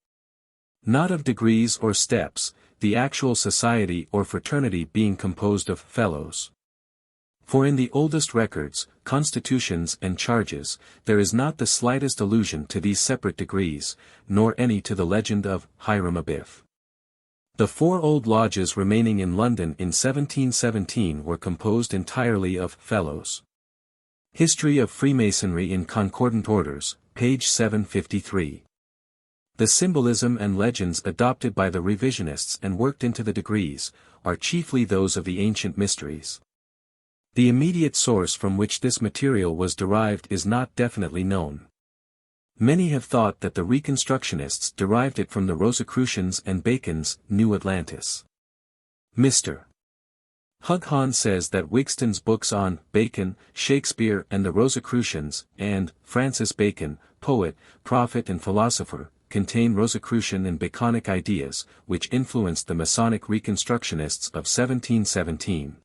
Not of degrees or steps, the actual society or fraternity being composed of fellows. For in the oldest records, constitutions and charges, there is not the slightest allusion to these separate degrees, nor any to the legend of Hiram Abiff. The 4 old lodges remaining in London in 1717 were composed entirely of fellows. History of Freemasonry in Concordant Orders, page 753. The symbolism and legends adopted by the revisionists and worked into the degrees, are chiefly those of the ancient mysteries. The immediate source from which this material was derived is not definitely known. Many have thought that the Reconstructionists derived it from the Rosicrucians and Bacon's New Atlantis. Mr. Hughan says that Wigston's books on Bacon, Shakespeare and the Rosicrucians, and Francis Bacon, poet, prophet and philosopher, contain Rosicrucian and Baconic ideas, which influenced the Masonic Reconstructionists of 1717.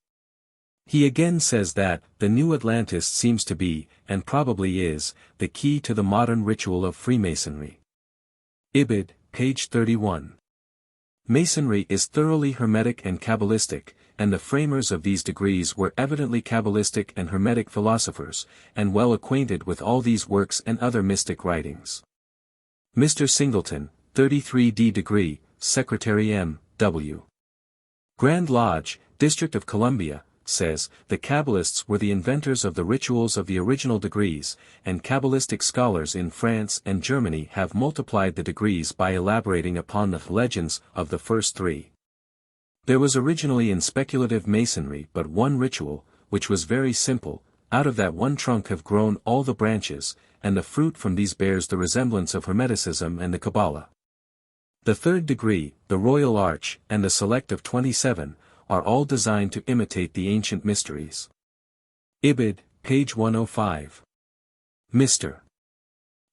He again says that, the New Atlantis seems to be, and probably is, the key to the modern ritual of Freemasonry. Ibid, page 31. Masonry is thoroughly Hermetic and Kabbalistic, and the framers of these degrees were evidently Kabbalistic and Hermetic philosophers, and well acquainted with all these works and other mystic writings. Mr. Singleton, 33d degree, Secretary M. W. Grand Lodge, District of Columbia, says, the Kabbalists were the inventors of the rituals of the original degrees, and Kabbalistic scholars in France and Germany have multiplied the degrees by elaborating upon the legends of the first 3. There was originally in speculative Masonry but one ritual, which was very simple, out of that one trunk have grown all the branches, and the fruit from these bears the resemblance of Hermeticism and the Kabbalah. The third degree, the Royal Arch, and the Select of 27, are all designed to imitate the ancient mysteries. Ibid, page 105. Mr.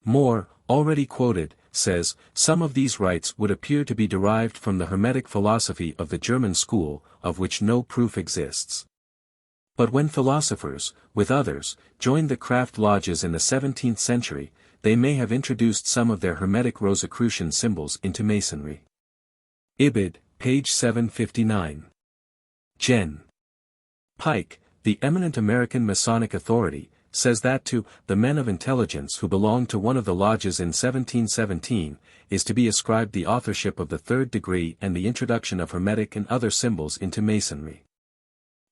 Moore, already quoted, says, some of these rites would appear to be derived from the Hermetic philosophy of the German school, of which no proof exists. But when philosophers, with others, joined the craft lodges in the 17th century, they may have introduced some of their Hermetic Rosicrucian symbols into Masonry. Ibid, page 759. Gen. Pike, the eminent American Masonic authority, says that to the men of intelligence who belonged to one of the lodges in 1717, is to be ascribed the authorship of the third degree and the introduction of Hermetic and other symbols into Masonry.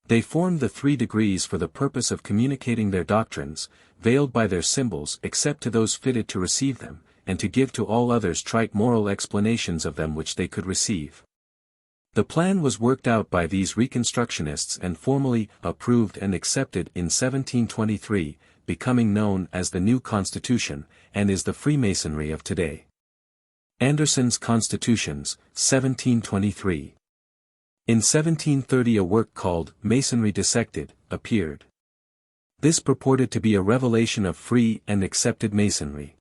They formed the 3 degrees for the purpose of communicating their doctrines, veiled by their symbols except to those fitted to receive them, and to give to all others trite moral explanations of them which they could receive. The plan was worked out by these Reconstructionists and formally approved and accepted in 1723, becoming known as the New Constitution, and is the Freemasonry of today. Anderson's Constitutions, 1723. In 1730 a work called Masonry Dissected appeared. This purported to be a revelation of free and accepted Masonry.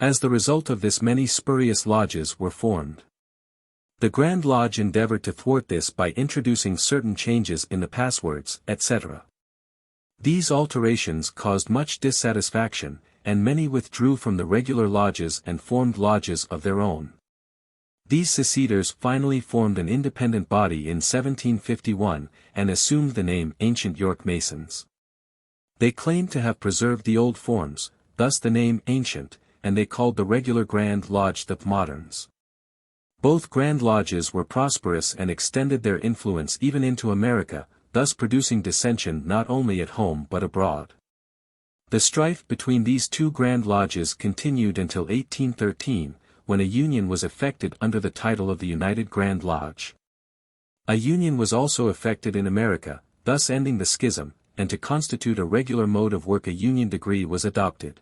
As the result of this, many spurious lodges were formed. The Grand Lodge endeavored to thwart this by introducing certain changes in the passwords, etc. These alterations caused much dissatisfaction, and many withdrew from the regular lodges and formed lodges of their own. These seceders finally formed an independent body in 1751, and assumed the name Ancient York Masons. They claimed to have preserved the old forms, thus the name Ancient, and they called the regular Grand Lodge the Moderns. Both Grand Lodges were prosperous and extended their influence even into America, thus producing dissension not only at home but abroad. The strife between these two Grand Lodges continued until 1813, when a union was effected under the title of the United Grand Lodge. A union was also effected in America, thus ending the schism, and to constitute a regular mode of work a union degree was adopted.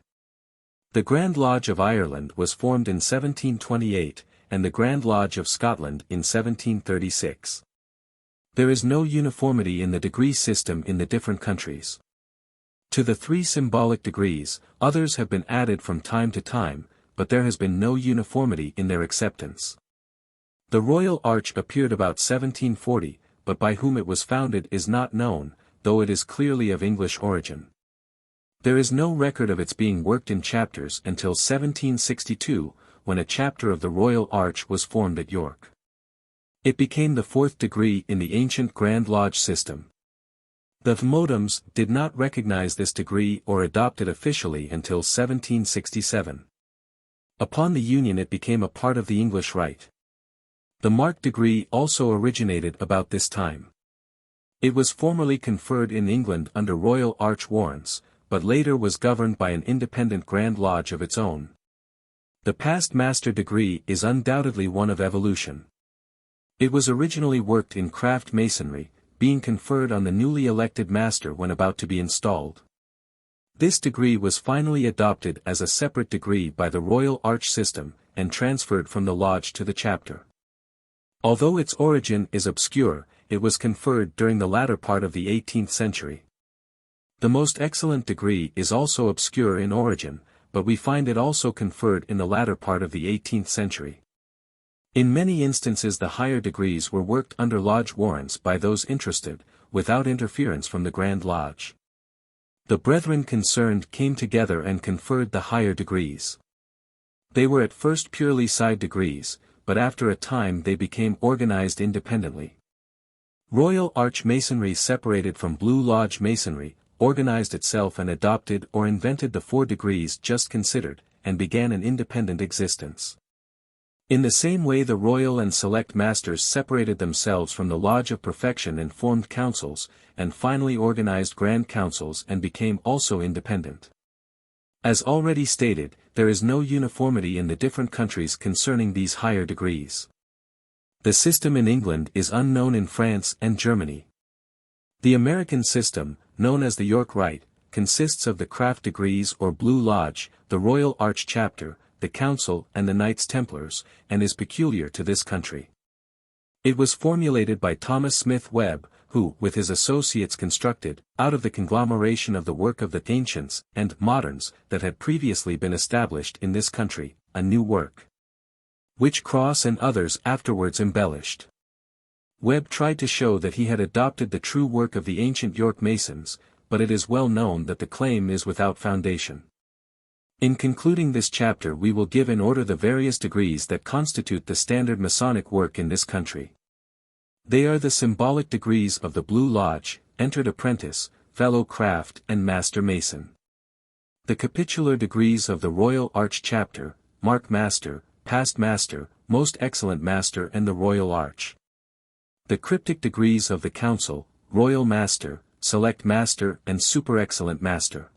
The Grand Lodge of Ireland was formed in 1728, and the Grand Lodge of Scotland in 1736. There is no uniformity in the degree system in the different countries. To the 3 symbolic degrees, others have been added from time to time, but there has been no uniformity in their acceptance. The Royal Arch appeared about 1740, but by whom it was founded is not known, though it is clearly of English origin. There is no record of its being worked in chapters until 1762, when a chapter of the Royal Arch was formed at York. It became the 4th degree in the ancient Grand Lodge system. The Modems did not recognize this degree or adopt it officially until 1767. Upon the union it became a part of the English Rite. The Mark degree also originated about this time. It was formerly conferred in England under Royal Arch warrants, but later was governed by an independent Grand Lodge of its own. The past Master degree is undoubtedly one of evolution. It was originally worked in craft masonry, being conferred on the newly elected Master when about to be installed. This degree was finally adopted as a separate degree by the Royal Arch system, and transferred from the lodge to the chapter. Although its origin is obscure, it was conferred during the latter part of the 18th century. The Most Excellent degree is also obscure in origin, but we find it also conferred in the latter part of the 18th century. In many instances the higher degrees were worked under lodge warrants by those interested, without interference from the Grand Lodge. The brethren concerned came together and conferred the higher degrees. They were at first purely side degrees, but after a time they became organized independently. Royal Arch Masonry separated from Blue Lodge Masonry, organized itself and adopted or invented the 4 degrees just considered, and began an independent existence. In the same way the Royal and Select Masters separated themselves from the Lodge of Perfection and formed councils, and finally organized Grand Councils and became also independent. As already stated, there is no uniformity in the different countries concerning these higher degrees. The system in England is unknown in France and Germany. The American system, known as the York Rite, consists of the Craft degrees or Blue Lodge, the Royal Arch Chapter, the Council and the Knights Templars, and is peculiar to this country. It was formulated by Thomas Smith Webb, who, with his associates constructed, out of the conglomeration of the work of the ancients and moderns that had previously been established in this country, a new work, which Cross and others afterwards embellished. Webb tried to show that he had adopted the true work of the ancient York Masons, but it is well known that the claim is without foundation. In concluding this chapter we will give in order the various degrees that constitute the standard Masonic work in this country. They are the symbolic degrees of the Blue Lodge, Entered Apprentice, Fellow Craft and Master Mason. The capitular degrees of the Royal Arch Chapter, Mark Master, Past Master, Most Excellent Master and the Royal Arch. The cryptic degrees of the Council, Royal Master, Select Master and Super Excellent Master.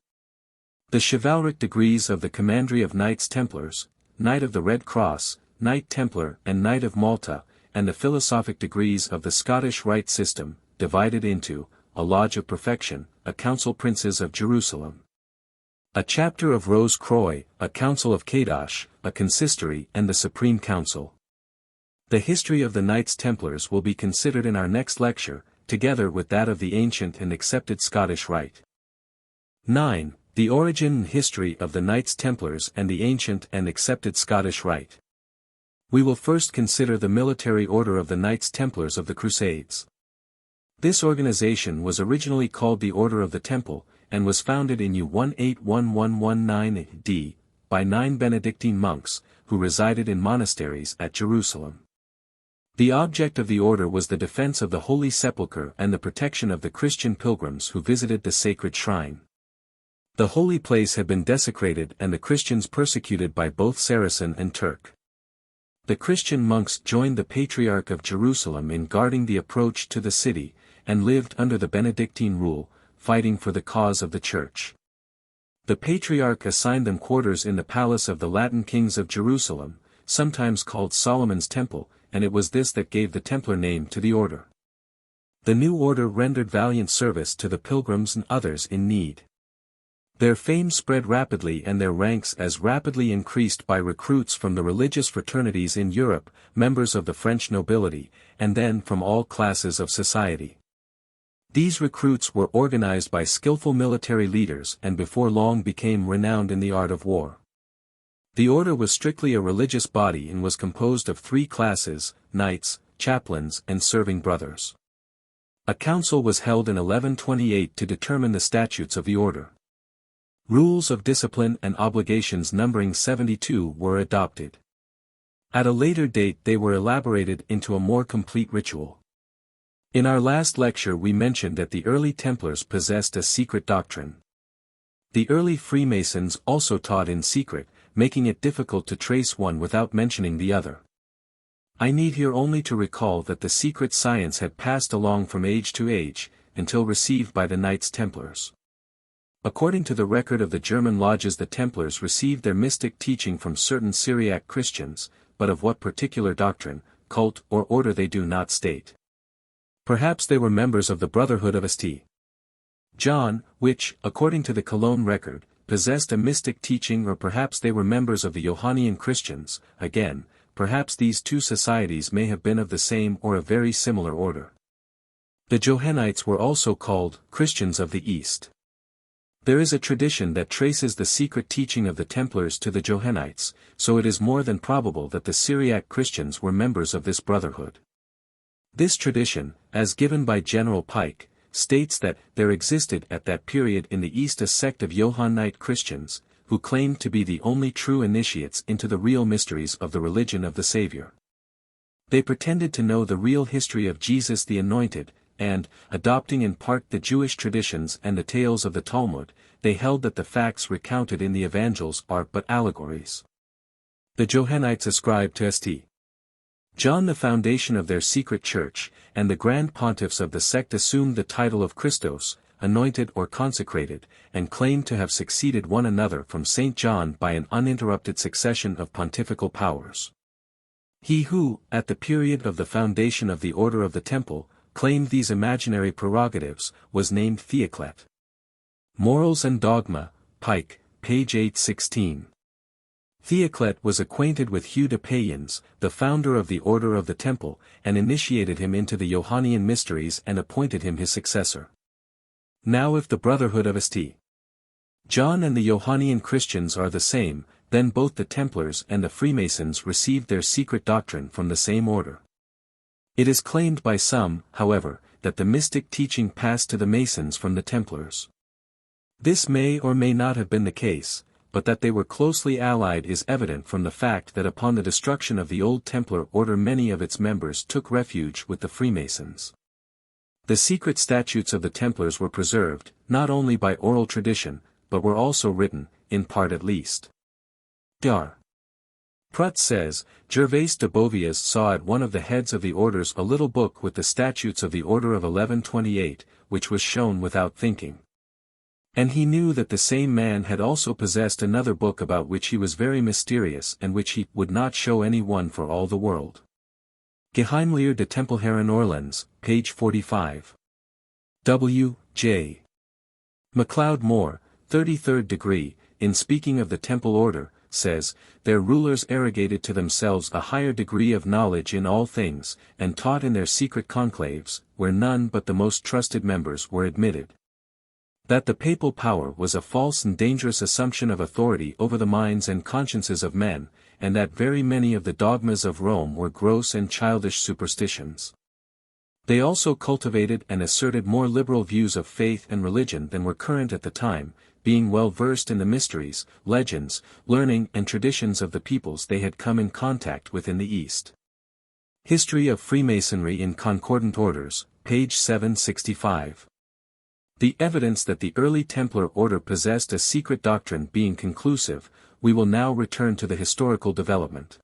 The chivalric degrees of the Commandery of Knights Templars, Knight of the Red Cross, Knight Templar and Knight of Malta, and the philosophic degrees of the Scottish Rite system, divided into, a Lodge of Perfection, a Council Princes of Jerusalem, a Chapter of Rose Croix, a Council of Kadosh, a Consistory and the Supreme Council. The history of the Knights Templars will be considered in our next lecture, together with that of the ancient and accepted Scottish Rite. 9. The origin and history of the Knights Templars and the ancient and accepted Scottish Rite. We will first consider the military order of the Knights Templars of the Crusades. This organization was originally called the Order of the Temple, and was founded in U-181119 AD, by 9 Benedictine monks, who resided in monasteries at Jerusalem. The object of the order was the defense of the Holy Sepulchre and the protection of the Christian pilgrims who visited the sacred shrine. The holy place had been desecrated and the Christians persecuted by both Saracen and Turk. The Christian monks joined the Patriarch of Jerusalem in guarding the approach to the city, and lived under the Benedictine rule, fighting for the cause of the Church. The Patriarch assigned them quarters in the palace of the Latin kings of Jerusalem, sometimes called Solomon's Temple, and it was this that gave the Templar name to the order. The new order rendered valiant service to the pilgrims and others in need. Their fame spread rapidly and their ranks as rapidly increased by recruits from the religious fraternities in Europe, members of the French nobility, and then from all classes of society. These recruits were organized by skillful military leaders and before long became renowned in the art of war. The order was strictly a religious body and was composed of 3 classes: knights, chaplains and serving brothers. A council was held in 1128 to determine the statutes of the order. Rules of discipline and obligations numbering 72 were adopted. At a later date they were elaborated into a more complete ritual. In our last lecture we mentioned that the early Templars possessed a secret doctrine. The early Freemasons also taught in secret, making it difficult to trace one without mentioning the other. I need here only to recall that the secret science had passed along from age to age, until received by the Knights Templars. According to the record of the German lodges, the Templars received their mystic teaching from certain Syriac Christians, but of what particular doctrine, cult or order they do not state. Perhaps they were members of the Brotherhood of St. John, which, according to the Cologne record, possessed a mystic teaching, or perhaps they were members of the Johannian Christians. Again, perhaps these two societies may have been of the same or a very similar order. The Johannites were also called Christians of the East. There is a tradition that traces the secret teaching of the Templars to the Johannites, so it is more than probable that the Syriac Christians were members of this brotherhood. This tradition, as given by General Pike, states that there existed at that period in the East a sect of Johannite Christians, who claimed to be the only true initiates into the real mysteries of the religion of the Savior. They pretended to know the real history of Jesus the Anointed, and, adopting in part the Jewish traditions and the tales of the Talmud, they held that the facts recounted in the Evangels are but allegories. The Johannites ascribed to St. John the foundation of their secret church, and the grand pontiffs of the sect assumed the title of Christos, anointed or consecrated, and claimed to have succeeded one another from St. John by an uninterrupted succession of pontifical powers. He who, at the period of the foundation of the Order of the Temple, claimed these imaginary prerogatives, was named Theoclet. Morals and Dogma, Pike, page 816. Theoclet was acquainted with Hugh de Payens, the founder of the Order of the Temple, and initiated him into the Johannian mysteries and appointed him his successor. Now if the Brotherhood of St. John and the Johannian Christians are the same, then both the Templars and the Freemasons received their secret doctrine from the same order. It is claimed by some, however, that the mystic teaching passed to the Masons from the Templars. This may or may not have been the case, but that they were closely allied is evident from the fact that upon the destruction of the old Templar order many of its members took refuge with the Freemasons. The secret statutes of the Templars were preserved, not only by oral tradition, but were also written, in part at least. Dar. Prut says, Gervais de Bovias saw at one of the heads of the orders a little book with the statutes of the Order of 1128, which was shown without thinking. And he knew that the same man had also possessed another book about which he was very mysterious and which he would not show any one for all the world. Geheimlehre de Tempelherren Orleans, page 45. W. J. MacLeod Moore, 33rd degree, in speaking of the Temple Order, says, their rulers arrogated to themselves a higher degree of knowledge in all things, and taught in their secret conclaves, where none but the most trusted members were admitted. That the papal power was a false and dangerous assumption of authority over the minds and consciences of men, and that very many of the dogmas of Rome were gross and childish superstitions. They also cultivated and asserted more liberal views of faith and religion than were current at the time, being well versed in the mysteries, legends, learning and traditions of the peoples they had come in contact with in the East. History of Freemasonry in Concordant Orders, page 765. The evidence that the early Templar order possessed a secret doctrine being conclusive, we will now return to the historical development.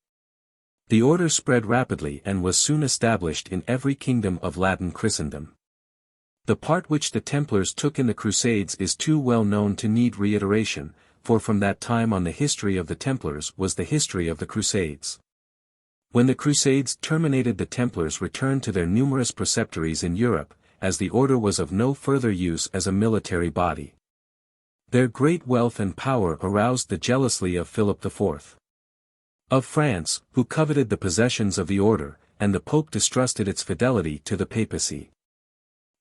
The order spread rapidly and was soon established in every kingdom of Latin Christendom. The part which the Templars took in the Crusades is too well known to need reiteration, for from that time on the history of the Templars was the history of the Crusades. When the Crusades terminated, the Templars returned to their numerous preceptories in Europe, as the order was of no further use as a military body. Their great wealth and power aroused the jealousy of Philip IV. of France, who coveted the possessions of the order, and the Pope distrusted its fidelity to the papacy.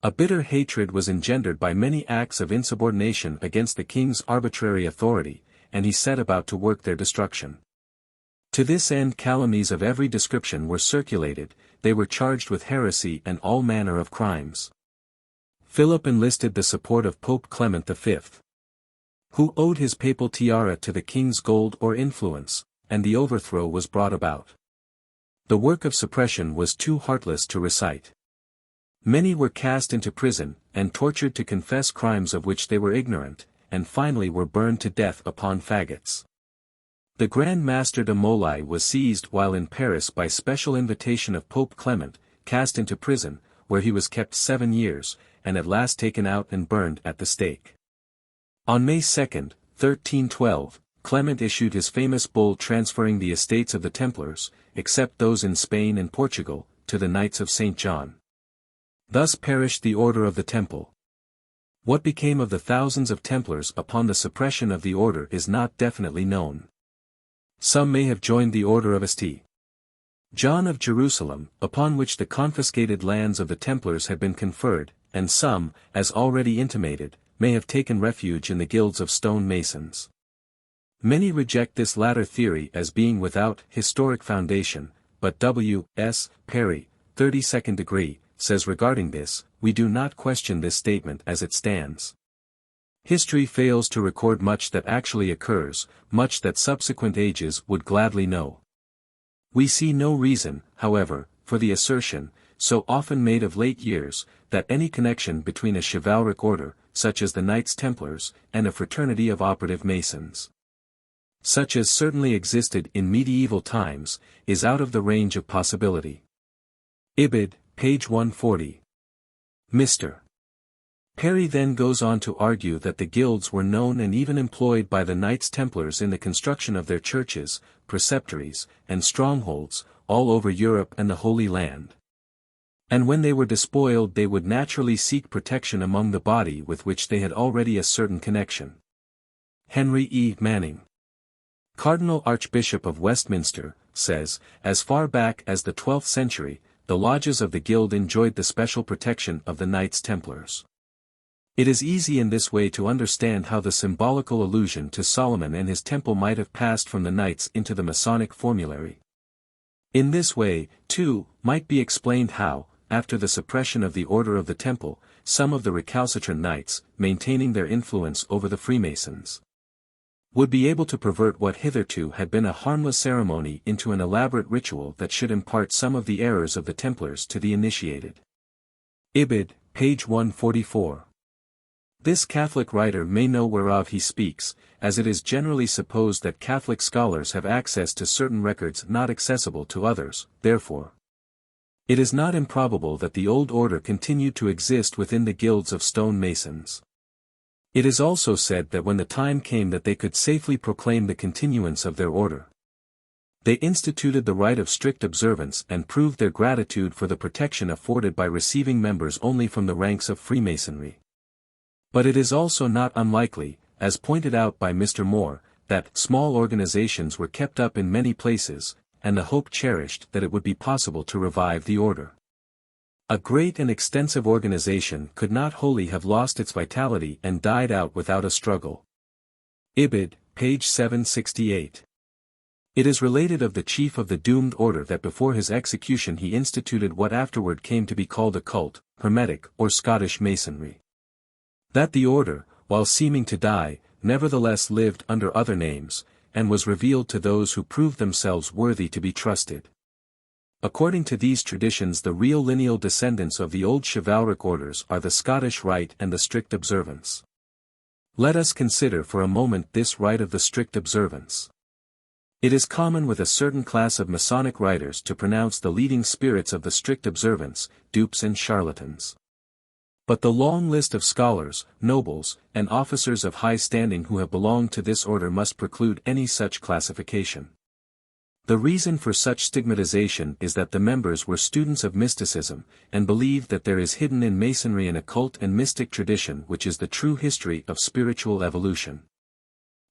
A bitter hatred was engendered by many acts of insubordination against the king's arbitrary authority, and he set about to work their destruction. To this end calumnies of every description were circulated, they were charged with heresy and all manner of crimes. Philip enlisted the support of Pope Clement V, who owed his papal tiara to the king's gold or influence, and the overthrow was brought about. The work of suppression was too heartless to recite. Many were cast into prison, and tortured to confess crimes of which they were ignorant, and finally were burned to death upon faggots. The Grand Master de Molay was seized while in Paris by special invitation of Pope Clement, cast into prison, where he was kept 7 years, and at last taken out and burned at the stake. On May 2, 1312, Clement issued his famous bull transferring the estates of the Templars, except those in Spain and Portugal, to the Knights of St. John. Thus perished the Order of the Temple. What became of the thousands of Templars upon the suppression of the order is not definitely known. Some may have joined the Order of St. John of Jerusalem, upon which the confiscated lands of the Templars had been conferred, and some, as already intimated, may have taken refuge in the guilds of stone masons. Many reject this latter theory as being without historic foundation, but W. S. Perry, 32nd degree, says regarding this, we do not question this statement as it stands. History fails to record much that actually occurs, much that subsequent ages would gladly know. We see no reason, however, for the assertion, so often made of late years, that any connection between a chivalric order, such as the Knights Templars, and a fraternity of operative Masons, such as certainly existed in medieval times, is out of the range of possibility. Ibid, page 140. Mr. Perry then goes on to argue that the guilds were known and even employed by the Knights Templars in the construction of their churches, preceptories, and strongholds, all over Europe and the Holy Land. And when they were despoiled they would naturally seek protection among the body with which they had already a certain connection. Henry E. Manning, Cardinal Archbishop of Westminster, says, as far back as the 12th century, the lodges of the guild enjoyed the special protection of the Knights Templars. It is easy in this way to understand how the symbolical allusion to Solomon and his temple might have passed from the Knights into the Masonic formulary. In this way, too, might be explained how, after the suppression of the Order of the Temple, some of the recalcitrant Knights, maintaining their influence over the Freemasons, would be able to pervert what hitherto had been a harmless ceremony into an elaborate ritual that should impart some of the errors of the Templars to the initiated. Ibid, page 144. This Catholic writer may know whereof he speaks, as it is generally supposed that Catholic scholars have access to certain records not accessible to others, therefore. It is not improbable that the old order continued to exist within the guilds of stone masons. It is also said that when the time came that they could safely proclaim the continuance of their order, they instituted the rite of strict observance and proved their gratitude for the protection afforded by receiving members only from the ranks of Freemasonry. But it is also not unlikely, as pointed out by Mr. Moore, that small organizations were kept up in many places, and the hope cherished that it would be possible to revive the order. A great and extensive organization could not wholly have lost its vitality and died out without a struggle. Ibid, page 768. It is related of the chief of the doomed order that before his execution he instituted what afterward came to be called occult, Hermetic or Scottish Masonry. That the order, while seeming to die, nevertheless lived under other names, and was revealed to those who proved themselves worthy to be trusted. According to these traditions, the real lineal descendants of the old chivalric orders are the Scottish Rite and the strict observance. Let us consider for a moment this rite of the strict observance. It is common with a certain class of Masonic writers to pronounce the leading spirits of the strict observance, dupes and charlatans. But the long list of scholars, nobles, and officers of high standing who have belonged to this order must preclude any such classification. The reason for such stigmatization is that the members were students of mysticism, and believed that there is hidden in Masonry an occult and mystic tradition which is the true history of spiritual evolution.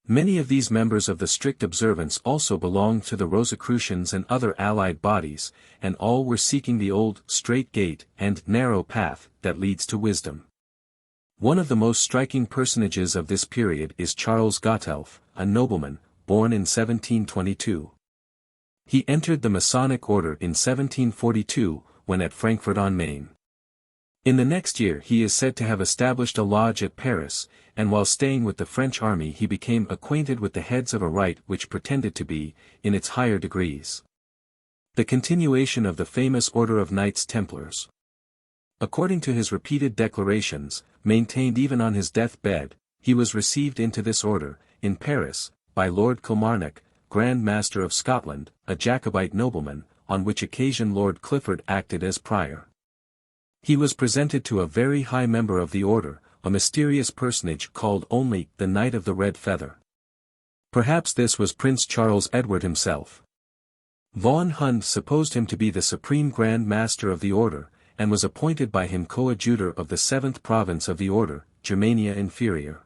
Many of these members of the strict observance also belonged to the Rosicrucians and other allied bodies, and all were seeking the old, straight gate, and narrow path, that leads to wisdom. One of the most striking personages of this period is Charles H, a nobleman, born in 1722. He entered the Masonic order in 1742, when at Frankfurt on Main. In the next year he is said to have established a lodge at Paris, and while staying with the French army he became acquainted with the heads of a rite which pretended to be, in its higher degrees, the continuation of the famous order of Knights Templars. According to his repeated declarations, maintained even on his death-bed, he was received into this order, in Paris, by Lord Kilmarnock, Grand Master of Scotland, a Jacobite nobleman, on which occasion Lord Clifford acted as prior. He was presented to a very high member of the order, a mysterious personage called only the Knight of the Red Feather. Perhaps this was Prince Charles Edward himself. Von Hund supposed him to be the supreme Grand Master of the order, and was appointed by him coadjutor of the 7th province of the order, Germania Inferior.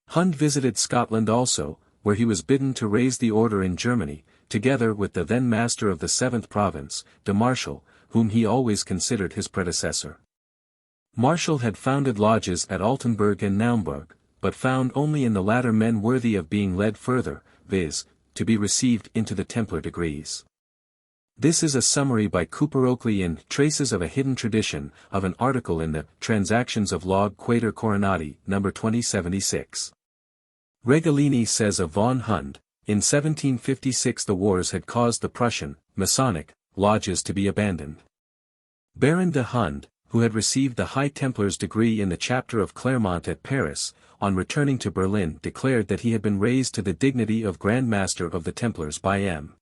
Hund visited Scotland also, where he was bidden to raise the order in Germany, together with the then master of the 7th province, de Martial, whom he always considered his predecessor. Martial had founded lodges at Altenburg and Naumburg, but found only in the latter men worthy of being led further, viz., to be received into the Templar degrees. This is a summary by Cooper Oakley in Traces of a Hidden Tradition, of an article in the Transactions of Log Quater Coronati, No. 2076. Regalini says of von Hund, in 1756 the wars had caused the Prussian, Masonic, lodges to be abandoned. Baron de Hund, who had received the High Templar's degree in the chapter of Clermont at Paris, on returning to Berlin declared that he had been raised to the dignity of Grand Master of the Templars by M.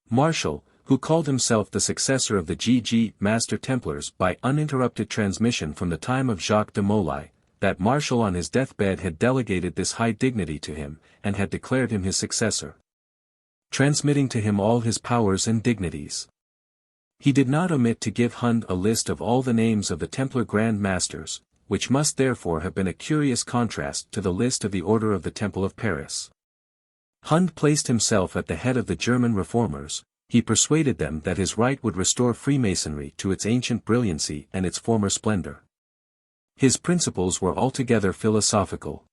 Martial, who called himself the successor of the G.G. Master Templars by uninterrupted transmission from the time of Jacques de Molay, that Martial on his deathbed had delegated this high dignity to him, and had declared him his successor, transmitting to him all his powers and dignities. He did not omit to give Hund a list of all the names of the Templar Grand Masters, which must therefore have been a curious contrast to the list of the Order of the Temple of Paris. Hund placed himself at the head of the German reformers. He persuaded them that his rite would restore Freemasonry to its ancient brilliancy and its former splendor. His principles were altogether philosophical.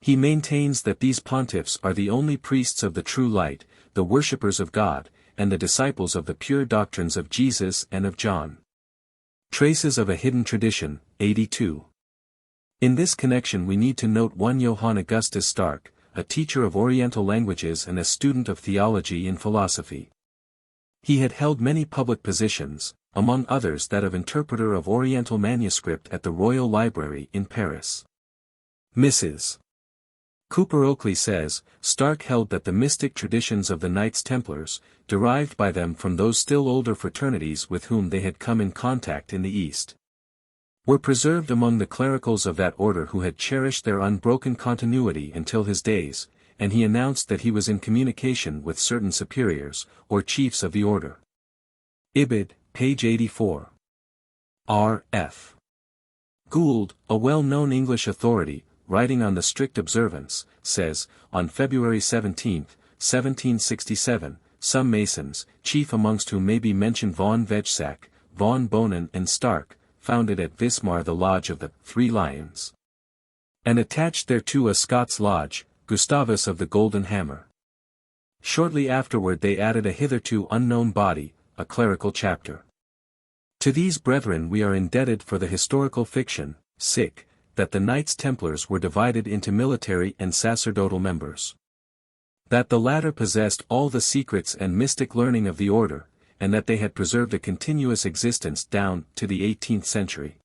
He maintains that these pontiffs are the only priests of the true light, the worshippers of God, and the disciples of the pure doctrines of Jesus and of John. Traces of a Hidden Tradition, 82. In this connection we need to note one Johann Augustus Stark, a teacher of Oriental languages and a student of theology and philosophy. He had held many public positions, among others that of interpreter of Oriental manuscript at the Royal Library in Paris. Mrs. Cooper Oakley says, Stark held that the mystic traditions of the Knights Templars, derived by them from those still older fraternities with whom they had come in contact in the East, were preserved among the clericals of that order who had cherished their unbroken continuity until his days, and he announced that he was in communication with certain superiors, or chiefs of the order. Ibid, page 84. R. F. Gould, a well-known English authority, writing on the strict observance, says, on February 17, 1767, some Masons, chief amongst whom may be mentioned von Vechsack, von Bohnen and Stark, founded at Wismar the Lodge of the Three Lions. And attached thereto a Scots lodge, Gustavus of the Golden Hammer. Shortly afterward they added a hitherto unknown body, a clerical chapter. To these brethren we are indebted for the historical fiction, that the Knights Templars were divided into military and sacerdotal members. That the latter possessed all the secrets and mystic learning of the order, and that they had preserved a continuous existence down to the 18th century.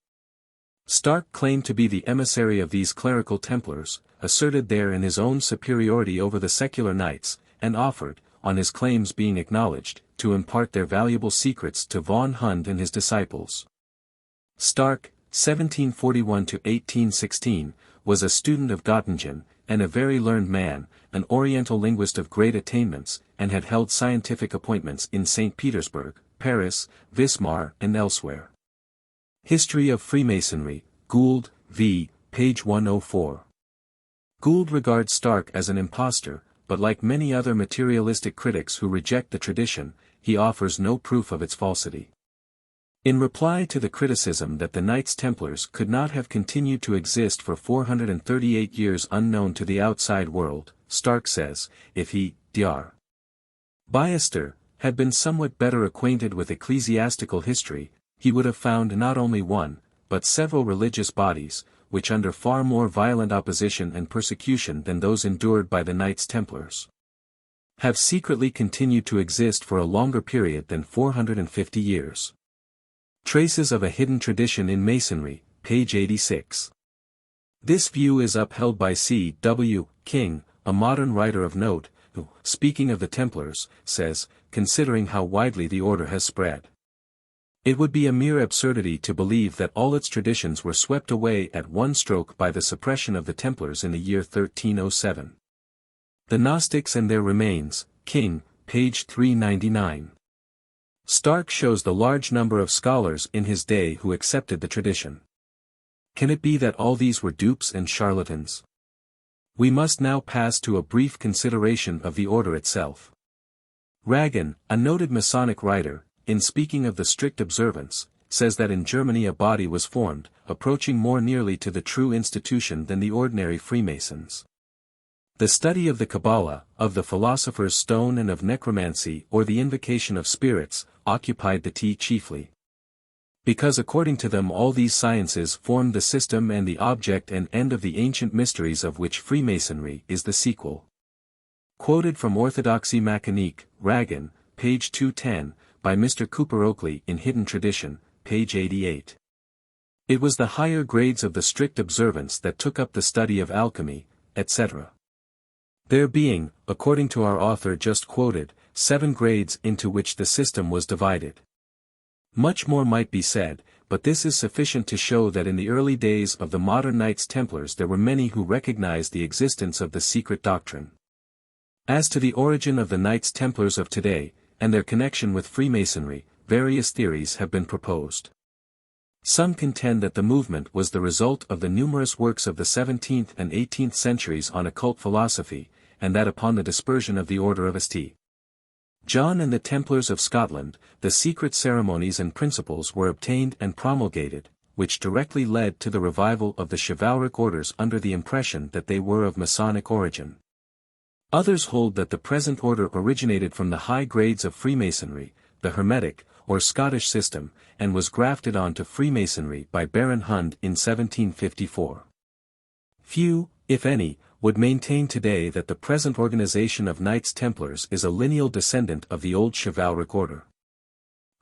Stark claimed to be the emissary of these clerical Templars, asserted therein his own superiority over the secular knights, and offered, on his claims being acknowledged, to impart their valuable secrets to von Hund and his disciples. Stark, 1741–1816, was a student of Göttingen, and a very learned man, an Oriental linguist of great attainments, and had held scientific appointments in St. Petersburg, Paris, Wismar, and elsewhere. History of Freemasonry, Gould, v. page 104. Gould regards Stark as an impostor, but like many other materialistic critics who reject the tradition, he offers no proof of its falsity. In reply to the criticism that the Knights Templars could not have continued to exist for 438 years unknown to the outside world, Stark says, if he, Dr. Biester, had been somewhat better acquainted with ecclesiastical history, he would have found not only one, but several religious bodies, which under far more violent opposition and persecution than those endured by the Knights Templars, have secretly continued to exist for a longer period than 450 years. Traces of a Hidden Tradition in Masonry, page 86. This view is upheld by C. W. King, a modern writer of note, who, speaking of the Templars, says, considering how widely the order has spread, it would be a mere absurdity to believe that all its traditions were swept away at one stroke by the suppression of the Templars in the year 1307. The Gnostics and Their Remains, King, page 399. Stark shows the large number of scholars in his day who accepted the tradition. Can it be that all these were dupes and charlatans? We must now pass to a brief consideration of the order itself. Ragan, a noted Masonic writer, in speaking of the strict observance, says that in Germany a body was formed, approaching more nearly to the true institution than the ordinary Freemasons. The study of the Kabbalah, of the philosopher's stone and of necromancy or the invocation of spirits, occupied the tea chiefly. Because according to them all these sciences formed the system and the object and end of the ancient mysteries of which Freemasonry is the sequel. Quoted from Orthodoxy Maçonique, Ragan, page 210, by Mr. Cooper Oakley in Hidden Tradition, page 88. It was the higher grades of the strict observance that took up the study of alchemy, etc. There being, according to our author just quoted, 7 grades into which the system was divided. Much more might be said, but this is sufficient to show that in the early days of the modern Knights Templars there were many who recognized the existence of the secret doctrine. As to the origin of the Knights Templars of today, and their connection with Freemasonry, various theories have been proposed. Some contend that the movement was the result of the numerous works of the 17th and 18th centuries on occult philosophy, and that upon the dispersion of the order of St. John and the Templars of Scotland, the secret ceremonies and principles were obtained and promulgated, which directly led to the revival of the chivalric orders under the impression that they were of Masonic origin. Others hold that the present order originated from the high grades of Freemasonry, the Hermetic, or Scottish system, and was grafted on to Freemasonry by Baron Hund in 1754. Few, if any, would maintain today that the present organization of Knights Templars is a lineal descendant of the old chivalric order.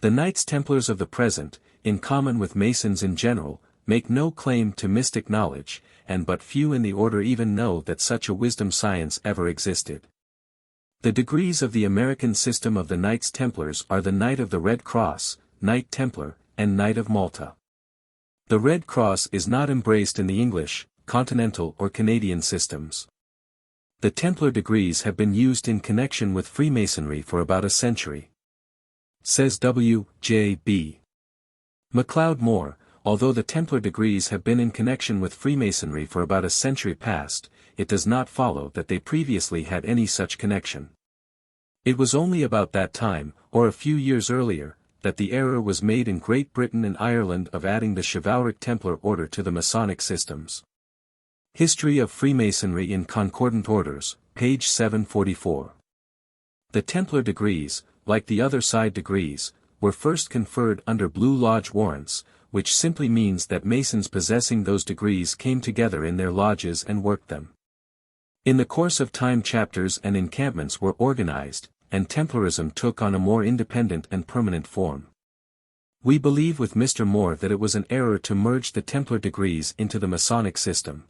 The Knights Templars of the present, in common with Masons in general, make no claim to mystic knowledge, and but few in the order even know that such a wisdom science ever existed. The degrees of the American system of the Knights Templars are the Knight of the Red Cross, Knight Templar, and Knight of Malta. The Red Cross is not embraced in the English, continental or Canadian systems. The Templar degrees have been used in connection with Freemasonry for about a century. Says W. J. B. MacLeod Moore, although the Templar degrees have been in connection with Freemasonry for about a century past, it does not follow that they previously had any such connection. It was only about that time, or a few years earlier, that the error was made in Great Britain and Ireland of adding the chivalric Templar order to the Masonic systems. History of Freemasonry in Concordant Orders, page 744. The Templar degrees, like the other side degrees, were first conferred under Blue Lodge warrants, which simply means that Masons possessing those degrees came together in their lodges and worked them. In the course of time chapters and encampments were organized, and Templarism took on a more independent and permanent form. We believe with Mr. Moore that it was an error to merge the Templar degrees into the Masonic system.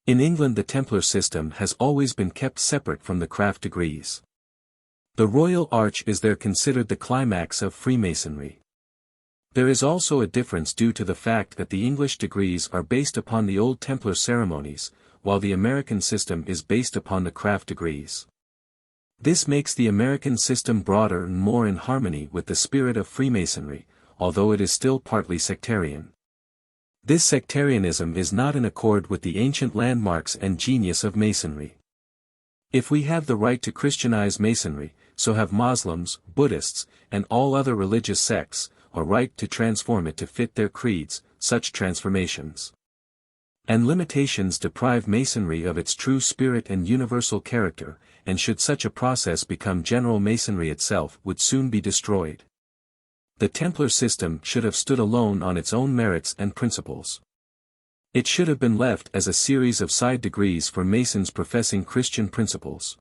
In England the Templar system has always been kept separate from the craft degrees. The Royal Arch is there considered the climax of Freemasonry. There is also a difference due to the fact that the English degrees are based upon the old Templar ceremonies, while the American system is based upon the craft degrees. This makes the American system broader and more in harmony with the spirit of Freemasonry, although it is still partly sectarian. This sectarianism is not in accord with the ancient landmarks and genius of Masonry. If we have the right to Christianize Masonry, so have Muslims, Buddhists, and all other religious sects, a right to transform it to fit their creeds, such transformations and limitations deprive Masonry of its true spirit and universal character, and should such a process become general Masonry itself would soon be destroyed. The Templar system should have stood alone on its own merits and principles. It should have been left as a series of side degrees for Masons professing Christian principles.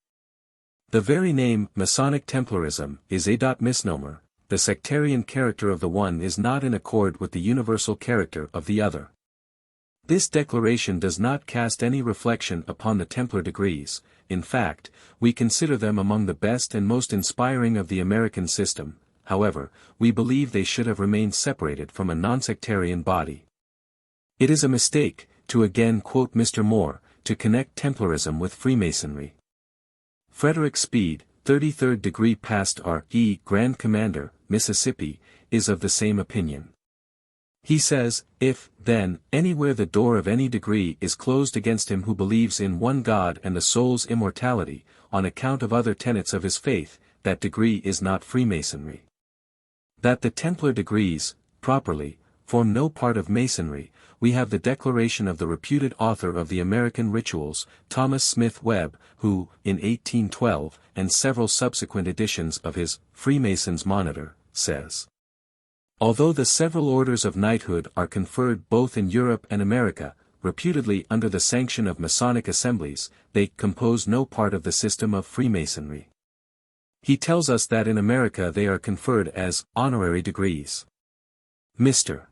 The very name, Masonic Templarism, is a misnomer. The sectarian character of the one is not in accord with the universal character of the other. This declaration does not cast any reflection upon the Templar degrees. In fact, we consider them among the best and most inspiring of the American system. However, we believe they should have remained separated from a non-sectarian body. It is a mistake, to again quote Mr. Moore, to connect Templarism with Freemasonry. Frederick Speed, 33rd degree past R.E. Grand Commander, Mississippi, is of the same opinion. He says, if, then, anywhere the door of any degree is closed against him who believes in one God and the soul's immortality, on account of other tenets of his faith, that degree is not Freemasonry. That the Templar degrees, properly, form no part of Masonry, we have the declaration of the reputed author of the American Rituals, Thomas Smith Webb, who, in 1812, and several subsequent editions of his Freemason's Monitor, says, although the several orders of knighthood are conferred both in Europe and America, reputedly under the sanction of Masonic assemblies, they compose no part of the system of Freemasonry. He tells us that in America they are conferred as honorary degrees. Mr.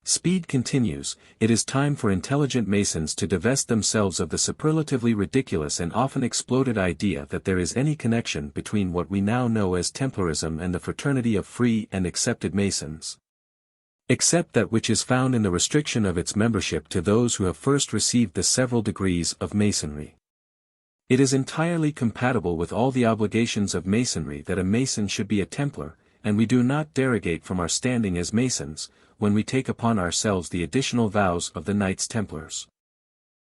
Speed continues, it is time for intelligent Masons to divest themselves of the superlatively ridiculous and often exploded idea that there is any connection between what we now know as Templarism and the fraternity of free and accepted Masons. Except that which is found in the restriction of its membership to those who have first received the several degrees of Masonry. It is entirely compatible with all the obligations of Masonry that a Mason should be a Templar, and we do not derogate from our standing as Masons, when we take upon ourselves the additional vows of the Knights Templars.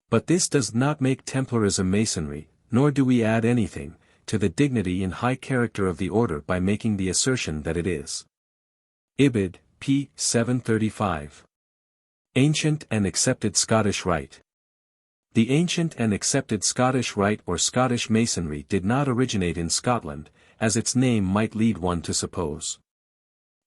But this does not make Templarism Masonry, nor do we add anything, to the dignity and high character of the order by making the assertion that it is. Ibid, p. 735. Ancient and Accepted Scottish Rite. The ancient and accepted Scottish Rite or Scottish Masonry did not originate in Scotland, as its name might lead one to suppose.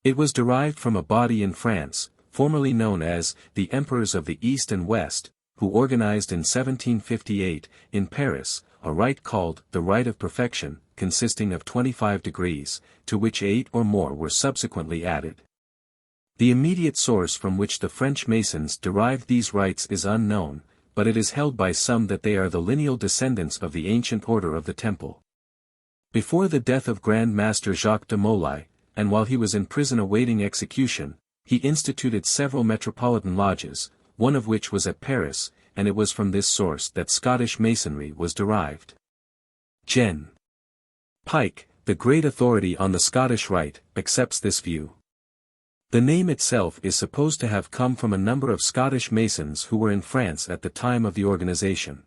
It was derived from a body in France, formerly known as the Emperors of the East and West, who organized in 1758, in Paris, a rite called the Rite of Perfection, consisting of 25 degrees, to which 8 or more were subsequently added. The immediate source from which the French Masons derived these rites is unknown, but it is held by some that they are the lineal descendants of the ancient order of the Temple. Before the death of Grand Master Jacques de Molay, and while he was in prison awaiting execution, he instituted several metropolitan lodges, one of which was at Paris, and it was from this source that Scottish Masonry was derived. Gen. Pike, the great authority on the Scottish Rite, accepts this view. The name itself is supposed to have come from a number of Scottish Masons who were in France at the time of the organization.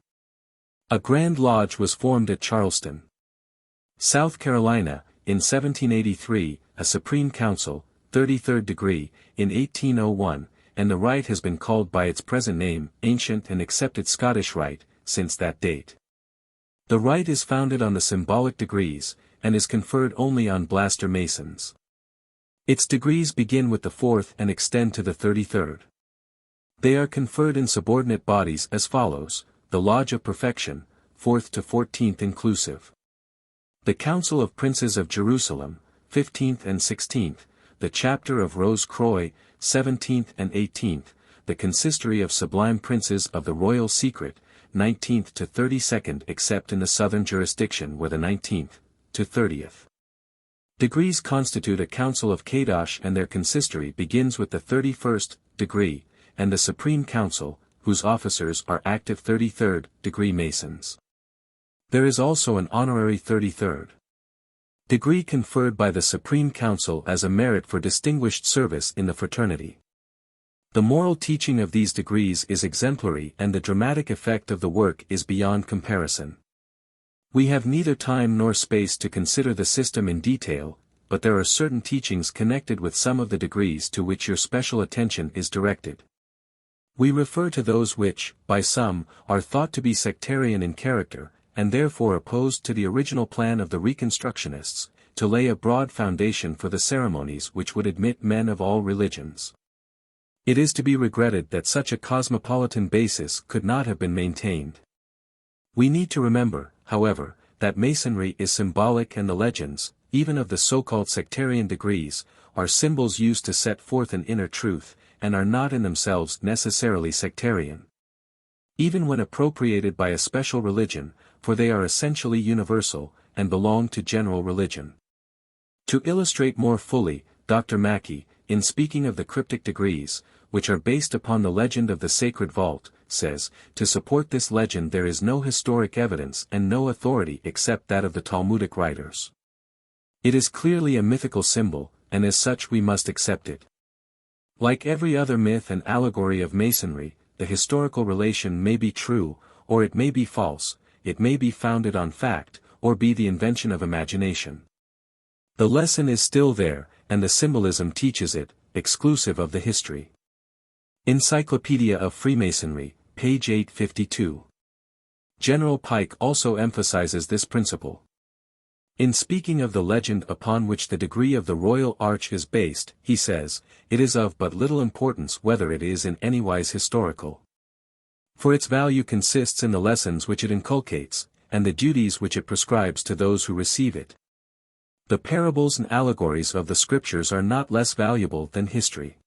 A Grand Lodge was formed at Charleston, South Carolina, in 1783, a Supreme Council, 33rd degree, in 1801, and the Rite has been called by its present name, Ancient and Accepted Scottish Rite, since that date. The Rite is founded on the symbolic degrees, and is conferred only on Blaster Masons. Its degrees begin with the 4th and extend to the 33rd. They are conferred in subordinate bodies as follows: the Lodge of Perfection, 4th to 14th inclusive. The Council of Princes of Jerusalem, 15th and 16th, the Chapter of Rose Croix, 17th and 18th, the Consistory of Sublime Princes of the Royal Secret, 19th to 32nd except in the southern jurisdiction where the 19th to 30th degrees constitute a Council of Kadosh, and their consistory begins with the 31st degree, and the Supreme Council, whose officers are active 33rd degree Masons. There is also an honorary 33rd degree conferred by the Supreme Council as a merit for distinguished service in the fraternity. The moral teaching of these degrees is exemplary, and the dramatic effect of the work is beyond comparison. We have neither time nor space to consider the system in detail, but there are certain teachings connected with some of the degrees to which your special attention is directed. We refer to those which, by some, are thought to be sectarian in character, and therefore opposed to the original plan of the Reconstructionists, to lay a broad foundation for the ceremonies which would admit men of all religions. It is to be regretted that such a cosmopolitan basis could not have been maintained. We need to remember, however, that Masonry is symbolic, and the legends, even of the so-called sectarian degrees, are symbols used to set forth an inner truth, and are not in themselves necessarily sectarian. Even when appropriated by a special religion, for they are essentially universal, and belong to general religion. To illustrate more fully, Dr. Mackey, in speaking of the cryptic degrees, which are based upon the legend of the Sacred Vault, says, to support this legend there is no historic evidence and no authority except that of the Talmudic writers. It is clearly a mythical symbol, and as such we must accept it. Like every other myth and allegory of Masonry, the historical relation may be true, or it may be false, it may be founded on fact, or be the invention of imagination. The lesson is still there, and the symbolism teaches it, exclusive of the history. Encyclopedia of Freemasonry, page 852. General Pike also emphasizes this principle. In speaking of the legend upon which the degree of the Royal Arch is based, he says, it is of but little importance whether it is in any wise historical. For its value consists in the lessons which it inculcates, and the duties which it prescribes to those who receive it. The parables and allegories of the Scriptures are not less valuable than history.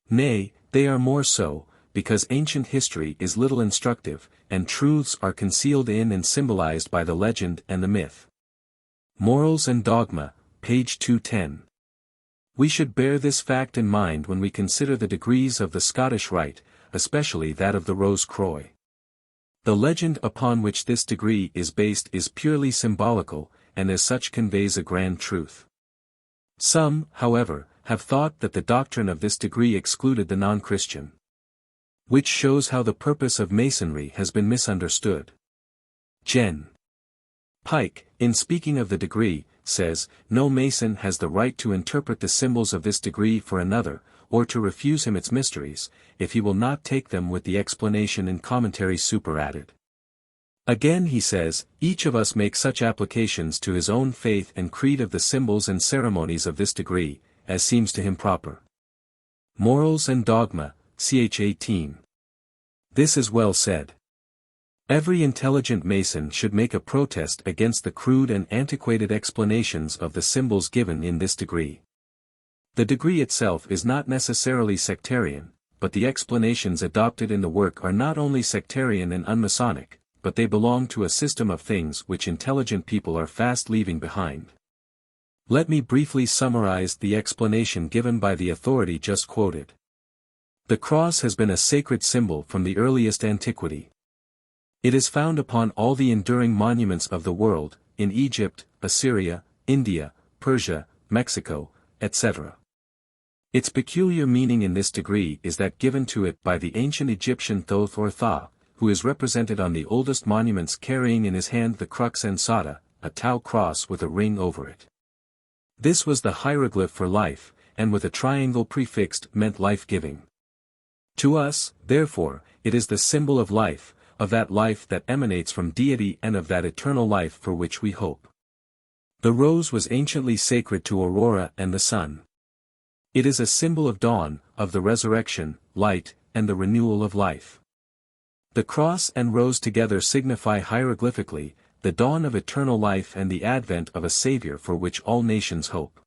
Nay, they are more so, because ancient history is little instructive, and truths are concealed in and symbolized by the legend and the myth. Morals and Dogma, page 210. We should bear this fact in mind when we consider the degrees of the Scottish Rite, especially that of the Rose Croix. The legend upon which this degree is based is purely symbolical, and as such conveys a grand truth. Some, however, have thought that the doctrine of this degree excluded the non-Christian. Which shows how the purpose of Masonry has been misunderstood. Gen. Pike, in speaking of the degree, says, no Mason has the right to interpret the symbols of this degree for another, or to refuse him its mysteries, if he will not take them with the explanation and commentary superadded. Again he says, each of us makes such applications to his own faith and creed of the symbols and ceremonies of this degree, as seems to him proper. Morals and Dogma, ch. 18. This is well said. Every intelligent Mason should make a protest against the crude and antiquated explanations of the symbols given in this degree. The degree itself is not necessarily sectarian, but the explanations adopted in the work are not only sectarian and unmasonic, but they belong to a system of things which intelligent people are fast leaving behind. Let me briefly summarize the explanation given by the authority just quoted. The cross has been a sacred symbol from the earliest antiquity. It is found upon all the enduring monuments of the world, in Egypt, Assyria, India, Persia, Mexico, etc. Its peculiar meaning in this degree is that given to it by the ancient Egyptian Thoth or Tha, who is represented on the oldest monuments carrying in his hand the crux ansata, a Tau cross with a ring over it. This was the hieroglyph for life, and with a triangle prefixed meant life-giving. To us, therefore, it is the symbol of that life that emanates from deity and of that eternal life for which we hope. The rose was anciently sacred to Aurora and the sun. It is a symbol of dawn, of the resurrection, light, and the renewal of life. The cross and rose together signify hieroglyphically, the dawn of eternal life and the advent of a Savior for which all nations hope.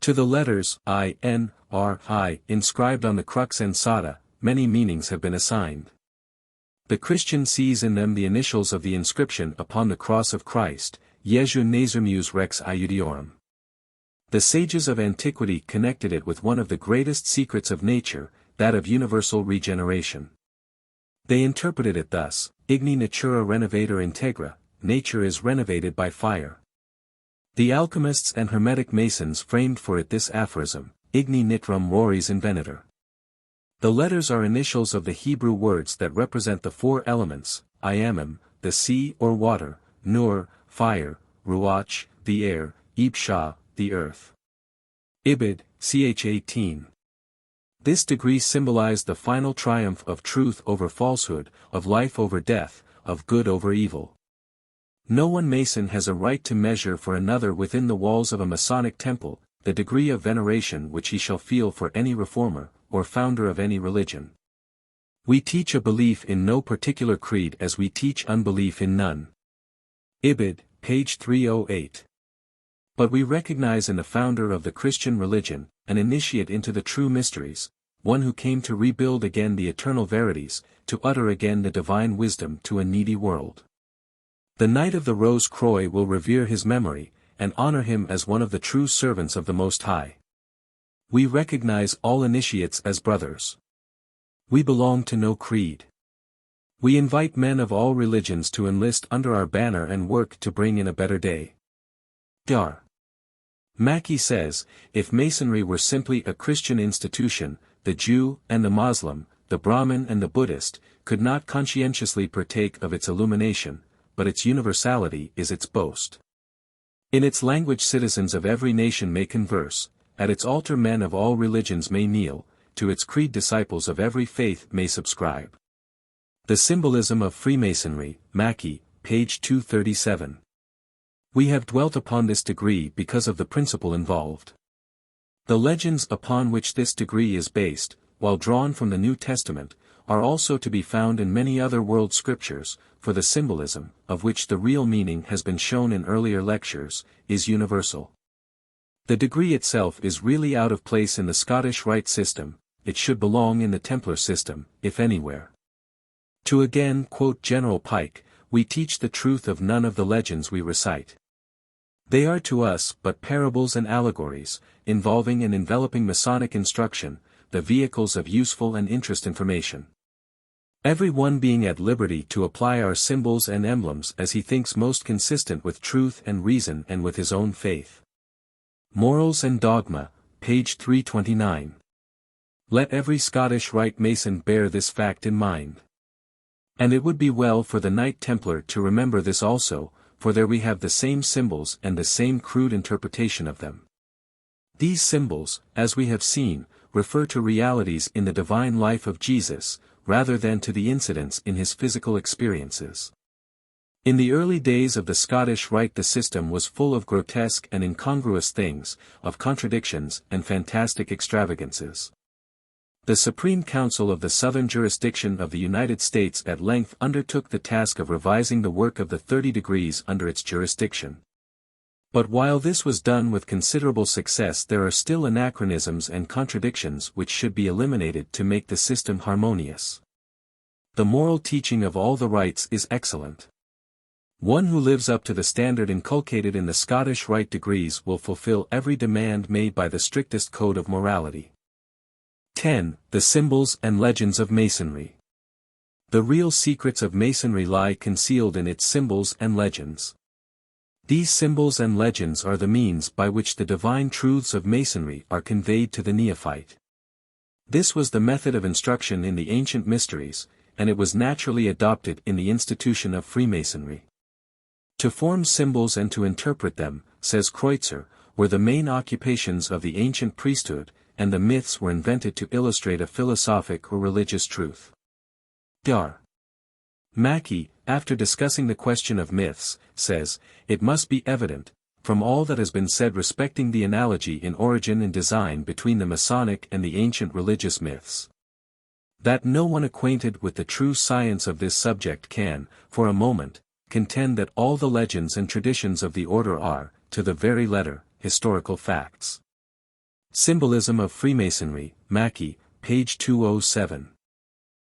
To the letters I, N, R, I, inscribed on the crux ansata, many meanings have been assigned. The Christian sees in them the initials of the inscription upon the cross of Christ, Jesu Nasirmus Rex Iudiorum. The sages of antiquity connected it with one of the greatest secrets of nature, that of universal regeneration. They interpreted it thus: Igni natura renovator integra, nature is renovated by fire. The alchemists and hermetic masons framed for it this aphorism: Igni nitrum roris invenitur. The letters are initials of the Hebrew words that represent the four elements: Ayamim, the sea or water; Nur, fire; Ruach, the air; Ibshah, the earth. Ibid, ch 18. This degree symbolized the final triumph of truth over falsehood, of life over death, of good over evil. No one Mason has a right to measure for another within the walls of a Masonic temple, the degree of veneration which he shall feel for any reformer, or founder of any religion. We teach a belief in no particular creed as we teach unbelief in none. Ibid, page 308. But we recognize in the founder of the Christian religion, an initiate into the true mysteries, one who came to rebuild again the eternal verities, to utter again the divine wisdom to a needy world. The Knight of the Rose Croix will revere his memory, and honor him as one of the true servants of the Most High. We recognize all initiates as brothers. We belong to no creed. We invite men of all religions to enlist under our banner and work to bring in a better day. Dar. Mackey says, if Masonry were simply a Christian institution, the Jew and the Moslem, the Brahmin and the Buddhist, could not conscientiously partake of its illumination, but its universality is its boast. In its language citizens of every nation may converse, at its altar men of all religions may kneel, to its creed disciples of every faith may subscribe. The Symbolism of Freemasonry, Mackey, page 237. We have dwelt upon this degree because of the principle involved. The legends upon which this degree is based, while drawn from the New Testament, are also to be found in many other world scriptures, for the symbolism, of which the real meaning has been shown in earlier lectures, is universal. The degree itself is really out of place in the Scottish Rite system, it should belong in the Templar system, if anywhere. To again quote General Pike, we teach the truth of none of the legends we recite. They are to us but parables and allegories, involving and enveloping Masonic instruction, the vehicles of useful and interest information. Every one being at liberty to apply our symbols and emblems as he thinks most consistent with truth and reason and with his own faith. Morals and Dogma, page 329. Let every Scottish Rite Mason bear this fact in mind. And it would be well for the Knight Templar to remember this also, for there we have the same symbols and the same crude interpretation of them. These symbols, as we have seen, refer to realities in the divine life of Jesus, rather than to the incidents in his physical experiences. In the early days of the Scottish Rite the system was full of grotesque and incongruous things, of contradictions and fantastic extravagances. The Supreme Council of the Southern Jurisdiction of the United States at length undertook the task of revising the work of the 30 degrees under its jurisdiction. But while this was done with considerable success, there are still anachronisms and contradictions which should be eliminated to make the system harmonious. The moral teaching of all the rites is excellent. One who lives up to the standard inculcated in the Scottish Rite degrees will fulfill every demand made by the strictest code of morality. 10. The Symbols and Legends of Masonry. The real secrets of Masonry lie concealed in its symbols and legends. These symbols and legends are the means by which the divine truths of Masonry are conveyed to the neophyte. This was the method of instruction in the ancient mysteries, and it was naturally adopted in the institution of Freemasonry. To form symbols and to interpret them, says Kreutzer, were the main occupations of the ancient priesthood, and the myths were invented to illustrate a philosophic or religious truth. Dr. Mackey, after discussing the question of myths, says, "It must be evident, from all that has been said respecting the analogy in origin and design between the Masonic and the ancient religious myths, that no one acquainted with the true science of this subject can, for a moment, contend that all the legends and traditions of the order are, to the very letter, historical facts." Symbolism of Freemasonry, Mackey, page 207.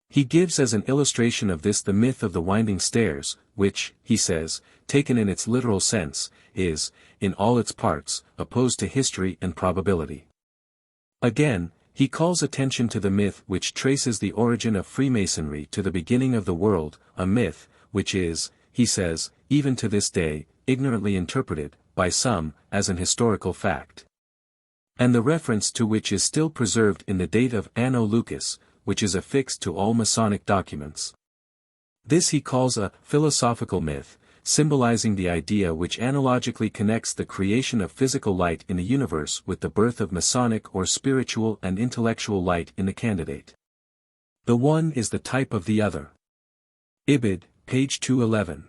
He gives as an illustration of this the myth of the winding stairs, which, he says, taken in its literal sense, is, in all its parts, opposed to history and probability. Again, he calls attention to the myth which traces the origin of Freemasonry to the beginning of the world, a myth, which is, he says, even to this day, ignorantly interpreted, by some, as an historical fact, and the reference to which is still preserved in the date of Anno Lucas, which is affixed to all Masonic documents. This he calls a philosophical myth, symbolizing the idea which analogically connects the creation of physical light in the universe with the birth of Masonic or spiritual and intellectual light in the candidate. The one is the type of the other. Ibid, page 211.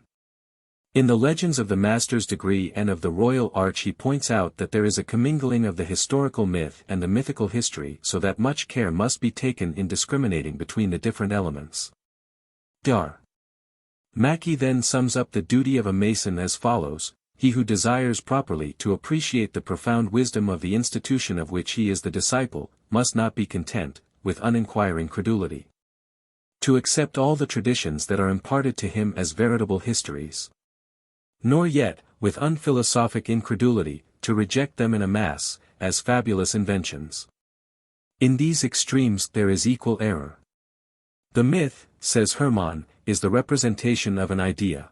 In the Legends of the Master's Degree and of the Royal Arch he points out that there is a commingling of the historical myth and the mythical history so that much care must be taken in discriminating between the different elements. Dr. Mackey then sums up the duty of a Mason as follows: he who desires properly to appreciate the profound wisdom of the institution of which he is the disciple, must not be content, with uninquiring credulity, to accept all the traditions that are imparted to him as veritable histories, nor yet, with unphilosophic incredulity, to reject them in a mass, as fabulous inventions. In these extremes there is equal error. The myth, says Hermann, is the representation of an idea.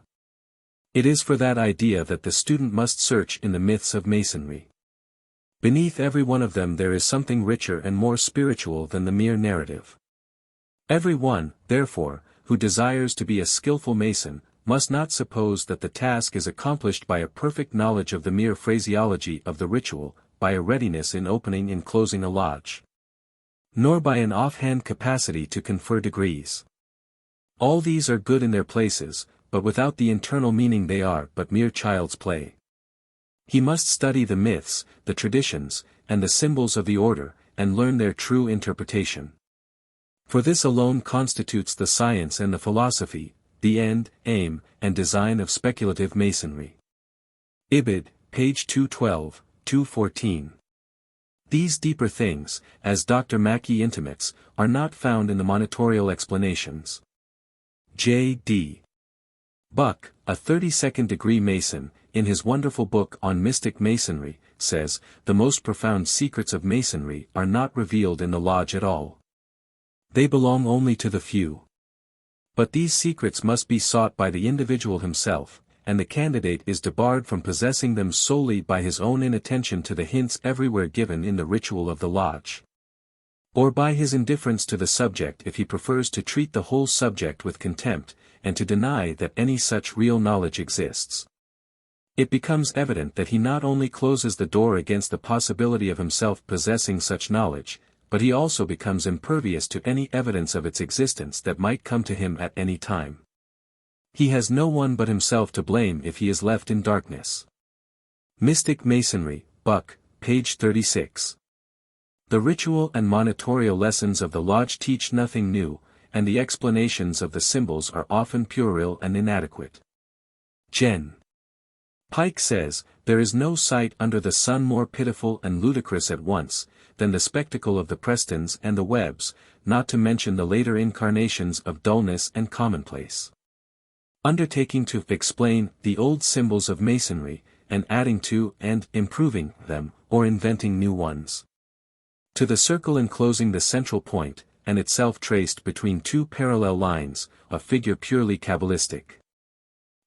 It is for that idea that the student must search in the myths of Masonry. Beneath every one of them there is something richer and more spiritual than the mere narrative. Every one, therefore, who desires to be a skillful Mason, must not suppose that the task is accomplished by a perfect knowledge of the mere phraseology of the ritual, by a readiness in opening and closing a lodge, nor by an offhand capacity to confer degrees. All these are good in their places, but without the internal meaning they are but mere child's play. He must study the myths, the traditions, and the symbols of the order, and learn their true interpretation. For this alone constitutes the science and the philosophy, the end, aim, and design of speculative Masonry. Ibid, page 212, 214. These deeper things, as Dr. Mackey intimates, are not found in the monitorial explanations. J.D. Buck, a 32nd degree Mason, in his wonderful book on mystic Masonry, says, the most profound secrets of Masonry are not revealed in the lodge at all. They belong only to the few. But these secrets must be sought by the individual himself, and the candidate is debarred from possessing them solely by his own inattention to the hints everywhere given in the ritual of the lodge, or by his indifference to the subject if he prefers to treat the whole subject with contempt, and to deny that any such real knowledge exists. It becomes evident that he not only closes the door against the possibility of himself possessing such knowledge, but he also becomes impervious to any evidence of its existence that might come to him at any time. He has no one but himself to blame if he is left in darkness. Mystic Masonry, Buck, page 36. The ritual and monitorial lessons of the lodge teach nothing new, and the explanations of the symbols are often puerile and inadequate. Gen. Pike says, there is no sight under the sun more pitiful and ludicrous at once, than the spectacle of the Prestons and the Webbs, not to mention the later incarnations of dullness and commonplace. Undertaking to explain the old symbols of Masonry, and adding to and improving them, or inventing new ones. To the circle enclosing the central point, and itself traced between two parallel lines, a figure purely Kabbalistic.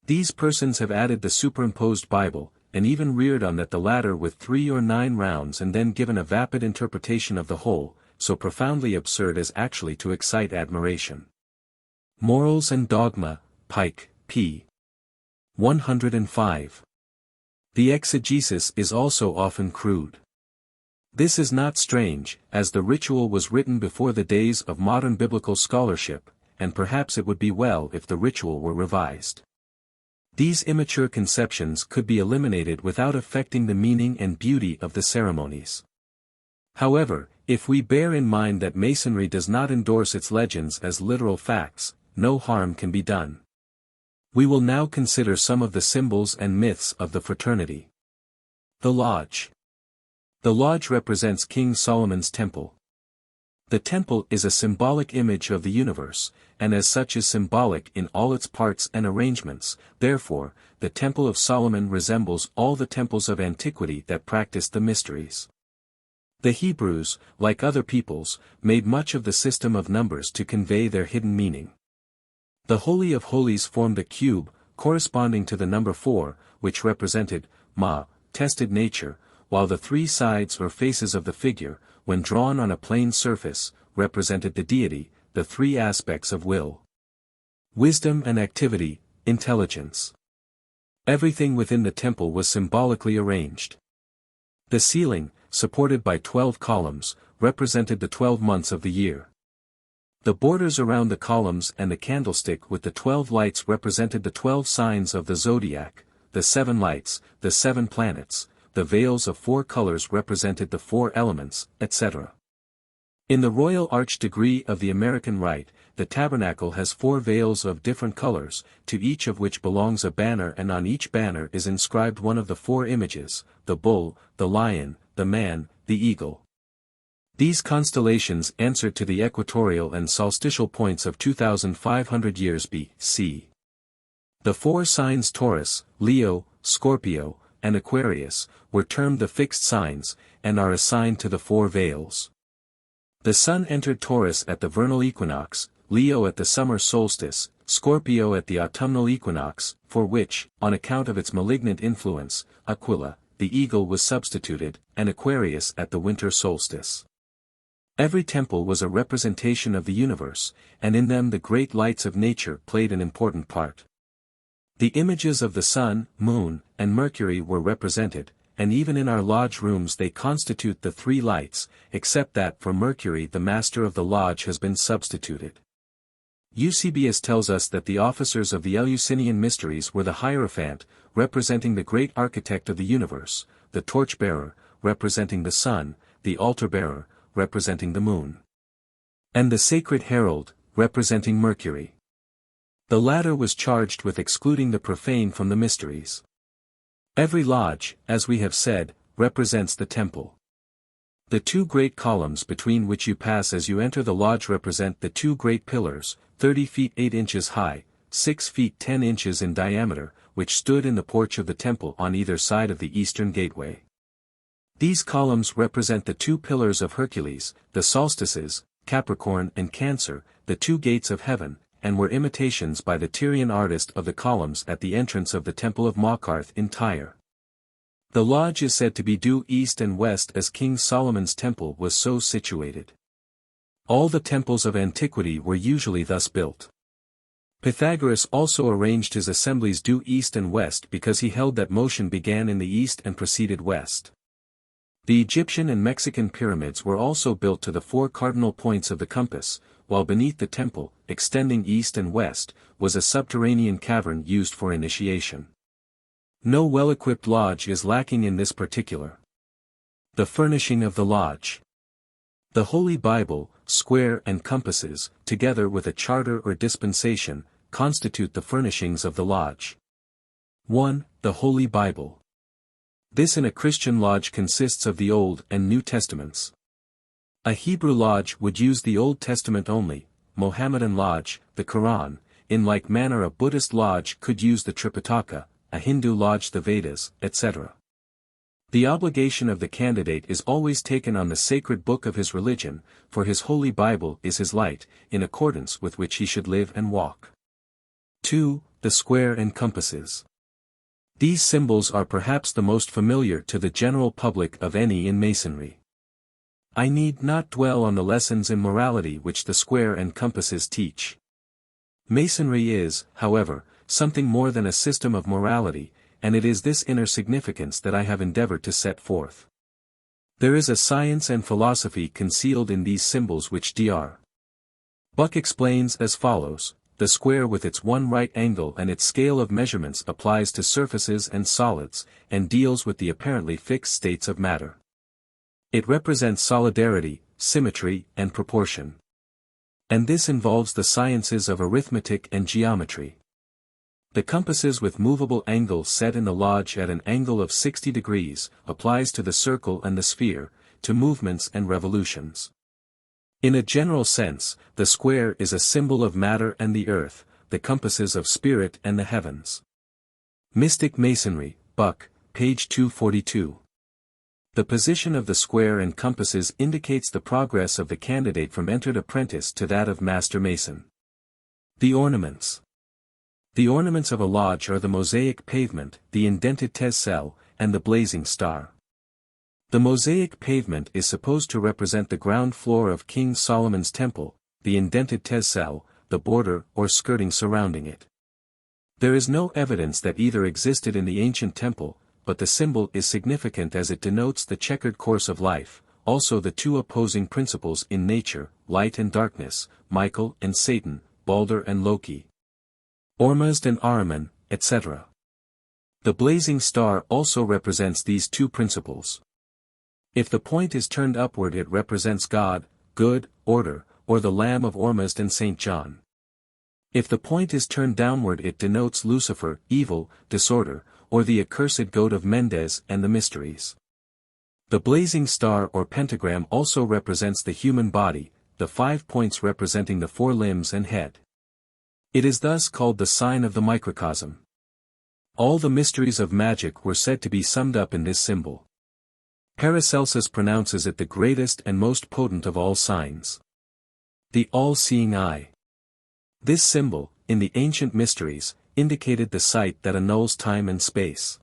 These persons have added the superimposed Bible, and even reared on that the latter with 3 or 9 rounds and then given a vapid interpretation of the whole, so profoundly absurd as actually to excite admiration. Morals and Dogma, Pike, p. 105. The exegesis is also often crude. This is not strange, as the ritual was written before the days of modern biblical scholarship, and perhaps it would be well if the ritual were revised. These immature conceptions could be eliminated without affecting the meaning and beauty of the ceremonies. However, if we bear in mind that Masonry does not endorse its legends as literal facts, no harm can be done. We will now consider some of the symbols and myths of the fraternity. The Lodge. The Lodge represents King Solomon's temple. The temple is a symbolic image of the universe, and as such is symbolic in all its parts and arrangements. Therefore, the Temple of Solomon resembles all the temples of antiquity that practiced the mysteries. The Hebrews, like other peoples, made much of the system of numbers to convey their hidden meaning. The Holy of Holies formed a cube, corresponding to the number 4, which represented, tested nature, while the 3 sides or faces of the figure, when drawn on a plane surface, represented the deity, the 3 aspects of will, wisdom and activity, intelligence. Everything within the temple was symbolically arranged. The ceiling, supported by 12 columns, represented the 12 months of the year. The borders around the columns and the candlestick with the 12 lights represented the 12 signs of the zodiac, the 7 lights, the 7 planets, the veils of 4 colors represented the 4 elements, etc. In the Royal Arch degree of the American Rite, the tabernacle has 4 veils of different colors, to each of which belongs a banner, and on each banner is inscribed one of the 4 images, the bull, the lion, the man, the eagle. These constellations answer to the equatorial and solstitial points of 2,500 years B.C. The 4 signs Taurus, Leo, Scorpio, and Aquarius, were termed the fixed signs, and are assigned to the 4 veils. The sun entered Taurus at the vernal equinox, Leo at the summer solstice, Scorpio at the autumnal equinox, for which, on account of its malignant influence, Aquila, the eagle was substituted, and Aquarius at the winter solstice. Every temple was a representation of the universe, and in them the great lights of nature played an important part. The images of the sun, moon, and Mercury were represented, and even in our lodge rooms they constitute the 3 lights, except that for Mercury the master of the lodge has been substituted. Eusebius tells us that the officers of the Eleusinian mysteries were the Hierophant, representing the great architect of the universe, the torchbearer, representing the sun, the altar-bearer, representing the moon, and the sacred herald, representing Mercury. The latter was charged with excluding the profane from the mysteries. Every lodge, as we have said, represents the temple. The 2 great columns between which you pass as you enter the lodge represent the 2 great pillars, 30 feet 8 inches high, 6 feet 10 inches in diameter, which stood in the porch of the temple on either side of the eastern gateway. These columns represent the 2 pillars of Hercules, the solstices, Capricorn and Cancer, the 2 gates of heaven, and were imitations by the Tyrian artist of the columns at the entrance of the Temple of Maukarth in Tyre. The lodge is said to be due east and west as King Solomon's temple was so situated. All the temples of antiquity were usually thus built. Pythagoras also arranged his assemblies due east and west because he held that motion began in the east and proceeded west. The Egyptian and Mexican pyramids were also built to the 4 cardinal points of the compass, while beneath the temple, extending east and west, was a subterranean cavern used for initiation. No well-equipped lodge is lacking in this particular. The furnishing of the lodge. The Holy Bible, square and compasses, together with a charter or dispensation, constitute the furnishings of the lodge. 1. The Holy Bible. This in a Christian lodge consists of the Old and New Testaments. A Hebrew lodge would use the Old Testament only, Mohammedan lodge, the Quran, in like manner a Buddhist lodge could use the Tripitaka, a Hindu lodge the Vedas, etc. The obligation of the candidate is always taken on the sacred book of his religion, for his Holy Bible is his light, in accordance with which he should live and walk. 2. The square and compasses. These symbols are perhaps the most familiar to the general public of any in Masonry. I need not dwell on the lessons in morality which the square and compasses teach. Masonry is, however, something more than a system of morality, and it is this inner significance that I have endeavored to set forth. There is a science and philosophy concealed in these symbols which Dr. Buck explains as follows: the square with its one right angle and its scale of measurements applies to surfaces and solids, and deals with the apparently fixed states of matter. It represents solidarity, symmetry, and proportion. And this involves the sciences of arithmetic and geometry. The compasses with movable angles set in the lodge at an angle of 60 degrees, applies to the circle and the sphere, to movements and revolutions. In a general sense, the square is a symbol of matter and the earth, the compasses of spirit and the heavens. Mystic Masonry, Buck, page 242. The position of the square and compasses indicates the progress of the candidate from entered apprentice to that of master mason. The ornaments. The ornaments of a lodge are the mosaic pavement, the indented tesselle, and the blazing star. The mosaic pavement is supposed to represent the ground floor of King Solomon's temple, the indented tesselle, the border or skirting surrounding it. There is no evidence that either existed in the ancient temple, but the symbol is significant as it denotes the checkered course of life, also the two opposing principles in nature, light and darkness, Michael and Satan, Balder and Loki, Ormuzd and Ahriman, etc. The blazing star also represents these two principles. If the point is turned upward, it represents God, good, order, or the Lamb of Ormuzd and St. John. If the point is turned downward, it denotes Lucifer, evil, disorder, or the accursed goat of Mendes and the mysteries. The blazing star or pentagram also represents the human body, the 5 points representing the 4 limbs and head. It is thus called the sign of the microcosm. All the mysteries of magic were said to be summed up in this symbol. Paracelsus pronounces it the greatest and most potent of all signs. The all-seeing eye. This symbol, in the ancient mysteries, indicated the sight that annuls time and space.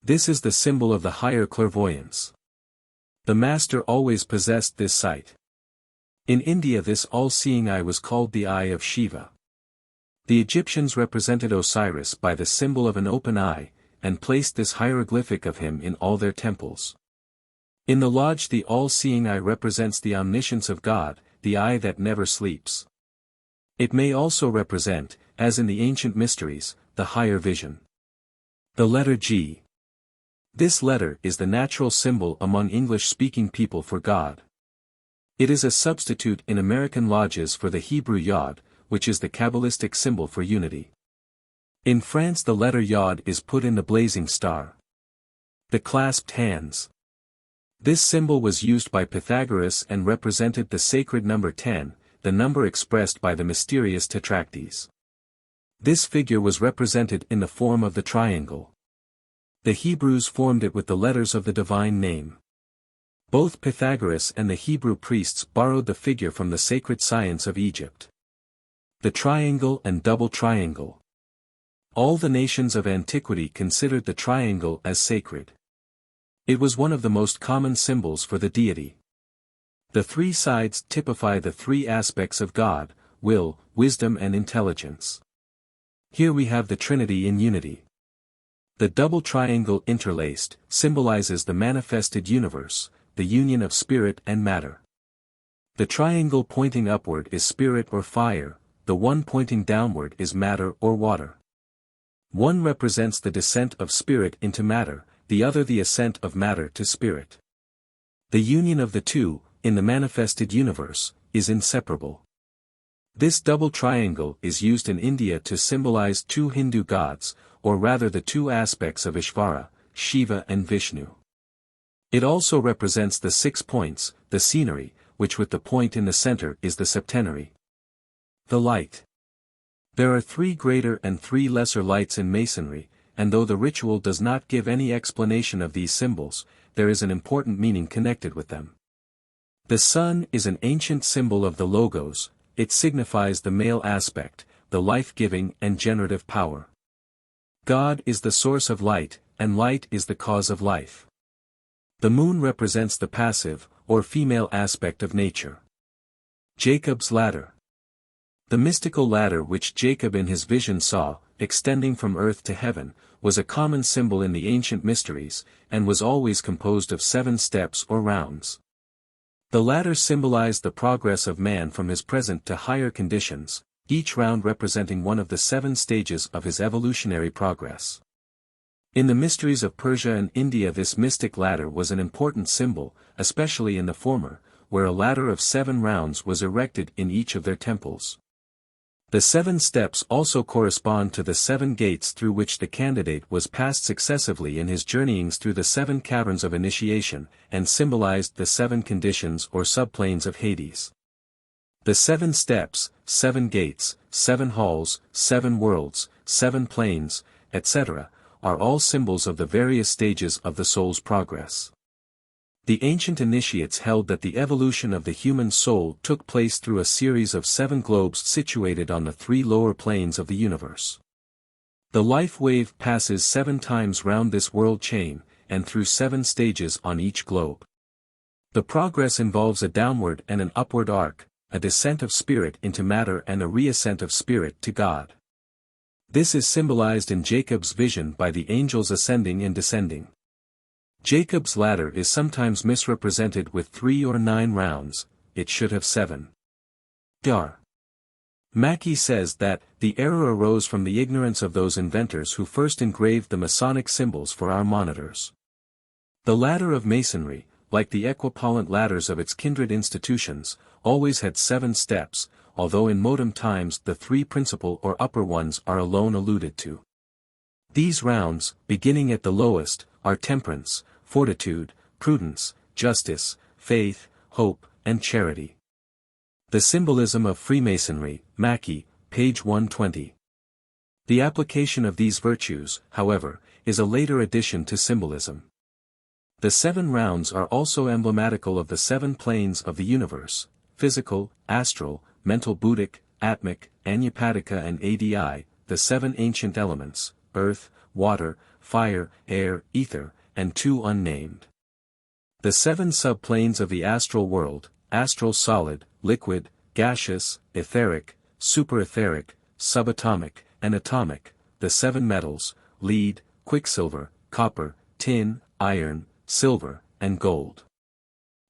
This is the symbol of the higher clairvoyance. The master always possessed this sight. In India, this all-seeing eye was called the eye of Shiva. The Egyptians represented Osiris by the symbol of an open eye, and placed this hieroglyphic of him in all their temples. In the lodge, the all-seeing eye represents the omniscience of God, the eye that never sleeps. It may also represent, as in the ancient mysteries, the higher vision. The letter G. This letter is the natural symbol among English-speaking people for God. It is a substitute in American lodges for the Hebrew Yod, which is the Kabbalistic symbol for unity. In France, the letter Yod is put in the blazing star. The clasped hands. This symbol was used by Pythagoras and represented the sacred number 10, the number expressed by the mysterious tetractys. This figure was represented in the form of the triangle. The Hebrews formed it with the letters of the divine name. Both Pythagoras and the Hebrew priests borrowed the figure from the sacred science of Egypt. The triangle and double triangle. All the nations of antiquity considered the triangle as sacred. It was one of the most common symbols for the deity. The 3 sides typify the 3 aspects of God: will, wisdom and intelligence. Here we have the Trinity in unity. The double triangle interlaced symbolizes the manifested universe, the union of spirit and matter. The triangle pointing upward is spirit or fire, the one pointing downward is matter or water. One represents the descent of spirit into matter, the other the ascent of matter to spirit. The union of the two, in the manifested universe, is inseparable. This double triangle is used in India to symbolize 2 Hindu gods, or rather the 2 aspects of Ishvara, Shiva and Vishnu. It also represents the 6 points, the scenery, which with the point in the center is the septenary. The light. There are 3 greater and 3 lesser lights in Masonry, and though the ritual does not give any explanation of these symbols, there is an important meaning connected with them. The sun is an ancient symbol of the Logos. It signifies the male aspect, the life-giving and generative power. God is the source of light, and light is the cause of life. The moon represents the passive, or female aspect of nature. Jacob's ladder. The mystical ladder which Jacob in his vision saw, extending from earth to heaven, was a common symbol in the ancient mysteries, and was always composed of 7 steps or rounds. The latter symbolized the progress of man from his present to higher conditions, each round representing one of the 7 stages of his evolutionary progress. In the mysteries of Persia and India, this mystic ladder was an important symbol, especially in the former, where a ladder of 7 rounds was erected in each of their temples. The 7 steps also correspond to the 7 gates through which the candidate was passed successively in his journeyings through the 7 caverns of initiation, and symbolized the 7 conditions or subplanes of Hades. The 7 steps, 7 gates, 7 halls, 7 worlds, 7 planes, etc., are all symbols of the various stages of the soul's progress. The ancient initiates held that the evolution of the human soul took place through a series of 7 globes situated on the 3 lower planes of the universe. The life wave passes 7 times round this world chain, and through 7 stages on each globe. The progress involves a downward and an upward arc, a descent of spirit into matter and a reascent of spirit to God. This is symbolized in Jacob's vision by the angels ascending and descending. Jacob's ladder is sometimes misrepresented with 3 or 9 rounds, it should have 7. Dar. Mackey says that, the error arose from the ignorance of those inventors who first engraved the Masonic symbols for our monitors. The ladder of Masonry, like the equipollent ladders of its kindred institutions, always had 7 steps, although in modern times the 3 principal or upper ones are alone alluded to. These rounds, beginning at the lowest, are temperance, fortitude, prudence, justice, faith, hope, and charity. The Symbolism of Freemasonry, Mackey, page 120. The application of these virtues, however, is a later addition to symbolism. The 7 rounds are also emblematical of the 7 planes of the universe: physical, astral, mental, Buddhic, atmic, anupatica and adi, the 7 ancient elements, earth, water, fire, air, ether, and 2 unnamed. The 7 subplanes of the astral world: astral, solid, liquid, gaseous, etheric, superetheric, subatomic, and atomic, the 7 metals: lead, quicksilver, copper, tin, iron, silver, and gold.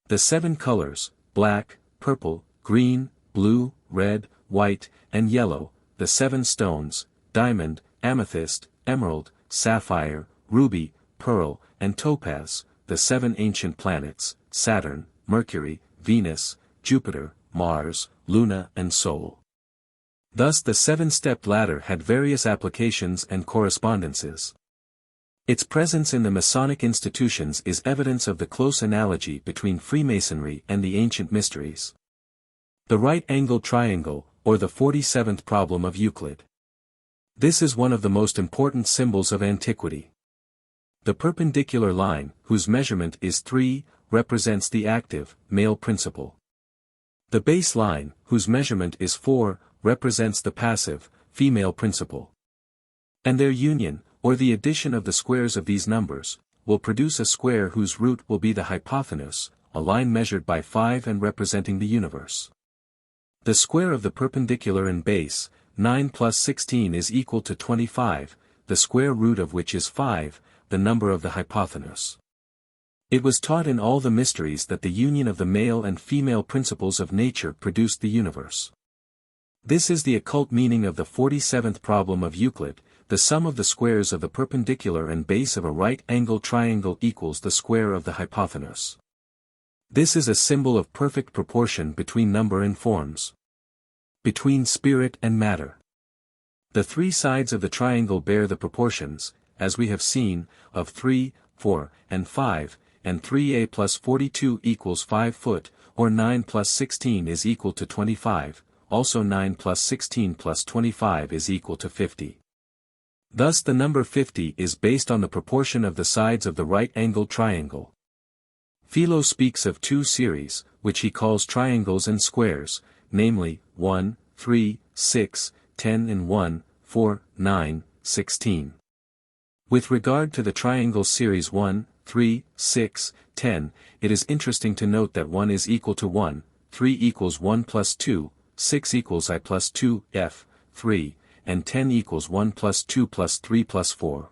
The 7 colors: black, purple, green, blue, red, white, and yellow, the 7 stones: diamond, amethyst, emerald, sapphire, ruby, pearl, and topaz, the 7 ancient planets: Saturn, Mercury, Venus, Jupiter, Mars, Luna and Sol. Thus the 7-stepped ladder had various applications and correspondences. Its presence in the Masonic institutions is evidence of the close analogy between Freemasonry and the ancient mysteries. The right-angled triangle, or the 47th problem of Euclid. This is one of the most important symbols of antiquity. The perpendicular line, whose measurement is 3, represents the active, male principle. The base line, whose measurement is 4, represents the passive, female principle. And their union, or the addition of the squares of these numbers, will produce a square whose root will be the hypotenuse, a line measured by 5 and representing the universe. The square of the perpendicular and base, 9 plus 16 is equal to 25, the square root of which is 5, the number of the hypotenuse. It was taught in all the mysteries that the union of the male and female principles of nature produced the universe. This is the occult meaning of the 47th problem of Euclid: the sum of the squares of the perpendicular and base of a right-angled triangle equals the square of the hypotenuse. This is a symbol of perfect proportion between number and forms. Between spirit and matter. The 3 sides of the triangle bear the proportions, as we have seen, of 3, 4, and 5, and 3a plus 42 equals 5 foot, or 9 plus 16 is equal to 25, also 9 plus 16 plus 25 is equal to 50. Thus the number 50 is based on the proportion of the sides of the right-angled triangle. Philo speaks of 2 series, which he calls triangles and squares, namely, 1, 3, 6, 10 and 1, 4, 9, 16. With regard to the triangle series 1, 3, 6, 10, it is interesting to note that 1 is equal to 1, 3 equals 1 plus 2, 6 equals I plus 2, f, 3, and 10 equals 1 plus 2 plus 3 plus 4.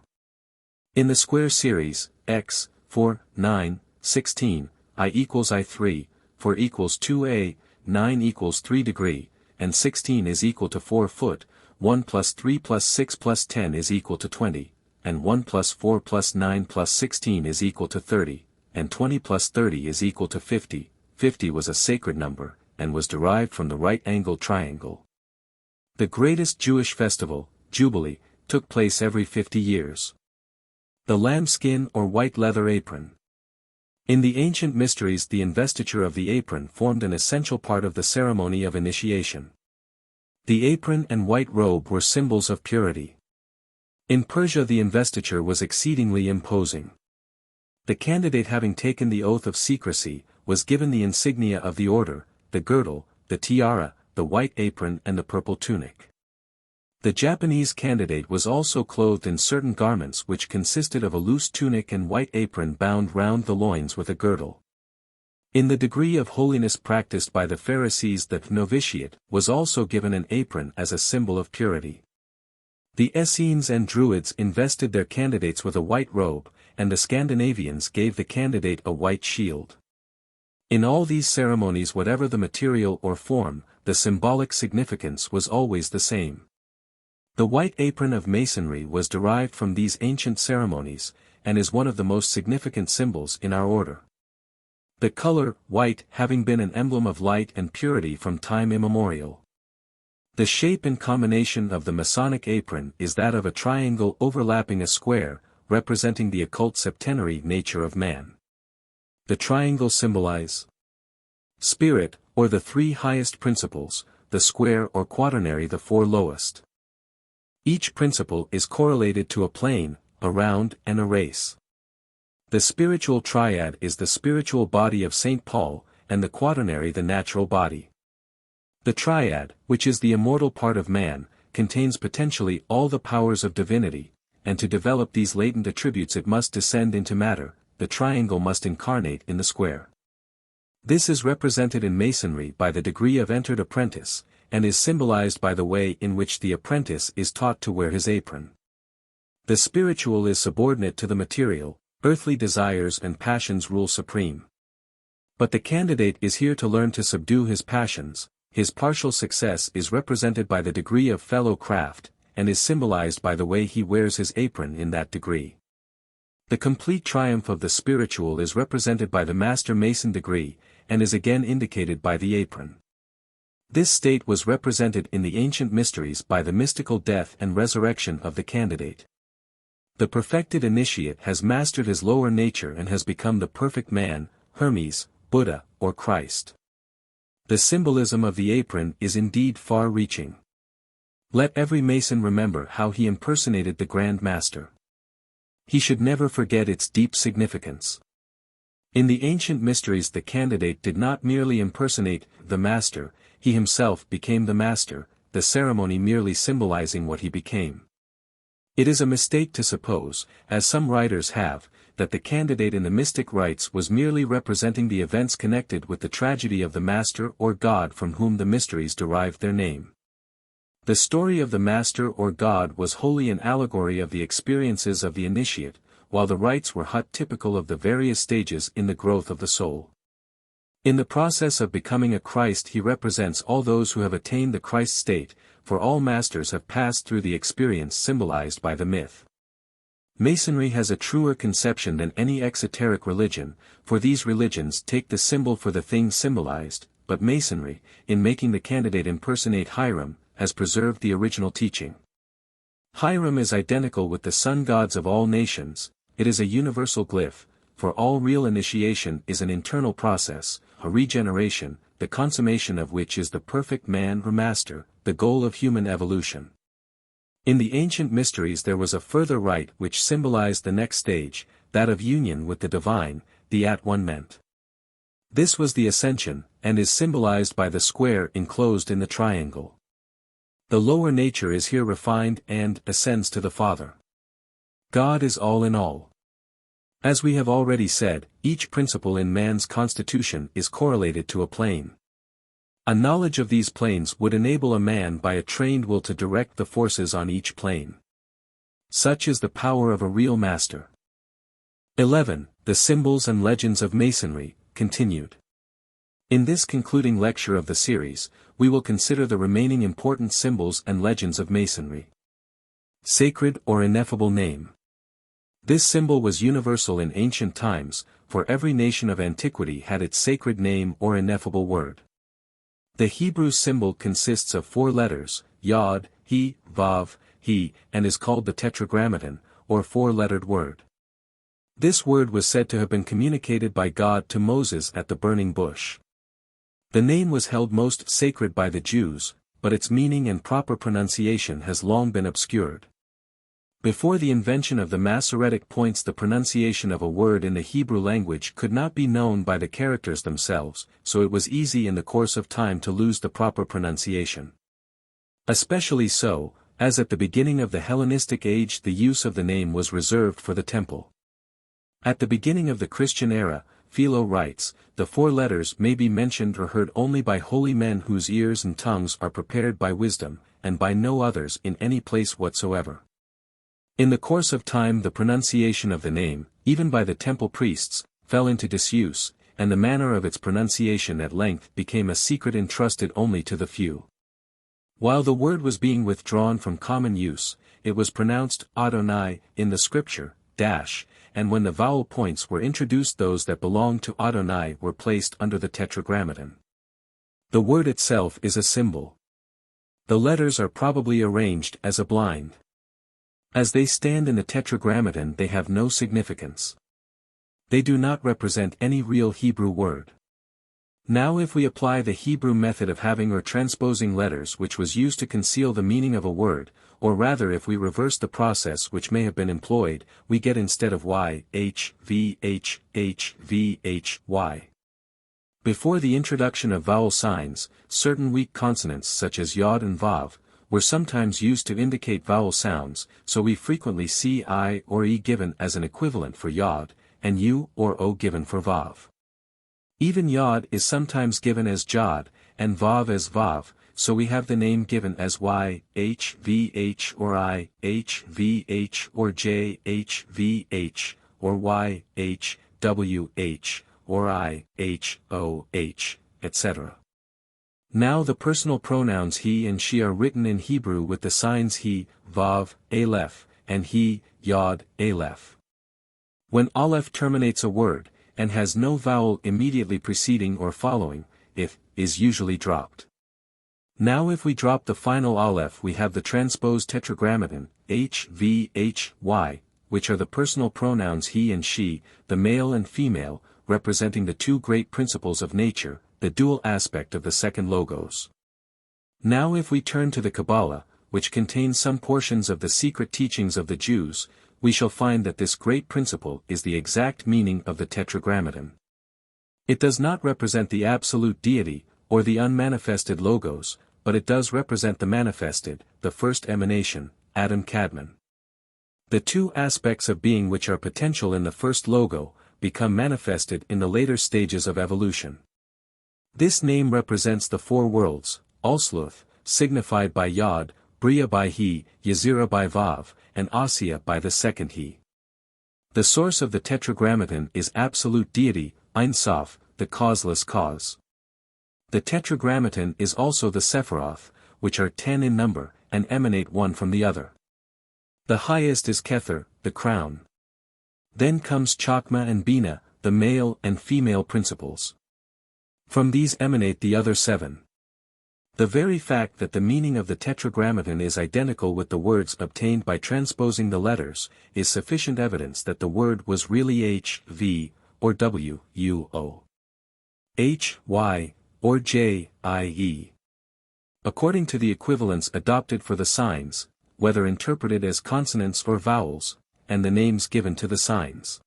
In the square series, x, 4, 9, 16, I equals I3, 4 equals 2a, 9 equals 3 degree, and 16 is equal to 4 foot, 1 plus 3 plus 6 plus 10 is equal to 20, and 1 plus 4 plus 9 plus 16 is equal to 30, and 20 plus 30 is equal to 50. 50 was a sacred number, and was derived from the right-angled triangle. The greatest Jewish festival, Jubilee, took place every 50 years. The lambskin or white leather apron. In the ancient mysteries, the investiture of the apron formed an essential part of the ceremony of initiation. The apron and white robe were symbols of purity. In Persia, the investiture was exceedingly imposing. The candidate, having taken the oath of secrecy, was given the insignia of the order, the girdle, the tiara, the white apron and the purple tunic. The Japanese candidate was also clothed in certain garments which consisted of a loose tunic and white apron bound round the loins with a girdle. In the degree of holiness practiced by the Pharisees, the novitiate was also given an apron as a symbol of purity. The Essenes and Druids invested their candidates with a white robe, and the Scandinavians gave the candidate a white shield. In all these ceremonies, whatever the material or form, the symbolic significance was always the same. The white apron of Masonry was derived from these ancient ceremonies, and is one of the most significant symbols in our order. The color, white, having been an emblem of light and purity from time immemorial. The shape and combination of the Masonic apron is that of a triangle overlapping a square, representing the occult septenary nature of man. The triangle symbolize spirit, or the three highest principles, the square or quaternary the four lowest. Each principle is correlated to a plane, a round, and a race. The spiritual triad is the spiritual body of St. Paul, and the quaternary the natural body. The triad, which is the immortal part of man, contains potentially all the powers of divinity, and to develop these latent attributes it must descend into matter. The triangle must incarnate in the square. This is represented in Masonry by the degree of entered apprentice, and is symbolized by the way in which the apprentice is taught to wear his apron. The spiritual is subordinate to the material, earthly desires and passions rule supreme. But the candidate is here to learn to subdue his passions. His partial success is represented by the degree of fellow craft, and is symbolized by the way he wears his apron in that degree. The complete triumph of the spiritual is represented by the Master Mason degree, and is again indicated by the apron. This state was represented in the ancient mysteries by the mystical death and resurrection of the candidate. The perfected initiate has mastered his lower nature and has become the perfect man, Hermes, Buddha, or Christ. The symbolism of the apron is indeed far-reaching. Let every Mason remember how he impersonated the Grand Master. He should never forget its deep significance. In the ancient mysteries, the candidate did not merely impersonate the Master, he himself became the Master, the ceremony merely symbolizing what he became. It is a mistake to suppose, as some writers have, that the candidate in the mystic rites was merely representing the events connected with the tragedy of the Master or God from whom the mysteries derived their name. The story of the Master or God was wholly an allegory of the experiences of the initiate, while the rites were typical of the various stages in the growth of the soul. In the process of becoming a Christ, he represents all those who have attained the Christ state, for all masters have passed through the experience symbolized by the myth. Masonry has a truer conception than any exoteric religion, for these religions take the symbol for the thing symbolized, but Masonry, in making the candidate impersonate Hiram, has preserved the original teaching. Hiram is identical with the sun gods of all nations. It is a universal glyph, for all real initiation is an internal process, a regeneration, the consummation of which is the perfect man or master, the goal of human evolution. In the ancient mysteries there was a further rite which symbolized the next stage, that of union with the divine, the at-one-ment. This was the ascension, and is symbolized by the square enclosed in the triangle. The lower nature is here refined and ascends to the Father. God is all in all. As we have already said, each principle in man's constitution is correlated to a plane. A knowledge of these planes would enable a man by a trained will to direct the forces on each plane. Such is the power of a real master. 11. The Symbols and Legends of Masonry, continued. In this concluding lecture of the series, we will consider the remaining important symbols and legends of Masonry. Sacred or ineffable name. This symbol was universal in ancient times, for every nation of antiquity had its sacred name or ineffable word. The Hebrew symbol consists of 4 letters, Yod, He, Vav, He, and is called the Tetragrammaton, or 4-lettered word. This word was said to have been communicated by God to Moses at the burning bush. The name was held most sacred by the Jews, but its meaning and proper pronunciation has long been obscured. Before the invention of the Masoretic points, the pronunciation of a word in the Hebrew language could not be known by the characters themselves, so it was easy in the course of time to lose the proper pronunciation. Especially so, as at the beginning of the Hellenistic age the use of the name was reserved for the temple. At the beginning of the Christian era, Philo writes, the 4 letters may be mentioned or heard only by holy men whose ears and tongues are prepared by wisdom, and by no others in any place whatsoever. In the course of time the pronunciation of the name, even by the temple priests, fell into disuse, and the manner of its pronunciation at length became a secret entrusted only to the few. While the word was being withdrawn from common use, it was pronounced Adonai in the scripture, and when the vowel points were introduced those that belonged to Adonai were placed under the Tetragrammaton. The word itself is a symbol. The letters are probably arranged as a blind. As they stand in the Tetragrammaton they have no significance. They do not represent any real Hebrew word. Now if we apply the Hebrew method of having or transposing letters which was used to conceal the meaning of a word, or rather if we reverse the process which may have been employed, we get instead of Y, H, V, H, H, V, H, Y. Before the introduction of vowel signs, certain weak consonants such as Yod and Vav, were sometimes used to indicate vowel sounds, so we frequently see I or E given as an equivalent for Yod, and U or O given for Vav. Even Yod is sometimes given as Jod, and Vav as Vav, so we have the name given as Y, H, V, H or I, H, V, H or J, H, V, H, or Y, H, W, H, or I, H, O, H, etc. Now the personal pronouns he and she are written in Hebrew with the signs he, Vav, Aleph, and he, Yod, Aleph. When Aleph terminates a word, and has no vowel immediately preceding or following, it is usually dropped. Now if we drop the final Aleph we have the transposed Tetragrammaton, H, V, H, Y, which are the personal pronouns he and she, the male and female, representing the 2 great principles of nature, the dual aspect of the second logos. Now if we turn to the Kabbalah, which contains some portions of the secret teachings of the Jews, we shall find that this great principle is the exact meaning of the Tetragrammaton. It does not represent the absolute deity, or the unmanifested logos, but it does represent the manifested, the first emanation, Adam Kadmon. The 2 aspects of being which are potential in the first logo, become manifested in the later stages of evolution. This name represents the 4 worlds, Alsluth, signified by Yod, Bria by He, Yazira by Vav, and Asiya by the second He. The source of the Tetragrammaton is absolute deity, Ein Sof, the causeless cause. The Tetragrammaton is also the Sephiroth, which are 10 in number, and emanate one from the other. The highest is Kether, the crown. Then comes Chakma and Bina, the male and female principles. From these emanate the other 7. The very fact that the meaning of the Tetragrammaton is identical with the words obtained by transposing the letters, is sufficient evidence that the word was really H, V, or W, U, O. H, Y, or J, I, E. According to the equivalents adopted for the signs, whether interpreted as consonants or vowels, and the names given to the signs.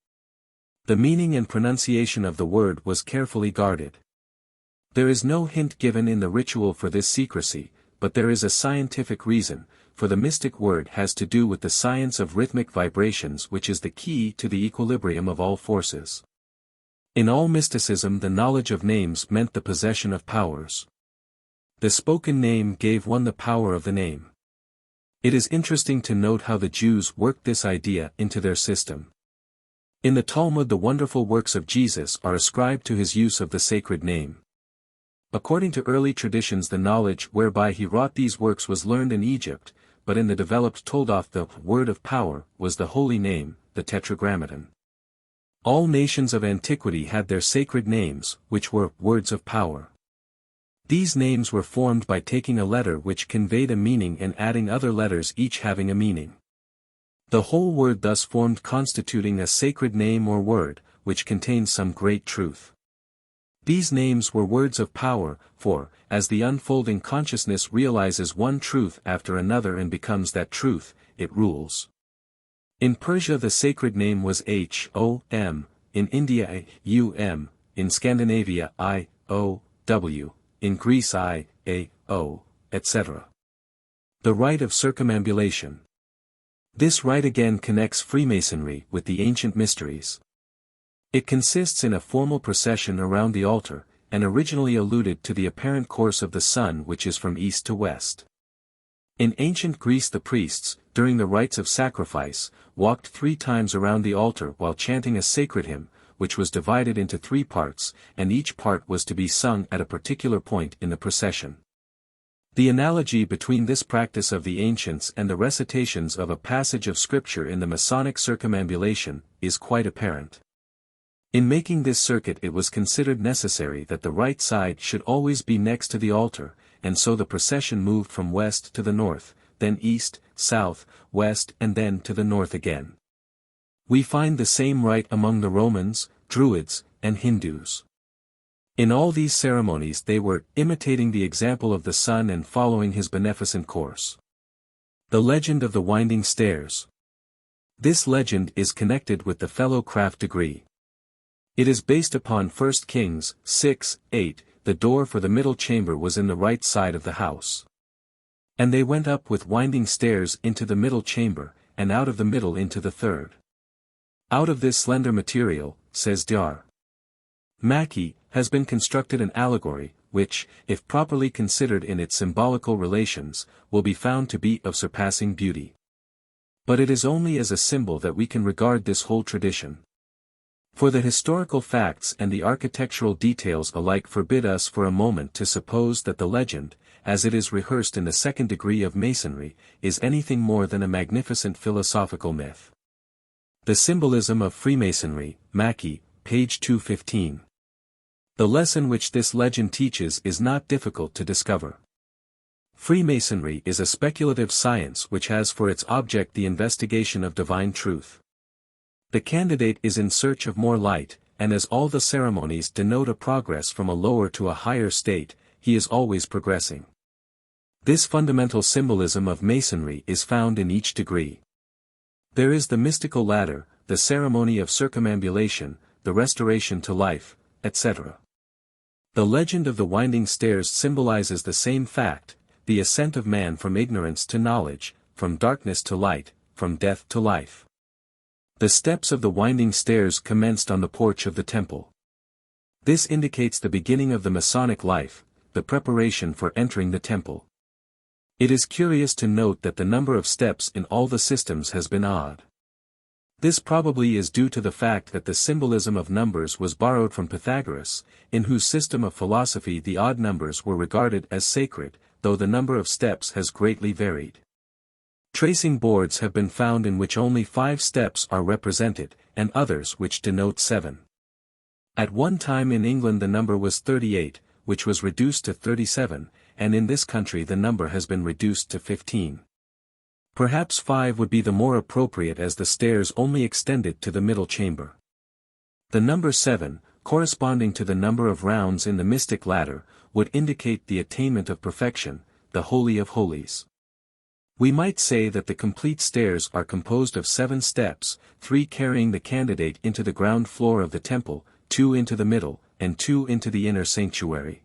The meaning and pronunciation of the word was carefully guarded. There is no hint given in the ritual for this secrecy, but there is a scientific reason, for the mystic word has to do with the science of rhythmic vibrations which is the key to the equilibrium of all forces. In all mysticism the knowledge of names meant the possession of powers. The spoken name gave one the power of the name. It is interesting to note how the Jews worked this idea into their system. In the Talmud, the wonderful works of Jesus are ascribed to his use of the sacred name. According to early traditions, the knowledge whereby he wrought these works was learned in Egypt, but in the developed Toldoth the word of power was the holy name, the Tetragrammaton. All nations of antiquity had their sacred names, which were words of power. These names were formed by taking a letter which conveyed a meaning and adding other letters each having a meaning. The whole word thus formed, constituting a sacred name or word, which contains some great truth. These names were words of power, for, as the unfolding consciousness realizes one truth after another and becomes that truth, it rules. In Persia the sacred name was H-O-M, in India I-U-M, in Scandinavia I-O-W, in Greece I-A-O, etc. The rite of circumambulation. This rite again connects Freemasonry with the ancient mysteries. It consists in a formal procession around the altar, and originally alluded to the apparent course of the sun, which is from east to west. In ancient Greece the priests, during the rites of sacrifice, walked 3 times around the altar while chanting a sacred hymn, which was divided into 3 parts, and each part was to be sung at a particular point in the procession. The analogy between this practice of the ancients and the recitations of a passage of scripture in the Masonic circumambulation is quite apparent. In making this circuit it was considered necessary that the right side should always be next to the altar, and so the procession moved from west to the north, then east, south, west and then to the north again. We find the same rite among the Romans, Druids, and Hindus. In all these ceremonies they were imitating the example of the sun and following his beneficent course. The legend of the winding stairs. This legend is connected with the fellow craft degree. It is based upon 1 Kings 6:8. The door for the middle chamber was in the right side of the house. And they went up with winding stairs into the middle chamber, and out of the middle into the third. Out of this slender material, says Dr. Mackey, has been constructed an allegory, which, if properly considered in its symbolical relations, will be found to be of surpassing beauty. But it is only as a symbol that we can regard this whole tradition. For the historical facts and the architectural details alike forbid us for a moment to suppose that the legend, as it is rehearsed in the 2nd degree of Masonry, is anything more than a magnificent philosophical myth. The Symbolism of Freemasonry, Mackey, page 215. The lesson which this legend teaches is not difficult to discover. Freemasonry is a speculative science which has for its object the investigation of divine truth. The candidate is in search of more light, and as all the ceremonies denote a progress from a lower to a higher state, he is always progressing. This fundamental symbolism of Masonry is found in each degree. There is the mystical ladder, the ceremony of circumambulation, the restoration to life, etc. The legend of the winding stairs symbolizes the same fact, the ascent of man from ignorance to knowledge, from darkness to light, from death to life. The steps of the winding stairs commenced on the porch of the temple. This indicates the beginning of the Masonic life, the preparation for entering the temple. It is curious to note that the number of steps in all the systems has been odd. This probably is due to the fact that the symbolism of numbers was borrowed from Pythagoras, in whose system of philosophy the odd numbers were regarded as sacred, though the number of steps has greatly varied. Tracing boards have been found in which only 5 steps are represented, and others which denote 7. At one time in England the number was 38, which was reduced to 37, and in this country the number has been reduced to 15. Perhaps 5 would be the more appropriate as the stairs only extended to the middle chamber. The number 7, corresponding to the number of rounds in the mystic ladder, would indicate the attainment of perfection, the Holy of Holies. We might say that the complete stairs are composed of 7 steps, 3 carrying the candidate into the ground floor of the temple, 2 into the middle, and 2 into the inner sanctuary.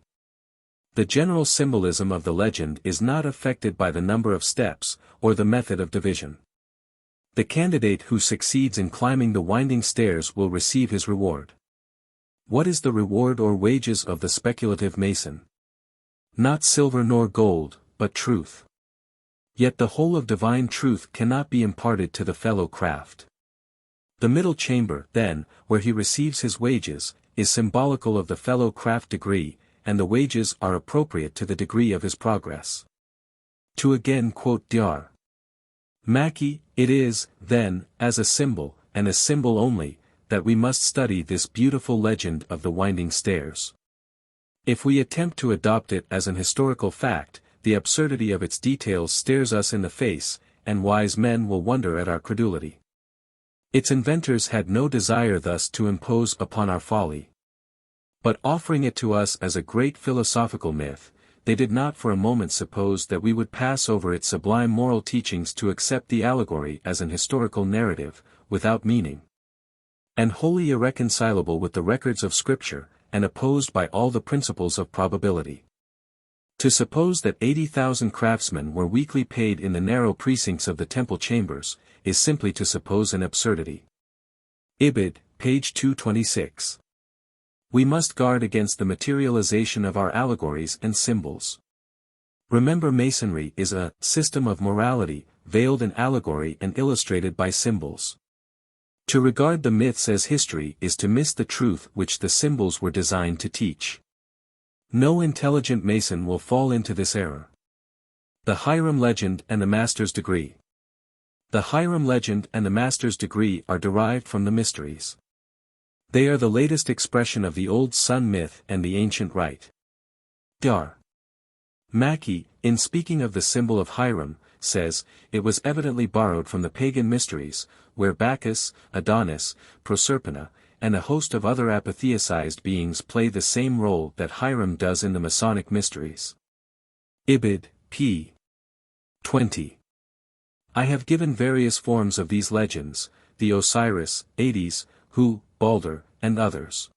The general symbolism of the legend is not affected by the number of steps, or the method of division. The candidate who succeeds in climbing the winding stairs will receive his reward. What is the reward or wages of the speculative Mason? Not silver nor gold, but truth. Yet the whole of divine truth cannot be imparted to the fellow craft. The middle chamber, then, where he receives his wages, is symbolical of the fellow craft degree, and the wages are appropriate to the degree of his progress. To again quote Dr. Mackey, it is, then, as a symbol, and a symbol only, that we must study this beautiful legend of the winding stairs. If we attempt to adopt it as an historical fact, the absurdity of its details stares us in the face, and wise men will wonder at our credulity. Its inventors had no desire thus to impose upon our folly. But offering it to us as a great philosophical myth, they did not for a moment suppose that we would pass over its sublime moral teachings to accept the allegory as an historical narrative, without meaning, and wholly irreconcilable with the records of Scripture, and opposed by all the principles of probability. To suppose that 80,000 craftsmen were weekly paid in the narrow precincts of the temple chambers, is simply to suppose an absurdity. Ibid, page 226. We must guard against the materialization of our allegories and symbols. Remember, Masonry is a system of morality, veiled in allegory and illustrated by symbols. To regard the myths as history is to miss the truth which the symbols were designed to teach. No intelligent Mason will fall into this error. The Hiram legend and the Master's degree. The Hiram legend and the Master's degree are derived from the Mysteries. They are the latest expression of the old sun myth and the ancient rite. Dr. Mackey, in speaking of the symbol of Hiram, says, it was evidently borrowed from the pagan mysteries, where Bacchus, Adonis, Proserpina, and a host of other apotheosized beings play the same role that Hiram does in the Masonic mysteries. Ibid, p. 20. I have given various forms of these legends, the Osiris, Hades, Hu, Balder, and others.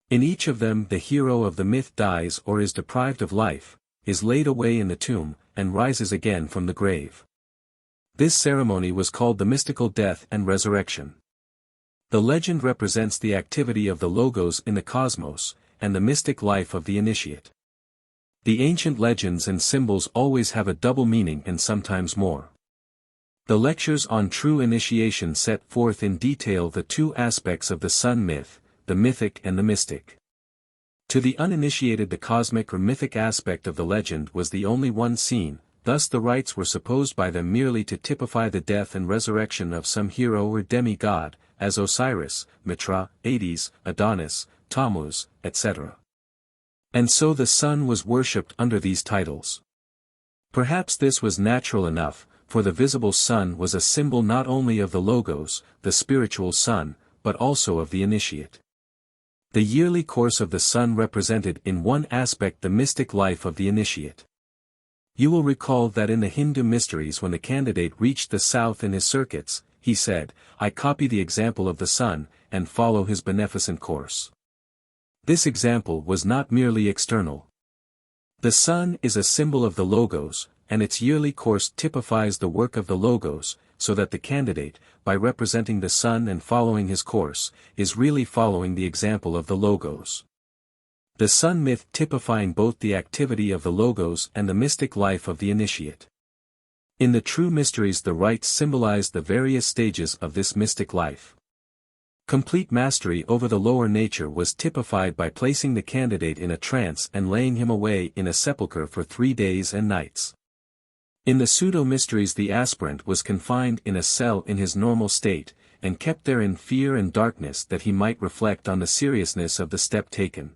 In each of them the hero of the myth dies or is deprived of life, is laid away in the tomb, and rises again from the grave. This ceremony was called the mystical death and resurrection. The legend represents the activity of the Logos in the cosmos, and the mystic life of the initiate. The ancient legends and symbols always have a double meaning and sometimes more. The lectures on true initiation set forth in detail the two aspects of the sun myth, the mythic and the mystic. To the uninitiated the cosmic or mythic aspect of the legend was the only one seen, thus the rites were supposed by them merely to typify the death and resurrection of some hero or demigod, as Osiris, Mitra, Hades, Adonis, Tammuz, etc. And so the sun was worshipped under these titles. Perhaps this was natural enough, for the visible sun was a symbol not only of the Logos, the spiritual sun, but also of the initiate. The yearly course of the sun represented in one aspect the mystic life of the initiate. You will recall that in the Hindu mysteries when the candidate reached the south in his circuits, he said, I copy the example of the sun, and follow his beneficent course. This example was not merely external. The sun is a symbol of the Logos, and its yearly course typifies the work of the Logos, so that the candidate, by representing the sun and following his course, is really following the example of the Logos. The sun myth typifying both the activity of the Logos and the mystic life of the initiate. In the true mysteries the rites symbolize the various stages of this mystic life. Complete mastery over the lower nature was typified by placing the candidate in a trance and laying him away in a sepulchre for 3 days and nights. In the pseudo-mysteries the aspirant was confined in a cell in his normal state, and kept there in fear and darkness that he might reflect on the seriousness of the step taken,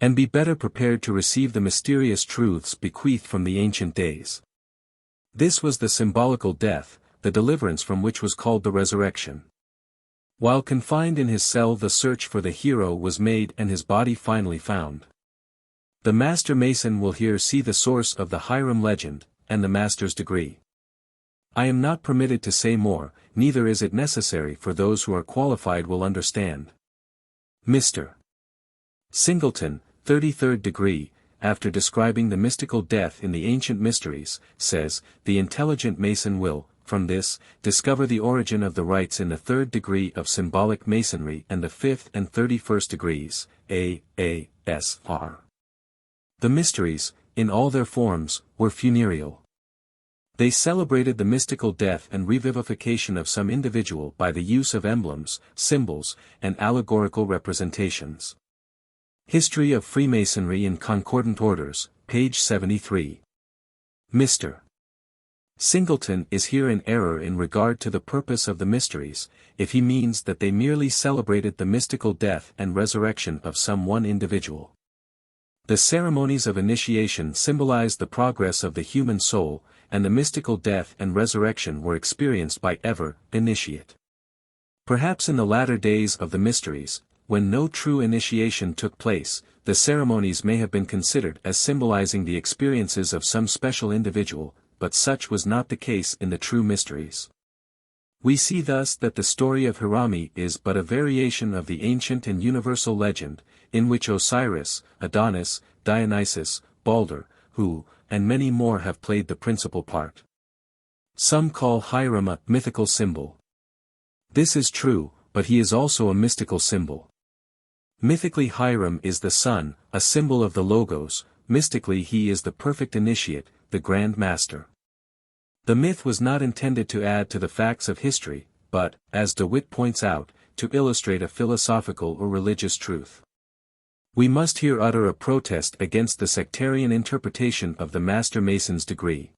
and be better prepared to receive the mysterious truths bequeathed from the ancient days. This was the symbolical death, the deliverance from which was called the resurrection. While confined in his cell the search for the hero was made and his body finally found. The Master Mason will here see the source of the Hiram legend, and the Master's degree. I am not permitted to say more, neither is it necessary for those who are qualified will understand. Mr. Singleton, 33rd degree, after describing the mystical death in the ancient mysteries, says, the intelligent Mason will, from this, discover the origin of the rites in the 3rd degree of symbolic Masonry and the 5th and 31st degrees, A.S.R. The mysteries, in all their forms, were funereal. They celebrated the mystical death and revivification of some individual by the use of emblems, symbols, and allegorical representations. History of Freemasonry in Concordant Orders, page 73. Mr. Singleton is here in error in regard to the purpose of the mysteries, if he means that they merely celebrated the mystical death and resurrection of some one individual. The ceremonies of initiation symbolized the progress of the human soul, and the mystical death and resurrection were experienced by every initiate. Perhaps in the latter days of the mysteries, when no true initiation took place, the ceremonies may have been considered as symbolizing the experiences of some special individual, but such was not the case in the true mysteries. We see thus that the story of Hirami is but a variation of the ancient and universal legend, in which Osiris, Adonis, Dionysus, Balder, Hu, and many more have played the principal part. Some call Hiram a mythical symbol. This is true, but he is also a mystical symbol. Mythically Hiram is the sun, a symbol of the Logos, mystically he is the perfect initiate, the Grand Master. The myth was not intended to add to the facts of history, but, as DeWitt points out, to illustrate a philosophical or religious truth. We must here utter a protest against the sectarian interpretation of the Master Mason's degree.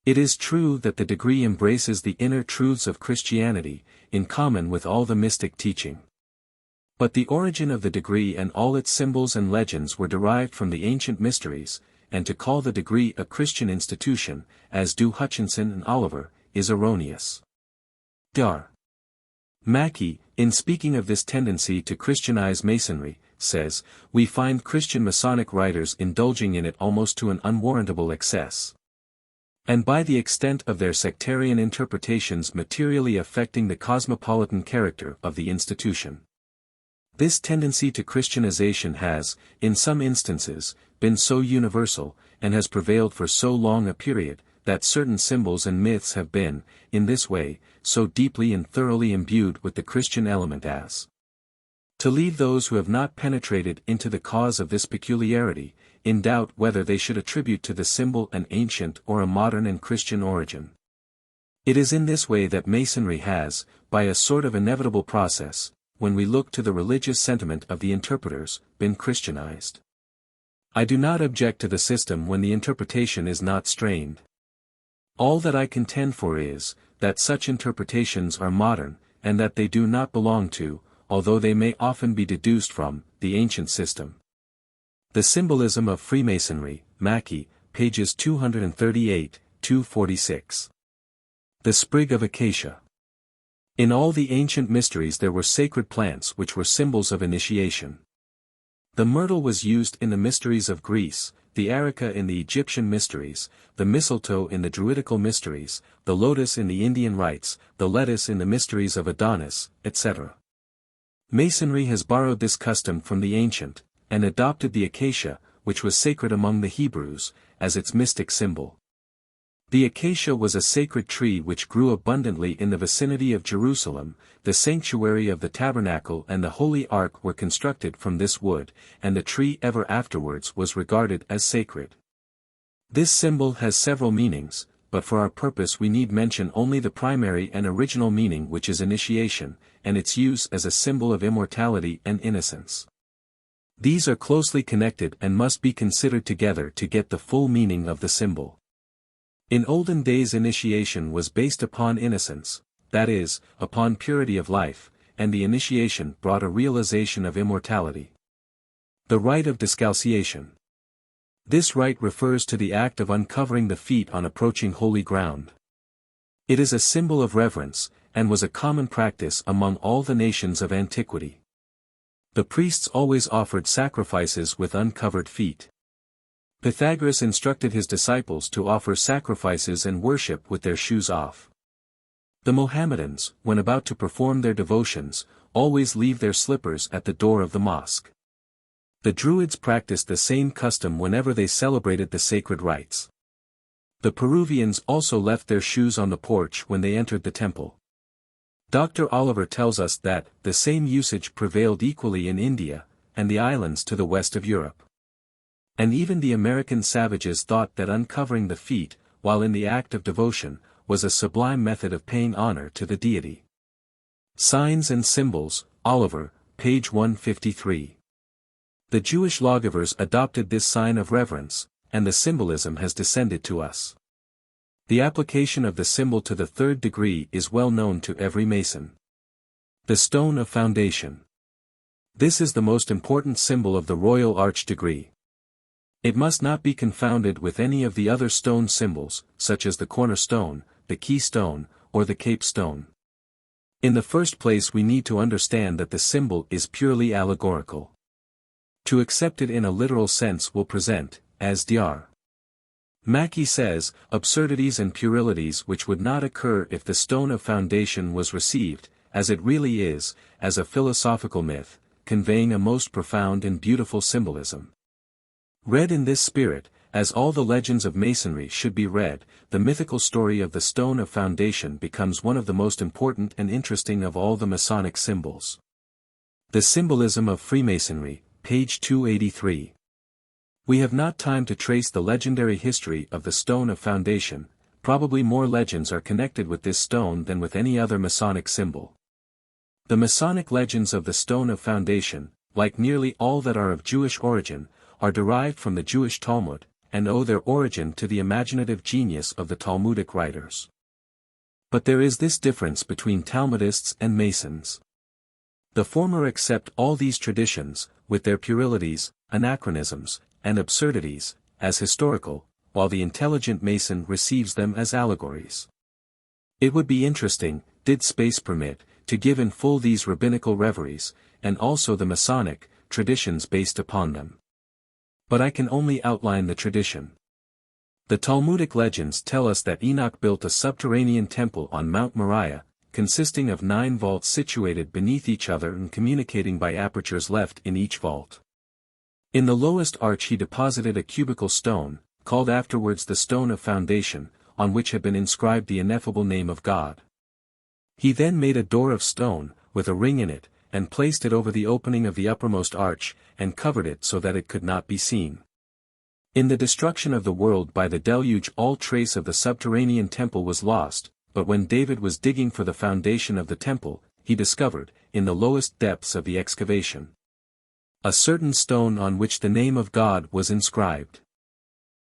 It is true that the degree embraces the inner truths of Christianity, in common with all the mystic teaching. But the origin of the degree and all its symbols and legends were derived from the ancient mysteries, and to call the degree a Christian institution, as do Hutchinson and Oliver, is erroneous. Dar. Mackey, in speaking of this tendency to Christianize Masonry, says, "We find Christian Masonic writers indulging in it almost to an unwarrantable excess. And by the extent of their sectarian interpretations materially affecting the cosmopolitan character of the institution. This tendency to Christianization has, in some instances, been so universal, and has prevailed for so long a period, that certain symbols and myths have been, in this way, so deeply and thoroughly imbued with the Christian element as to leave those who have not penetrated into the cause of this peculiarity, in doubt whether they should attribute to the symbol an ancient or a modern and Christian origin. It is in this way that Masonry has, by a sort of inevitable process, when we look to the religious sentiment of the interpreters, been Christianized. I do not object to the system when the interpretation is not strained. All that I contend for is, that such interpretations are modern, and that they do not belong to, although they may often be deduced from, the ancient system. The Symbolism of Freemasonry, Mackey, pages 238-246. The Sprig of Acacia. In all the ancient mysteries there were sacred plants which were symbols of initiation. The myrtle was used in the mysteries of Greece, the areca in the Egyptian mysteries, the mistletoe in the Druidical mysteries, the lotus in the Indian rites, the lettuce in the mysteries of Adonis, etc. Masonry has borrowed this custom from the ancient, and adopted the acacia, which was sacred among the Hebrews, as its mystic symbol. The acacia was a sacred tree which grew abundantly in the vicinity of Jerusalem. The sanctuary of the tabernacle and the holy ark were constructed from this wood, and the tree ever afterwards was regarded as sacred. This symbol has several meanings, but for our purpose we need mention only the primary and original meaning, which is initiation, and its use as a symbol of immortality and innocence. These are closely connected and must be considered together to get the full meaning of the symbol. In olden days initiation was based upon innocence, that is, upon purity of life, and the initiation brought a realization of immortality. The rite of discalciation. This rite refers to the act of uncovering the feet on approaching holy ground. It is a symbol of reverence, and was a common practice among all the nations of antiquity. The priests always offered sacrifices with uncovered feet. Pythagoras instructed his disciples to offer sacrifices and worship with their shoes off. The Mohammedans, when about to perform their devotions, always leave their slippers at the door of the mosque. The Druids practiced the same custom whenever they celebrated the sacred rites. The Peruvians also left their shoes on the porch when they entered the temple. Dr. Oliver tells us that the same usage prevailed equally in India, and the islands to the west of Europe. And even the American savages thought that uncovering the feet, while in the act of devotion, was a sublime method of paying honor to the deity. Signs and Symbols, Oliver, page 153. The Jewish lawgivers adopted this sign of reverence, and the symbolism has descended to us. The application of the symbol to the third degree is well known to every Mason. The stone of foundation. This is the most important symbol of the Royal Arch degree. It must not be confounded with any of the other stone symbols, such as the cornerstone, the keystone, or the capestone. In the first place, we need to understand that the symbol is purely allegorical. To accept it in a literal sense will present, as Dr. Mackey says, absurdities and puerilities which would not occur if the stone of foundation was received, as it really is, as a philosophical myth, conveying a most profound and beautiful symbolism. Read in this spirit, as all the legends of Masonry should be read, the mythical story of the stone of foundation becomes one of the most important and interesting of all the Masonic symbols. The Symbolism of Freemasonry, page 283. We have not time to trace the legendary history of the stone of foundation. Probably more legends are connected with this stone than with any other Masonic symbol. The Masonic legends of the stone of foundation, like nearly all that are of Jewish origin, are derived from the Jewish Talmud, and owe their origin to the imaginative genius of the Talmudic writers. But there is this difference between Talmudists and Masons. The former accept all these traditions, with their puerilities, anachronisms, and absurdities, as historical, while the intelligent Mason receives them as allegories. It would be interesting, did space permit, to give in full these rabbinical reveries, and also the Masonic traditions based upon them. But I can only outline the tradition. The Talmudic legends tell us that Enoch built a subterranean temple on Mount Moriah, consisting of 9 vaults situated beneath each other and communicating by apertures left in each vault. In the lowest arch he deposited a cubical stone, called afterwards the stone of foundation, on which had been inscribed the ineffable name of God. He then made a door of stone, with a ring in it, and placed it over the opening of the uppermost arch, and covered it so that it could not be seen. In the destruction of the world by the deluge all trace of the subterranean temple was lost, but when David was digging for the foundation of the temple, he discovered, in the lowest depths of the excavation, a certain stone on which the name of God was inscribed.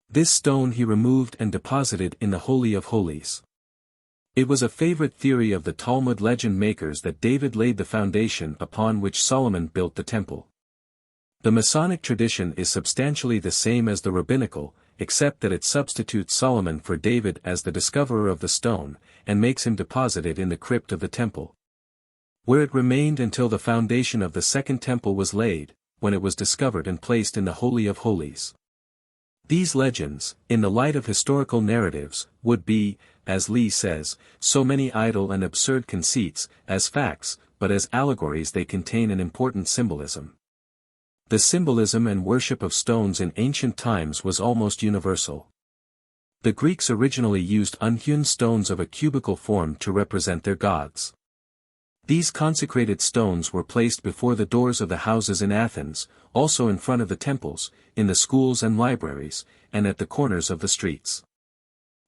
This stone he removed and deposited in the Holy of Holies. It was a favorite theory of the Talmud legend makers that David laid the foundation upon which Solomon built the temple. The Masonic tradition is substantially the same as the rabbinical, except that it substitutes Solomon for David as the discoverer of the stone, and makes him deposit it in the crypt of the temple, where it remained until the foundation of the second temple was laid, when it was discovered and placed in the Holy of Holies. These legends, in the light of historical narratives, would be, as Lee says, so many idle and absurd conceits, as facts, but as allegories they contain an important symbolism. The symbolism and worship of stones in ancient times was almost universal. The Greeks originally used unhewn stones of a cubical form to represent their gods. These consecrated stones were placed before the doors of the houses in Athens, also in front of the temples, in the schools and libraries, and at the corners of the streets.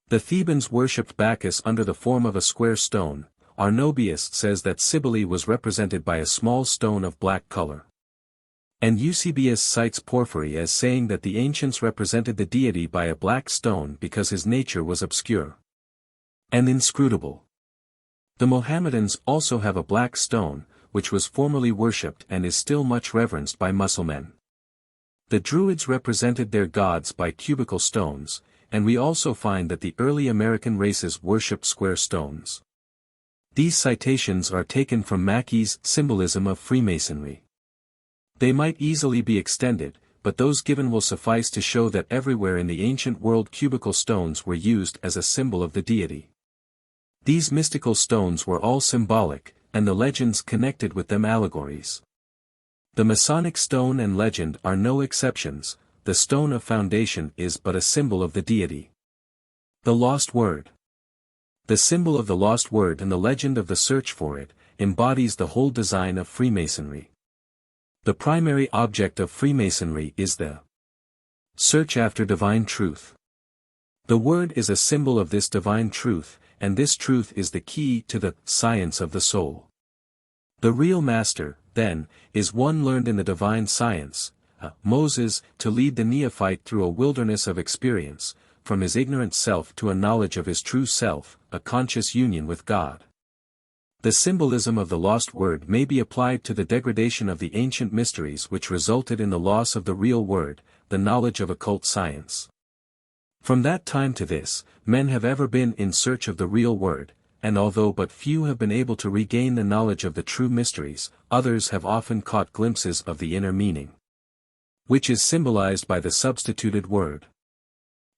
The Thebans worshipped Bacchus under the form of a square stone. Arnobius says that Cybele was represented by a small stone of black color. And Eusebius cites Porphyry as saying that the ancients represented the deity by a black stone because his nature was obscure and inscrutable. The Mohammedans also have a black stone, which was formerly worshipped and is still much reverenced by Mussulmen. The Druids represented their gods by cubical stones, and we also find that the early American races worshipped square stones. These citations are taken from Mackey's Symbolism of Freemasonry. They might easily be extended, but those given will suffice to show that everywhere in the ancient world cubical stones were used as a symbol of the deity. These mystical stones were all symbolic, and the legends connected with them allegories. The Masonic stone and legend are no exceptions. The stone of foundation is but a symbol of the deity. The lost word. The symbol of the lost word and the legend of the search for it, embodies the whole design of Freemasonry. The primary object of Freemasonry is the Search after divine truth. The word is a symbol of this divine truth, and this truth is the key to the science of the soul. The real master, then, is one learned in the divine science, Moses, to lead the neophyte through a wilderness of experience, from his ignorant self to a knowledge of his true self, a conscious union with God. The symbolism of the lost word may be applied to the degradation of the ancient mysteries which resulted in the loss of the real word, the knowledge of occult science. From that time to this, men have ever been in search of the real word, and although but few have been able to regain the knowledge of the true mysteries, others have often caught glimpses of the inner meaning, which is symbolized by the substituted word.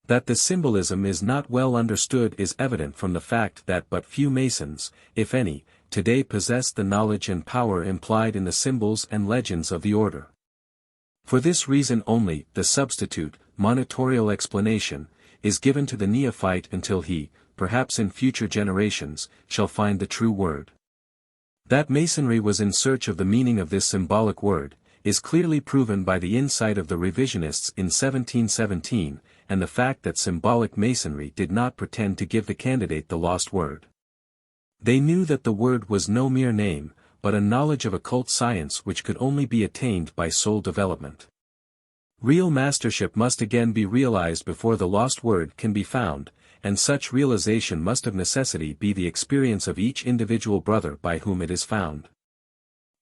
That the symbolism is not well understood is evident from the fact that but few Masons, if any, today possess the knowledge and power implied in the symbols and legends of the order. For this reason only, the substitute, monitorial explanation, is given to the neophyte until he, perhaps in future generations, shall find the true word. That Masonry was in search of the meaning of this symbolic word, is clearly proven by the insight of the revisionists in 1717, and the fact that symbolic Masonry did not pretend to give the candidate the lost word. They knew that the word was no mere name, but a knowledge of occult science which could only be attained by soul development. Real mastership must again be realized before the lost word can be found, and such realization must of necessity be the experience of each individual brother by whom it is found.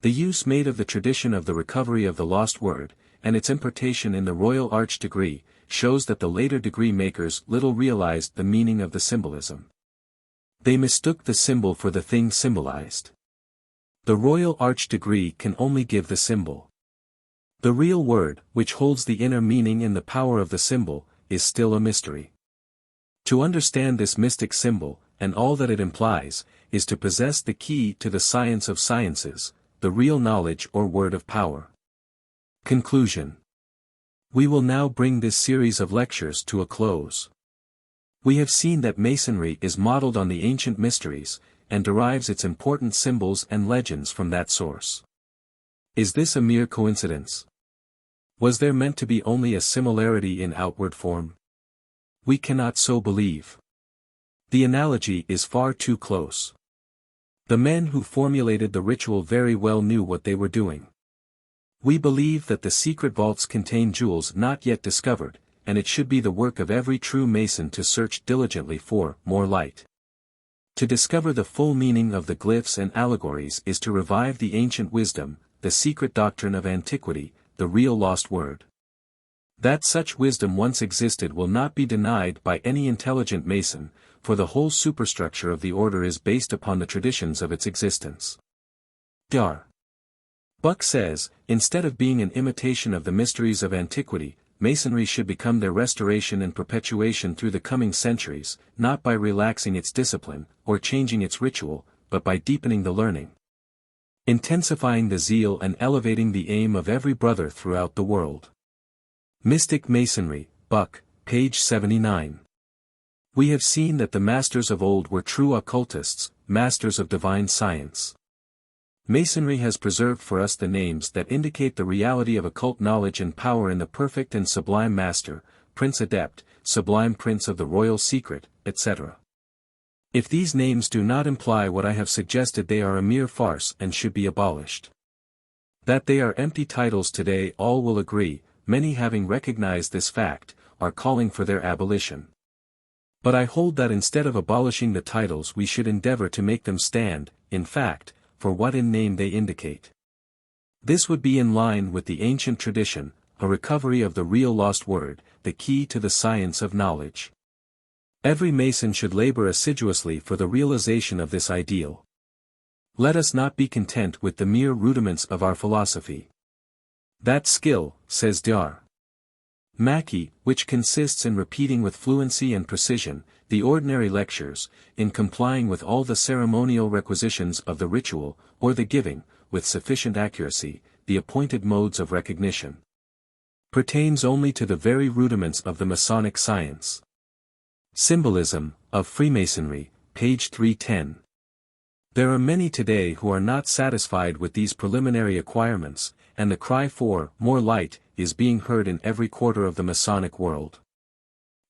The use made of the tradition of the recovery of the lost word, and its impartation in the Royal Arch degree, shows that the later degree makers little realized the meaning of the symbolism. They mistook the symbol for the thing symbolized. The Royal Arch degree can only give the symbol. The real word, which holds the inner meaning and the power of the symbol, is still a mystery. To understand this mystic symbol, and all that it implies, is to possess the key to the science of sciences, the real knowledge or word of power. Conclusion. We will now bring this series of lectures to a close. We have seen that Masonry is modeled on the ancient mysteries, and derives its important symbols and legends from that source. Is this a mere coincidence? Was there meant to be only a similarity in outward form? We cannot so believe. The analogy is far too close. The men who formulated the ritual very well knew what they were doing. We believe that the secret vaults contain jewels not yet discovered, and it should be the work of every true Mason to search diligently for more light. To discover the full meaning of the glyphs and allegories is to revive the ancient wisdom, the secret doctrine of antiquity, the real lost word. That such wisdom once existed will not be denied by any intelligent Mason, for the whole superstructure of the order is based upon the traditions of its existence. Dr. Buck says, instead of being an imitation of the mysteries of antiquity, Masonry should become their restoration and perpetuation through the coming centuries, not by relaxing its discipline, or changing its ritual, but by deepening the learning, intensifying the zeal and elevating the aim of every brother throughout the world. Mystic Masonry, Buck, page 79. We have seen that the masters of old were true occultists, masters of divine science. Masonry has preserved for us the names that indicate the reality of occult knowledge and power in the perfect and sublime master, Prince Adept, Sublime Prince of the Royal Secret, etc. If these names do not imply what I have suggested, they are a mere farce and should be abolished. That they are empty titles today all will agree, many having recognized this fact, are calling for their abolition. But I hold that instead of abolishing the titles we should endeavor to make them stand, in fact, for what in name they indicate. This would be in line with the ancient tradition, a recovery of the real lost word, the key to the science of knowledge. Every Mason should labor assiduously for the realization of this ideal. Let us not be content with the mere rudiments of our philosophy. That skill, says Dr. Mackey, which consists in repeating with fluency and precision, the ordinary lectures, in complying with all the ceremonial requisitions of the ritual, or the giving, with sufficient accuracy, the appointed modes of recognition, pertains only to the very rudiments of the Masonic science. Symbolism, of Freemasonry, page 310. There are many today who are not satisfied with these preliminary acquirements, and the cry for more light is being heard in every quarter of the Masonic world.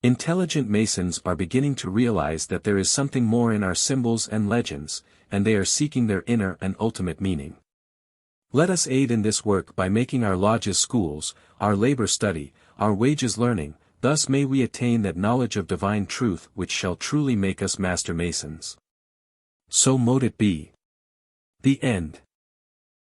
Intelligent Masons are beginning to realize that there is something more in our symbols and legends, and they are seeking their inner and ultimate meaning. Let us aid in this work by making our lodges schools, our labor study, our wages learning, thus may we attain that knowledge of divine truth which shall truly make us Master Masons. So mote it be. The End.